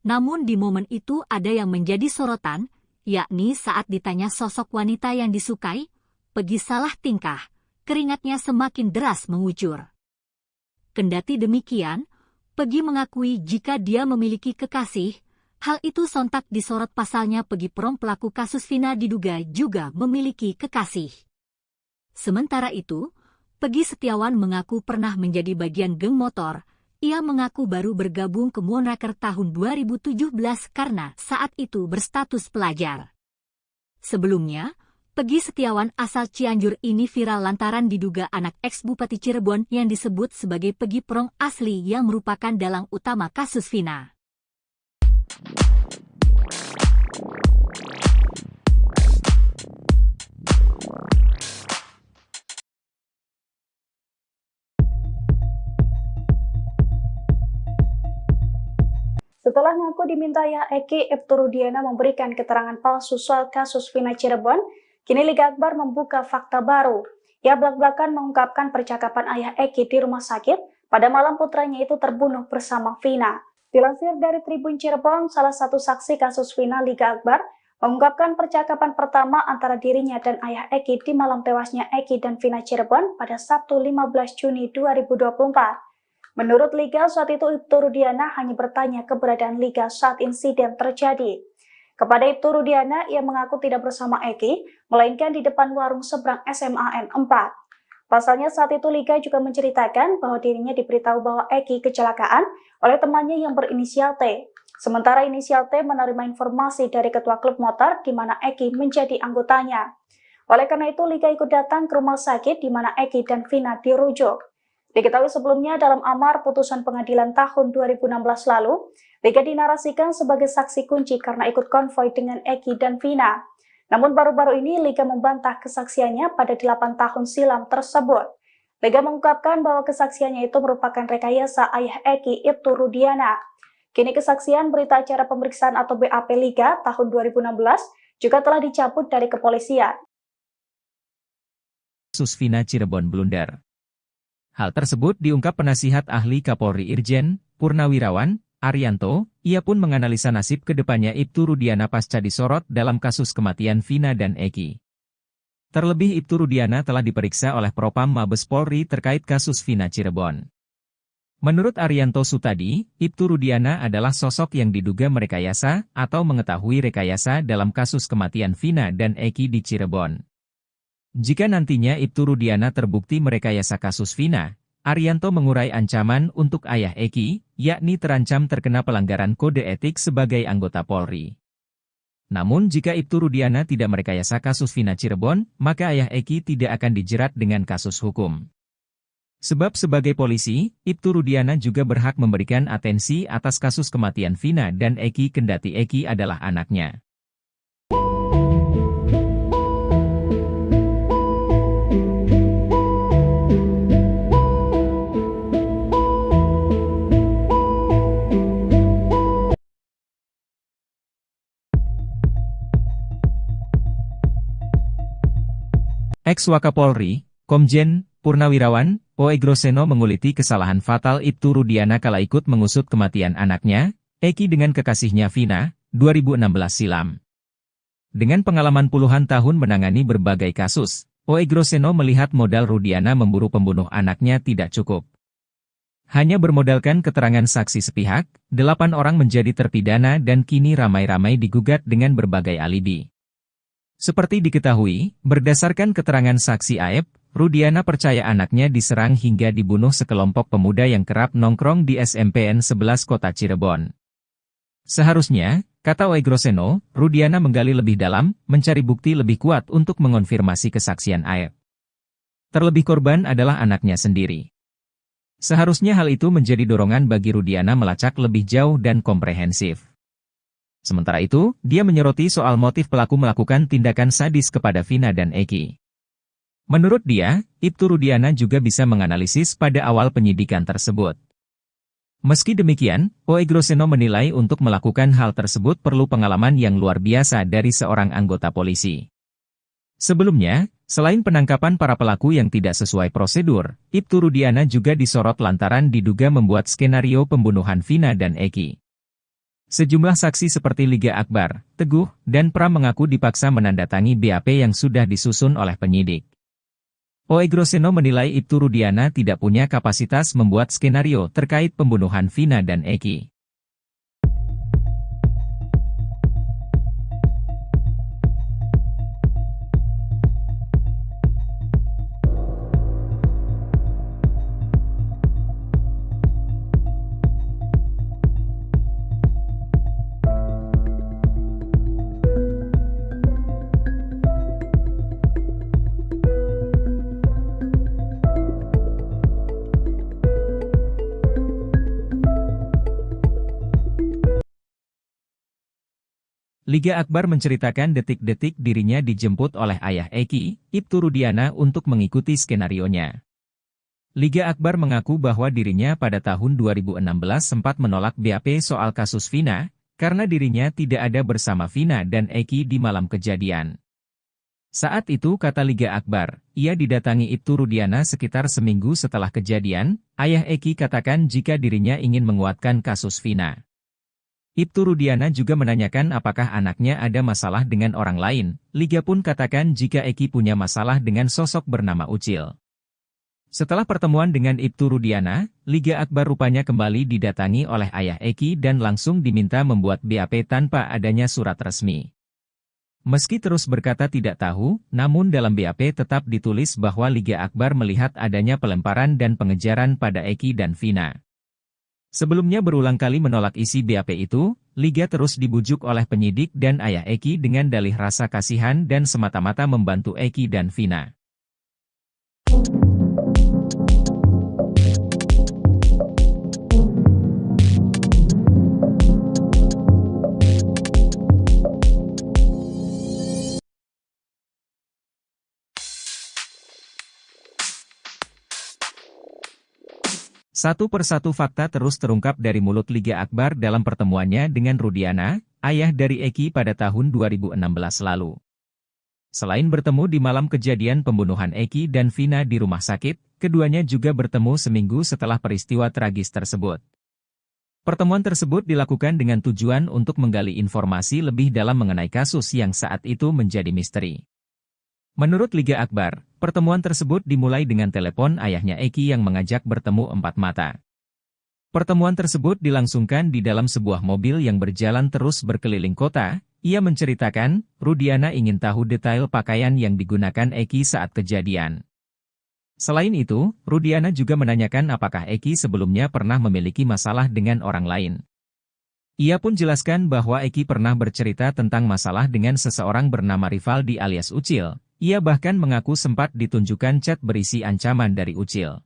Namun di momen itu ada yang menjadi sorotan, yakni saat ditanya sosok wanita yang disukai, Peggy salah tingkah, keringatnya semakin deras mengucur. Kendati demikian, Peggy mengakui jika dia memiliki kekasih, hal itu sontak disorot pasalnya Peggy Prom pelaku kasus Vina diduga juga memiliki kekasih. Sementara itu, Peggy Setiawan mengaku pernah menjadi bagian geng motor. Ia mengaku baru bergabung ke Moonraker tahun 2017 karena saat itu berstatus pelajar. Sebelumnya, Peggy Setiawan asal Cianjur ini viral lantaran diduga anak ex-Bupati Cirebon yang disebut sebagai Peggy Prong asli yang merupakan dalang utama kasus Vina. Setelah ngaku dimintanya Eki, Ibtu Rudiana memberikan keterangan palsu soal kasus Vina Cirebon, kini Liga Akbar membuka fakta baru. Ia belak-belakan mengungkapkan percakapan ayah Eki di rumah sakit pada malam putranya itu terbunuh bersama Vina. Dilansir dari Tribun Cirebon, salah satu saksi kasus Vina Liga Akbar mengungkapkan percakapan pertama antara dirinya dan ayah Eki di malam tewasnya Eki dan Vina Cirebon pada Sabtu 15 Juni 2024. Menurut Liga, saat itu Ibtu Rudiana hanya bertanya keberadaan Liga saat insiden terjadi. Kepada Ibtu Rudiana, ia mengaku tidak bersama Eki, melainkan di depan warung seberang SMAN 4. Pasalnya saat itu Liga juga menceritakan bahwa dirinya diberitahu bahwa Eki kecelakaan oleh temannya yang berinisial T. Sementara inisial T menerima informasi dari ketua klub motor di mana Eki menjadi anggotanya. Oleh karena itu, Liga ikut datang ke rumah sakit di mana Eki dan Vina dirujuk. Diketahui sebelumnya dalam amar putusan pengadilan tahun 2016 lalu, Liga dinarasikan sebagai saksi kunci karena ikut konvoi dengan Eki dan Vina. Namun baru-baru ini Liga membantah kesaksiannya pada 8 tahun silam tersebut. Liga mengungkapkan bahwa kesaksiannya itu merupakan rekayasa ayah Eki, Ibtu Rudiana. Kini kesaksian berita acara pemeriksaan atau BAP Liga tahun 2016 juga telah dicabut dari kepolisian. Kasus Vina Cirebon blunder. Hal tersebut diungkap penasihat ahli Kapolri Irjen Purnawirawan Arianto. Ia pun menganalisa nasib kedepannya Ibtu Rudiana pasca disorot dalam kasus kematian Vina dan Eki. Terlebih Ibtu Rudiana telah diperiksa oleh Propam Mabes Polri terkait kasus Vina Cirebon. Menurut Arianto Sutadi, Ibtu Rudiana adalah sosok yang diduga merekayasa atau mengetahui rekayasa dalam kasus kematian Vina dan Eki di Cirebon. Jika nantinya Ibtu Rudiana terbukti merekayasa kasus Vina, Arianto mengurai ancaman untuk ayah Eki, yakni terancam terkena pelanggaran kode etik sebagai anggota Polri. Namun jika Ibtu Rudiana tidak merekayasa kasus Vina Cirebon, maka ayah Eki tidak akan dijerat dengan kasus hukum. Sebab sebagai polisi, Ibtu Rudiana juga berhak memberikan atensi atas kasus kematian Vina dan Eki kendati Eki adalah anaknya. Ex-Wakapolri, Komjen Purnawirawan Poegroseno menguliti kesalahan fatal Ibtu Rudiana kala ikut mengusut kematian anaknya, Eki dengan kekasihnya Vina, 2016 silam. Dengan pengalaman puluhan tahun menangani berbagai kasus, Poegroseno melihat modal Rudiana memburu pembunuh anaknya tidak cukup. Hanya bermodalkan keterangan saksi sepihak, 8 orang menjadi terpidana dan kini ramai-ramai digugat dengan berbagai alibi. Seperti diketahui, berdasarkan keterangan saksi Aep, Rudiana percaya anaknya diserang hingga dibunuh sekelompok pemuda yang kerap nongkrong di SMPN 11 Kota Cirebon. Seharusnya, kata Poegroseno, Rudiana menggali lebih dalam, mencari bukti lebih kuat untuk mengonfirmasi kesaksian Aep. Terlebih korban adalah anaknya sendiri. Seharusnya hal itu menjadi dorongan bagi Rudiana melacak lebih jauh dan komprehensif. Sementara itu, dia menyoroti soal motif pelaku melakukan tindakan sadis kepada Vina dan Eki. Menurut dia, Ibtu Rudiana juga bisa menganalisis pada awal penyidikan tersebut. Meski demikian, Poegroseno menilai untuk melakukan hal tersebut perlu pengalaman yang luar biasa dari seorang anggota polisi. Sebelumnya, selain penangkapan para pelaku yang tidak sesuai prosedur, Ibtu Rudiana juga disorot lantaran diduga membuat skenario pembunuhan Vina dan Eki. Sejumlah saksi seperti Liga Akbar, Teguh, dan Pram mengaku dipaksa menandatangi BAP yang sudah disusun oleh penyidik. Poegroseno menilai Ibtu Rudiana tidak punya kapasitas membuat skenario terkait pembunuhan Vina dan Eki. Liga Akbar menceritakan detik-detik dirinya dijemput oleh ayah Eki, Ibtu Rudiana untuk mengikuti skenarionya. Liga Akbar mengaku bahwa dirinya pada tahun 2016 sempat menolak BAP soal kasus Vina, karena dirinya tidak ada bersama Vina dan Eki di malam kejadian. Saat itu kata Liga Akbar, ia didatangi Ibtu Rudiana sekitar seminggu setelah kejadian, ayah Eki katakan jika dirinya ingin menguatkan kasus Vina. Ibtu Rudiana juga menanyakan apakah anaknya ada masalah dengan orang lain. Liga pun katakan jika Eki punya masalah dengan sosok bernama Ucil. Setelah pertemuan dengan Ibtu Rudiana, Liga Akbar rupanya kembali didatangi oleh ayah Eki dan langsung diminta membuat BAP tanpa adanya surat resmi. Meski terus berkata tidak tahu, namun dalam BAP tetap ditulis bahwa Liga Akbar melihat adanya pelemparan dan pengejaran pada Eki dan Vina. Sebelumnya berulang kali menolak isi BAP itu, Liga terus dibujuk oleh penyidik dan ayah Eki dengan dalih rasa kasihan dan semata-mata membantu Eki dan Vina. Satu persatu fakta terus terungkap dari mulut Liga Akbar dalam pertemuannya dengan Rudiana, ayah dari Eki pada tahun 2016 lalu. Selain bertemu di malam kejadian pembunuhan Eki dan Vina di rumah sakit, keduanya juga bertemu seminggu setelah peristiwa tragis tersebut. Pertemuan tersebut dilakukan dengan tujuan untuk menggali informasi lebih dalam mengenai kasus yang saat itu menjadi misteri. Menurut Liga Akbar, pertemuan tersebut dimulai dengan telepon ayahnya Eki yang mengajak bertemu empat mata. Pertemuan tersebut dilangsungkan di dalam sebuah mobil yang berjalan terus berkeliling kota. Ia menceritakan, Rudiana ingin tahu detail pakaian yang digunakan Eki saat kejadian. Selain itu, Rudiana juga menanyakan apakah Eki sebelumnya pernah memiliki masalah dengan orang lain. Ia pun jelaskan bahwa Eki pernah bercerita tentang masalah dengan seseorang bernama Rivaldi alias Ucil. Ia bahkan mengaku sempat ditunjukkan chat berisi ancaman dari Ucil.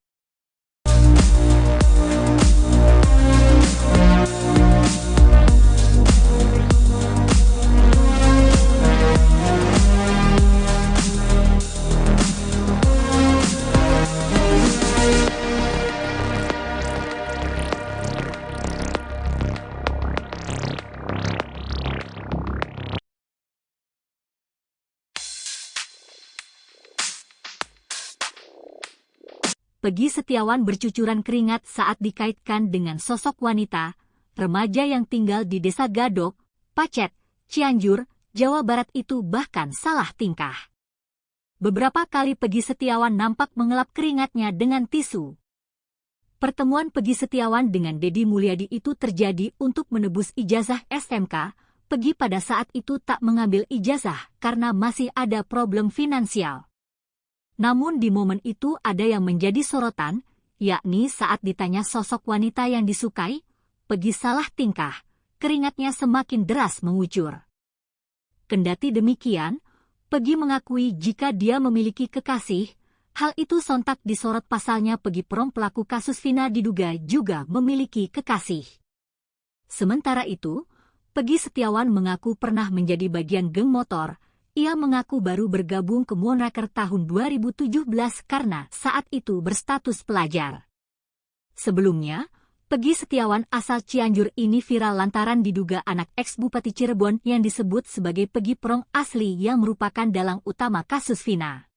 Peggy Setiawan bercucuran keringat saat dikaitkan dengan sosok wanita, remaja yang tinggal di Desa Gadok, Pacet, Cianjur, Jawa Barat itu bahkan salah tingkah. Beberapa kali Peggy Setiawan nampak mengelap keringatnya dengan tisu. Pertemuan Peggy Setiawan dengan Deddy Mulyadi itu terjadi untuk menebus ijazah SMK. Peggy pada saat itu tak mengambil ijazah karena masih ada problem finansial. Namun di momen itu ada yang menjadi sorotan, yakni saat ditanya sosok wanita yang disukai, Peggy salah tingkah, keringatnya semakin deras mengucur. Kendati demikian, Peggy mengakui jika dia memiliki kekasih, hal itu sontak disorot pasalnya Peggy Prom pelaku kasus Vina diduga juga memiliki kekasih. Sementara itu, Peggy Setiawan mengaku pernah menjadi bagian geng motor. Ia mengaku baru bergabung ke Moonraker tahun 2017 karena saat itu berstatus pelajar. Sebelumnya, Peggy Setiawan asal Cianjur ini viral lantaran diduga anak ex-Bupati Cirebon yang disebut sebagai Peggy Prong asli yang merupakan dalang utama kasus Vina.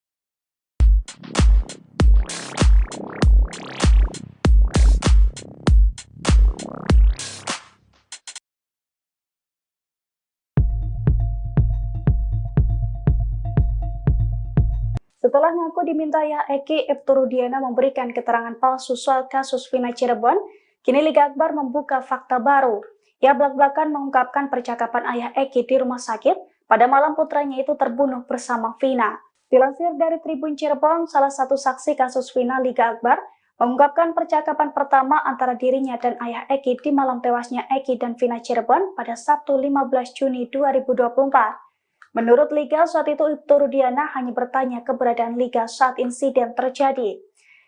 Setelah ngaku diminta ayah Eki, Ibtu Rudiana memberikan keterangan palsu soal kasus Vina Cirebon, kini Liga Akbar membuka fakta baru. Ia belak-belakan mengungkapkan percakapan ayah Eki di rumah sakit pada malam putranya itu terbunuh bersama Vina. Dilansir dari Tribun Cirebon, salah satu saksi kasus Vina Liga Akbar mengungkapkan percakapan pertama antara dirinya dan ayah Eki di malam tewasnya Eki dan Vina Cirebon pada Sabtu 15 Juni 2024. Menurut Liga, saat itu Ibtu Rudiana hanya bertanya keberadaan Liga saat insiden terjadi.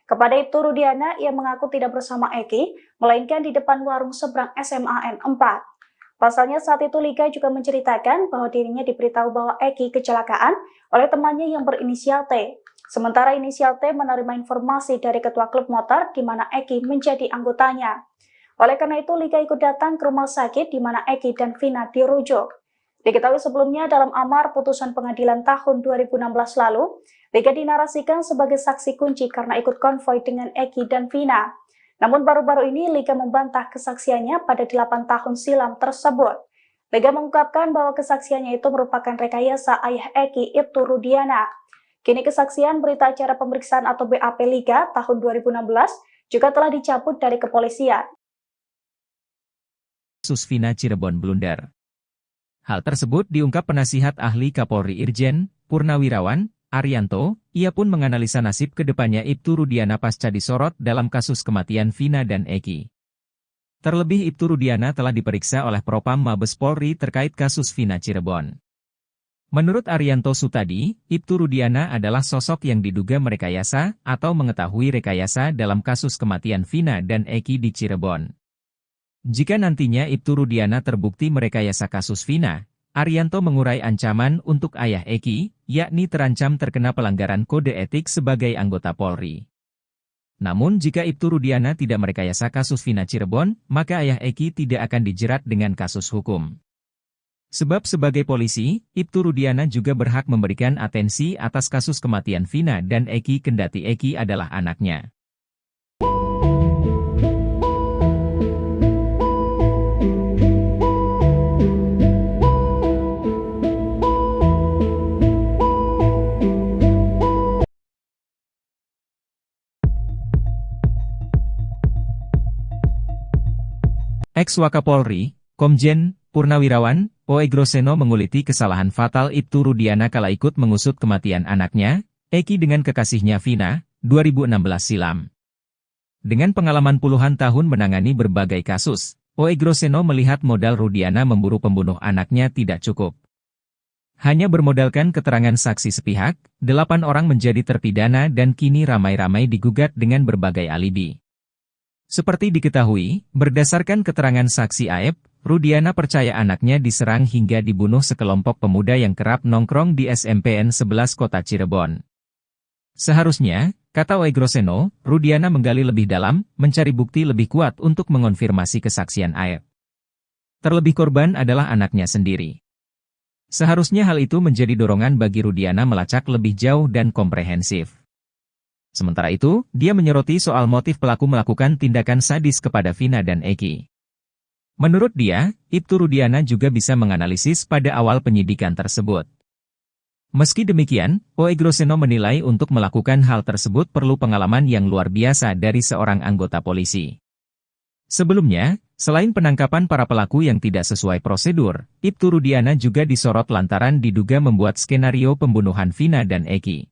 Kepada Ibtu Rudiana, ia mengaku tidak bersama Eki, melainkan di depan warung seberang SMAN 4. Pasalnya saat itu Liga juga menceritakan bahwa dirinya diberitahu bahwa Eki kecelakaan oleh temannya yang berinisial T. Sementara inisial T menerima informasi dari ketua klub motor di mana Eki menjadi anggotanya. Oleh karena itu, Liga ikut datang ke rumah sakit di mana Eki dan Vina dirujuk. Diketahui sebelumnya dalam amar putusan pengadilan tahun 2016 lalu, Liga dinarasikan sebagai saksi kunci karena ikut konvoi dengan Eki dan Vina. Namun baru-baru ini Liga membantah kesaksiannya pada 8 tahun silam tersebut. Liga mengungkapkan bahwa kesaksiannya itu merupakan rekayasa ayah Eki, Ibtu Rudiana. Kini kesaksian berita acara pemeriksaan atau BAP Liga tahun 2016 juga telah dicabut dari kepolisian. Kasus Vina Cirebon blunder. Hal tersebut diungkap penasihat ahli Kapolri Irjen Purnawirawan Arianto. Ia pun menganalisa nasib kedepannya Ibtu Rudiana pasca disorot dalam kasus kematian Vina dan Eki. Terlebih Ibtu Rudiana telah diperiksa oleh Propam Mabes Polri terkait kasus Vina Cirebon. Menurut Arianto Sutadi, Ibtu Rudiana adalah sosok yang diduga merekayasa atau mengetahui rekayasa dalam kasus kematian Vina dan Eki di Cirebon. Jika nantinya Ibtu Rudiana terbukti merekayasa kasus Vina, Arianto mengurai ancaman untuk ayah Eki, yakni terancam terkena pelanggaran kode etik sebagai anggota Polri. Namun jika Ibtu Rudiana tidak merekayasa kasus Vina Cirebon, maka ayah Eki tidak akan dijerat dengan kasus hukum. Sebab sebagai polisi, Ibtu Rudiana juga berhak memberikan atensi atas kasus kematian Vina dan Eki kendati Eki adalah anaknya. Ex-Wakapolri, Komjen Purnawirawan Oegroseno menguliti kesalahan fatal Ibtu Rudiana kala ikut mengusut kematian anaknya, Eki dengan kekasihnya Vina, 2016 silam. Dengan pengalaman puluhan tahun menangani berbagai kasus, Oegroseno melihat modal Rudiana memburu pembunuh anaknya tidak cukup. Hanya bermodalkan keterangan saksi sepihak, 8 orang menjadi terpidana dan kini ramai-ramai digugat dengan berbagai alibi. Seperti diketahui, berdasarkan keterangan saksi Aep, Rudiana percaya anaknya diserang hingga dibunuh sekelompok pemuda yang kerap nongkrong di SMPN 11 Kota Cirebon. Seharusnya, kata Oegroseno, Rudiana menggali lebih dalam, mencari bukti lebih kuat untuk mengonfirmasi kesaksian Aep. Terlebih korban adalah anaknya sendiri. Seharusnya hal itu menjadi dorongan bagi Rudiana melacak lebih jauh dan komprehensif. Sementara itu, dia menyoroti soal motif pelaku melakukan tindakan sadis kepada Vina dan Eki. Menurut dia, Ibtu Rudiana juga bisa menganalisis pada awal penyidikan tersebut. Meski demikian, Oegroseno menilai untuk melakukan hal tersebut perlu pengalaman yang luar biasa dari seorang anggota polisi. Sebelumnya, selain penangkapan para pelaku yang tidak sesuai prosedur, Ibtu Rudiana juga disorot lantaran diduga membuat skenario pembunuhan Vina dan Eki.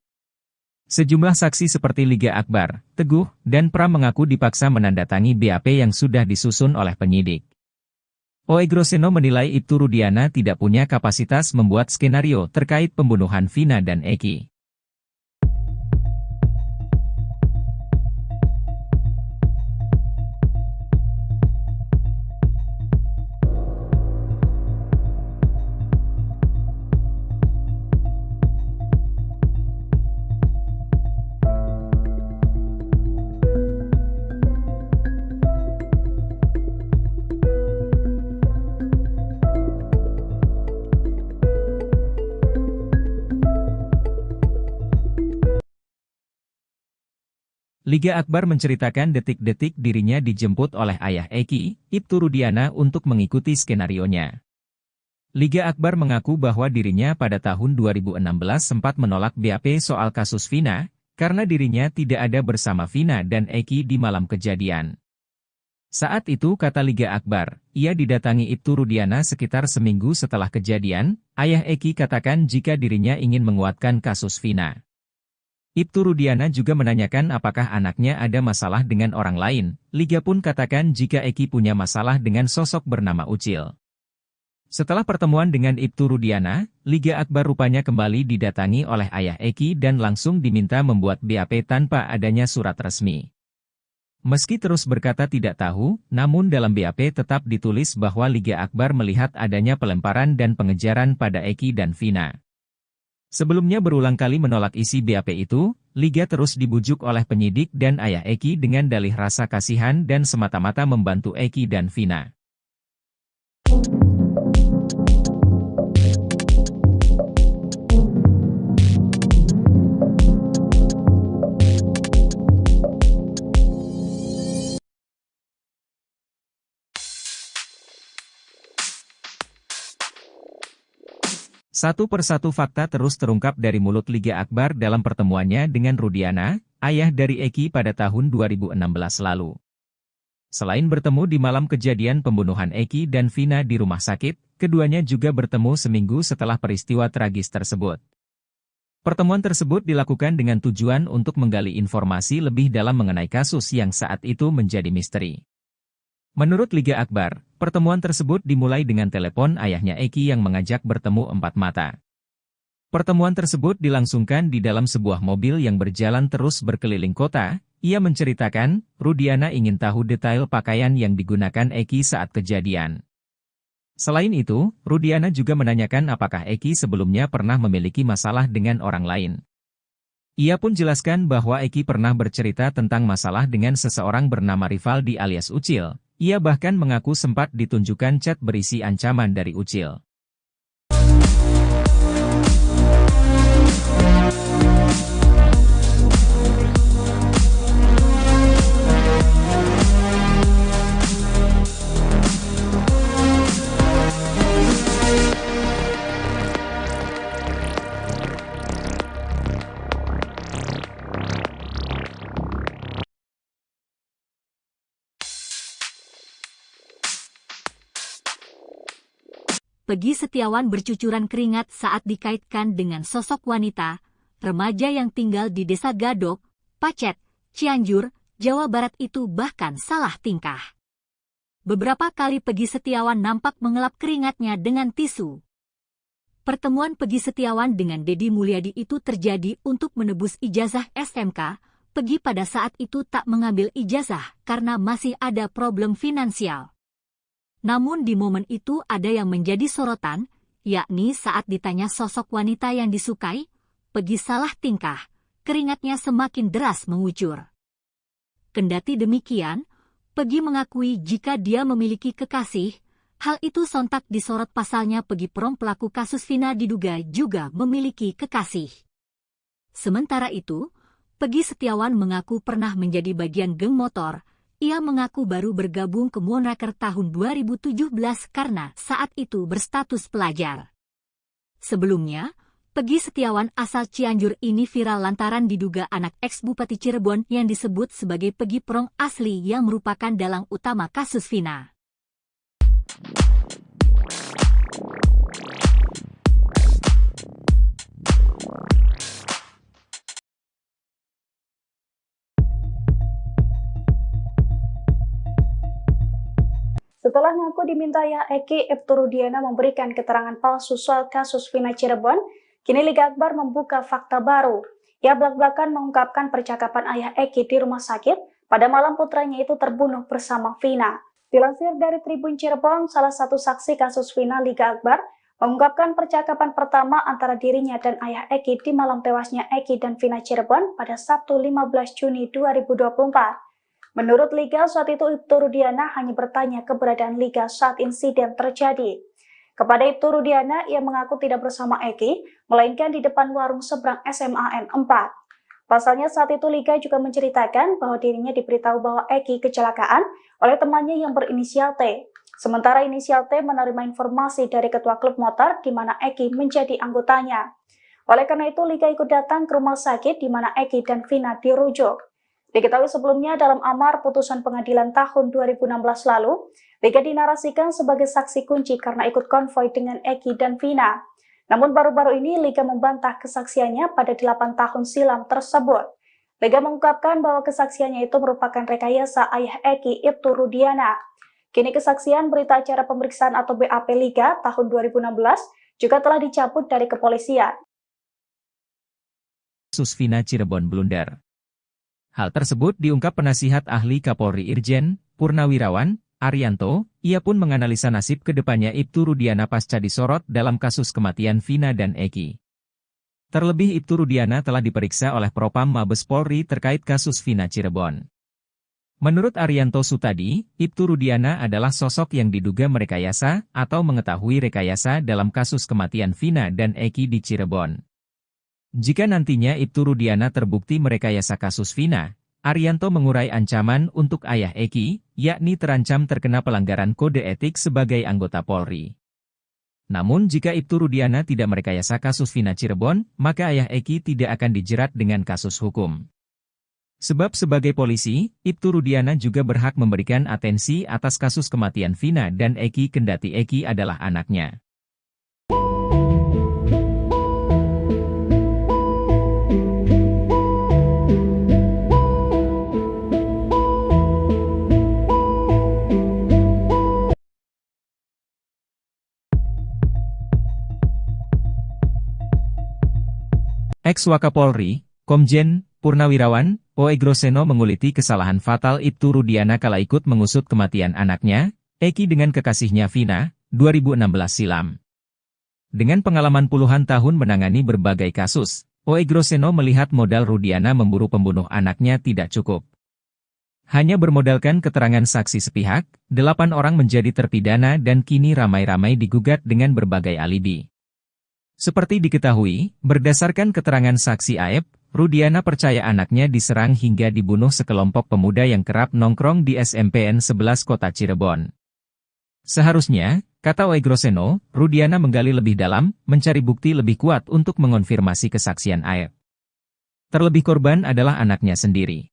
Sejumlah saksi seperti Liga Akbar, Teguh, dan Pram mengaku dipaksa menandatangi BAP yang sudah disusun oleh penyidik. Oegroseno menilai Ibtu Rudiana tidak punya kapasitas membuat skenario terkait pembunuhan Vina dan Eki. Liga Akbar menceritakan detik-detik dirinya dijemput oleh ayah Eki, Ibtu Rudiana untuk mengikuti skenarionya. Liga Akbar mengaku bahwa dirinya pada tahun 2016 sempat menolak BAP soal kasus Vina, karena dirinya tidak ada bersama Vina dan Eki di malam kejadian. Saat itu kata Liga Akbar, ia didatangi Ibtu Rudiana sekitar seminggu setelah kejadian, ayah Eki katakan jika dirinya ingin menguatkan kasus Vina. Ibtu Rudiana juga menanyakan apakah anaknya ada masalah dengan orang lain. Liga pun katakan jika Eki punya masalah dengan sosok bernama Ucil. Setelah pertemuan dengan Ibtu Rudiana, Liga Akbar rupanya kembali didatangi oleh ayah Eki dan langsung diminta membuat BAP tanpa adanya surat resmi. Meski terus berkata tidak tahu, namun dalam BAP tetap ditulis bahwa Liga Akbar melihat adanya pelemparan dan pengejaran pada Eki dan Vina. Sebelumnya berulang kali menolak isi BAP itu, Liga terus dibujuk oleh penyidik dan ayah Eki dengan dalih rasa kasihan dan semata-mata membantu Eki dan Vina. Satu persatu fakta terus terungkap dari mulut Liga Akbar dalam pertemuannya dengan Rudiana, ayah dari Eki pada tahun 2016 lalu. Selain bertemu di malam kejadian pembunuhan Eki dan Vina di rumah sakit, keduanya juga bertemu seminggu setelah peristiwa tragis tersebut. Pertemuan tersebut dilakukan dengan tujuan untuk menggali informasi lebih dalam mengenai kasus yang saat itu menjadi misteri. Menurut Liga Akbar, pertemuan tersebut dimulai dengan telepon ayahnya Eki yang mengajak bertemu empat mata. Pertemuan tersebut dilangsungkan di dalam sebuah mobil yang berjalan terus berkeliling kota. Ia menceritakan, Rudiana ingin tahu detail pakaian yang digunakan Eki saat kejadian. Selain itu, Rudiana juga menanyakan apakah Eki sebelumnya pernah memiliki masalah dengan orang lain. Ia pun jelaskan bahwa Eki pernah bercerita tentang masalah dengan seseorang bernama Rivaldi alias Ucil. Ia bahkan mengaku sempat ditunjukkan chat berisi ancaman dari Ucil. Peggy Setiawan bercucuran keringat saat dikaitkan dengan sosok wanita, remaja yang tinggal di Desa Gadok, Pacet, Cianjur, Jawa Barat itu bahkan salah tingkah. Beberapa kali Peggy Setiawan nampak mengelap keringatnya dengan tisu. Pertemuan Peggy Setiawan dengan Deddy Mulyadi itu terjadi untuk menebus ijazah SMK. Peggy pada saat itu tak mengambil ijazah karena masih ada problem finansial. Namun di momen itu ada yang menjadi sorotan, yakni saat ditanya sosok wanita yang disukai, Peggy salah tingkah, keringatnya semakin deras mengucur. Kendati demikian, Peggy mengakui jika dia memiliki kekasih, hal itu sontak disorot pasalnya Peggy Prom pelaku kasus Vina diduga juga memiliki kekasih. Sementara itu, Peggy Setiawan mengaku pernah menjadi bagian geng motor. Ia mengaku baru bergabung ke Moonraker tahun 2017 karena saat itu berstatus pelajar. Sebelumnya, Peggy Setiawan asal Cianjur ini viral lantaran diduga anak ex-Bupati Cirebon yang disebut sebagai Peggy Prong asli yang merupakan dalang utama kasus Vina. Setelah ngaku diminta ayah Eki, Ibtu Rudiana memberikan keterangan palsu soal kasus Vina Cirebon, kini Liga Akbar membuka fakta baru. Ia belak-belakan mengungkapkan percakapan ayah Eki di rumah sakit pada malam putranya itu terbunuh bersama Vina. Dilansir dari Tribun Cirebon, salah satu saksi kasus Vina Liga Akbar mengungkapkan percakapan pertama antara dirinya dan ayah Eki di malam tewasnya Eki dan Vina Cirebon pada Sabtu 15 Juni 2024. Menurut Liga, saat itu Ibtu Rudiana hanya bertanya keberadaan Liga saat insiden terjadi. Kepada Ibtu Rudiana, ia mengaku tidak bersama Eki, melainkan di depan warung seberang SMA N4. Pasalnya saat itu Liga juga menceritakan bahwa dirinya diberitahu bahwa Eki kecelakaan oleh temannya yang berinisial T. Sementara inisial T menerima informasi dari ketua klub motor di mana Eki menjadi anggotanya. Oleh karena itu, Liga ikut datang ke rumah sakit di mana Eki dan Vina dirujuk. Diketahui sebelumnya dalam amar putusan pengadilan tahun 2016 lalu, Liga dinarasikan sebagai saksi kunci karena ikut konvoi dengan Eki dan Vina. Namun baru-baru ini Liga membantah kesaksiannya pada 8 tahun silam tersebut. Liga mengungkapkan bahwa kesaksiannya itu merupakan rekayasa ayah Eki, Ibtu Rudiana. Kini kesaksian berita acara pemeriksaan atau BAP Liga tahun 2016 juga telah dicabut dari kepolisian. Kasus Vina Cirebon blunder. Hal tersebut diungkap penasihat ahli Kapolri Irjen Purnawirawan Arianto. Ia pun menganalisa nasib kedepannya Ibtu Rudiana pasca disorot dalam kasus kematian Vina dan Eki. Terlebih Ibtu Rudiana telah diperiksa oleh Propam Mabes Polri terkait kasus Vina Cirebon. Menurut Arianto Sutadi, Ibtu Rudiana adalah sosok yang diduga merekayasa atau mengetahui rekayasa dalam kasus kematian Vina dan Eki di Cirebon. Jika nantinya Ibtu Rudiana terbukti merekayasa kasus Vina, Arianto mengurai ancaman untuk ayah Eki, yakni terancam terkena pelanggaran kode etik sebagai anggota Polri. Namun jika Ibtu Rudiana tidak merekayasa kasus Vina Cirebon, maka ayah Eki tidak akan dijerat dengan kasus hukum. Sebab sebagai polisi, Ibtu Rudiana juga berhak memberikan atensi atas kasus kematian Vina dan Eki kendati Eki adalah anaknya. Ex-Wakapolri, Komjen Purnawirawan Oegroseno menguliti kesalahan fatal Ibtu Rudiana kala ikut mengusut kematian anaknya, Eki dengan kekasihnya Vina, 2016 silam. Dengan pengalaman puluhan tahun menangani berbagai kasus, Oegroseno melihat modal Rudiana memburu pembunuh anaknya tidak cukup. Hanya bermodalkan keterangan saksi sepihak, 8 orang menjadi terpidana dan kini ramai-ramai digugat dengan berbagai alibi. Seperti diketahui, berdasarkan keterangan saksi Aep, Rudiana percaya anaknya diserang hingga dibunuh sekelompok pemuda yang kerap nongkrong di SMPN 11 Kota Cirebon. Seharusnya, kata Oegroseno, Rudiana menggali lebih dalam, mencari bukti lebih kuat untuk mengonfirmasi kesaksian Aep. Terlebih korban adalah anaknya sendiri.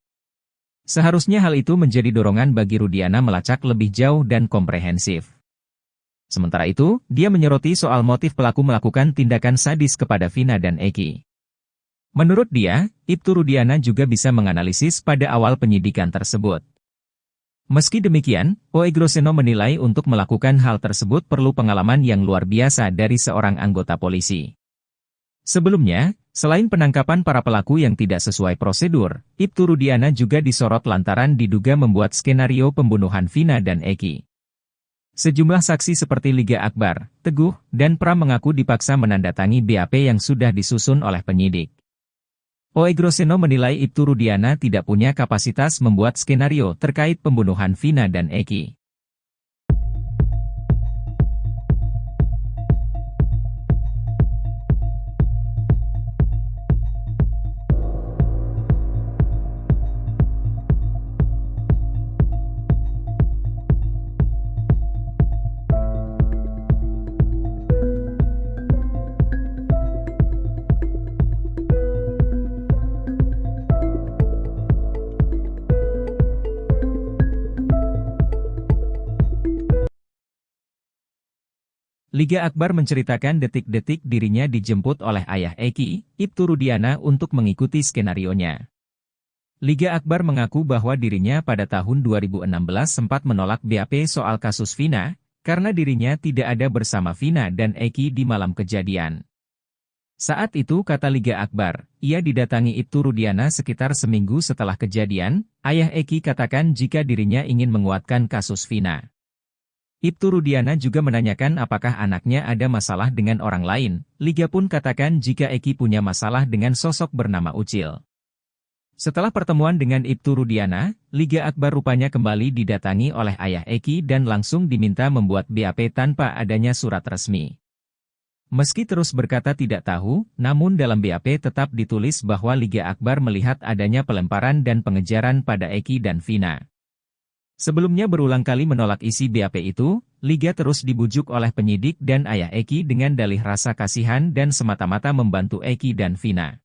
Seharusnya hal itu menjadi dorongan bagi Rudiana melacak lebih jauh dan komprehensif. Sementara itu, dia menyoroti soal motif pelaku melakukan tindakan sadis kepada Vina dan Eki. Menurut dia, Ibtu Rudiana juga bisa menganalisis pada awal penyidikan tersebut. Meski demikian, Oegroseno menilai untuk melakukan hal tersebut perlu pengalaman yang luar biasa dari seorang anggota polisi. Sebelumnya, selain penangkapan para pelaku yang tidak sesuai prosedur, Ibtu Rudiana juga disorot lantaran diduga membuat skenario pembunuhan Vina dan Eki. Sejumlah saksi seperti Liga Akbar, Teguh, dan Pram mengaku dipaksa menandatangi BAP yang sudah disusun oleh penyidik. Oegroseno menilai Ibtu Rudiana tidak punya kapasitas membuat skenario terkait pembunuhan Vina dan Eki. Liga Akbar menceritakan detik-detik dirinya dijemput oleh ayah Eki, Ibtu Rudiana untuk mengikuti skenarionya. Liga Akbar mengaku bahwa dirinya pada tahun 2016 sempat menolak BAP soal kasus Vina, karena dirinya tidak ada bersama Vina dan Eki di malam kejadian. Saat itu kata Liga Akbar, ia didatangi Ibtu Rudiana sekitar seminggu setelah kejadian, ayah Eki katakan jika dirinya ingin menguatkan kasus Vina. Ibtu Rudiana juga menanyakan apakah anaknya ada masalah dengan orang lain. Liga pun katakan jika Eki punya masalah dengan sosok bernama Ucil. Setelah pertemuan dengan Ibtu Rudiana, Liga Akbar rupanya kembali didatangi oleh ayah Eki dan langsung diminta membuat BAP tanpa adanya surat resmi. Meski terus berkata tidak tahu, namun dalam BAP tetap ditulis bahwa Liga Akbar melihat adanya pelemparan dan pengejaran pada Eki dan Vina. Sebelumnya berulang kali menolak isi BAP itu, Liga terus dibujuk oleh penyidik dan ayah Eki dengan dalih rasa kasihan dan semata-mata membantu Eki dan Vina.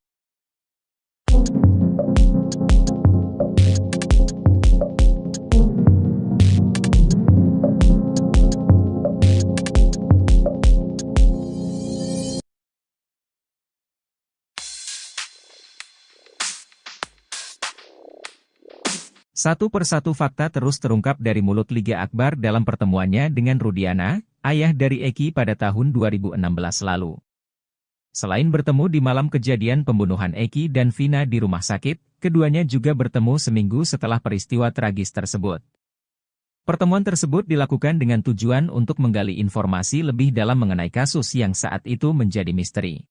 Satu persatu fakta terus terungkap dari mulut Liga Akbar dalam pertemuannya dengan Rudiana, ayah dari Eki pada tahun 2016 lalu. Selain bertemu di malam kejadian pembunuhan Eki dan Vina di rumah sakit, keduanya juga bertemu seminggu setelah peristiwa tragis tersebut. Pertemuan tersebut dilakukan dengan tujuan untuk menggali informasi lebih dalam mengenai kasus yang saat itu menjadi misteri.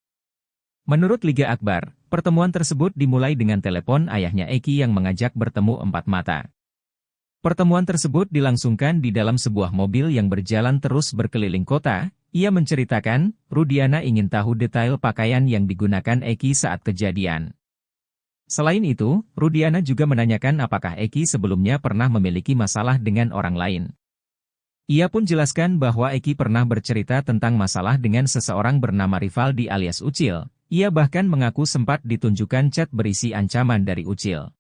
Menurut Liga Akbar, pertemuan tersebut dimulai dengan telepon ayahnya Eki yang mengajak bertemu empat mata. Pertemuan tersebut dilangsungkan di dalam sebuah mobil yang berjalan terus berkeliling kota. Ia menceritakan, Rudiana ingin tahu detail pakaian yang digunakan Eki saat kejadian. Selain itu, Rudiana juga menanyakan apakah Eki sebelumnya pernah memiliki masalah dengan orang lain. Ia pun jelaskan bahwa Eki pernah bercerita tentang masalah dengan seseorang bernama Rivaldi alias Ucil. Ia bahkan mengaku sempat ditunjukkan chat berisi ancaman dari Ucil.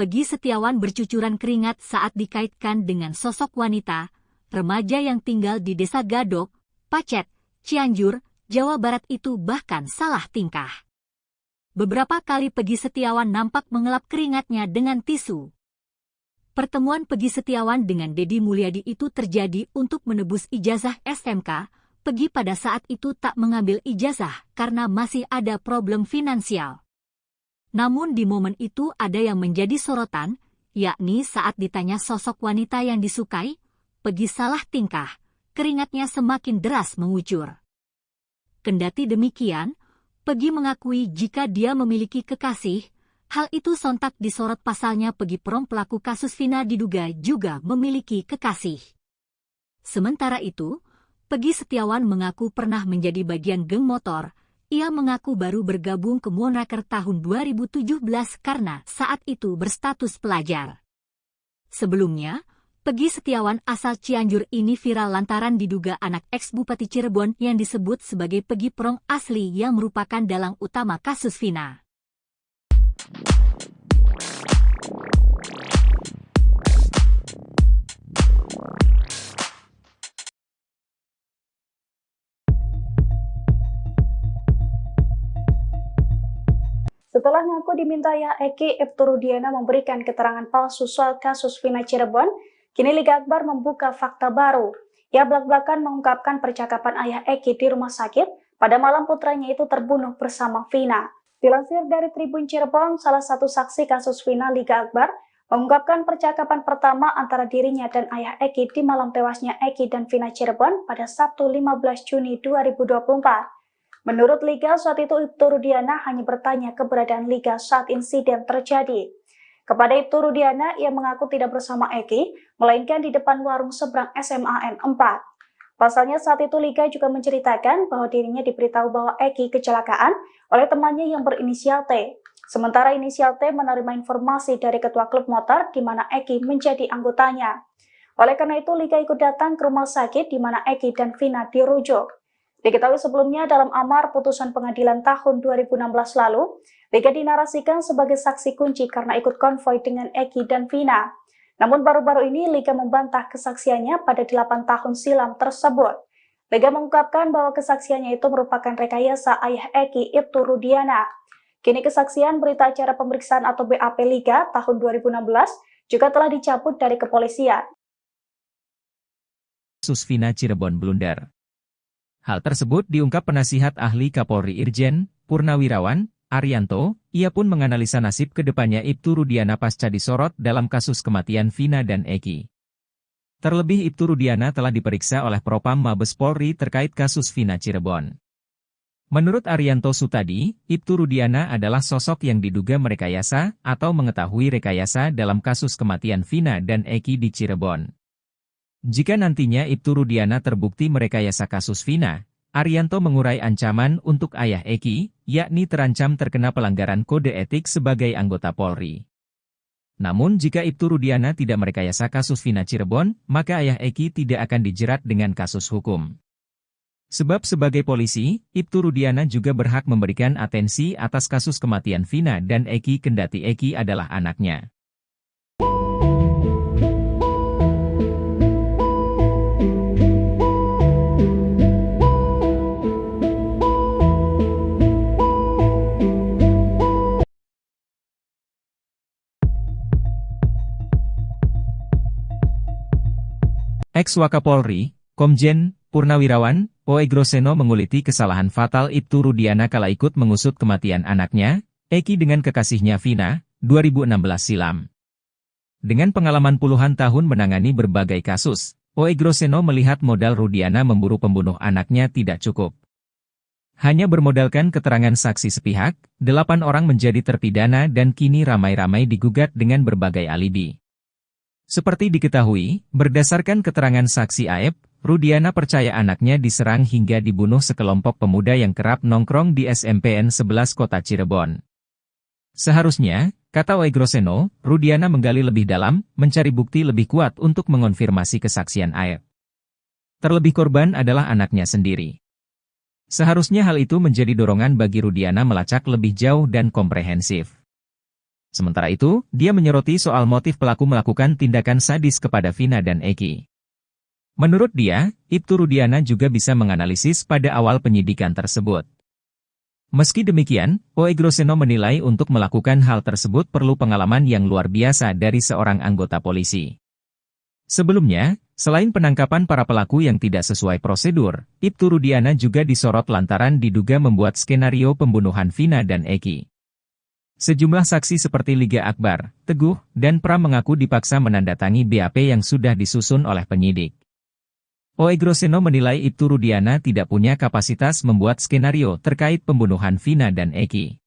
Peggy Setiawan bercucuran keringat saat dikaitkan dengan sosok wanita, remaja yang tinggal di Desa Gadok, Pacet, Cianjur, Jawa Barat itu bahkan salah tingkah. Beberapa kali Peggy Setiawan nampak mengelap keringatnya dengan tisu. Pertemuan Peggy Setiawan dengan Deddy Mulyadi itu terjadi untuk menebus ijazah SMK. Peggy pada saat itu tak mengambil ijazah karena masih ada problem finansial. Namun di momen itu ada yang menjadi sorotan, yakni saat ditanya sosok wanita yang disukai, Peggy salah tingkah, keringatnya semakin deras mengucur. Kendati demikian, Peggy mengakui jika dia memiliki kekasih, hal itu sontak disorot pasalnya Peggy Prom pelaku kasus Vina diduga juga memiliki kekasih. Sementara itu, Peggy Setiawan mengaku pernah menjadi bagian geng motor. Ia mengaku baru bergabung ke Moonraker tahun 2017 karena saat itu berstatus pelajar. Sebelumnya, Peggy Setiawan asal Cianjur ini viral lantaran diduga anak ex-Bupati Cirebon yang disebut sebagai Peggy Prong asli yang merupakan dalang utama kasus Vina. Setelah ngaku dimintanya Eki, Ibtu Rudiana memberikan keterangan palsu soal kasus Vina Cirebon, kini Liga Akbar membuka fakta baru. Ia belak-belakan mengungkapkan percakapan ayah Eki di rumah sakit pada malam putranya itu terbunuh bersama Vina. Dilansir dari Tribun Cirebon, salah satu saksi kasus Vina Liga Akbar mengungkapkan percakapan pertama antara dirinya dan ayah Eki di malam tewasnya Eki dan Vina Cirebon pada Sabtu 15 Juni 2024. Menurut Liga, saat itu Ibtu Rudiana hanya bertanya keberadaan Liga saat insiden terjadi. Kepada Ibtu Rudiana, ia mengaku tidak bersama Eki, melainkan di depan warung seberang SMAN 4. Pasalnya saat itu Liga juga menceritakan bahwa dirinya diberitahu bahwa Eki kecelakaan oleh temannya yang berinisial T. Sementara inisial T menerima informasi dari ketua klub motor di mana Eki menjadi anggotanya. Oleh karena itu, Liga ikut datang ke rumah sakit di mana Eki dan Vina dirujuk. Diketahui sebelumnya dalam amar putusan pengadilan tahun 2016 lalu, Liga dinarasikan sebagai saksi kunci karena ikut konvoi dengan Eki dan Vina. Namun baru-baru ini Liga membantah kesaksiannya pada 8 tahun silam tersebut. Liga mengungkapkan bahwa kesaksiannya itu merupakan rekayasa ayah Eki, Ibtu Rudiana. Kini kesaksian berita acara pemeriksaan atau BAP Liga tahun 2016 juga telah dicabut dari kepolisian. Kasus Vina Cirebon blunder. Hal tersebut diungkap penasihat ahli Kapolri Irjen Purnawirawan Arianto. Ia pun menganalisa nasib kedepannya Ibtu Rudiana pasca disorot dalam kasus kematian Vina dan Eki. Terlebih Ibtu Rudiana telah diperiksa oleh Propam Mabes Polri terkait kasus Vina Cirebon. Menurut Arianto Sutadi, Ibtu Rudiana adalah sosok yang diduga merekayasa atau mengetahui rekayasa dalam kasus kematian Vina dan Eki di Cirebon. Jika nantinya Ibtu Rudiana terbukti merekayasa kasus Vina, Arianto mengurai ancaman untuk ayah Eki, yakni terancam terkena pelanggaran kode etik sebagai anggota Polri. Namun jika Ibtu Rudiana tidak merekayasa kasus Vina Cirebon, maka ayah Eki tidak akan dijerat dengan kasus hukum. Sebab sebagai polisi, Ibtu Rudiana juga berhak memberikan atensi atas kasus kematian Vina dan Eki kendati Eki adalah anaknya. Ex-Wakapolri, Komjen Purnawirawan Poegroseno menguliti kesalahan fatal Ibtu Rudiana kala ikut mengusut kematian anaknya, Eki dengan kekasihnya Vina, 2016 silam. Dengan pengalaman puluhan tahun menangani berbagai kasus, Poegroseno melihat modal Rudiana memburu pembunuh anaknya tidak cukup. Hanya bermodalkan keterangan saksi sepihak, 8 orang menjadi terpidana dan kini ramai-ramai digugat dengan berbagai alibi. Seperti diketahui, berdasarkan keterangan saksi Aep, Rudiana percaya anaknya diserang hingga dibunuh sekelompok pemuda yang kerap nongkrong di SMPN 11 Kota Cirebon. Seharusnya, kata Poegroseno, Rudiana menggali lebih dalam, mencari bukti lebih kuat untuk mengonfirmasi kesaksian Aep. Terlebih korban adalah anaknya sendiri. Seharusnya hal itu menjadi dorongan bagi Rudiana melacak lebih jauh dan komprehensif. Sementara itu, dia menyoroti soal motif pelaku melakukan tindakan sadis kepada Vina dan Eki. Menurut dia, Ibtu Rudiana juga bisa menganalisis pada awal penyidikan tersebut. Meski demikian, Poegroseno menilai untuk melakukan hal tersebut perlu pengalaman yang luar biasa dari seorang anggota polisi. Sebelumnya, selain penangkapan para pelaku yang tidak sesuai prosedur, Ibtu Rudiana juga disorot lantaran diduga membuat skenario pembunuhan Vina dan Eki. Sejumlah saksi seperti Liga Akbar, Teguh, dan Pram mengaku dipaksa menandatangi BAP yang sudah disusun oleh penyidik. Poegroseno menilai Ibtu Rudiana tidak punya kapasitas membuat skenario terkait pembunuhan Vina dan Eki.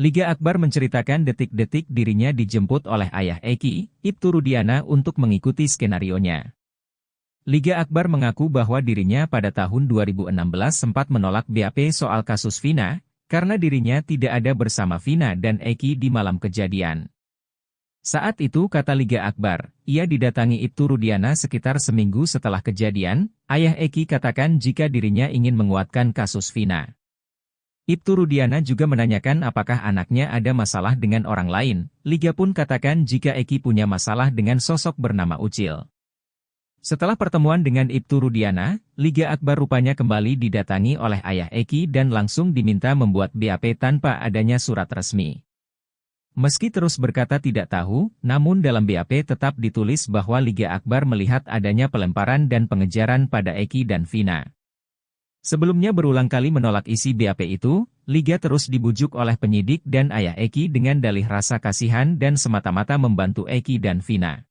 Liga Akbar menceritakan detik-detik dirinya dijemput oleh ayah Eki, Ibtu Rudiana untuk mengikuti skenarionya. Liga Akbar mengaku bahwa dirinya pada tahun 2016 sempat menolak BAP soal kasus Vina, karena dirinya tidak ada bersama Vina dan Eki di malam kejadian. Saat itu kata Liga Akbar, ia didatangi Ibtu Rudiana sekitar seminggu setelah kejadian, ayah Eki katakan jika dirinya ingin menguatkan kasus Vina. Ibtu Rudiana juga menanyakan apakah anaknya ada masalah dengan orang lain. Liga pun katakan jika Eki punya masalah dengan sosok bernama Ucil. Setelah pertemuan dengan Ibtu Rudiana, Liga Akbar rupanya kembali didatangi oleh ayah Eki dan langsung diminta membuat BAP tanpa adanya surat resmi. Meski terus berkata tidak tahu, namun dalam BAP tetap ditulis bahwa Liga Akbar melihat adanya pelemparan dan pengejaran pada Eki dan Vina. Sebelumnya berulang kali menolak isi BAP itu, Liga terus dibujuk oleh penyidik dan ayah Eki dengan dalih rasa kasihan dan semata-mata membantu Eki dan Vina.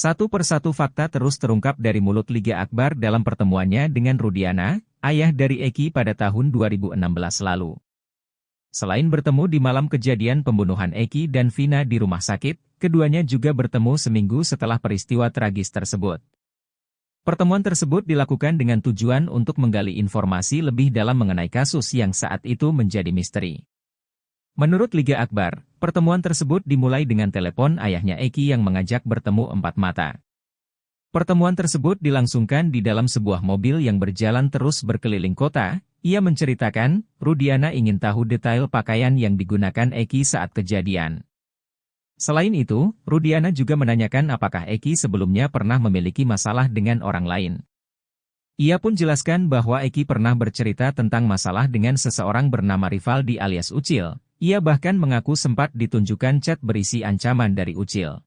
Satu persatu fakta terus terungkap dari mulut Liga Akbar dalam pertemuannya dengan Rudiana, ayah dari Eki pada tahun 2016 lalu. Selain bertemu di malam kejadian pembunuhan Eki dan Vina di rumah sakit, keduanya juga bertemu seminggu setelah peristiwa tragis tersebut. Pertemuan tersebut dilakukan dengan tujuan untuk menggali informasi lebih dalam mengenai kasus yang saat itu menjadi misteri. Menurut Liga Akbar, pertemuan tersebut dimulai dengan telepon ayahnya Eki yang mengajak bertemu empat mata. Pertemuan tersebut dilangsungkan di dalam sebuah mobil yang berjalan terus berkeliling kota. Ia menceritakan, Rudiana ingin tahu detail pakaian yang digunakan Eki saat kejadian. Selain itu, Rudiana juga menanyakan apakah Eki sebelumnya pernah memiliki masalah dengan orang lain. Ia pun jelaskan bahwa Eki pernah bercerita tentang masalah dengan seseorang bernama Rivaldi alias Ucil. Ia bahkan mengaku sempat ditunjukkan chat berisi ancaman dari Ucil.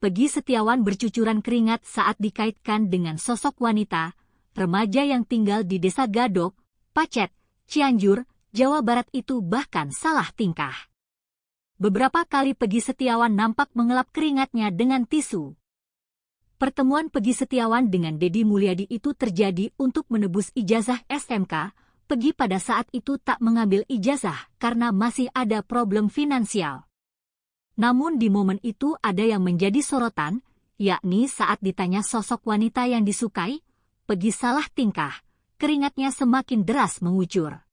Peggy Setiawan bercucuran keringat saat dikaitkan dengan sosok wanita, remaja yang tinggal di Desa Gadok, Pacet, Cianjur, Jawa Barat itu bahkan salah tingkah. Beberapa kali Peggy Setiawan nampak mengelap keringatnya dengan tisu. Pertemuan Peggy Setiawan dengan Deddy Mulyadi itu terjadi untuk menebus ijazah SMK. Peggy pada saat itu tak mengambil ijazah karena masih ada problem finansial. Namun di momen itu ada yang menjadi sorotan, yakni saat ditanya sosok wanita yang disukai, Peggy salah tingkah, keringatnya semakin deras mengucur.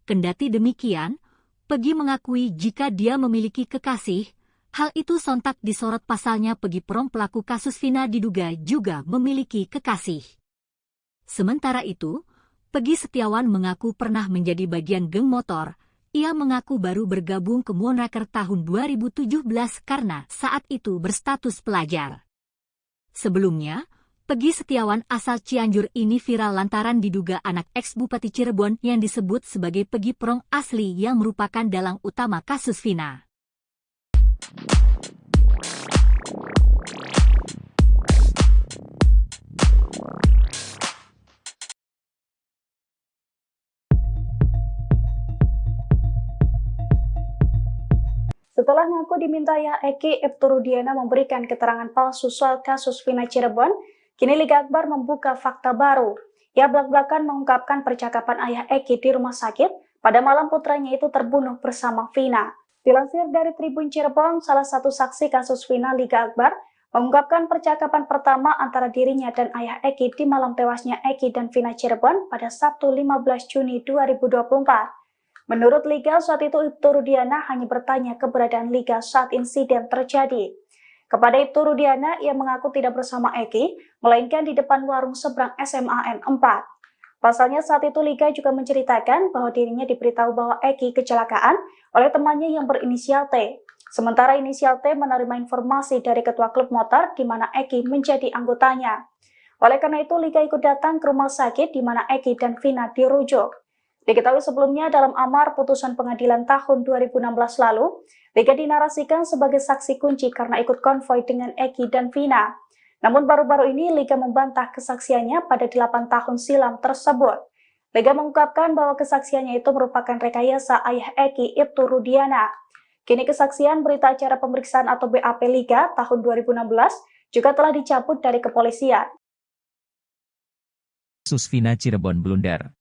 Kendati demikian, Peggy mengakui jika dia memiliki kekasih, hal itu sontak disorot pasalnya Peggy Prom pelaku kasus Vina diduga juga memiliki kekasih. Sementara itu, Peggy Setiawan mengaku pernah menjadi bagian geng motor. Ia mengaku baru bergabung ke Moonraker tahun 2017 karena saat itu berstatus pelajar. Sebelumnya, Peggy Setiawan asal Cianjur ini viral lantaran diduga anak ex-Bupati Cirebon yang disebut sebagai Peggy Prong asli yang merupakan dalang utama kasus Vina. Setelah ngaku dimintai Eki, Ibtu Rudiana memberikan keterangan palsu soal kasus Vina Cirebon, kini Liga Akbar membuka fakta baru. Ia belak-belakan mengungkapkan percakapan ayah Eki di rumah sakit pada malam putranya itu terbunuh bersama Vina. Dilansir dari Tribun Cirebon, salah satu saksi kasus Vina Liga Akbar mengungkapkan percakapan pertama antara dirinya dan ayah Eki di malam tewasnya Eki dan Vina Cirebon pada Sabtu 15 Juni 2024. Menurut Liga, saat itu Ibtu Rudiana hanya bertanya keberadaan Liga saat insiden terjadi. Kepada Ibtu Rudiana, ia mengaku tidak bersama Eki, melainkan di depan warung seberang SMA N4. Pasalnya saat itu Liga juga menceritakan bahwa dirinya diberitahu bahwa Eki kecelakaan oleh temannya yang berinisial T. Sementara inisial T menerima informasi dari ketua klub motor di mana Eki menjadi anggotanya. Oleh karena itu, Liga ikut datang ke rumah sakit di mana Eki dan Vina dirujuk. Diketahui sebelumnya dalam amar putusan pengadilan tahun 2016 lalu, Liga dinarasikan sebagai saksi kunci karena ikut konvoi dengan Eki dan Vina. Namun baru-baru ini Liga membantah kesaksiannya pada 8 tahun silam tersebut. Liga mengungkapkan bahwa kesaksiannya itu merupakan rekayasa ayah Eki, Ibtu Rudiana. Kini kesaksian berita acara pemeriksaan atau BAP Liga tahun 2016 juga telah dicabut dari kepolisian. Kasus Vina Cirebon blunder.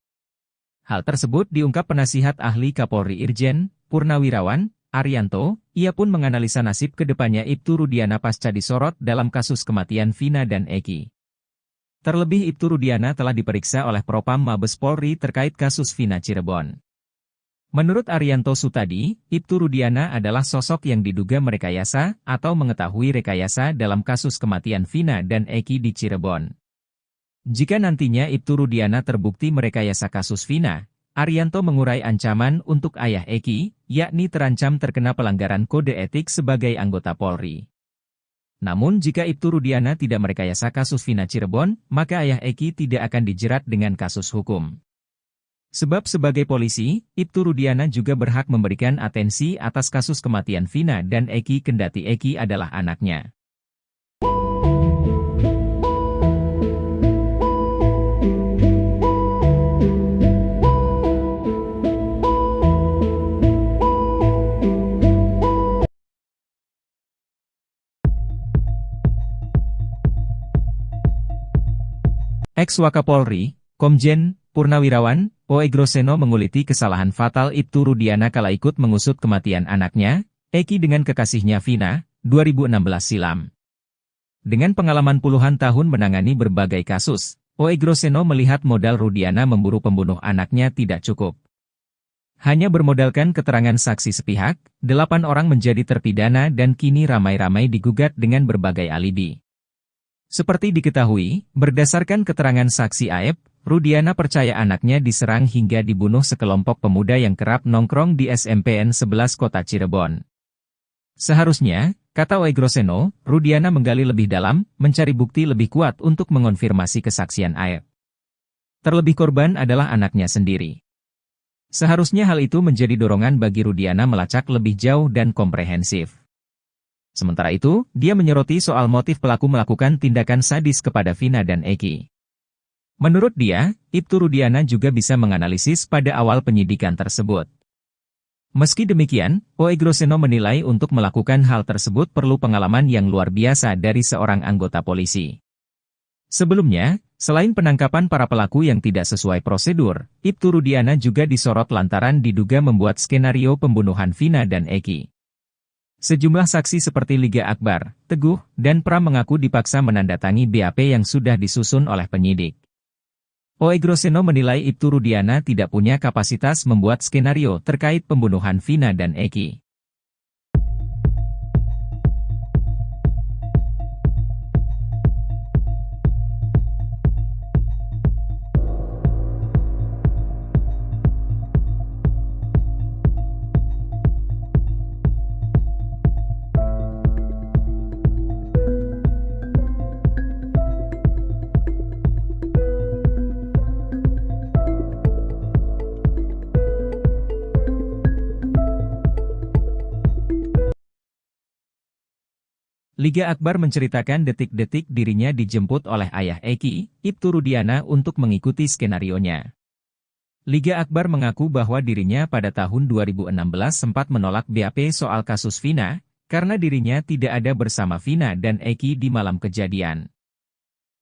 Hal tersebut diungkap penasihat ahli Kapolri Irjen Purnawirawan Arianto. Ia pun menganalisa nasib kedepannya Ibtu Rudiana pasca disorot dalam kasus kematian Vina dan Eki. Terlebih Ibtu Rudiana telah diperiksa oleh Propam Mabes Polri terkait kasus Vina Cirebon. Menurut Arianto Sutadi, Ibtu Rudiana adalah sosok yang diduga merekayasa atau mengetahui rekayasa dalam kasus kematian Vina dan Eki di Cirebon. Jika nantinya Ibtu Rudiana terbukti merekayasa kasus Vina, Arianto mengurai ancaman untuk ayah Eki, yakni terancam terkena pelanggaran kode etik sebagai anggota Polri. Namun jika Ibtu Rudiana tidak merekayasa kasus Vina Cirebon, maka ayah Eki tidak akan dijerat dengan kasus hukum. Sebab sebagai polisi, Ibtu Rudiana juga berhak memberikan atensi atas kasus kematian Vina dan Eki kendati Eki adalah anaknya. Ex-Wakapolri, Komjen Purnawirawan Oegroseno menguliti kesalahan fatal Ibtu Rudiana kala ikut mengusut kematian anaknya, Eki dengan kekasihnya Vina, 2016 silam. Dengan pengalaman puluhan tahun menangani berbagai kasus, Oegroseno melihat modal Rudiana memburu pembunuh anaknya tidak cukup. Hanya bermodalkan keterangan saksi sepihak, 8 orang menjadi terpidana dan kini ramai-ramai digugat dengan berbagai alibi. Seperti diketahui, berdasarkan keterangan saksi Aep, Rudiana percaya anaknya diserang hingga dibunuh sekelompok pemuda yang kerap nongkrong di SMPN 11 Kota Cirebon. Seharusnya, kata Oegroseno, Rudiana menggali lebih dalam, mencari bukti lebih kuat untuk mengonfirmasi kesaksian Aep. Terlebih korban adalah anaknya sendiri. Seharusnya hal itu menjadi dorongan bagi Rudiana melacak lebih jauh dan komprehensif. Sementara itu, dia menyoroti soal motif pelaku melakukan tindakan sadis kepada Vina dan Eki. Menurut dia, Ibtu Rudiana juga bisa menganalisis pada awal penyidikan tersebut. Meski demikian, Oe Groseno menilai untuk melakukan hal tersebut perlu pengalaman yang luar biasa dari seorang anggota polisi. Sebelumnya, selain penangkapan para pelaku yang tidak sesuai prosedur, Ibtu Rudiana juga disorot lantaran diduga membuat skenario pembunuhan Vina dan Eki. Sejumlah saksi seperti Liga Akbar, Teguh, dan Pram mengaku dipaksa menandatangi BAP yang sudah disusun oleh penyidik. Oe Groseno menilai Ibtu Rudiana tidak punya kapasitas membuat skenario terkait pembunuhan Vina dan Eki. Liga Akbar menceritakan detik-detik dirinya dijemput oleh ayah Eki, Ibtu Rudiana untuk mengikuti skenarionya. Liga Akbar mengaku bahwa dirinya pada tahun 2016 sempat menolak BAP soal kasus Vina, karena dirinya tidak ada bersama Vina dan Eki di malam kejadian.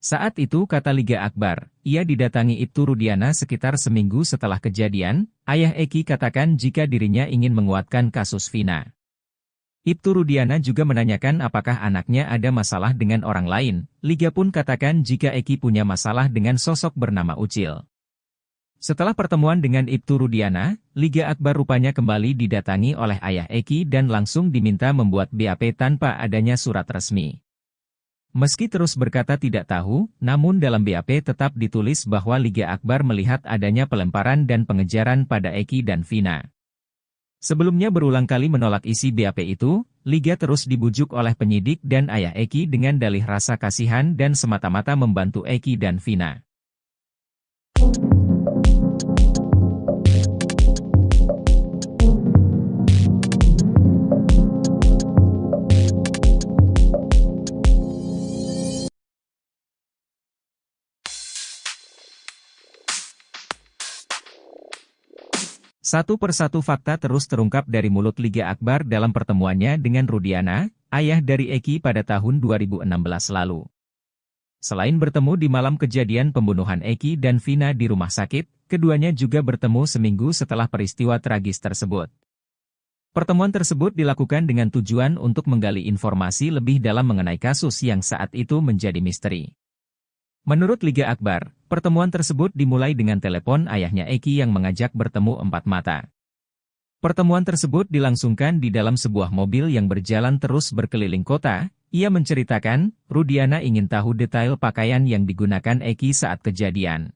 Saat itu kata Liga Akbar, ia didatangi Ibtu Rudiana sekitar seminggu setelah kejadian, ayah Eki katakan jika dirinya ingin menguatkan kasus Vina. Ibtu Rudiana juga menanyakan apakah anaknya ada masalah dengan orang lain. Liga pun katakan jika Eki punya masalah dengan sosok bernama Ucil. Setelah pertemuan dengan Ibtu Rudiana, Liga Akbar rupanya kembali didatangi oleh ayah Eki dan langsung diminta membuat BAP tanpa adanya surat resmi. Meski terus berkata tidak tahu, namun dalam BAP tetap ditulis bahwa Liga Akbar melihat adanya pelemparan dan pengejaran pada Eki dan Vina. Sebelumnya berulang kali menolak isi BAP itu, Liga terus dibujuk oleh penyidik dan ayah Eki dengan dalih rasa kasihan dan semata-mata membantu Eki dan Vina. Satu persatu fakta terus terungkap dari mulut Liga Akbar dalam pertemuannya dengan Rudiana, ayah dari Eki pada tahun 2016 lalu. Selain bertemu di malam kejadian pembunuhan Eki dan Vina di rumah sakit, keduanya juga bertemu seminggu setelah peristiwa tragis tersebut. Pertemuan tersebut dilakukan dengan tujuan untuk menggali informasi lebih dalam mengenai kasus yang saat itu menjadi misteri. Menurut Liga Akbar, pertemuan tersebut dimulai dengan telepon ayahnya Eki yang mengajak bertemu empat mata. Pertemuan tersebut dilangsungkan di dalam sebuah mobil yang berjalan terus berkeliling kota. Ia menceritakan, Rudiana ingin tahu detail pakaian yang digunakan Eki saat kejadian.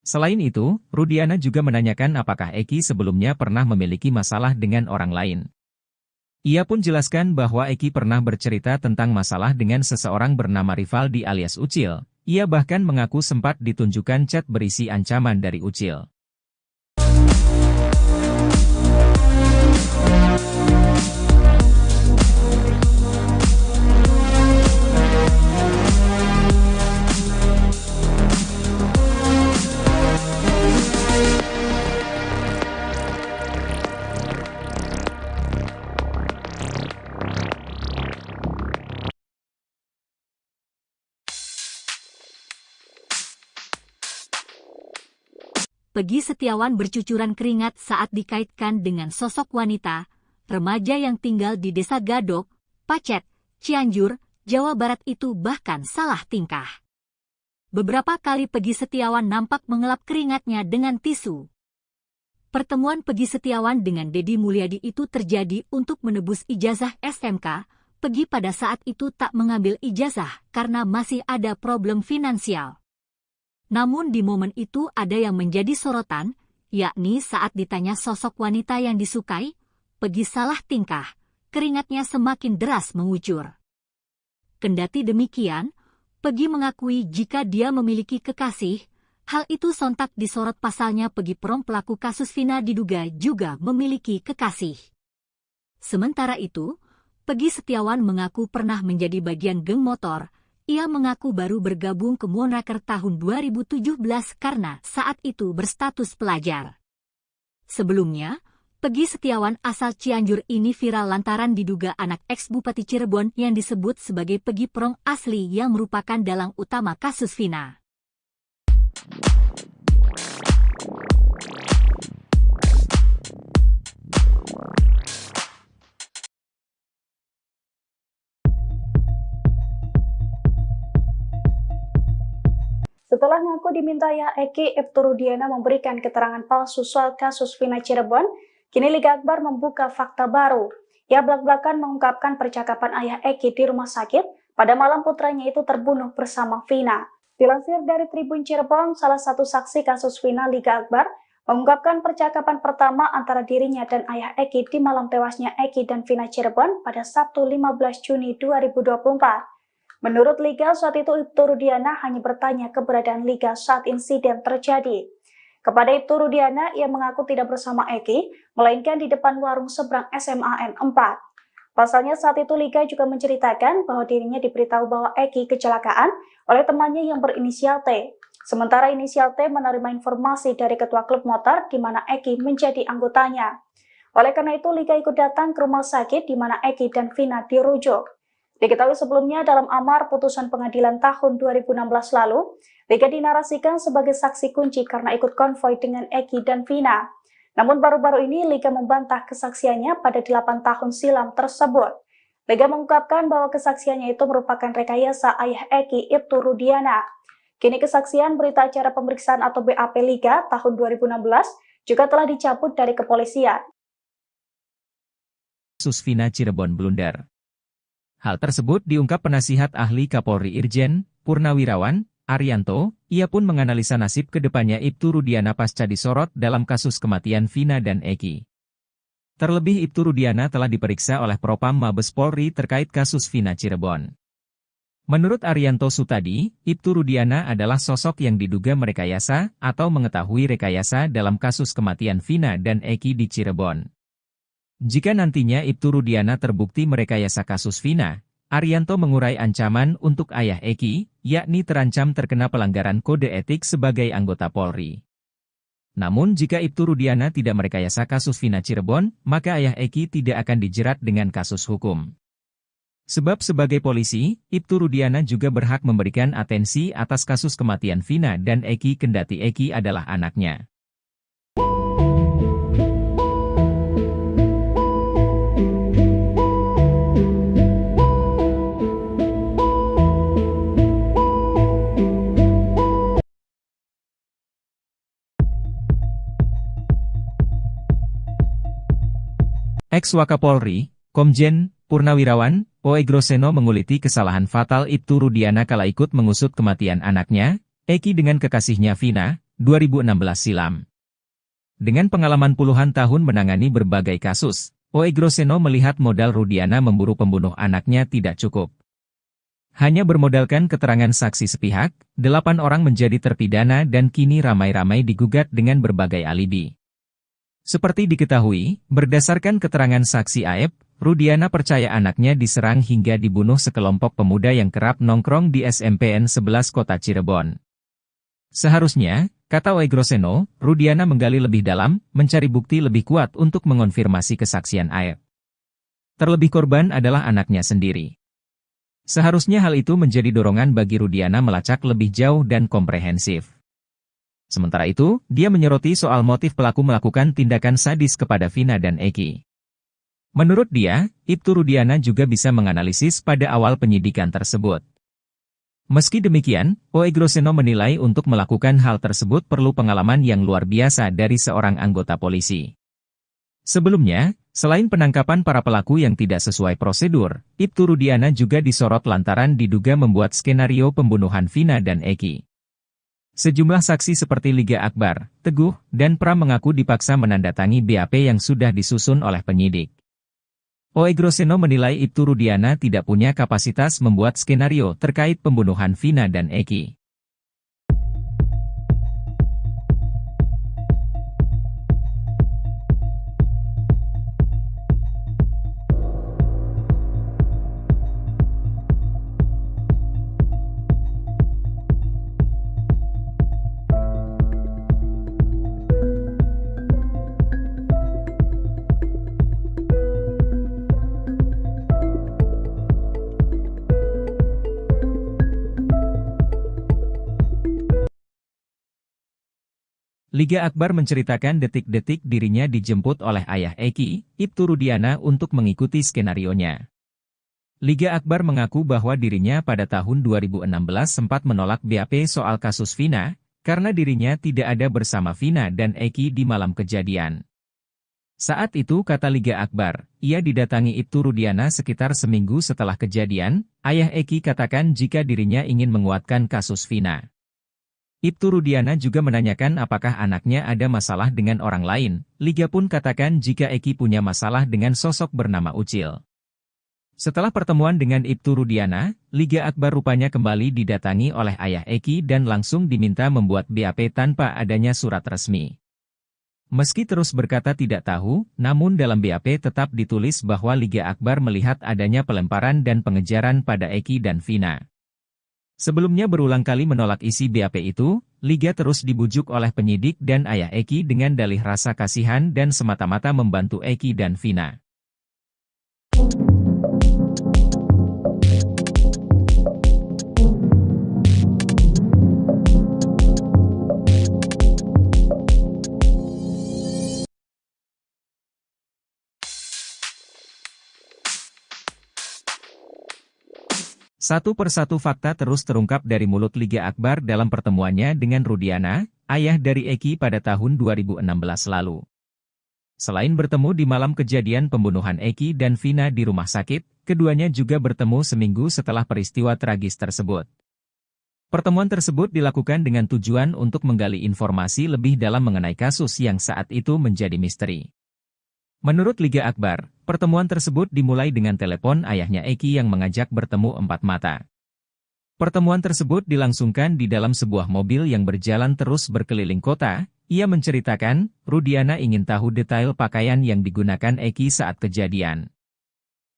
Selain itu, Rudiana juga menanyakan apakah Eki sebelumnya pernah memiliki masalah dengan orang lain. Ia pun jelaskan bahwa Eki pernah bercerita tentang masalah dengan seseorang bernama Rivaldi alias Ucil. Ia bahkan mengaku sempat ditunjukkan chat berisi ancaman dari Ucil. Peggy Setiawan bercucuran keringat saat dikaitkan dengan sosok wanita, remaja yang tinggal di Desa Gadok, Pacet, Cianjur, Jawa Barat itu bahkan salah tingkah. Beberapa kali Peggy Setiawan nampak mengelap keringatnya dengan tisu. Pertemuan Peggy Setiawan dengan Deddy Mulyadi itu terjadi untuk menebus ijazah SMK. Peggy pada saat itu tak mengambil ijazah karena masih ada problem finansial. Namun di momen itu ada yang menjadi sorotan, yakni saat ditanya sosok wanita yang disukai, Peggy salah tingkah, keringatnya semakin deras mengucur. Kendati demikian, Peggy mengakui jika dia memiliki kekasih, hal itu sontak disorot pasalnya Peggy Prom pelaku kasus Vina diduga juga memiliki kekasih. Sementara itu, Peggy Setiawan mengaku pernah menjadi bagian geng motor. Ia mengaku baru bergabung ke Moonraker tahun 2017 karena saat itu berstatus pelajar. Sebelumnya, Peggy Setiawan asal Cianjur ini viral lantaran diduga anak ex-Bupati Cirebon yang disebut sebagai Peggy Prong asli yang merupakan dalang utama kasus Vina. Setelah ngaku dimintanya Eki, Ibtu Rudiana memberikan keterangan palsu soal kasus Vina Cirebon, kini Liga Akbar membuka fakta baru. Ia belak-belakan mengungkapkan percakapan ayah Eki di rumah sakit pada malam putranya itu terbunuh bersama Vina. Dilansir dari Tribun Cirebon, salah satu saksi kasus Vina Liga Akbar mengungkapkan percakapan pertama antara dirinya dan ayah Eki di malam tewasnya Eki dan Vina Cirebon pada Sabtu 15 Juni 2024. Menurut Liga, saat itu Ibtu Rudiana hanya bertanya keberadaan Liga saat insiden terjadi. Kepada Ibtu Rudiana, ia mengaku tidak bersama Eki, melainkan di depan warung seberang SMA N4. Pasalnya saat itu Liga juga menceritakan bahwa dirinya diberitahu bahwa Eki kecelakaan oleh temannya yang berinisial T. Sementara inisial T menerima informasi dari ketua klub motor di mana Eki menjadi anggotanya. Oleh karena itu, Liga ikut datang ke rumah sakit di mana Eki dan Vina dirujuk. Diketahui sebelumnya dalam amar putusan pengadilan tahun 2016 lalu, Liga dinarasikan sebagai saksi kunci karena ikut konvoi dengan Eki dan Vina. Namun baru-baru ini Liga membantah kesaksiannya pada 8 tahun silam tersebut. Liga mengungkapkan bahwa kesaksiannya itu merupakan rekayasa ayah Eki, Ibtu Rudiana. Kini kesaksian berita acara pemeriksaan atau BAP Liga tahun 2016 juga telah dicabut dari kepolisian. Kasus Vina Cirebon blunder. Hal tersebut diungkap penasihat ahli Kapolri Irjen Purnawirawan Arianto. Ia pun menganalisa nasib kedepannya Ibtu Rudiana pasca disorot dalam kasus kematian Vina dan Eki. Terlebih Ibtu Rudiana telah diperiksa oleh Propam Mabes Polri terkait kasus Vina Cirebon. Menurut Arianto Sutadi, Ibtu Rudiana adalah sosok yang diduga merekayasa atau mengetahui rekayasa dalam kasus kematian Vina dan Eki di Cirebon. Jika nantinya Ibtu Rudiana terbukti merekayasa kasus Vina, Arianto mengurai ancaman untuk ayah Eki, yakni terancam terkena pelanggaran kode etik sebagai anggota Polri. Namun jika Ibtu Rudiana tidak merekayasa kasus Vina Cirebon, maka ayah Eki tidak akan dijerat dengan kasus hukum. Sebab sebagai polisi, Ibtu Rudiana juga berhak memberikan atensi atas kasus kematian Vina dan Eki kendati Eki adalah anaknya. Ex-Wakapolri, Komjen Purnawirawan Poegroseno menguliti kesalahan fatal Ibtu Rudiana kala ikut mengusut kematian anaknya, Eki dengan kekasihnya Vina, 2016 silam. Dengan pengalaman puluhan tahun menangani berbagai kasus, Poegroseno melihat modal Rudiana memburu pembunuh anaknya tidak cukup. Hanya bermodalkan keterangan saksi sepihak, 8 orang menjadi terpidana dan kini ramai-ramai digugat dengan berbagai alibi. Seperti diketahui, berdasarkan keterangan saksi Aep, Rudiana percaya anaknya diserang hingga dibunuh sekelompok pemuda yang kerap nongkrong di SMPN 11 Kota Cirebon. Seharusnya, kata Poegroseno, Rudiana menggali lebih dalam, mencari bukti lebih kuat untuk mengonfirmasi kesaksian Aep. Terlebih korban adalah anaknya sendiri. Seharusnya hal itu menjadi dorongan bagi Rudiana melacak lebih jauh dan komprehensif. Sementara itu, dia menyoroti soal motif pelaku melakukan tindakan sadis kepada Vina dan Eki. Menurut dia, Ibtu Rudiana juga bisa menganalisis pada awal penyidikan tersebut. Meski demikian, Poegroseno menilai untuk melakukan hal tersebut perlu pengalaman yang luar biasa dari seorang anggota polisi. Sebelumnya, selain penangkapan para pelaku yang tidak sesuai prosedur, Ibtu Rudiana juga disorot lantaran diduga membuat skenario pembunuhan Vina dan Eki. Sejumlah saksi seperti Liga Akbar, Teguh, dan Pram mengaku dipaksa menandatangi BAP yang sudah disusun oleh penyidik. Poegroseno menilai Ibtu Rudiana tidak punya kapasitas membuat skenario terkait pembunuhan Vina dan Eki. Liga Akbar menceritakan detik-detik dirinya dijemput oleh ayah Eki, Ibtu Rudiana untuk mengikuti skenarionya. Liga Akbar mengaku bahwa dirinya pada tahun 2016 sempat menolak BAP soal kasus Vina, karena dirinya tidak ada bersama Vina dan Eki di malam kejadian. Saat itu kata Liga Akbar, ia didatangi Ibtu Rudiana sekitar seminggu setelah kejadian, ayah Eki katakan jika dirinya ingin menguatkan kasus Vina. Ibtu Rudiana juga menanyakan apakah anaknya ada masalah dengan orang lain. Liga pun katakan jika Eki punya masalah dengan sosok bernama Ucil. Setelah pertemuan dengan Ibtu Rudiana, Liga Akbar rupanya kembali didatangi oleh ayah Eki dan langsung diminta membuat BAP tanpa adanya surat resmi. Meski terus berkata tidak tahu, namun dalam BAP tetap ditulis bahwa Liga Akbar melihat adanya pelemparan dan pengejaran pada Eki dan Vina. Sebelumnya berulang kali menolak isi BAP itu, Liga terus dibujuk oleh penyidik dan ayah Eki dengan dalih rasa kasihan dan semata-mata membantu Eki dan Vina. Satu persatu fakta terus terungkap dari mulut Liga Akbar dalam pertemuannya dengan Rudiana, ayah dari Eki pada tahun 2016 lalu. Selain bertemu di malam kejadian pembunuhan Eki dan Vina di rumah sakit, keduanya juga bertemu seminggu setelah peristiwa tragis tersebut. Pertemuan tersebut dilakukan dengan tujuan untuk menggali informasi lebih dalam mengenai kasus yang saat itu menjadi misteri. Menurut Liga Akbar, pertemuan tersebut dimulai dengan telepon ayahnya Eki yang mengajak bertemu empat mata. Pertemuan tersebut dilangsungkan di dalam sebuah mobil yang berjalan terus berkeliling kota. Ia menceritakan, Rudiana ingin tahu detail pakaian yang digunakan Eki saat kejadian.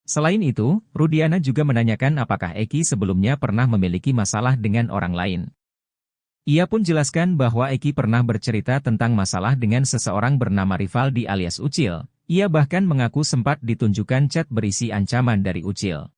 Selain itu, Rudiana juga menanyakan apakah Eki sebelumnya pernah memiliki masalah dengan orang lain. Ia pun jelaskan bahwa Eki pernah bercerita tentang masalah dengan seseorang bernama Rivaldi alias Ucil. Ia bahkan mengaku sempat ditunjukkan chat berisi ancaman dari Ucil.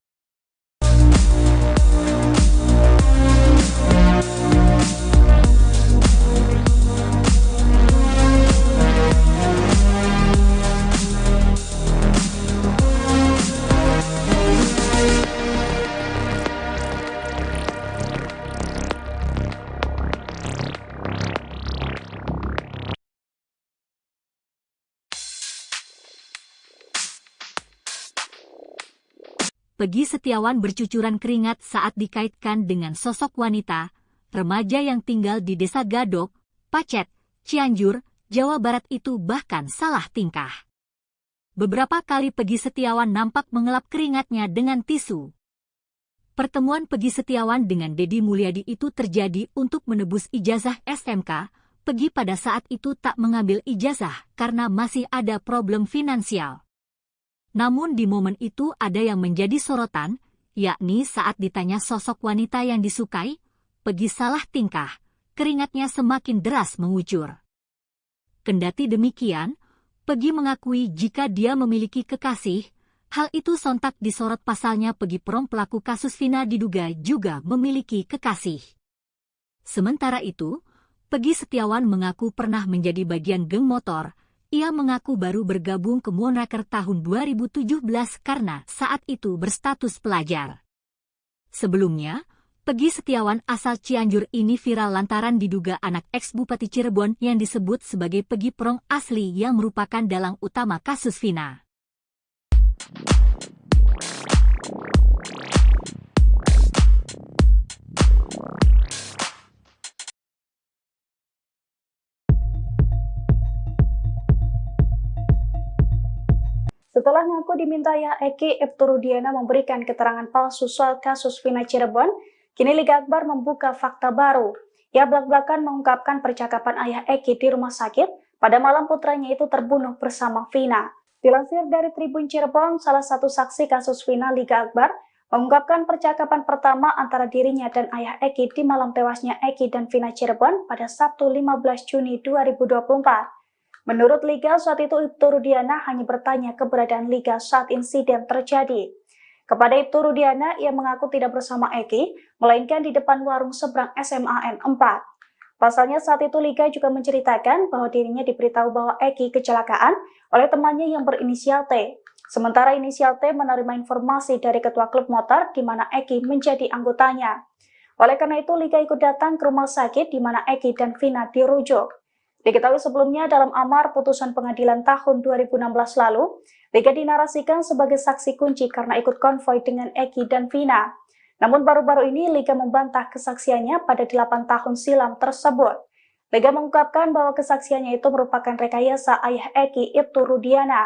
Peggy Setiawan bercucuran keringat saat dikaitkan dengan sosok wanita, remaja yang tinggal di Desa Gadok, Pacet, Cianjur, Jawa Barat itu bahkan salah tingkah. Beberapa kali Peggy Setiawan nampak mengelap keringatnya dengan tisu. Pertemuan Peggy Setiawan dengan Deddy Mulyadi itu terjadi untuk menebus ijazah SMK. Peggy pada saat itu tak mengambil ijazah karena masih ada problem finansial. Namun di momen itu ada yang menjadi sorotan, yakni saat ditanya sosok wanita yang disukai, Peggy salah tingkah, keringatnya semakin deras mengucur. Kendati demikian, Peggy mengakui jika dia memiliki kekasih, hal itu sontak disorot pasalnya Peggy Prom pelaku kasus Vina diduga juga memiliki kekasih. Sementara itu, Peggy Setiawan mengaku pernah menjadi bagian geng motor. Ia mengaku baru bergabung ke Moonraker tahun 2017 karena saat itu berstatus pelajar. Sebelumnya, Peggy Setiawan asal Cianjur ini viral lantaran diduga anak ex-Bupati Cirebon yang disebut sebagai Peggy Prong asli yang merupakan dalang utama kasus Vina. Setelah ngaku diminta ayah Eki, Ibtu Rudiana memberikan keterangan palsu soal kasus Vina Cirebon, kini Liga Akbar membuka fakta baru. Ia belak-belakan mengungkapkan percakapan ayah Eki di rumah sakit pada malam putranya itu terbunuh bersama Vina. Dilansir dari Tribun Cirebon, salah satu saksi kasus Vina Liga Akbar mengungkapkan percakapan pertama antara dirinya dan ayah Eki di malam tewasnya Eki dan Vina Cirebon pada Sabtu 15 Juni 2024. Menurut Liga, saat itu Ibtu Rudiana hanya bertanya keberadaan Liga saat insiden terjadi. Kepada Ibtu Rudiana, ia mengaku tidak bersama Eki, melainkan di depan warung seberang SMAN 4. Pasalnya saat itu Liga juga menceritakan bahwa dirinya diberitahu bahwa Eki kecelakaan oleh temannya yang berinisial T. Sementara inisial T menerima informasi dari ketua klub motor di mana Eki menjadi anggotanya. Oleh karena itu, Liga ikut datang ke rumah sakit di mana Eki dan Vina dirujuk. Diketahui sebelumnya dalam amar putusan pengadilan tahun 2016 lalu, Liga dinarasikan sebagai saksi kunci karena ikut konvoi dengan Eki dan Vina. Namun baru-baru ini Liga membantah kesaksiannya pada 8 tahun silam tersebut. Liga mengungkapkan bahwa kesaksiannya itu merupakan rekayasa ayah Eki, Ibtu Rudiana.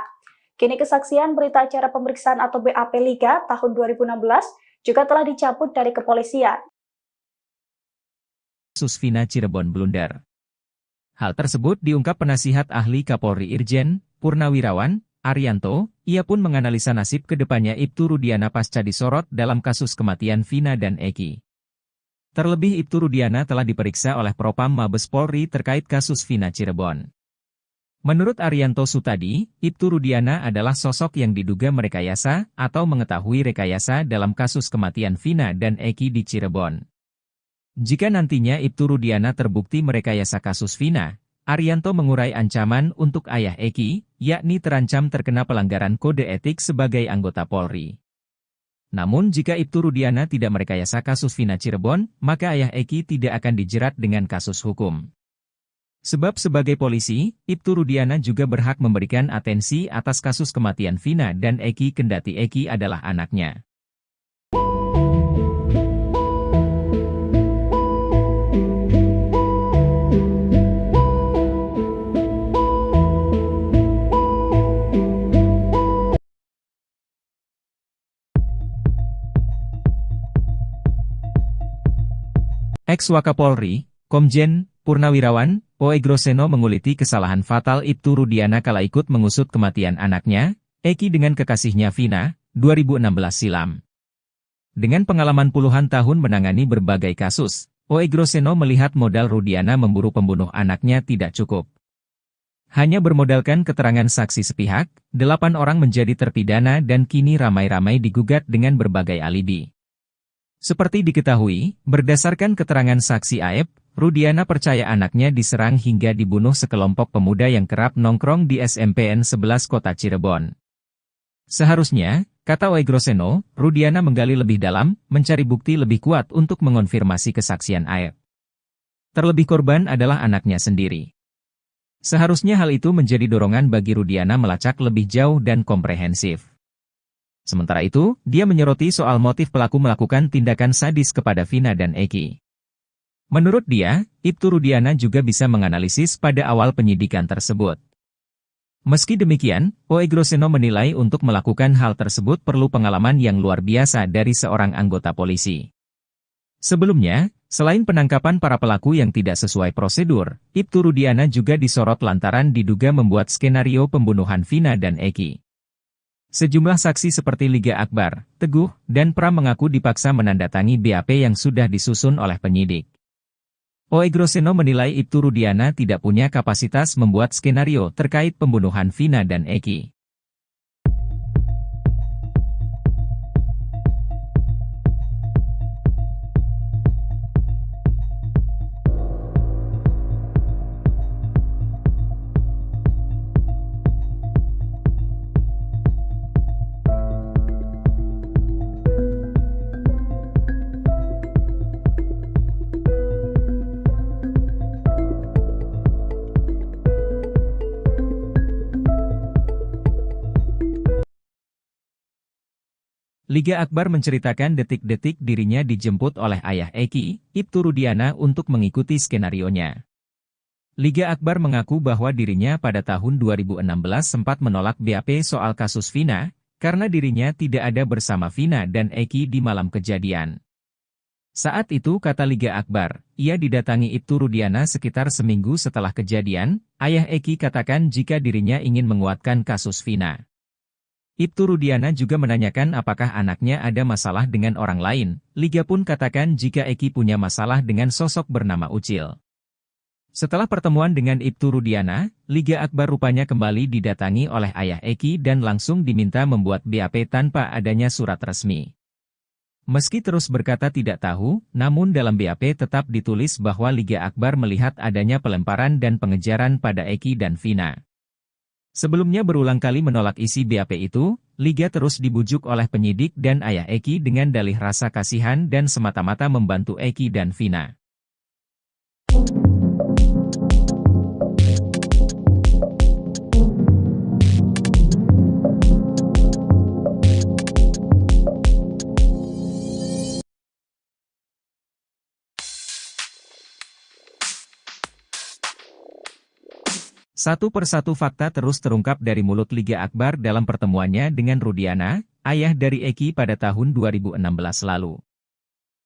Kini kesaksian berita acara pemeriksaan atau BAP Liga tahun 2016 juga telah dicabut dari kepolisian. Kasus Vina Cirebon blunder. Hal tersebut diungkap penasihat ahli Kapolri Irjen Purnawirawan Arianto. Ia pun menganalisa nasib kedepannya Ibtu Rudiana pasca disorot dalam kasus kematian Vina dan Eki. Terlebih Ibtu Rudiana telah diperiksa oleh Propam Mabes Polri terkait kasus Vina Cirebon. Menurut Arianto Sutadi, Ibtu Rudiana adalah sosok yang diduga merekayasa atau mengetahui rekayasa dalam kasus kematian Vina dan Eki di Cirebon. Jika nantinya Ibtu Rudiana terbukti merekayasa kasus Vina, Arianto mengurai ancaman untuk ayah Eki, yakni terancam terkena pelanggaran kode etik sebagai anggota Polri. Namun jika Ibtu Rudiana tidak merekayasa kasus Vina Cirebon, maka ayah Eki tidak akan dijerat dengan kasus hukum. Sebab sebagai polisi, Ibtu Rudiana juga berhak memberikan atensi atas kasus kematian Vina dan Eki kendati Eki adalah anaknya. Ex-Wakapolri, Komjen Purnawirawan Poegroseno menguliti kesalahan fatal Ibtu Rudiana kala ikut mengusut kematian anaknya, Eki dengan kekasihnya Vina, 2016 silam. Dengan pengalaman puluhan tahun menangani berbagai kasus, Poegroseno melihat modal Rudiana memburu pembunuh anaknya tidak cukup. Hanya bermodalkan keterangan saksi sepihak, 8 orang menjadi terpidana dan kini ramai-ramai digugat dengan berbagai alibi. Seperti diketahui, berdasarkan keterangan saksi Aep, Rudiana percaya anaknya diserang hingga dibunuh sekelompok pemuda yang kerap nongkrong di SMPN 11 Kota Cirebon. Seharusnya, kata Poegroseno, Rudiana menggali lebih dalam, mencari bukti lebih kuat untuk mengonfirmasi kesaksian Aep. Terlebih korban adalah anaknya sendiri. Seharusnya hal itu menjadi dorongan bagi Rudiana melacak lebih jauh dan komprehensif. Sementara itu, dia menyoroti soal motif pelaku melakukan tindakan sadis kepada Vina dan Eki. Menurut dia, Ibtu Rudiana juga bisa menganalisis pada awal penyidikan tersebut. Meski demikian, Poegroseno menilai untuk melakukan hal tersebut perlu pengalaman yang luar biasa dari seorang anggota polisi. Sebelumnya, selain penangkapan para pelaku yang tidak sesuai prosedur, Ibtu Rudiana juga disorot lantaran diduga membuat skenario pembunuhan Vina dan Eki. Sejumlah saksi seperti Liga Akbar, Teguh, dan Pram mengaku dipaksa menandatangi BAP yang sudah disusun oleh penyidik. Poegroseno menilai Ibtu Rudiana tidak punya kapasitas membuat skenario terkait pembunuhan Vina dan Eki. Liga Akbar menceritakan detik-detik dirinya dijemput oleh ayah Eki, Ibtu Rudiana untuk mengikuti skenarionya. Liga Akbar mengaku bahwa dirinya pada tahun 2016 sempat menolak BAP soal kasus Vina, karena dirinya tidak ada bersama Vina dan Eki di malam kejadian. Saat itu kata Liga Akbar, ia didatangi Ibtu Rudiana sekitar seminggu setelah kejadian, ayah Eki katakan jika dirinya ingin menguatkan kasus Vina. Ibtu Rudiana juga menanyakan apakah anaknya ada masalah dengan orang lain. Liga pun katakan jika Eki punya masalah dengan sosok bernama Ucil. Setelah pertemuan dengan Ibtu Rudiana, Liga Akbar rupanya kembali didatangi oleh ayah Eki dan langsung diminta membuat BAP tanpa adanya surat resmi. Meski terus berkata tidak tahu, namun dalam BAP tetap ditulis bahwa Liga Akbar melihat adanya pelemparan dan pengejaran pada Eki dan Vina. Sebelumnya berulang kali menolak isi BAP itu, Liga terus dibujuk oleh penyidik dan ayah Eki dengan dalih rasa kasihan dan semata-mata membantu Eki dan Vina. Satu persatu fakta terus terungkap dari mulut Liga Akbar dalam pertemuannya dengan Rudiana, ayah dari Eki pada tahun 2016 lalu.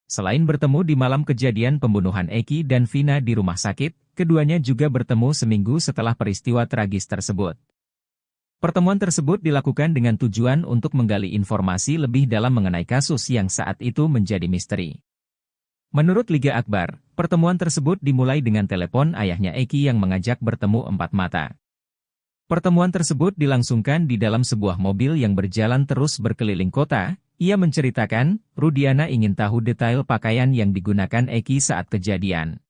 Selain bertemu di malam kejadian pembunuhan Eki dan Vina di rumah sakit, keduanya juga bertemu seminggu setelah peristiwa tragis tersebut. Pertemuan tersebut dilakukan dengan tujuan untuk menggali informasi lebih dalam mengenai kasus yang saat itu menjadi misteri. Menurut Liga Akbar, pertemuan tersebut dimulai dengan telepon ayahnya Eki yang mengajak bertemu empat mata. Pertemuan tersebut dilangsungkan di dalam sebuah mobil yang berjalan terus berkeliling kota. Ia menceritakan, Rudiana ingin tahu detail pakaian yang digunakan Eki saat kejadian.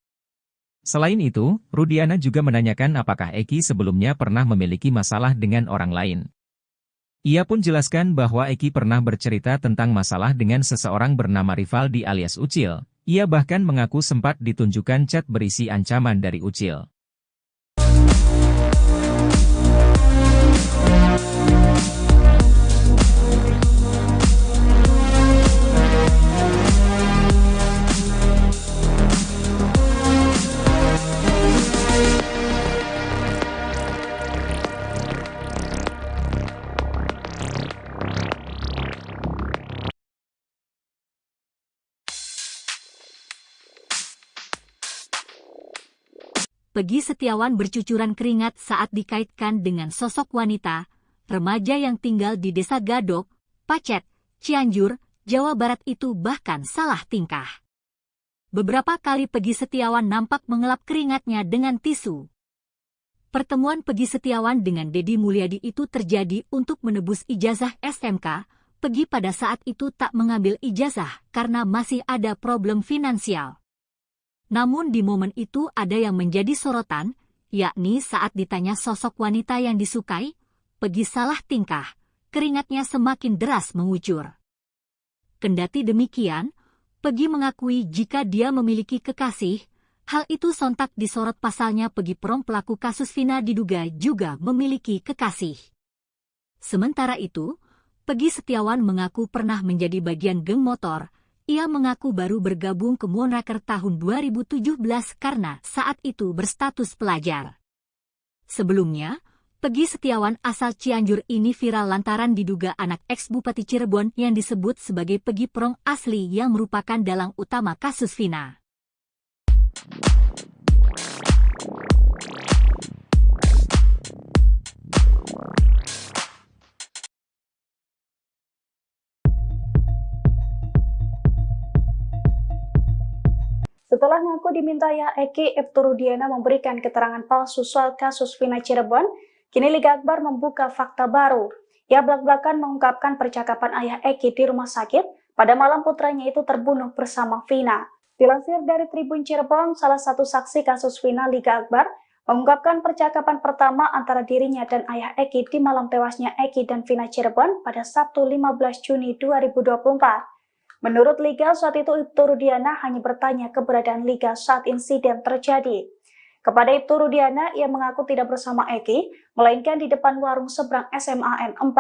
Selain itu, Rudiana juga menanyakan apakah Eki sebelumnya pernah memiliki masalah dengan orang lain. Ia pun jelaskan bahwa Eki pernah bercerita tentang masalah dengan seseorang bernama Rivaldi alias Ucil. Ia bahkan mengaku sempat ditunjukkan chat berisi ancaman dari Ucil. Peggy Setiawan bercucuran keringat saat dikaitkan dengan sosok wanita, remaja yang tinggal di Desa Gadok, Pacet, Cianjur, Jawa Barat itu bahkan salah tingkah. Beberapa kali Peggy Setiawan nampak mengelap keringatnya dengan tisu. Pertemuan Peggy Setiawan dengan Deddy Mulyadi itu terjadi untuk menebus ijazah SMK. Peggy pada saat itu tak mengambil ijazah karena masih ada problem finansial. Namun di momen itu ada yang menjadi sorotan, yakni saat ditanya sosok wanita yang disukai, Peggy salah tingkah, keringatnya semakin deras mengucur. Kendati demikian, Peggy mengakui jika dia memiliki kekasih, hal itu sontak disorot pasalnya Peggy Prong pelaku kasus Vina diduga juga memiliki kekasih. Sementara itu, Peggy Setiawan mengaku pernah menjadi bagian geng motor. Ia mengaku baru bergabung ke Moonraker tahun 2017 karena saat itu berstatus pelajar. Sebelumnya, Peggy Setiawan asal Cianjur ini viral lantaran diduga anak ex-Bupati Cirebon yang disebut sebagai Peggy Prong asli yang merupakan dalang utama kasus Vina. Setelah ngaku dimintai Eki, Ibtu Rudiana memberikan keterangan palsu soal kasus Vina Cirebon, kini Liga Akbar membuka fakta baru. Ia belak-belakan mengungkapkan percakapan ayah Eki di rumah sakit pada malam putranya itu terbunuh bersama Vina. Dilansir dari Tribun Cirebon, salah satu saksi kasus Vina Liga Akbar mengungkapkan percakapan pertama antara dirinya dan ayah Eki di malam tewasnya Eki dan Vina Cirebon pada Sabtu 15 Juni 2024. Menurut Liga, saat itu Ibtu Rudiana hanya bertanya keberadaan Liga saat insiden terjadi. Kepada Ibtu Rudiana, ia mengaku tidak bersama Eki, melainkan di depan warung seberang SMAN 4.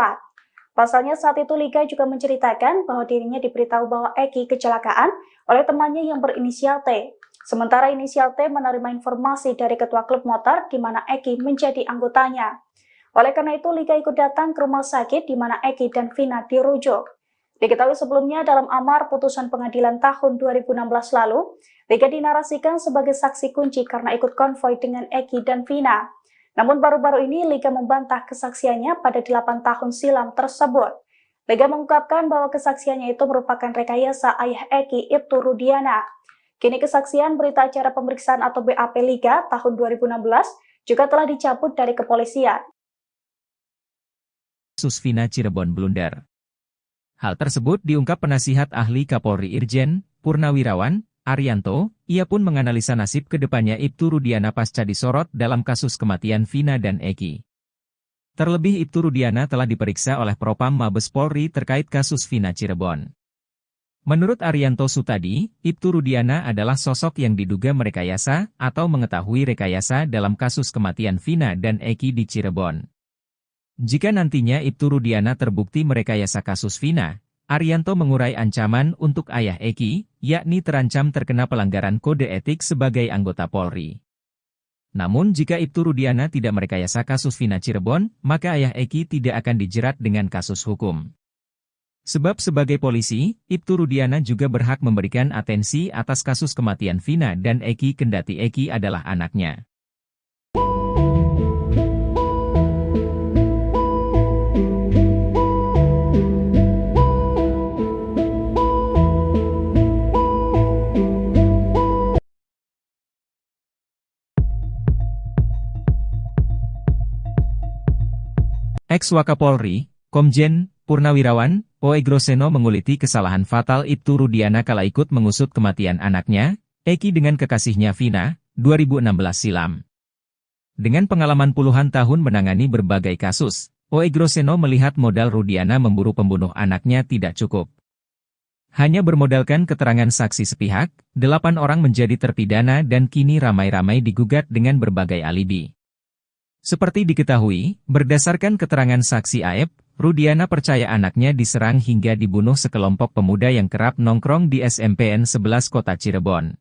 Pasalnya saat itu Liga juga menceritakan bahwa dirinya diberitahu bahwa Eki kecelakaan oleh temannya yang berinisial T. Sementara inisial T menerima informasi dari ketua klub motor di mana Eki menjadi anggotanya. Oleh karena itu, Liga ikut datang ke rumah sakit di mana Eki dan Vina dirujuk. Diketahui sebelumnya dalam amar putusan pengadilan tahun 2016 lalu, Liga dinarasikan sebagai saksi kunci karena ikut konvoi dengan Eki dan Vina. Namun baru-baru ini Liga membantah kesaksiannya pada 8 tahun silam tersebut. Liga mengungkapkan bahwa kesaksiannya itu merupakan rekayasa ayah Eki, Ibtu Rudiana. Kini kesaksian berita acara pemeriksaan atau BAP Liga tahun 2016 juga telah dicabut dari kepolisian. Kasus Vina Cirebon blunder. Hal tersebut diungkap penasihat ahli Kapolri Irjen Purnawirawan Arianto. Ia pun menganalisa nasib kedepannya Ibtu Rudiana pasca disorot dalam kasus kematian Vina dan Eki. Terlebih Ibtu Rudiana telah diperiksa oleh Propam Mabes Polri terkait kasus Vina Cirebon. Menurut Arianto Sutadi, Ibtu Rudiana adalah sosok yang diduga merekayasa atau mengetahui rekayasa dalam kasus kematian Vina dan Eki di Cirebon. Jika nantinya Ibtu Rudiana terbukti merekayasa kasus Vina, Arianto mengurai ancaman untuk ayah Eki, yakni terancam terkena pelanggaran kode etik sebagai anggota Polri. Namun jika Ibtu Rudiana tidak merekayasa kasus Vina Cirebon, maka ayah Eki tidak akan dijerat dengan kasus hukum. Sebab sebagai polisi, Ibtu Rudiana juga berhak memberikan atensi atas kasus kematian Vina dan Eki kendati Eki adalah anaknya. Ex-Wakapolri, Komjen Purnawirawan Oegroseno menguliti kesalahan fatal Ibtu Rudiana kala ikut mengusut kematian anaknya, Eki dengan kekasihnya Vina, 2016 silam. Dengan pengalaman puluhan tahun menangani berbagai kasus, Oegroseno melihat modal Rudiana memburu pembunuh anaknya tidak cukup. Hanya bermodalkan keterangan saksi sepihak, 8 orang menjadi terpidana dan kini ramai-ramai digugat dengan berbagai alibi. Seperti diketahui, berdasarkan keterangan saksi Aep, Rudiana percaya anaknya diserang hingga dibunuh sekelompok pemuda yang kerap nongkrong di SMPN 11 Kota Cirebon.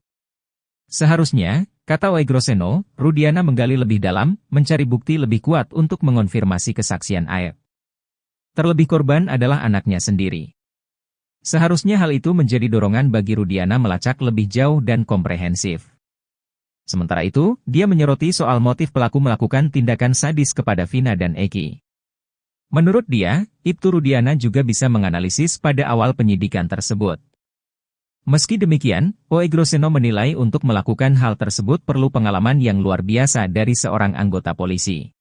Seharusnya, kata Oegroseno, Rudiana menggali lebih dalam, mencari bukti lebih kuat untuk mengonfirmasi kesaksian Aep. Terlebih korban adalah anaknya sendiri. Seharusnya hal itu menjadi dorongan bagi Rudiana melacak lebih jauh dan komprehensif. Sementara itu, dia menyoroti soal motif pelaku melakukan tindakan sadis kepada Vina dan Eki. Menurut dia, Ibtu Rudiana juga bisa menganalisis pada awal penyidikan tersebut. Meski demikian, Oegroseno menilai untuk melakukan hal tersebut perlu pengalaman yang luar biasa dari seorang anggota polisi.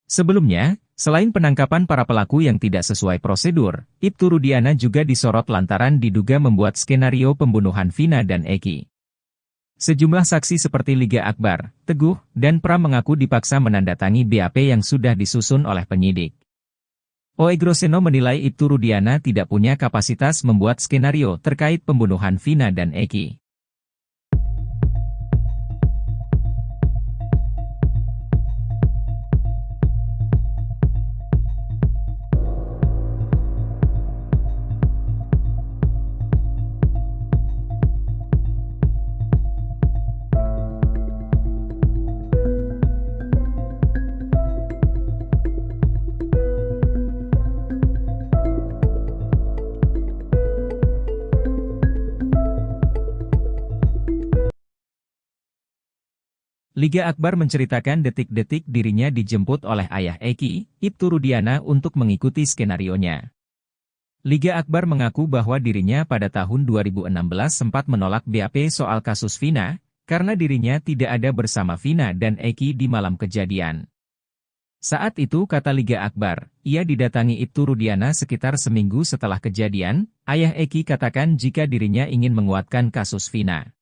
Sebelumnya, selain penangkapan para pelaku yang tidak sesuai prosedur, Ibtu Rudiana juga disorot lantaran diduga membuat skenario pembunuhan Vina dan Eki. Sejumlah saksi seperti Liga Akbar, Teguh, dan Pram mengaku dipaksa menandatangani BAP yang sudah disusun oleh penyidik. Oegroseno menilai Ibtu Rudiana tidak punya kapasitas membuat skenario terkait pembunuhan Vina dan Eki. Liga Akbar menceritakan detik-detik dirinya dijemput oleh ayah Eki, Ibtu Rudiana untuk mengikuti skenarionya. Liga Akbar mengaku bahwa dirinya pada tahun 2016 sempat menolak BAP soal kasus Vina, karena dirinya tidak ada bersama Vina dan Eki di malam kejadian. Saat itu kata Liga Akbar, ia didatangi Ibtu Rudiana sekitar seminggu setelah kejadian, ayah Eki katakan jika dirinya ingin menguatkan kasus Vina.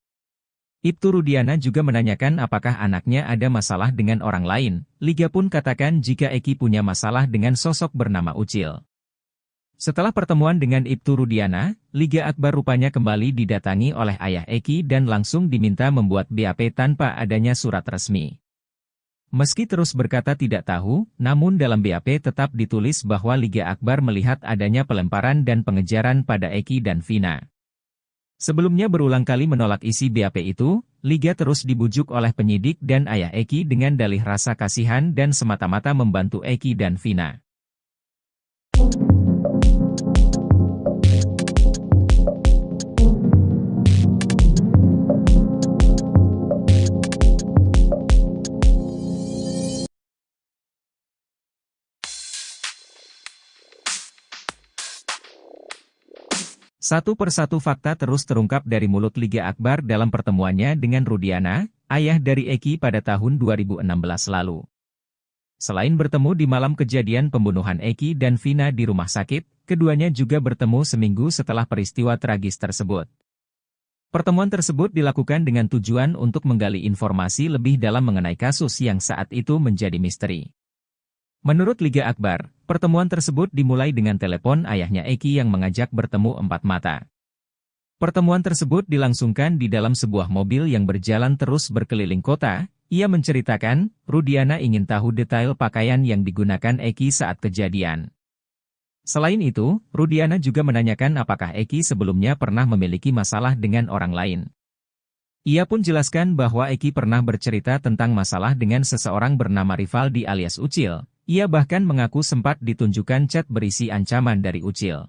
Ibtu Rudiana juga menanyakan apakah anaknya ada masalah dengan orang lain. Liga pun katakan jika Eki punya masalah dengan sosok bernama Ucil. Setelah pertemuan dengan Ibtu Rudiana, Liga Akbar rupanya kembali didatangi oleh ayah Eki dan langsung diminta membuat BAP tanpa adanya surat resmi. Meski terus berkata tidak tahu, namun dalam BAP tetap ditulis bahwa Liga Akbar melihat adanya pelemparan dan pengejaran pada Eki dan Vina. Sebelumnya berulang kali menolak isi BAP itu, Liga terus dibujuk oleh penyidik dan ayah Eki dengan dalih rasa kasihan dan semata-mata membantu Eki dan Vina. Satu persatu fakta terus terungkap dari mulut Liga Akbar dalam pertemuannya dengan Rudiana, ayah dari Eki pada tahun 2016 lalu. Selain bertemu di malam kejadian pembunuhan Eki dan Vina di rumah sakit, keduanya juga bertemu seminggu setelah peristiwa tragis tersebut. Pertemuan tersebut dilakukan dengan tujuan untuk menggali informasi lebih dalam mengenai kasus yang saat itu menjadi misteri. Menurut Liga Akbar, pertemuan tersebut dimulai dengan telepon ayahnya Eki yang mengajak bertemu empat mata. Pertemuan tersebut dilangsungkan di dalam sebuah mobil yang berjalan terus berkeliling kota. Ia menceritakan, Rudiana ingin tahu detail pakaian yang digunakan Eki saat kejadian. Selain itu, Rudiana juga menanyakan apakah Eki sebelumnya pernah memiliki masalah dengan orang lain. Ia pun jelaskan bahwa Eki pernah bercerita tentang masalah dengan seseorang bernama Rivaldi alias Ucil. Ia bahkan mengaku sempat ditunjukkan chat berisi ancaman dari Ucil.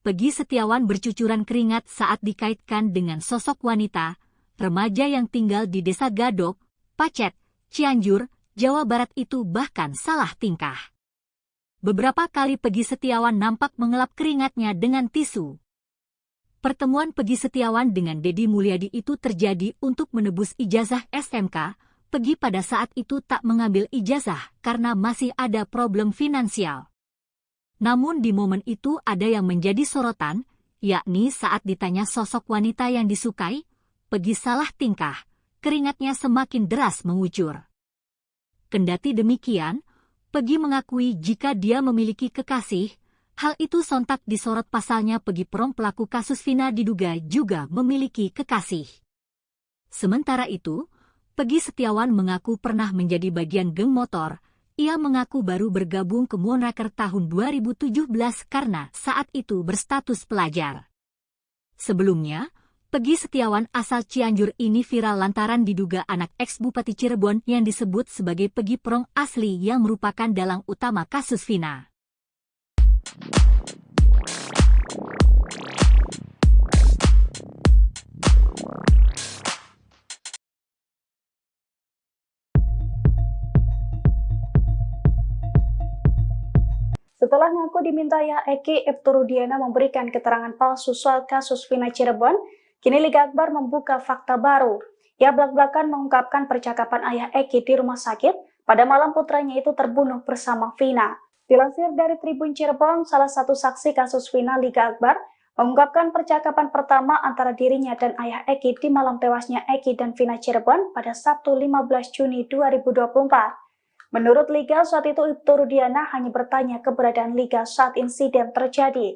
Peggy Setiawan bercucuran keringat saat dikaitkan dengan sosok wanita, remaja yang tinggal di Desa Gadok, Pacet, Cianjur, Jawa Barat itu bahkan salah tingkah. Beberapa kali Peggy Setiawan nampak mengelap keringatnya dengan tisu. Pertemuan Peggy Setiawan dengan Deddy Mulyadi itu terjadi untuk menebus ijazah SMK. Peggy pada saat itu tak mengambil ijazah karena masih ada problem finansial. Namun di momen itu ada yang menjadi sorotan, yakni saat ditanya sosok wanita yang disukai, Peggy salah tingkah, keringatnya semakin deras mengucur. Kendati demikian, Peggy mengakui jika dia memiliki kekasih, hal itu sontak disorot pasalnya Peggy Prong pelaku kasus Vina diduga juga memiliki kekasih. Sementara itu, Peggy Setiawan mengaku pernah menjadi bagian geng motor. Ia mengaku baru bergabung ke Moonraker tahun 2017 karena saat itu berstatus pelajar. Sebelumnya, Peggy Setiawan asal Cianjur ini viral lantaran diduga anak ex-Bupati Cirebon yang disebut sebagai Peggy Prong asli yang merupakan dalang utama kasus Vina. Setelah ngaku diminta Eki, Ibtu Rudiana memberikan keterangan palsu soal kasus Vina Cirebon, kini Liga Akbar membuka fakta baru. Ia belak-belakan mengungkapkan percakapan ayah Eki di rumah sakit pada malam putranya itu terbunuh bersama Vina. Dilansir dari Tribun Cirebon, salah satu saksi kasus Vina Liga Akbar mengungkapkan percakapan pertama antara dirinya dan ayah Eki di malam tewasnya Eki dan Vina Cirebon pada Sabtu 15 Juni 2024. Menurut Liga, saat itu Ibtu Rudiana hanya bertanya keberadaan Liga saat insiden terjadi.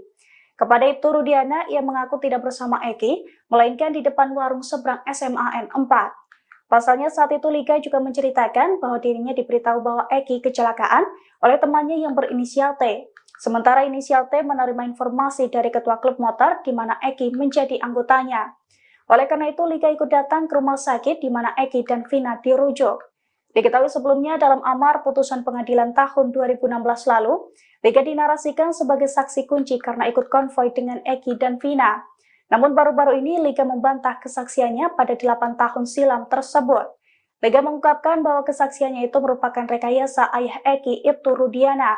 Kepada Ibtu Rudiana, ia mengaku tidak bersama Eki, melainkan di depan warung seberang SMAN 4. Pasalnya saat itu Liga juga menceritakan bahwa dirinya diberitahu bahwa Eki kecelakaan oleh temannya yang berinisial T. Sementara inisial T menerima informasi dari ketua klub motor di mana Eki menjadi anggotanya. Oleh karena itu, Liga ikut datang ke rumah sakit di mana Eki dan Vina dirujuk. Diketahui sebelumnya dalam amar putusan pengadilan tahun 2016 lalu, Liga dinarasikan sebagai saksi kunci karena ikut konvoi dengan Eki dan Vina. Namun baru-baru ini Liga membantah kesaksiannya pada 8 tahun silam tersebut. Liga mengungkapkan bahwa kesaksiannya itu merupakan rekayasa ayah Eki, Ibtu Rudiana.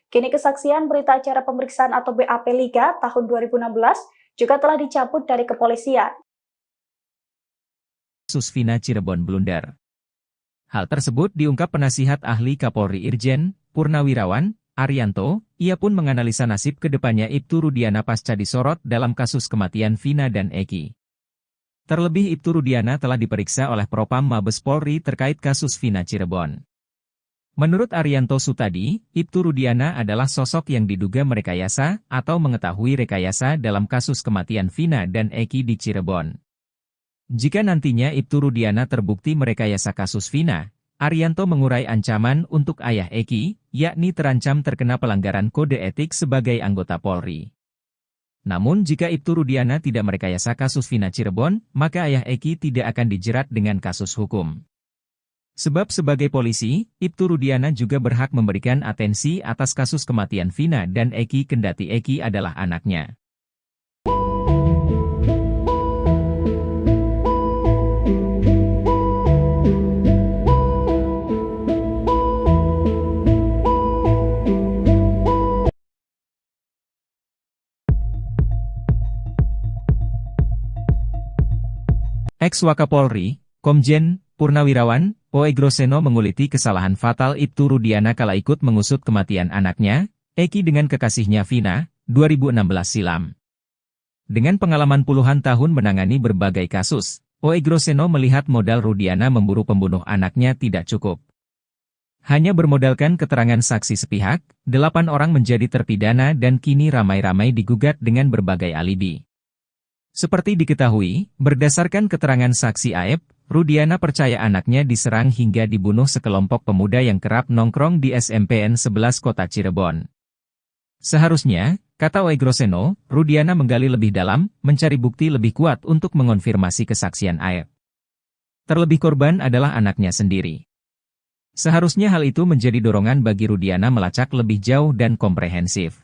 Kini kesaksian berita acara pemeriksaan atau BAP Liga tahun 2016 juga telah dicabut dari kepolisian. Kasus Vina Cirebon blunder. Hal tersebut diungkap penasihat ahli Kapolri Irjen Purnawirawan Arianto. Ia pun menganalisa nasib kedepannya Ibtu Rudiana pasca disorot dalam kasus kematian Vina dan Eki. Terlebih Ibtu Rudiana telah diperiksa oleh Propam Mabes Polri terkait kasus Vina Cirebon. Menurut Arianto Sutadi, Ibtu Rudiana adalah sosok yang diduga merekayasa atau mengetahui rekayasa dalam kasus kematian Vina dan Eki di Cirebon. Jika nantinya Ibtu Rudiana terbukti merekayasa kasus Vina, Arianto mengurai ancaman untuk ayah Eki, yakni terancam terkena pelanggaran kode etik sebagai anggota Polri. Namun jika Ibtu Rudiana tidak merekayasa kasus Vina Cirebon, maka ayah Eki tidak akan dijerat dengan kasus hukum. Sebab sebagai polisi, Ibtu Rudiana juga berhak memberikan atensi atas kasus kematian Vina dan Eki kendati Eki adalah anaknya. Ex-Wakapolri, Komjen Purnawirawan Oegroseno menguliti kesalahan fatal Ibtu Rudiana kala ikut mengusut kematian anaknya, Eki dengan kekasihnya Vina, 2016 silam. Dengan pengalaman puluhan tahun menangani berbagai kasus, Oegroseno melihat modal Rudiana memburu pembunuh anaknya tidak cukup. Hanya bermodalkan keterangan saksi sepihak, 8 orang menjadi terpidana dan kini ramai-ramai digugat dengan berbagai alibi. Seperti diketahui, berdasarkan keterangan saksi Aep, Rudiana percaya anaknya diserang hingga dibunuh sekelompok pemuda yang kerap nongkrong di SMPN 11 Kota Cirebon. Seharusnya, kata Oegroseno, Rudiana menggali lebih dalam, mencari bukti lebih kuat untuk mengonfirmasi kesaksian Aep. Terlebih korban adalah anaknya sendiri. Seharusnya hal itu menjadi dorongan bagi Rudiana melacak lebih jauh dan komprehensif.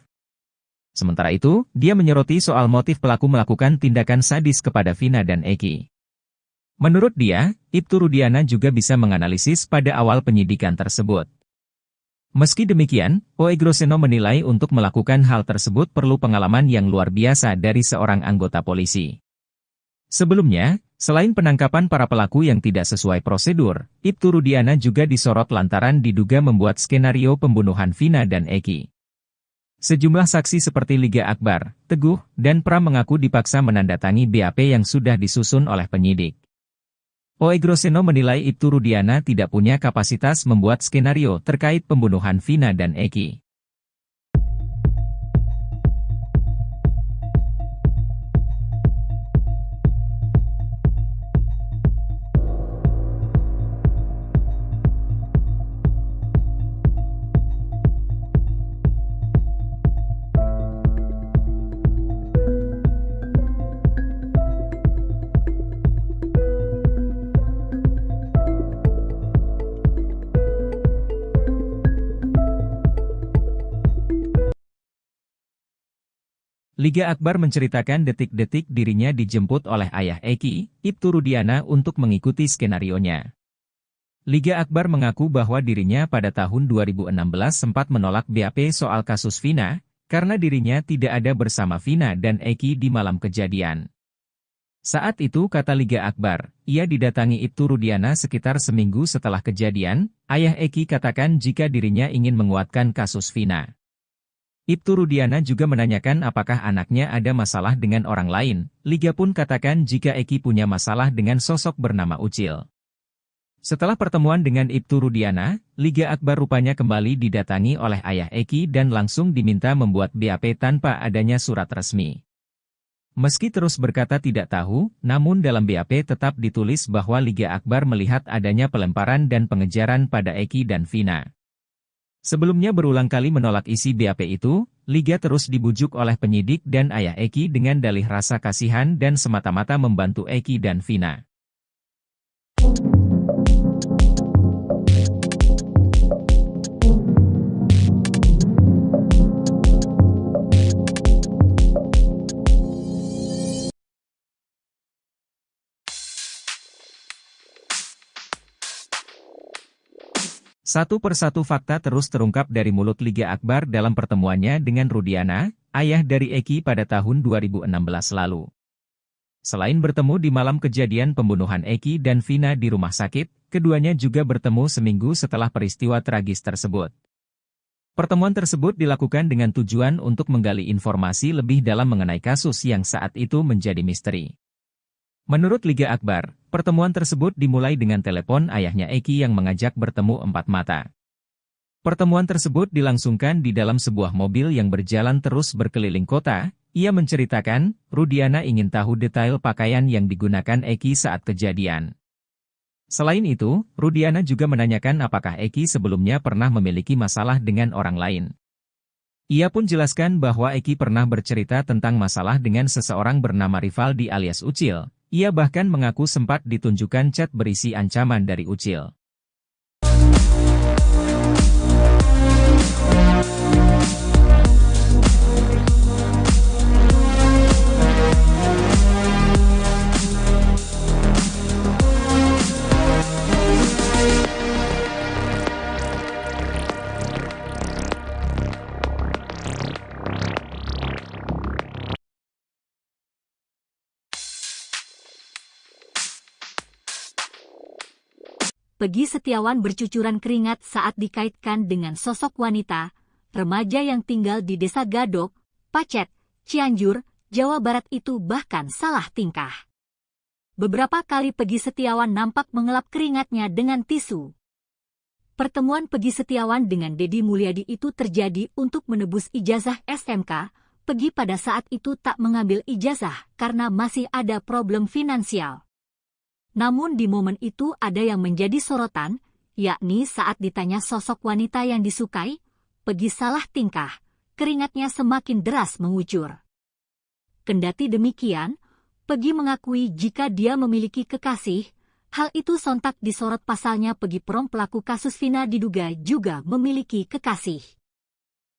Sementara itu, dia menyoroti soal motif pelaku melakukan tindakan sadis kepada Vina dan Eki. Menurut dia, Ibtu Rudiana juga bisa menganalisis pada awal penyidikan tersebut. Meski demikian, Oegroseno menilai untuk melakukan hal tersebut perlu pengalaman yang luar biasa dari seorang anggota polisi. Sebelumnya, selain penangkapan para pelaku yang tidak sesuai prosedur, Ibtu Rudiana juga disorot lantaran diduga membuat skenario pembunuhan Vina dan Eki. Sejumlah saksi seperti Liga Akbar, Teguh, dan Pram mengaku dipaksa menandatangani BAP yang sudah disusun oleh penyidik. Oegroseno menilai Ibtu Rudiana tidak punya kapasitas membuat skenario terkait pembunuhan Vina dan Eki. Liga Akbar menceritakan detik-detik dirinya dijemput oleh ayah Eki, Ibtu Rudiana untuk mengikuti skenarionya. Liga Akbar mengaku bahwa dirinya pada tahun 2016 sempat menolak BAP soal kasus Vina, karena dirinya tidak ada bersama Vina dan Eki di malam kejadian. Saat itu kata Liga Akbar, ia didatangi Ibtu Rudiana sekitar seminggu setelah kejadian, ayah Eki katakan jika dirinya ingin menguatkan kasus Vina. Ibtu Rudiana juga menanyakan apakah anaknya ada masalah dengan orang lain. Liga pun katakan jika Eki punya masalah dengan sosok bernama Ucil. Setelah pertemuan dengan Ibtu Rudiana, Liga Akbar rupanya kembali didatangi oleh ayah Eki dan langsung diminta membuat BAP tanpa adanya surat resmi. Meski terus berkata tidak tahu, namun dalam BAP tetap ditulis bahwa Liga Akbar melihat adanya pelemparan dan pengejaran pada Eki dan Vina. Sebelumnya berulang kali menolak isi BAP itu, Liga terus dibujuk oleh penyidik dan ayah Eki dengan dalih rasa kasihan dan semata-mata membantu Eki dan Vina. Satu persatu fakta terus terungkap dari mulut Liga Akbar dalam pertemuannya dengan Rudiana, ayah dari Eki pada tahun 2016 lalu. Selain bertemu di malam kejadian pembunuhan Eki dan Vina di rumah sakit, keduanya juga bertemu seminggu setelah peristiwa tragis tersebut. Pertemuan tersebut dilakukan dengan tujuan untuk menggali informasi lebih dalam mengenai kasus yang saat itu menjadi misteri. Menurut Liga Akbar, pertemuan tersebut dimulai dengan telepon ayahnya Eki yang mengajak bertemu empat mata. Pertemuan tersebut dilangsungkan di dalam sebuah mobil yang berjalan terus berkeliling kota. Ia menceritakan, Rudiana ingin tahu detail pakaian yang digunakan Eki saat kejadian. Selain itu, Rudiana juga menanyakan apakah Eki sebelumnya pernah memiliki masalah dengan orang lain. Ia pun jelaskan bahwa Eki pernah bercerita tentang masalah dengan seseorang bernama Rivaldi alias Ucil. Ia bahkan mengaku sempat ditunjukkan chat berisi ancaman dari Ucil. Peggy Setiawan bercucuran keringat saat dikaitkan dengan sosok wanita, remaja yang tinggal di Desa Gadok, Pacet, Cianjur, Jawa Barat itu bahkan salah tingkah. Beberapa kali Peggy Setiawan nampak mengelap keringatnya dengan tisu. Pertemuan Peggy Setiawan dengan Deddy Mulyadi itu terjadi untuk menebus ijazah SMK. Peggy pada saat itu tak mengambil ijazah karena masih ada problem finansial. Namun di momen itu ada yang menjadi sorotan, yakni saat ditanya sosok wanita yang disukai, Peggy salah tingkah, keringatnya semakin deras mengucur. Kendati demikian, Peggy mengakui jika dia memiliki kekasih, hal itu sontak disorot pasalnya Peggy Prom pelaku kasus Vina diduga juga memiliki kekasih.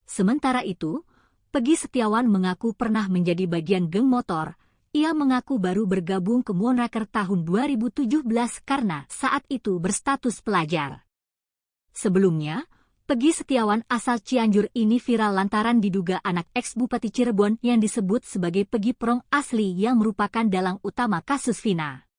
Sementara itu, Peggy Setiawan mengaku pernah menjadi bagian geng motor. Ia mengaku baru bergabung ke Moonraker tahun 2017 karena saat itu berstatus pelajar. Sebelumnya, Peggy Setiawan asal Cianjur ini viral lantaran diduga anak ex-Bupati Cirebon yang disebut sebagai Peggy Prom asli yang merupakan dalang utama kasus Vina.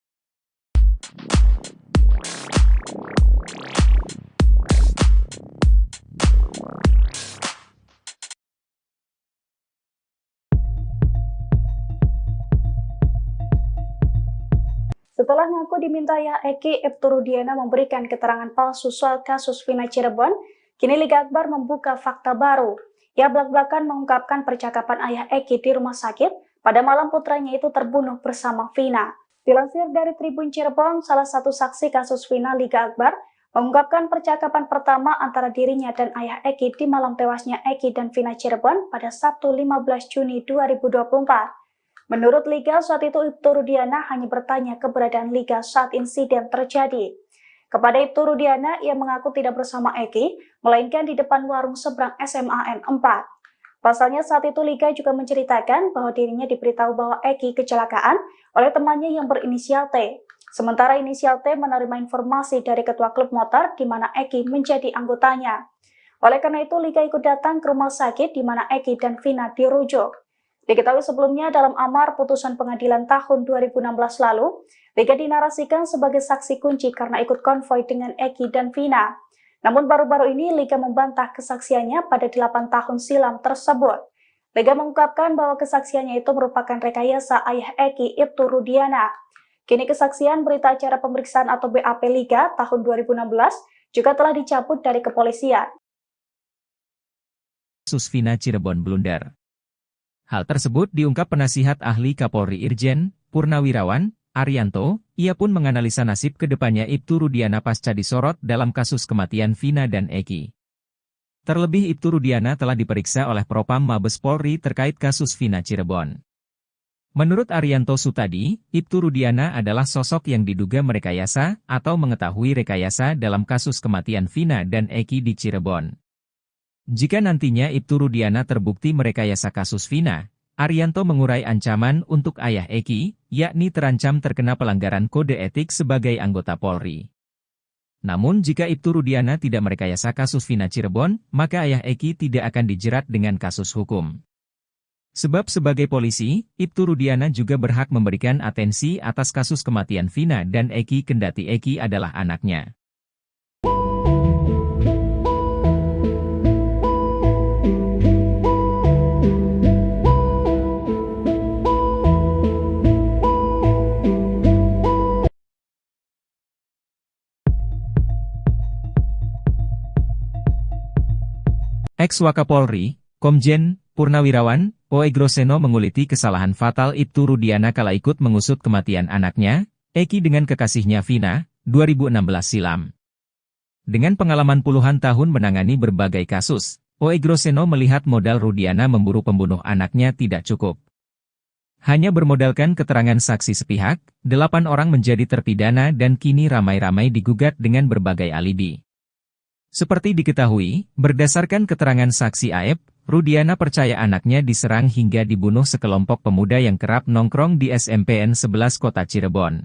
Setelah ngaku diminta Eki, Ibtu Rudiana memberikan keterangan palsu soal kasus Vina Cirebon, kini Liga Akbar membuka fakta baru. Ia belak-belakan mengungkapkan percakapan ayah Eki di rumah sakit pada malam putranya itu terbunuh bersama Vina. Dilansir dari Tribun Cirebon, salah satu saksi kasus Vina Liga Akbar mengungkapkan percakapan pertama antara dirinya dan ayah Eki di malam tewasnya Eki dan Vina Cirebon pada Sabtu 15 Juni 2024. Menurut Liga, saat itu Ibtu Rudiana hanya bertanya keberadaan Liga saat insiden terjadi. Kepada Ibtu Rudiana, ia mengaku tidak bersama Eki, melainkan di depan warung seberang SMAN 4. Pasalnya saat itu Liga juga menceritakan bahwa dirinya diberitahu bahwa Eki kecelakaan oleh temannya yang berinisial T. Sementara inisial T menerima informasi dari ketua klub motor di mana Eki menjadi anggotanya. Oleh karena itu, Liga ikut datang ke rumah sakit di mana Eki dan Vina dirujuk. Diketahui sebelumnya dalam amar putusan pengadilan tahun 2016 lalu, Liga dinarasikan sebagai saksi kunci karena ikut konvoi dengan Eki dan Vina. Namun baru-baru ini Liga membantah kesaksiannya pada 8 tahun silam tersebut. Liga mengungkapkan bahwa kesaksiannya itu merupakan rekayasa ayah Eki, Ibtu Rudiana. Kini kesaksian berita acara pemeriksaan atau BAP Liga tahun 2016 juga telah dicabut dari kepolisian. Kasus Vina Cirebon blunder. Hal tersebut diungkap penasihat ahli Kapolri Irjen Purnawirawan Arianto. Ia pun menganalisa nasib kedepannya Ibtu Rudiana pasca disorot dalam kasus kematian Vina dan Eki. Terlebih Ibtu Rudiana telah diperiksa oleh Propam Mabes Polri terkait kasus Vina Cirebon. Menurut Arianto Sutadi, Ibtu Rudiana adalah sosok yang diduga merekayasa atau mengetahui rekayasa dalam kasus kematian Vina dan Eki di Cirebon. Jika nantinya Ibtu Rudiana terbukti merekayasa kasus Vina, Arianto mengurai ancaman untuk ayah Eki, yakni terancam terkena pelanggaran kode etik sebagai anggota Polri. Namun jika Ibtu Rudiana tidak merekayasa kasus Vina Cirebon, maka ayah Eki tidak akan dijerat dengan kasus hukum. Sebab sebagai polisi, Ibtu Rudiana juga berhak memberikan atensi atas kasus kematian Vina dan Eki kendati Eki adalah anaknya. Ex-Wakapolri, Komjen Purnawirawan Oegroseno menguliti kesalahan fatal Ibtu Rudiana kala ikut mengusut kematian anaknya, Eki dengan kekasihnya Vina, 2016 silam. Dengan pengalaman puluhan tahun menangani berbagai kasus, Oegroseno melihat modal Rudiana memburu pembunuh anaknya tidak cukup. Hanya bermodalkan keterangan saksi sepihak, 8 orang menjadi terpidana dan kini ramai-ramai digugat dengan berbagai alibi. Seperti diketahui, berdasarkan keterangan saksi Aep, Rudiana percaya anaknya diserang hingga dibunuh sekelompok pemuda yang kerap nongkrong di SMPN 11 Kota Cirebon.